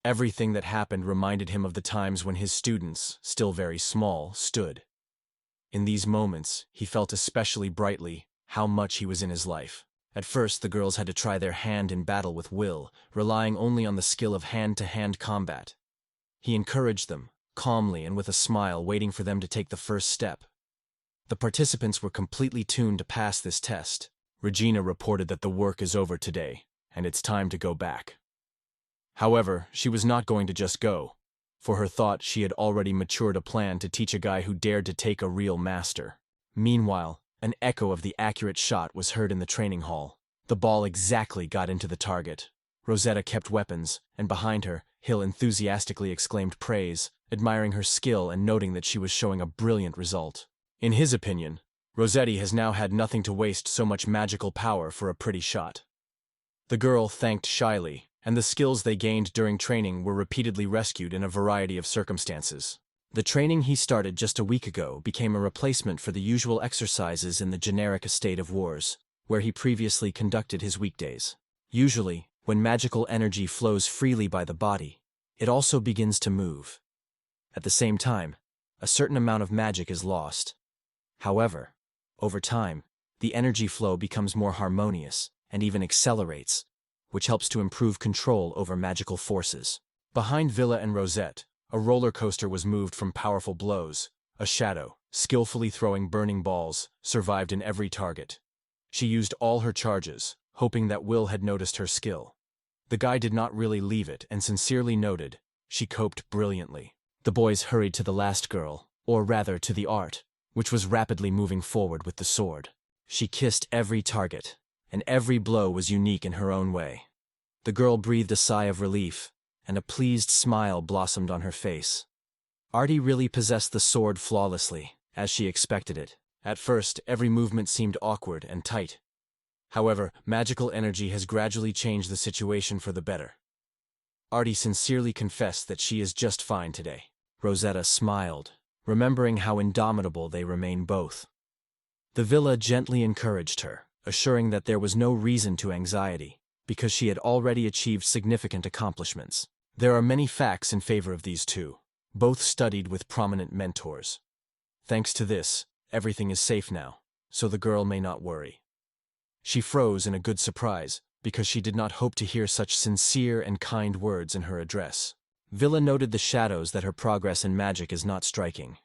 Everything that happened reminded him of the times when his students, still very small, stood. In these moments, he felt especially brightly how much he was in his life. At first, the girls had to try their hand in battle with Will, relying only on the skill of hand-to-hand combat. He encouraged them, calmly and with a smile, waiting for them to take the first step. The participants were completely tuned to pass this test. Regina reported that the work is over today, and it's time to go back. However, she was not going to just go. For her thought, she had already matured a plan to teach a guy who dared to take a real master. Meanwhile, an echo of the accurate shot was heard in the training hall. The ball exactly got into the target. Rosetta kept weapons, and behind her, Hill enthusiastically exclaimed praise, admiring her skill and noting that she was showing a brilliant result. In his opinion, Rossetti has now had nothing to waste so much magical power for a pretty shot. The girl thanked shyly, and the skills they gained during training were repeatedly rescued in a variety of circumstances. The training he started just a week ago became a replacement for the usual exercises in the generic estate of wars, where he previously conducted his weekdays. Usually, when magical energy flows freely by the body, it also begins to move. At the same time, a certain amount of magic is lost. However, over time, the energy flow becomes more harmonious and even accelerates, which helps to improve control over magical forces. Behind Villa and Rosette, a roller coaster was moved from powerful blows. A shadow, skillfully throwing burning balls, survived in every target. She used all her charges, hoping that Will had noticed her skill. The guy did not really leave it and sincerely noted, she coped brilliantly. The boys hurried to the last girl, or rather to the art, which was rapidly moving forward with the sword. She kissed every target, and every blow was unique in her own way. The girl breathed a sigh of relief, and a pleased smile blossomed on her face. Artie really possessed the sword flawlessly, as she expected it. At first, every movement seemed awkward and tight. However, magical energy has gradually changed the situation for the better. Artie sincerely confessed that she is just fine today. Rosetta smiled, remembering how indomitable they remain both. The villa gently encouraged her, assuring that there was no reason to anxiety, because she had already achieved significant accomplishments. There are many facts in favor of these two, both studied with prominent mentors. Thanks to this, everything is safe now, so the girl may not worry. She froze in a good surprise, because she did not hope to hear such sincere and kind words in her address. Villa noted the shadows that her progress in magic is not striking.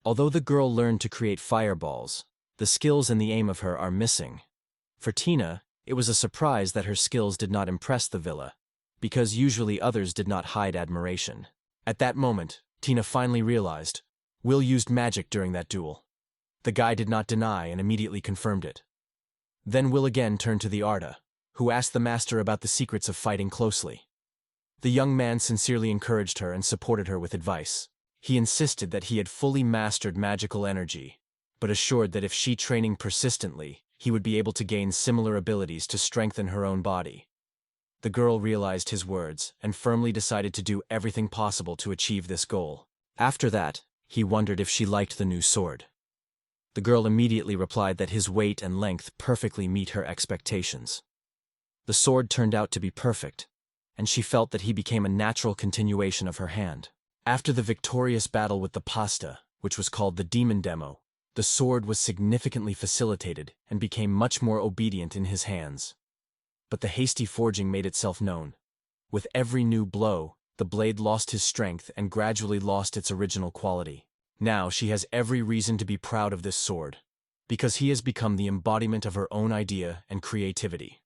Although the girl learned to create fireballs, the skills and the aim of her are missing. For Tina, it was a surprise that her skills did not impress the villa, because usually others did not hide admiration. At that moment, Tina finally realized, Will used magic during that duel. The guy did not deny and immediately confirmed it. Then Will again turned to the Arda, who asked the master about the secrets of fighting closely. The young man sincerely encouraged her and supported her with advice. He insisted that he had fully mastered magical energy, but assured that if she training persistently, he would be able to gain similar abilities to strengthen her own body. The girl realized his words and firmly decided to do everything possible to achieve this goal. After that, he wondered if she liked the new sword. The girl immediately replied that his weight and length perfectly meet her expectations. The sword turned out to be perfect, and she felt that he became a natural continuation of her hand. After the victorious battle with the pasta, which was called the demon demo, the sword was significantly facilitated and became much more obedient in his hands. But the hasty forging made itself known. With every new blow, the blade lost his strength and gradually lost its original quality. Now she has every reason to be proud of this sword, because he has become the embodiment of her own idea and creativity.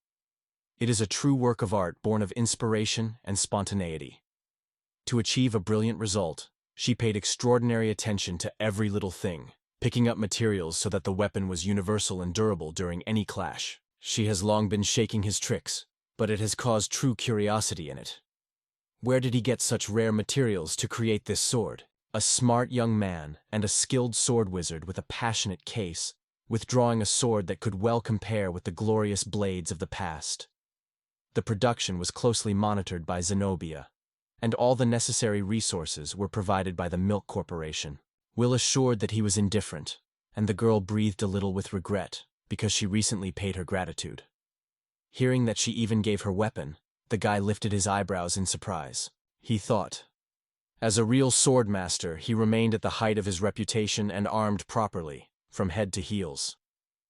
It is a true work of art born of inspiration and spontaneity. To achieve a brilliant result, she paid extraordinary attention to every little thing, picking up materials so that the weapon was universal and durable during any clash. She has long been shaking his tricks, but it has caused true curiosity in it. Where did he get such rare materials to create this sword? A smart young man and a skilled sword wizard with a passionate case, withdrawing a sword that could well compare with the glorious blades of the past. The production was closely monitored by Zenobia, and all the necessary resources were provided by the Milk Corporation. Will assured that he was indifferent, and the girl breathed a little with regret, because she recently paid her gratitude. Hearing that she even gave her weapon, the guy lifted his eyebrows in surprise. He thought, as a real sword master, he remained at the height of his reputation and armed properly, from head to heels.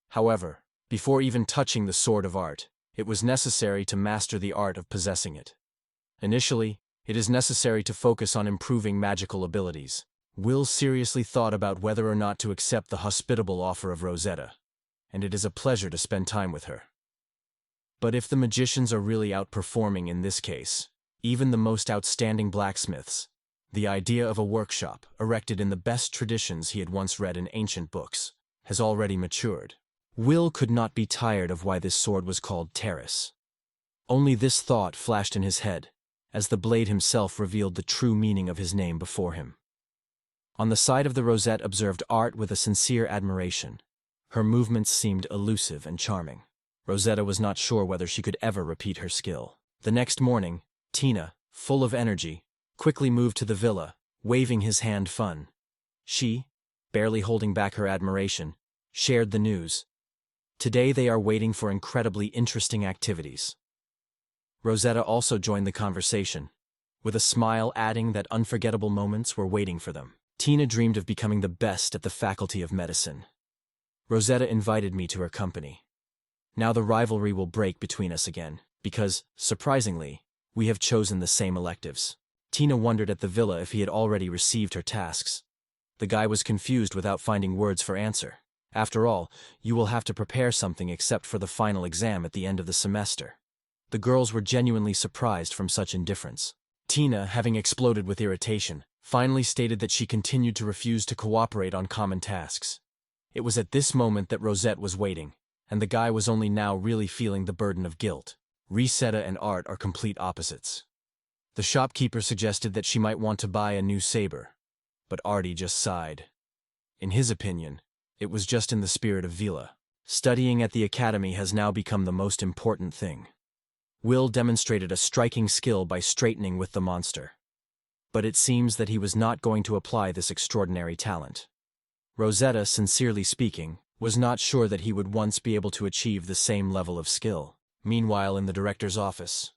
However, before even touching the sword of art, it was necessary to master the art of possessing it. Initially, it is necessary to focus on improving magical abilities. Will seriously thought about whether or not to accept the hospitable offer of Rosetta, and it is a pleasure to spend time with her. But if the magicians are really outperforming in this case, even the most outstanding blacksmiths, the idea of a workshop, erected in the best traditions he had once read in ancient books, has already matured. Will could not be tired of why this sword was called Terrace. Only this thought flashed in his head, as the blade himself revealed the true meaning of his name before him. On the side of the rosette observed Art with a sincere admiration. Her movements seemed elusive and charming. Rosetta was not sure whether she could ever repeat her skill. The next morning, Tina, full of energy, quickly moved to the villa, waving his hand fun. She, barely holding back her admiration, shared the news. Today they are waiting for incredibly interesting activities. Rosetta also joined the conversation, with a smile adding that unforgettable moments were waiting for them. Tina dreamed of becoming the best at the Faculty of Medicine. Rosetta invited me to her company. Now the rivalry will break between us again, because, surprisingly, we have chosen the same electives. Tina wondered at the villa if he had already received her tasks. The guy was confused without finding words for answer. After all, you will have to prepare something except for the final exam at the end of the semester. The girls were genuinely surprised from such indifference. Tina, having exploded with irritation, finally stated that she continued to refuse to cooperate on common tasks. It was at this moment that Rosette was waiting, and the guy was only now really feeling the burden of guilt. Rosetta and Art are complete opposites. The shopkeeper suggested that she might want to buy a new saber, but Artie just sighed. In his opinion, it was just in the spirit of Vila. Studying at the academy has now become the most important thing. Will demonstrated a striking skill by straightening with the monster. But it seems that he was not going to apply this extraordinary talent. Rosetta, sincerely speaking, was not sure that he would once be able to achieve the same level of skill. Meanwhile, in the director's office,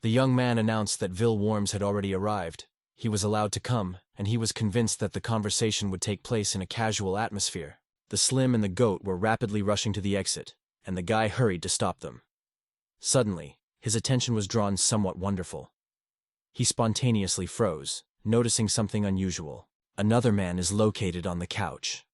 the young man announced that Vil Worms had already arrived. He was allowed to come, and he was convinced that the conversation would take place in a casual atmosphere. The Slim and the Goat were rapidly rushing to the exit, and the guy hurried to stop them. Suddenly, his attention was drawn somewhat wonderful. He spontaneously froze, noticing something unusual. Another man is located on the couch.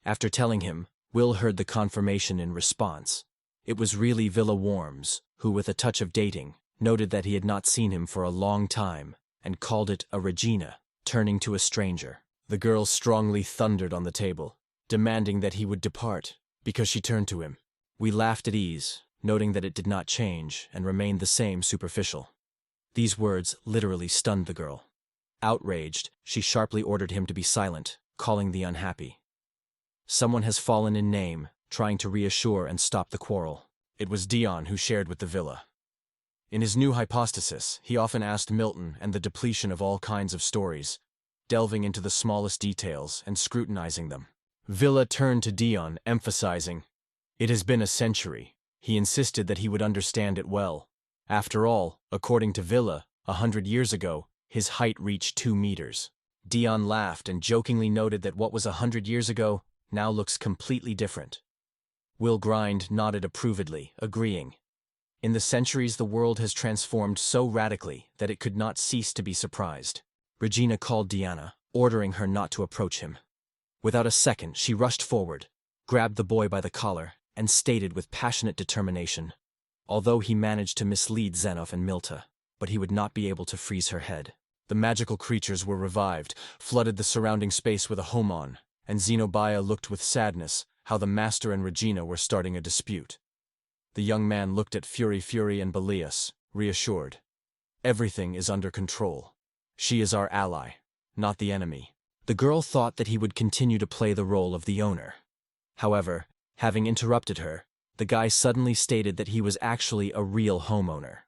After telling him, Will heard the confirmation in response. It was really Villa Worms, who, with a touch of dating, noted that he had not seen him for a long time, and called it a Regina, turning to a stranger. The girl strongly thundered on the table, demanding that he would depart, because she turned to him. We laughed at ease, noting that it did not change and remained the same superficial. These words literally stunned the girl. Outraged, she sharply ordered him to be silent, calling the unhappy. Someone has fallen in name, trying to reassure and stop the quarrel. It was Dion who shared with the villa. In his new hypostasis, he often asked Milton and the depletion of all kinds of stories, delving into the smallest details and scrutinizing them. Villa turned to Dion, emphasizing, "It has been a century." He insisted that he would understand it well. After all, according to Villa, 100 years ago, his height reached 2 meters. Dion laughed and jokingly noted that what was 100 years ago now looks completely different. Will Grind nodded approvedly, agreeing. In the centuries, the world has transformed so radically that it could not cease to be surprised. Regina called Diana, ordering her not to approach him. Without a second, she rushed forward, grabbed the boy by the collar, and stated with passionate determination, although he managed to mislead Zenoff and Milta, but he would not be able to freeze her head. The magical creatures were revived, flooded the surrounding space with a homon, and Zenobia looked with sadness how the master and Regina were starting a dispute. The young man looked at Fury and Belias, reassured. Everything is under control. She is our ally, not the enemy. The girl thought that he would continue to play the role of the owner. However, having interrupted her, the guy suddenly stated that he was actually a real homeowner.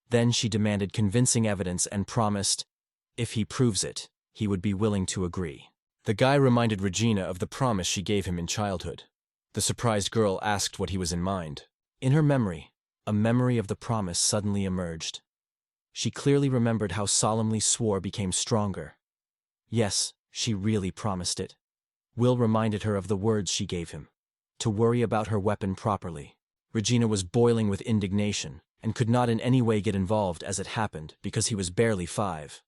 Then she demanded convincing evidence and promised, if he proves it, he would be willing to agree. The guy reminded Regina of the promise she gave him in childhood. The surprised girl asked what he was in mind. In her memory, a memory of the promise suddenly emerged. She clearly remembered how solemnly swore became stronger. Yes, she really promised it. Will reminded her of the words she gave him. To worry about her weapon properly. Regina was boiling with indignation, and could not in any way get involved as it happened because he was barely 5.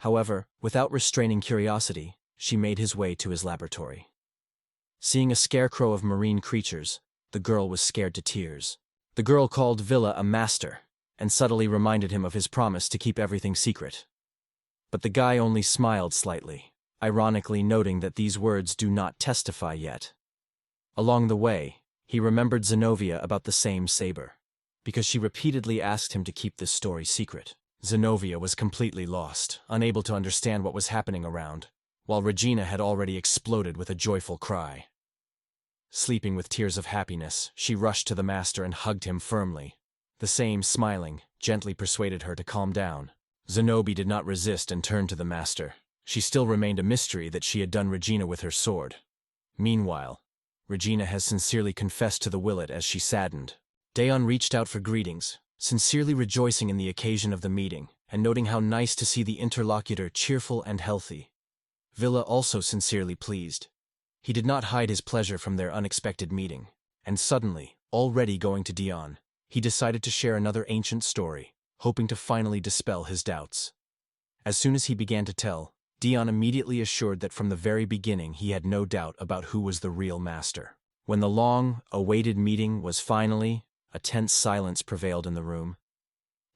However, without restraining curiosity, she made his way to his laboratory. Seeing a scarecrow of marine creatures, the girl was scared to tears. The girl called Villa a master, and subtly reminded him of his promise to keep everything secret. But the guy only smiled slightly, ironically noting that these words do not testify yet. Along the way, he remembered Zenobia about the same saber, because she repeatedly asked him to keep this story secret. Zenobia was completely lost, unable to understand what was happening around, while Regina had already exploded with a joyful cry. Sleeping with tears of happiness, she rushed to the master and hugged him firmly. The same, smiling, gently persuaded her to calm down. Zenobia did not resist and turned to the master. She still remained a mystery that she had done Regina with her sword. Meanwhile, Regina has sincerely confessed to the Willet as she saddened. Daeon reached out for greetings, sincerely rejoicing in the occasion of the meeting, and noting how nice to see the interlocutor cheerful and healthy. Villa also sincerely pleased. He did not hide his pleasure from their unexpected meeting, and suddenly, already going to Dion, he decided to share another ancient story, hoping to finally dispel his doubts. As soon as he began to tell, Dion immediately assured that from the very beginning he had no doubt about who was the real master. When the long-awaited meeting was finally, a tense silence prevailed in the room.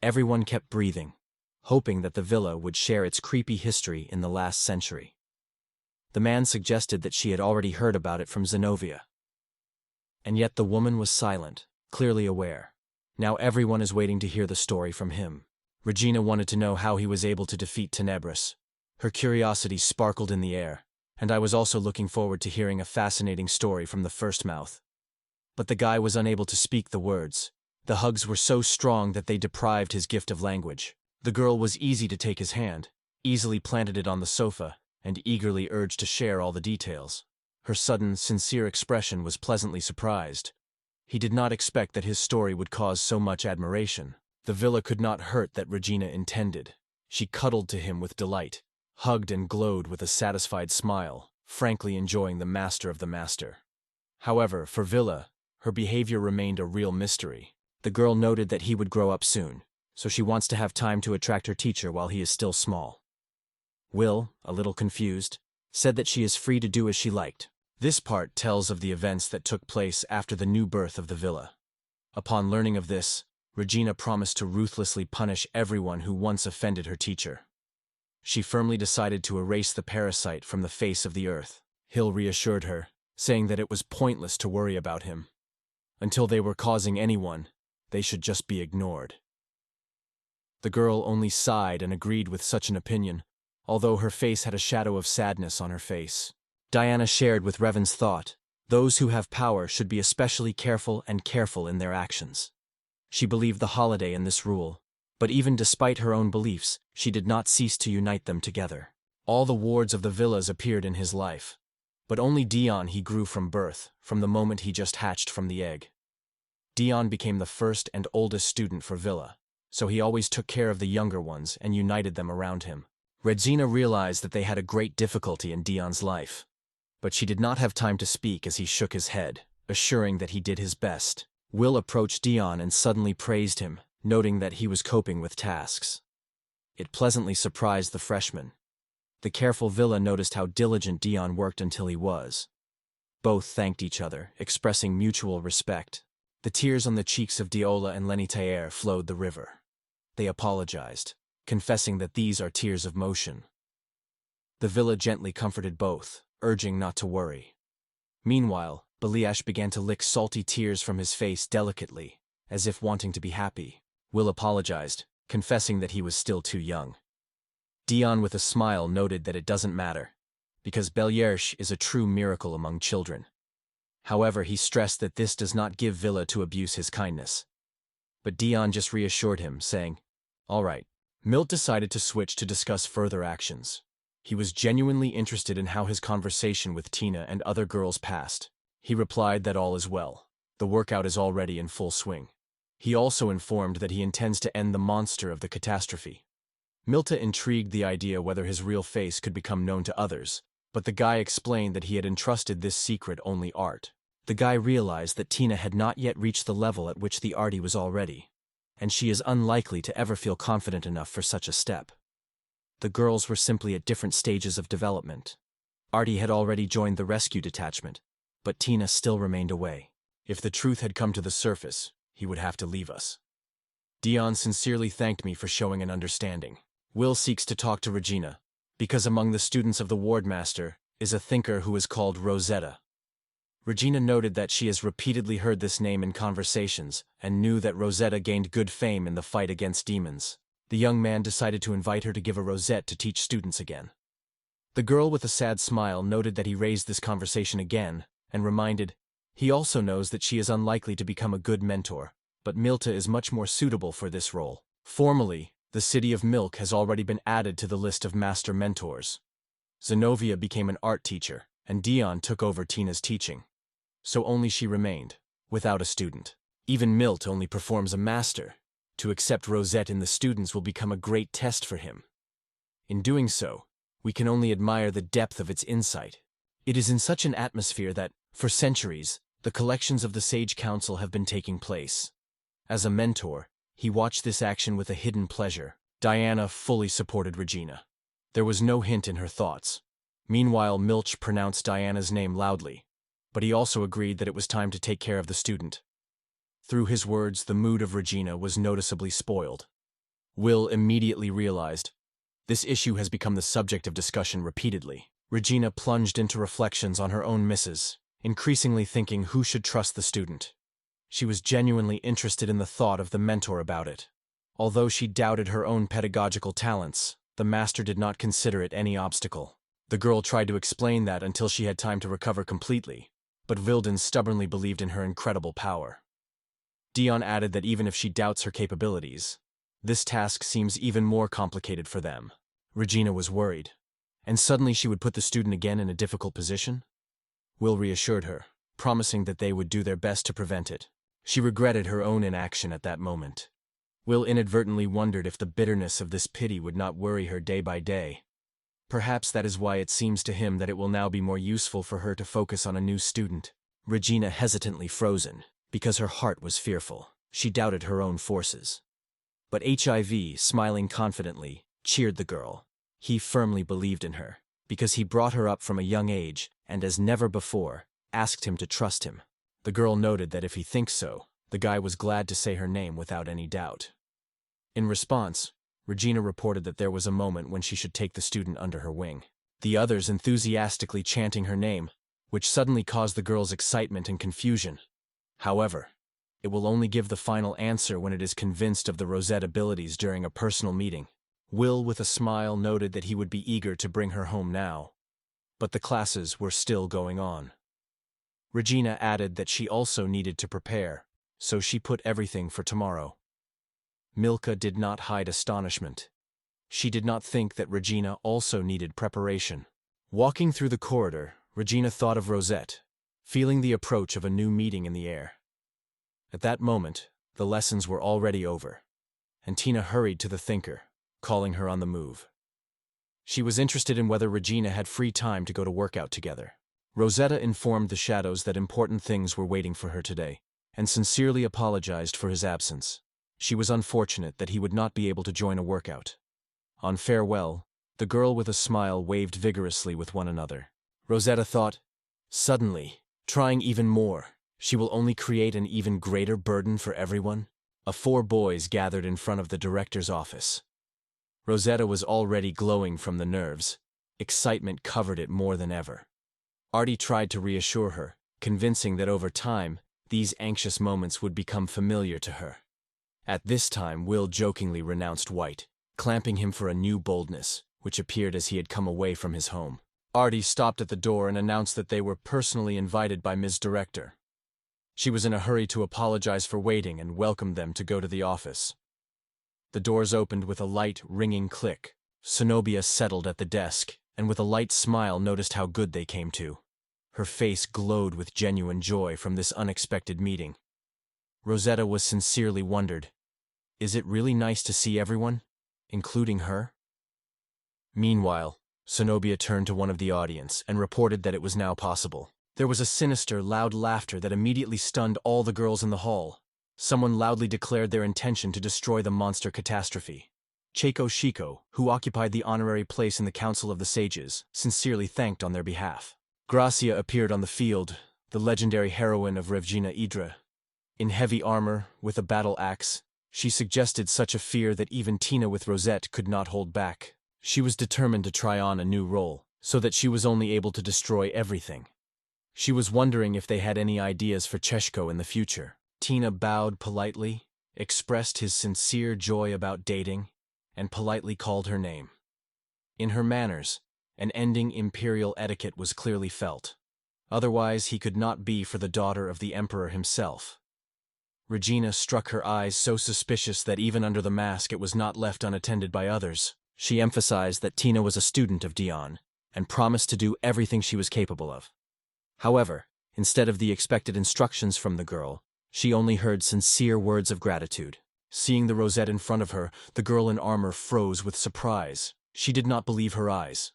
Everyone kept breathing, hoping that the villa would share its creepy history in the last century. The man suggested that she had already heard about it from Zenobia. And yet the woman was silent, clearly aware. Now everyone is waiting to hear the story from him. Regina wanted to know how he was able to defeat Tenebris. Her curiosity sparkled in the air, and I was also looking forward to hearing a fascinating story from the first mouth. But the guy was unable to speak the words. The hugs were so strong that they deprived his gift of language. The girl was easy to take his hand, easily planted it on the sofa, and eagerly urged to share all the details. Her sudden, sincere expression was pleasantly surprised. He did not expect that his story would cause so much admiration. The villa could not hurt that Regina intended. She cuddled to him with delight, hugged and glowed with a satisfied smile, frankly enjoying the master of the master. However, for Villa, her behavior remained a real mystery. The girl noted that he would grow up soon, so she wants to have time to attract her teacher while he is still small. Will, a little confused, said that she is free to do as she liked. This part tells of the events that took place after the new birth of the villa. Upon learning of this, Regina promised to ruthlessly punish everyone who once offended her teacher. She firmly decided to erase the parasite from the face of the earth. Hill reassured her, saying that it was pointless to worry about him. Until they were causing anyone, they should just be ignored. The girl only sighed and agreed with such an opinion, although her face had a shadow of sadness on her face. Diana shared with Revan's thought, those who have power should be especially careful in their actions. She believed the holiday in this rule, but even despite her own beliefs, she did not cease to unite them together. All the wards of the villas appeared in his life, but only Dion he grew from birth, from the moment he just hatched from the egg. Dion became the first and oldest student for Villa, so he always took care of the younger ones and united them around him. Regina realized that they had a great difficulty in Dion's life, but she did not have time to speak as he shook his head, assuring that he did his best. Will approached Dion and suddenly praised him, noting that he was coping with tasks. It pleasantly surprised the freshman. The careful Villa noticed how diligent Dion worked until he was. Both thanked each other, expressing mutual respect. The tears on the cheeks of Diola and Lenitaire flowed the river. They apologized, confessing that these are tears of motion. The Villa gently comforted both, urging not to worry. Meanwhile, Beliash began to lick salty tears from his face delicately, as if wanting to be happy. Will apologized, confessing that he was still too young. Dion with a smile noted that it doesn't matter, because Belierche is a true miracle among children. However, he stressed that this does not give Villa to abuse his kindness. But Dion just reassured him, saying, "All right." Milt decided to switch to discuss further actions. He was genuinely interested in how his conversation with Tina and other girls passed. He replied that all is well. The workout is already in full swing. He also informed that he intends to end the monster of the catastrophe. Milta intrigued the idea whether his real face could become known to others, but the guy explained that he had entrusted this secret only Art. The guy realized that Tina had not yet reached the level at which the Artie was already, and she is unlikely to ever feel confident enough for such a step. The girls were simply at different stages of development. Artie had already joined the rescue detachment, but Tina still remained away. If the truth had come to the surface, he would have to leave us. Dion sincerely thanked me for showing an understanding. Will seeks to talk to Regina, because among the students of the Wardmaster is a thinker who is called Rosetta. Regina noted that she has repeatedly heard this name in conversations and knew that Rosetta gained good fame in the fight against demons. The young man decided to invite her to give a rosette to teach students again. The girl with a sad smile noted that he raised this conversation again and reminded, he also knows that she is unlikely to become a good mentor, but Milta is much more suitable for this role. Formally, the City of Milk has already been added to the list of master mentors. Zenobia became an art teacher, and Dion took over Tina's teaching. So only she remained, without a student. Even Milt only performs a master. To accept Rosette in the students will become a great test for him. In doing so, we can only admire the depth of its insight. It is in such an atmosphere that, for centuries, the collections of the Sage Council have been taking place. As a mentor, he watched this action with a hidden pleasure. Diana fully supported Regina. There was no hint in her thoughts. Meanwhile, Milch pronounced Diana's name loudly, but he also agreed that it was time to take care of the student. Through his words, the mood of Regina was noticeably spoiled. Will immediately realized, this issue has become the subject of discussion repeatedly. Regina plunged into reflections on her own misses, increasingly thinking who should trust the student. She was genuinely interested in the thought of the mentor about it. Although she doubted her own pedagogical talents, the master did not consider it any obstacle. The girl tried to explain that until she had time to recover completely, but Vilden stubbornly believed in her incredible power. Dion added that even if she doubts her capabilities, this task seems even more complicated for them. Regina was worried. And suddenly she would put the student again in a difficult position? Will reassured her, promising that they would do their best to prevent it. She regretted her own inaction at that moment. Will inadvertently wondered if the bitterness of this pity would not worry her day by day. Perhaps that is why it seems to him that it will now be more useful for her to focus on a new student. Regina hesitantly frozen, because her heart was fearful. She doubted her own forces. But HIV, smiling confidently, cheered the girl. He firmly believed in her, because he brought her up from a young age and, as never before, asked him to trust him. The girl noted that if he thinks so, the guy was glad to say her name without any doubt. In response, Regina reported that there was a moment when she should take the student under her wing. The others enthusiastically chanting her name, which suddenly caused the girl's excitement and confusion. However, It will only give the final answer when it is convinced of the Rosette abilities during a personal meeting. Will, with a smile, noted that he would be eager to bring her home now. But the classes were still going on. Regina added that she also needed to prepare, so she put everything for tomorrow. Milka did not hide astonishment. She did not think that Regina also needed preparation. Walking through the corridor, Regina thought of Rosette, feeling the approach of a new meeting in the air. At that moment, the lessons were already over, and Tina hurried to the thinker, calling her on the move. She was interested in whether Regina had free time to go to workout together. Rosetta informed the shadows that important things were waiting for her today, and sincerely apologized for his absence. She was unfortunate that he would not be able to join a workout. On farewell, the girl with a smile waved vigorously with one another. Rosetta thought, suddenly, trying even more, she will only create an even greater burden for everyone. Four boys gathered in front of the director's office. Rosetta was already glowing from the nerves. Excitement covered it more than ever. Artie tried to reassure her, convincing that over time, these anxious moments would become familiar to her. At this time, Will jokingly renounced White, clamping him for a new boldness, which appeared as he had come away from his home. Artie stopped at the door and announced that they were personally invited by Ms. Director. She was in a hurry to apologize for waiting and welcomed them to go to the office. The doors opened with a light, ringing click. Zenobia settled at the desk, and with a light smile noticed how good they came to. Her face glowed with genuine joy from this unexpected meeting. Rosetta was sincerely wondered, is it really nice to see everyone, including her? Meanwhile, Zenobia turned to one of the audience and reported that it was now possible. There was a sinister, loud laughter that immediately stunned all the girls in the hall. Someone loudly declared their intention to destroy the monster catastrophe. Cheiko Shiko, who occupied the honorary place in the Council of the Sages, sincerely thanked on their behalf. Gracia appeared on the field, the legendary heroine of Regina Idra. In heavy armor, with a battle axe, she suggested such a fear that even Tina with Rosette could not hold back. She was determined to try on a new role, so that she was only able to destroy everything. She was wondering if they had any ideas for Cheshko in the future. Tina bowed politely, expressed his sincere joy about dating, and politely called her name. In her manners, an ending imperial etiquette was clearly felt. Otherwise, he could not be for the daughter of the emperor himself. Regina struck her eyes so suspicious that even under the mask it was not left unattended by others. She emphasized that Tina was a student of Dion, and promised to do everything she was capable of. However, instead of the expected instructions from the girl, she only heard sincere words of gratitude. Seeing the rosette in front of her, the girl in armor froze with surprise. She did not believe her eyes.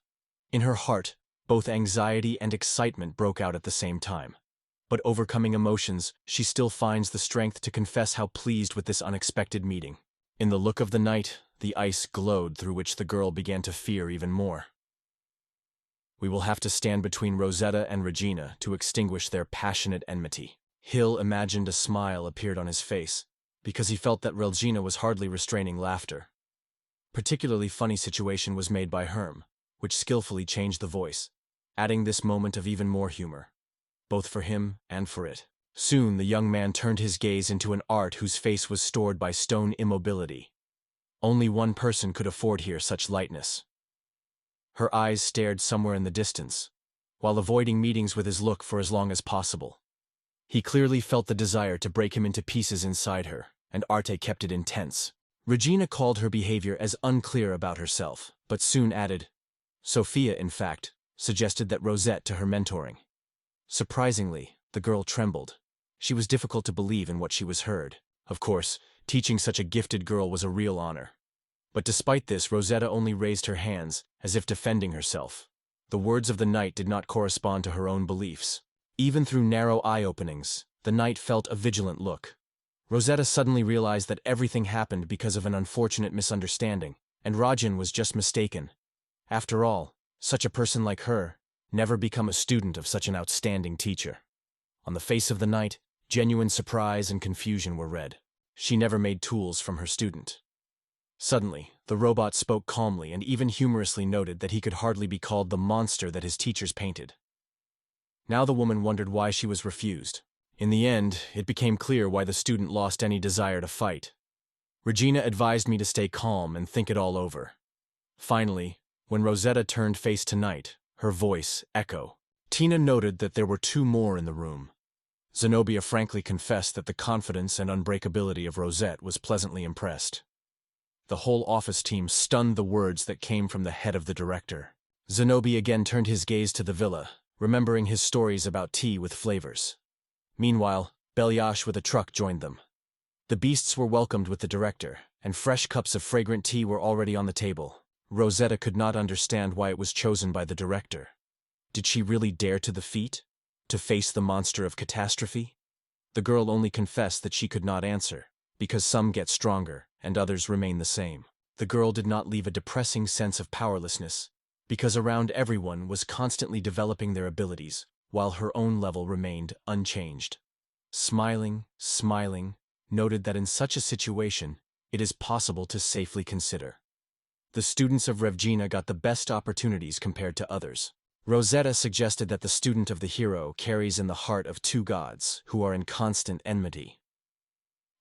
In her heart, both anxiety and excitement broke out at the same time. But overcoming emotions, she still finds the strength to confess how pleased with this unexpected meeting. In the look of the night, the ice glowed through which the girl began to fear even more. We will have to stand between Rosetta and Regina to extinguish their passionate enmity. Hill imagined a smile appeared on his face, because he felt that Regina was hardly restraining laughter. Particularly funny situation was made by Herm, which skillfully changed the voice, adding this moment of even more humor, both for him and for it. Soon the young man turned his gaze into an art whose face was stored by stone immobility. Only one person could afford here such lightness. Her eyes stared somewhere in the distance, while avoiding meetings with his look for as long as possible. He clearly felt the desire to break him into pieces inside her, and Arte kept it intense. Regina called her behavior as unclear about herself, but soon added, Sophia, in fact, suggested that Rosette to her mentoring. Surprisingly, the girl trembled. She was difficult to believe in what she was heard. Of course, teaching such a gifted girl was a real honor. But despite this, Rosetta only raised her hands, as if defending herself. The words of the knight did not correspond to her own beliefs. Even through narrow eye openings, the knight felt a vigilant look. Rosetta suddenly realized that everything happened because of an unfortunate misunderstanding, and Rajan was just mistaken. After all, such a person like her never become a student of such an outstanding teacher. On the face of the knight, genuine surprise and confusion were read. She never made tools from her student. Suddenly, the robot spoke calmly and even humorously noted that he could hardly be called the monster that his teachers painted. Now the woman wondered why she was refused. In the end, it became clear why the student lost any desire to fight. Regina advised me to stay calm and think it all over. Finally, when Rosetta turned face to night, her voice echo. Tina noted that there were two more in the room. Zenobia frankly confessed that the confidence and unbreakability of Rosette was pleasantly impressed. The whole office team stunned the words that came from the head of the director. Zenobia again turned his gaze to the villa, remembering his stories about tea with flavors. Meanwhile, Belyash with a truck joined them. The beasts were welcomed with the director, and fresh cups of fragrant tea were already on the table. Rosetta could not understand why it was chosen by the director. Did she really dare to the feat? To face the monster of catastrophe? The girl only confessed that she could not answer, because some get stronger and others remain the same. The girl did not leave a depressing sense of powerlessness, because around everyone was constantly developing their abilities, while her own level remained unchanged. Smiling, noted that in such a situation, it is possible to safely consider. The students of Revgina got the best opportunities compared to others. Rosetta suggested that the student of the hero carries in the heart of two gods who are in constant enmity.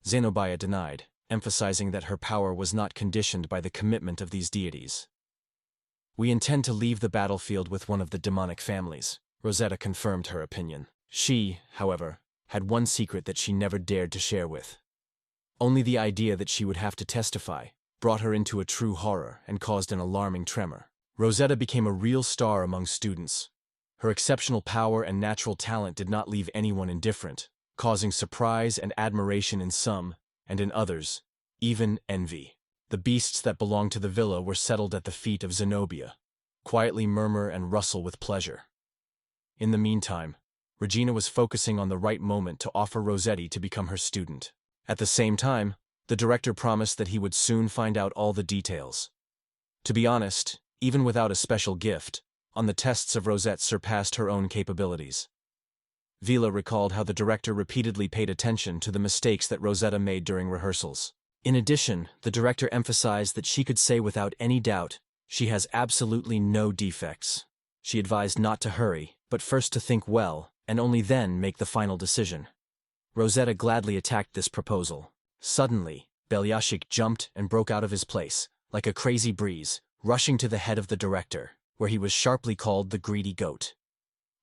Zenobia denied, emphasizing that her power was not conditioned by the commitment of these deities. We intend to leave the battlefield with one of the demonic families, Rosetta confirmed her opinion. She, however, had one secret that she never dared to share with. Only the idea that she would have to testify brought her into a true horror and caused an alarming tremor. Rosetta became a real star among students. Her exceptional power and natural talent did not leave anyone indifferent, causing surprise and admiration in some, and in others, even envy. The beasts that belonged to the villa were settled at the feet of Zenobia, quietly murmur and rustle with pleasure. In the meantime, Regina was focusing on the right moment to offer Rossetti to become her student. At the same time, the director promised that he would soon find out all the details. To be honest, even without a special gift, on the tests of Rosette surpassed her own capabilities. Vila recalled how the director repeatedly paid attention to the mistakes that Rosetta made during rehearsals. In addition, the director emphasized that she could say without any doubt, she has absolutely no defects. She advised not to hurry, but first to think well, and only then make the final decision. Rosetta gladly attacked this proposal. Suddenly, Belyashik jumped and broke out of his place, like a crazy breeze, rushing to the head of the director, where he was sharply called the greedy goat.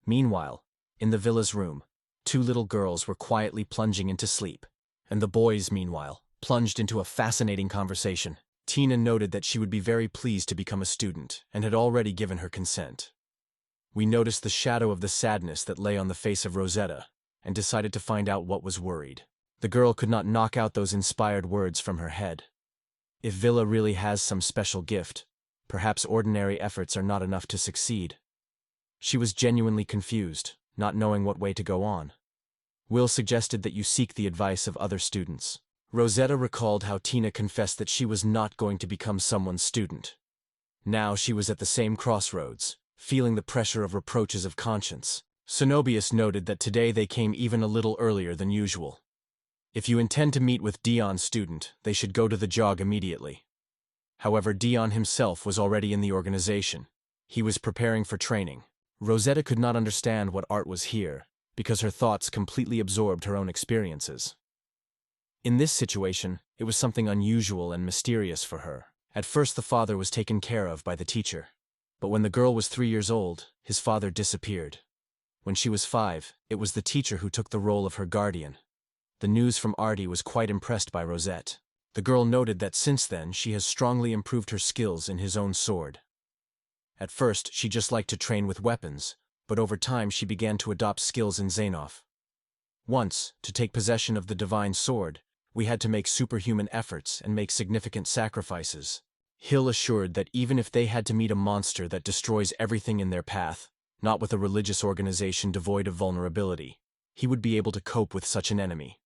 Meanwhile, in the villa's room, two little girls were quietly plunging into sleep, and the boys, meanwhile, plunged into a fascinating conversation. Tina noted that she would be very pleased to become a student, and had already given her consent. We noticed the shadow of the sadness that lay on the face of Rosetta, and decided to find out what was worried. The girl could not knock out those inspired words from her head. If Villa really has some special gift, perhaps ordinary efforts are not enough to succeed. She was genuinely confused, not knowing what way to go on. Will suggested that you seek the advice of other students. Rosetta recalled how Tina confessed that she was not going to become someone's student. Now she was at the same crossroads, feeling the pressure of reproaches of conscience. Cenobius noted that today they came even a little earlier than usual. If you intend to meet with Dion's student, they should go to the jog immediately. However, Dion himself was already in the organization. He was preparing for training. Rosetta could not understand what art was here, because her thoughts completely absorbed her own experiences. In this situation, it was something unusual and mysterious for her. At first the father was taken care of by the teacher. But when the girl was 3 years old, his father disappeared. When she was 5, it was the teacher who took the role of her guardian. The news from Artie was quite impressed by Rosette. The girl noted that since then she has strongly improved her skills in his own sword. At first, she just liked to train with weapons, but over time she began to adopt skills in Zainoff. Once, to take possession of the divine sword, we had to make superhuman efforts and make significant sacrifices. Hill assured that even if they had to meet a monster that destroys everything in their path, not with a religious organization devoid of vulnerability, he would be able to cope with such an enemy.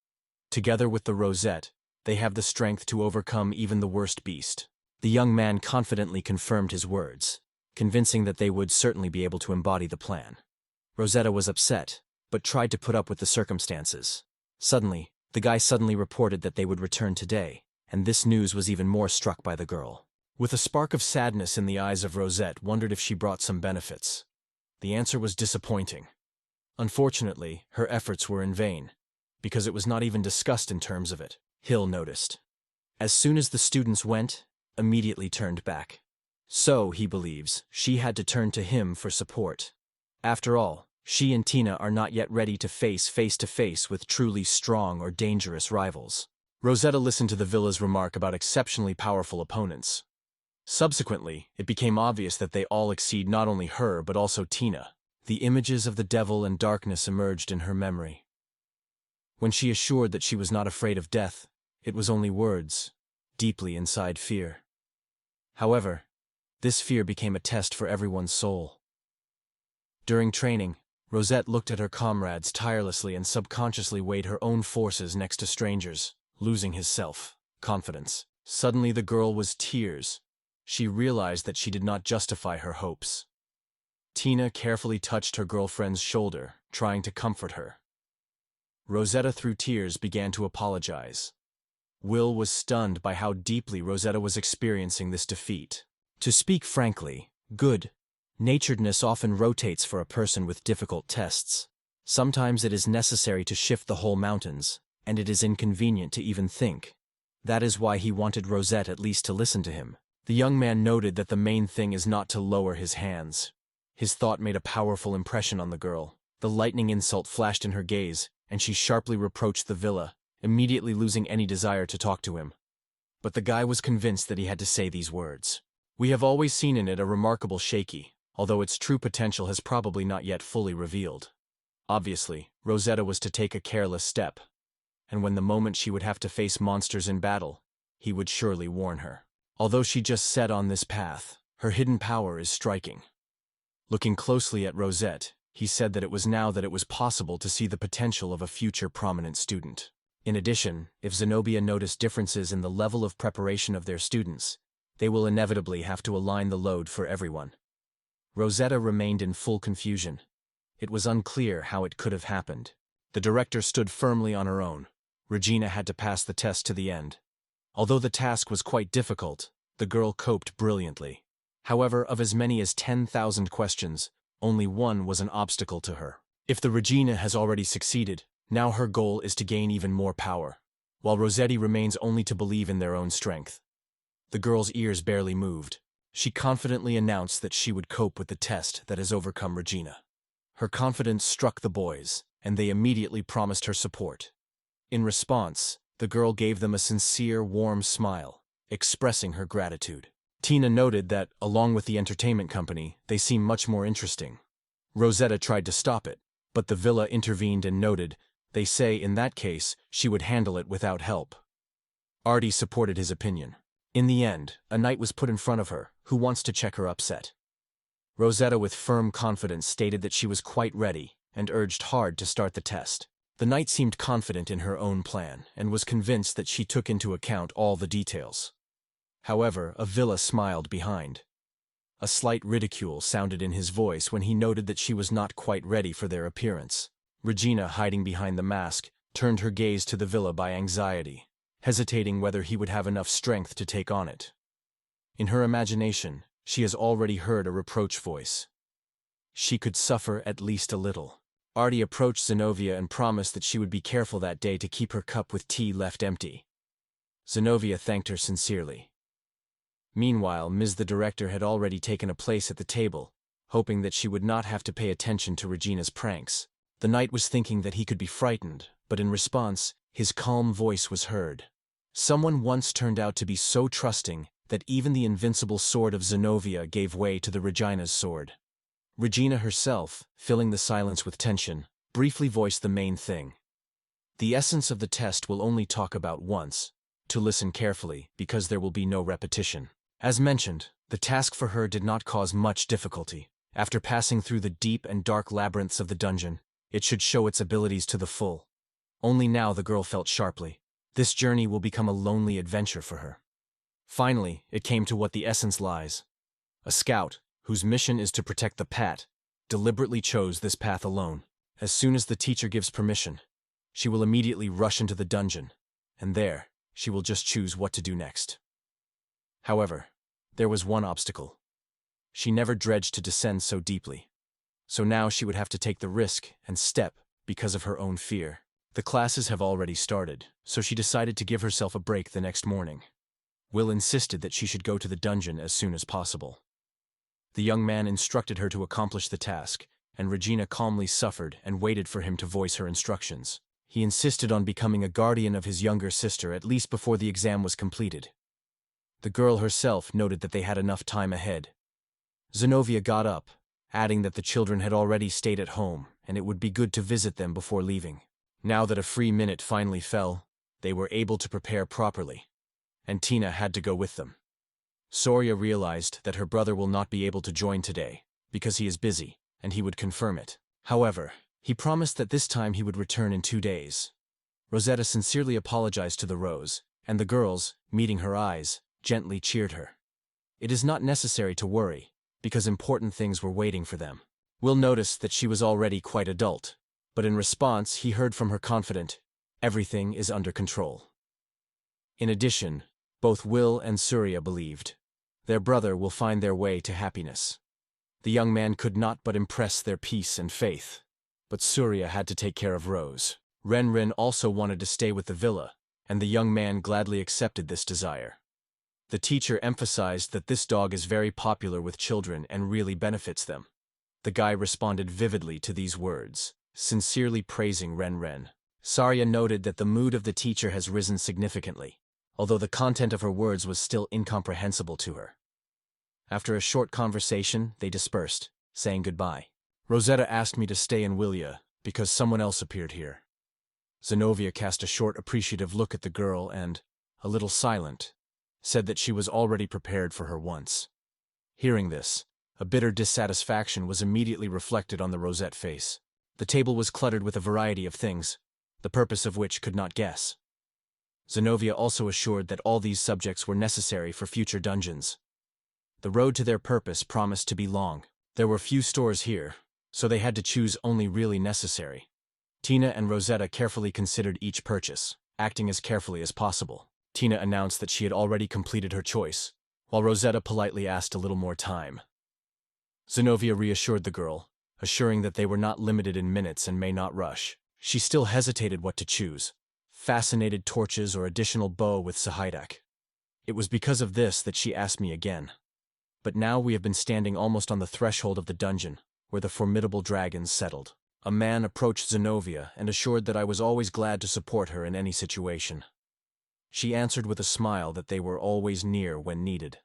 Together with the Rosette, they have the strength to overcome even the worst beast. The young man confidently confirmed his words, convincing that they would certainly be able to embody the plan. Rosetta was upset, but tried to put up with the circumstances. Suddenly, the guy suddenly reported that they would return today, and this news was even more struck by the girl. With a spark of sadness in the eyes of Rosette, wondered if she brought some benefits. The answer was disappointing. Unfortunately, her efforts were in vain, because it was not even discussed in terms of it, Hill noticed. As soon as the students went, immediately turned back. So, he believes, she had to turn to him for support. After all, she and Tina are not yet ready to face-to-face with truly strong or dangerous rivals. Rosetta listened to the villa's remark about exceptionally powerful opponents. Subsequently, it became obvious that they all exceed not only her but also Tina. The images of the devil and darkness emerged in her memory. When she assured that she was not afraid of death, it was only words, deeply inside fear. However, this fear became a test for everyone's soul. During training, Rosette looked at her comrades tirelessly and subconsciously weighed her own forces next to strangers, losing his self-confidence. Suddenly the girl was tears. She realized that she did not justify her hopes. Tina carefully touched her girlfriend's shoulder, trying to comfort her. Rosetta, through tears, began to apologize. Will was stunned by how deeply Rosetta was experiencing this defeat. To speak frankly, good-naturedness often rotates for a person with difficult tests. Sometimes it is necessary to shift the whole mountains, and it is inconvenient to even think. That is why he wanted Rosette at least to listen to him. The young man noted that the main thing is not to lower his hands. His thought made a powerful impression on the girl. The lightning insult flashed in her gaze, and she sharply reproached the villa, immediately losing any desire to talk to him. But the guy was convinced that he had to say these words. We have always seen in it a remarkable shaky, although its true potential has probably not yet fully revealed. Obviously, Rosetta was to take a careless step, and when the moment she would have to face monsters in battle, he would surely warn her. Although she just set on this path, her hidden power is striking. Looking closely at Rosette, he said that it was possible to see the potential of a future prominent student. In addition, if Zenobia noticed differences in the level of preparation of their students, they will inevitably have to align the load for everyone. Rosetta remained in full confusion. It was unclear how it could have happened. The director stood firmly on her own. Regina had to pass the test to the end. Although the task was quite difficult, the girl coped brilliantly. However, of as many as 10,000 questions, only one was an obstacle to her. If the Regina has already succeeded, now her goal is to gain even more power, while Rossetti remains only to believe in their own strength. The girl's ears barely moved. She confidently announced that she would cope with the test that has overcome Regina. Her confidence struck the boys, and they immediately promised her support. In response, the girl gave them a sincere, warm smile, expressing her gratitude. Tina noted that, along with the entertainment company, they seemed much more interesting. Rosetta tried to stop it, but the villa intervened and noted, they say in that case, she would handle it without help. Artie supported his opinion. In the end, a knight was put in front of her, who wants to check her upset. Rosetta with firm confidence stated that she was quite ready, and urged hard to start the test. The knight seemed confident in her own plan, and was convinced that she took into account all the details. However, Avila smiled behind. A slight ridicule sounded in his voice when he noted that she was not quite ready for their appearance. Regina, hiding behind the mask, turned her gaze to the villa by anxiety, hesitating whether he would have enough strength to take on it. In her imagination, she has already heard a reproach voice. She could suffer at least a little. Artie approached Zenobia and promised that she would be careful that day to keep her cup with tea left empty. Zenobia thanked her sincerely. Meanwhile, Ms. the director had already taken a place at the table, hoping that she would not have to pay attention to Regina's pranks. The knight was thinking that he could be frightened, but in response, his calm voice was heard. Someone once turned out to be so trusting that even the invincible sword of Zenobia gave way to the Regina's sword. Regina herself, filling the silence with tension, briefly voiced the main thing. The essence of the test will only talk about once, to listen carefully, because there will be no repetition. As mentioned, the task for her did not cause much difficulty. After passing through the deep and dark labyrinths of the dungeon, it should show its abilities to the full. Only now the girl felt sharply. This journey will become a lonely adventure for her. Finally, it came to what the essence lies. A scout, whose mission is to protect the Pat, deliberately chose this path alone. As soon as the teacher gives permission, she will immediately rush into the dungeon, and there, she will just choose what to do next. However, there was one obstacle. She never dredged to descend so deeply. so now she would have to take the risk and step because of her own fear. The classes have already started, so she decided to give herself a break the next morning. Will insisted that she should go to the dungeon as soon as possible. The young man instructed her to accomplish the task, and Regina calmly suffered and waited for him to voice her instructions. He insisted on becoming a guardian of his younger sister at least before the exam was completed. The girl herself noted that they had enough time ahead. Zenobia got up, adding that the children had already stayed at home and it would be good to visit them before leaving. Now that a free minute finally fell, they were able to prepare properly, and Tina had to go with them. Soria realized that her brother will not be able to join today because he is busy, and he would confirm it. However, he promised that this time he would return in 2 days. Rosetta sincerely apologized to the Rose, and the girls, meeting her eyes, gently cheered her. It is not necessary to worry, because important things were waiting for them. Will noticed that she was already quite adult, but in response he heard from her confident, "Everything is under control." In addition, both Will and Surya believed their brother will find their way to happiness. The young man could not but impress their peace and faith, but Surya had to take care of Rose. Ren also wanted to stay with the villa, and the young man gladly accepted this desire. The teacher emphasized that this dog is very popular with children and really benefits them. The guy responded vividly to these words, sincerely praising Ren. Sarya noted that the mood of the teacher has risen significantly, although the content of her words was still incomprehensible to her. After a short conversation, they dispersed, saying goodbye. Rosetta asked me to stay in Willia because someone else appeared here. Zenobia cast a short appreciative look at the girl and, a little silent, said that she was already prepared for her once. Hearing this, a bitter dissatisfaction was immediately reflected on the Rosette face. The table was cluttered with a variety of things, the purpose of which could not guess. Zenobia also assured that all these subjects were necessary for future dungeons. The road to their purpose promised to be long. There were few stores here, so they had to choose only really necessary. Tina and Rosetta carefully considered each purchase, acting as carefully as possible. Tina announced that she had already completed her choice, while Rosetta politely asked a little more time. Zenobia reassured the girl, assuring that they were not limited in minutes and may not rush. She still hesitated what to choose, fascinated torches or additional bow with Sahidak. It was because of this that she asked me again. But now we have been standing almost on the threshold of the dungeon, where the formidable dragons settled. A man approached Zenobia and assured that I was always glad to support her in any situation. She answered with a smile that they were always near when needed.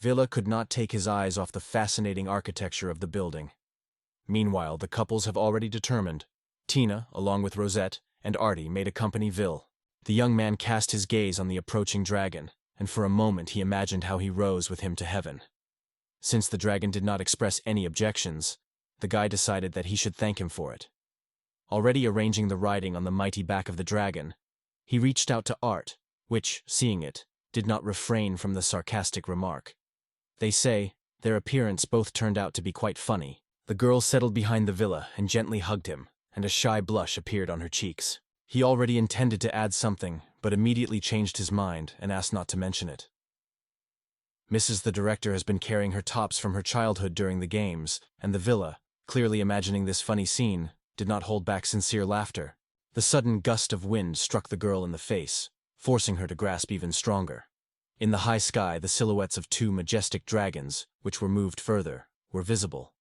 Villa could not take his eyes off the fascinating architecture of the building. Meanwhile, the couples have already determined. Tina, along with Rosette, and Artie made accompany Vil. The young man cast his gaze on the approaching dragon, and for a moment he imagined how he rose with him to heaven. Since the dragon did not express any objections, the guy decided that he should thank him for it. Already arranging the riding on the mighty back of the dragon, he reached out to Art, which, seeing it, did not refrain from the sarcastic remark. They say, their appearance both turned out to be quite funny. The girl settled behind the villa and gently hugged him, and a shy blush appeared on her cheeks. He already intended to add something, but immediately changed his mind and asked not to mention it. Mrs. the director has been carrying her tops from her childhood during the games, and the villa, clearly imagining this funny scene, did not hold back sincere laughter. The sudden gust of wind struck the girl in the face, forcing her to grasp even stronger. In the high sky, the silhouettes of 2 majestic dragons, which were moved further, were visible.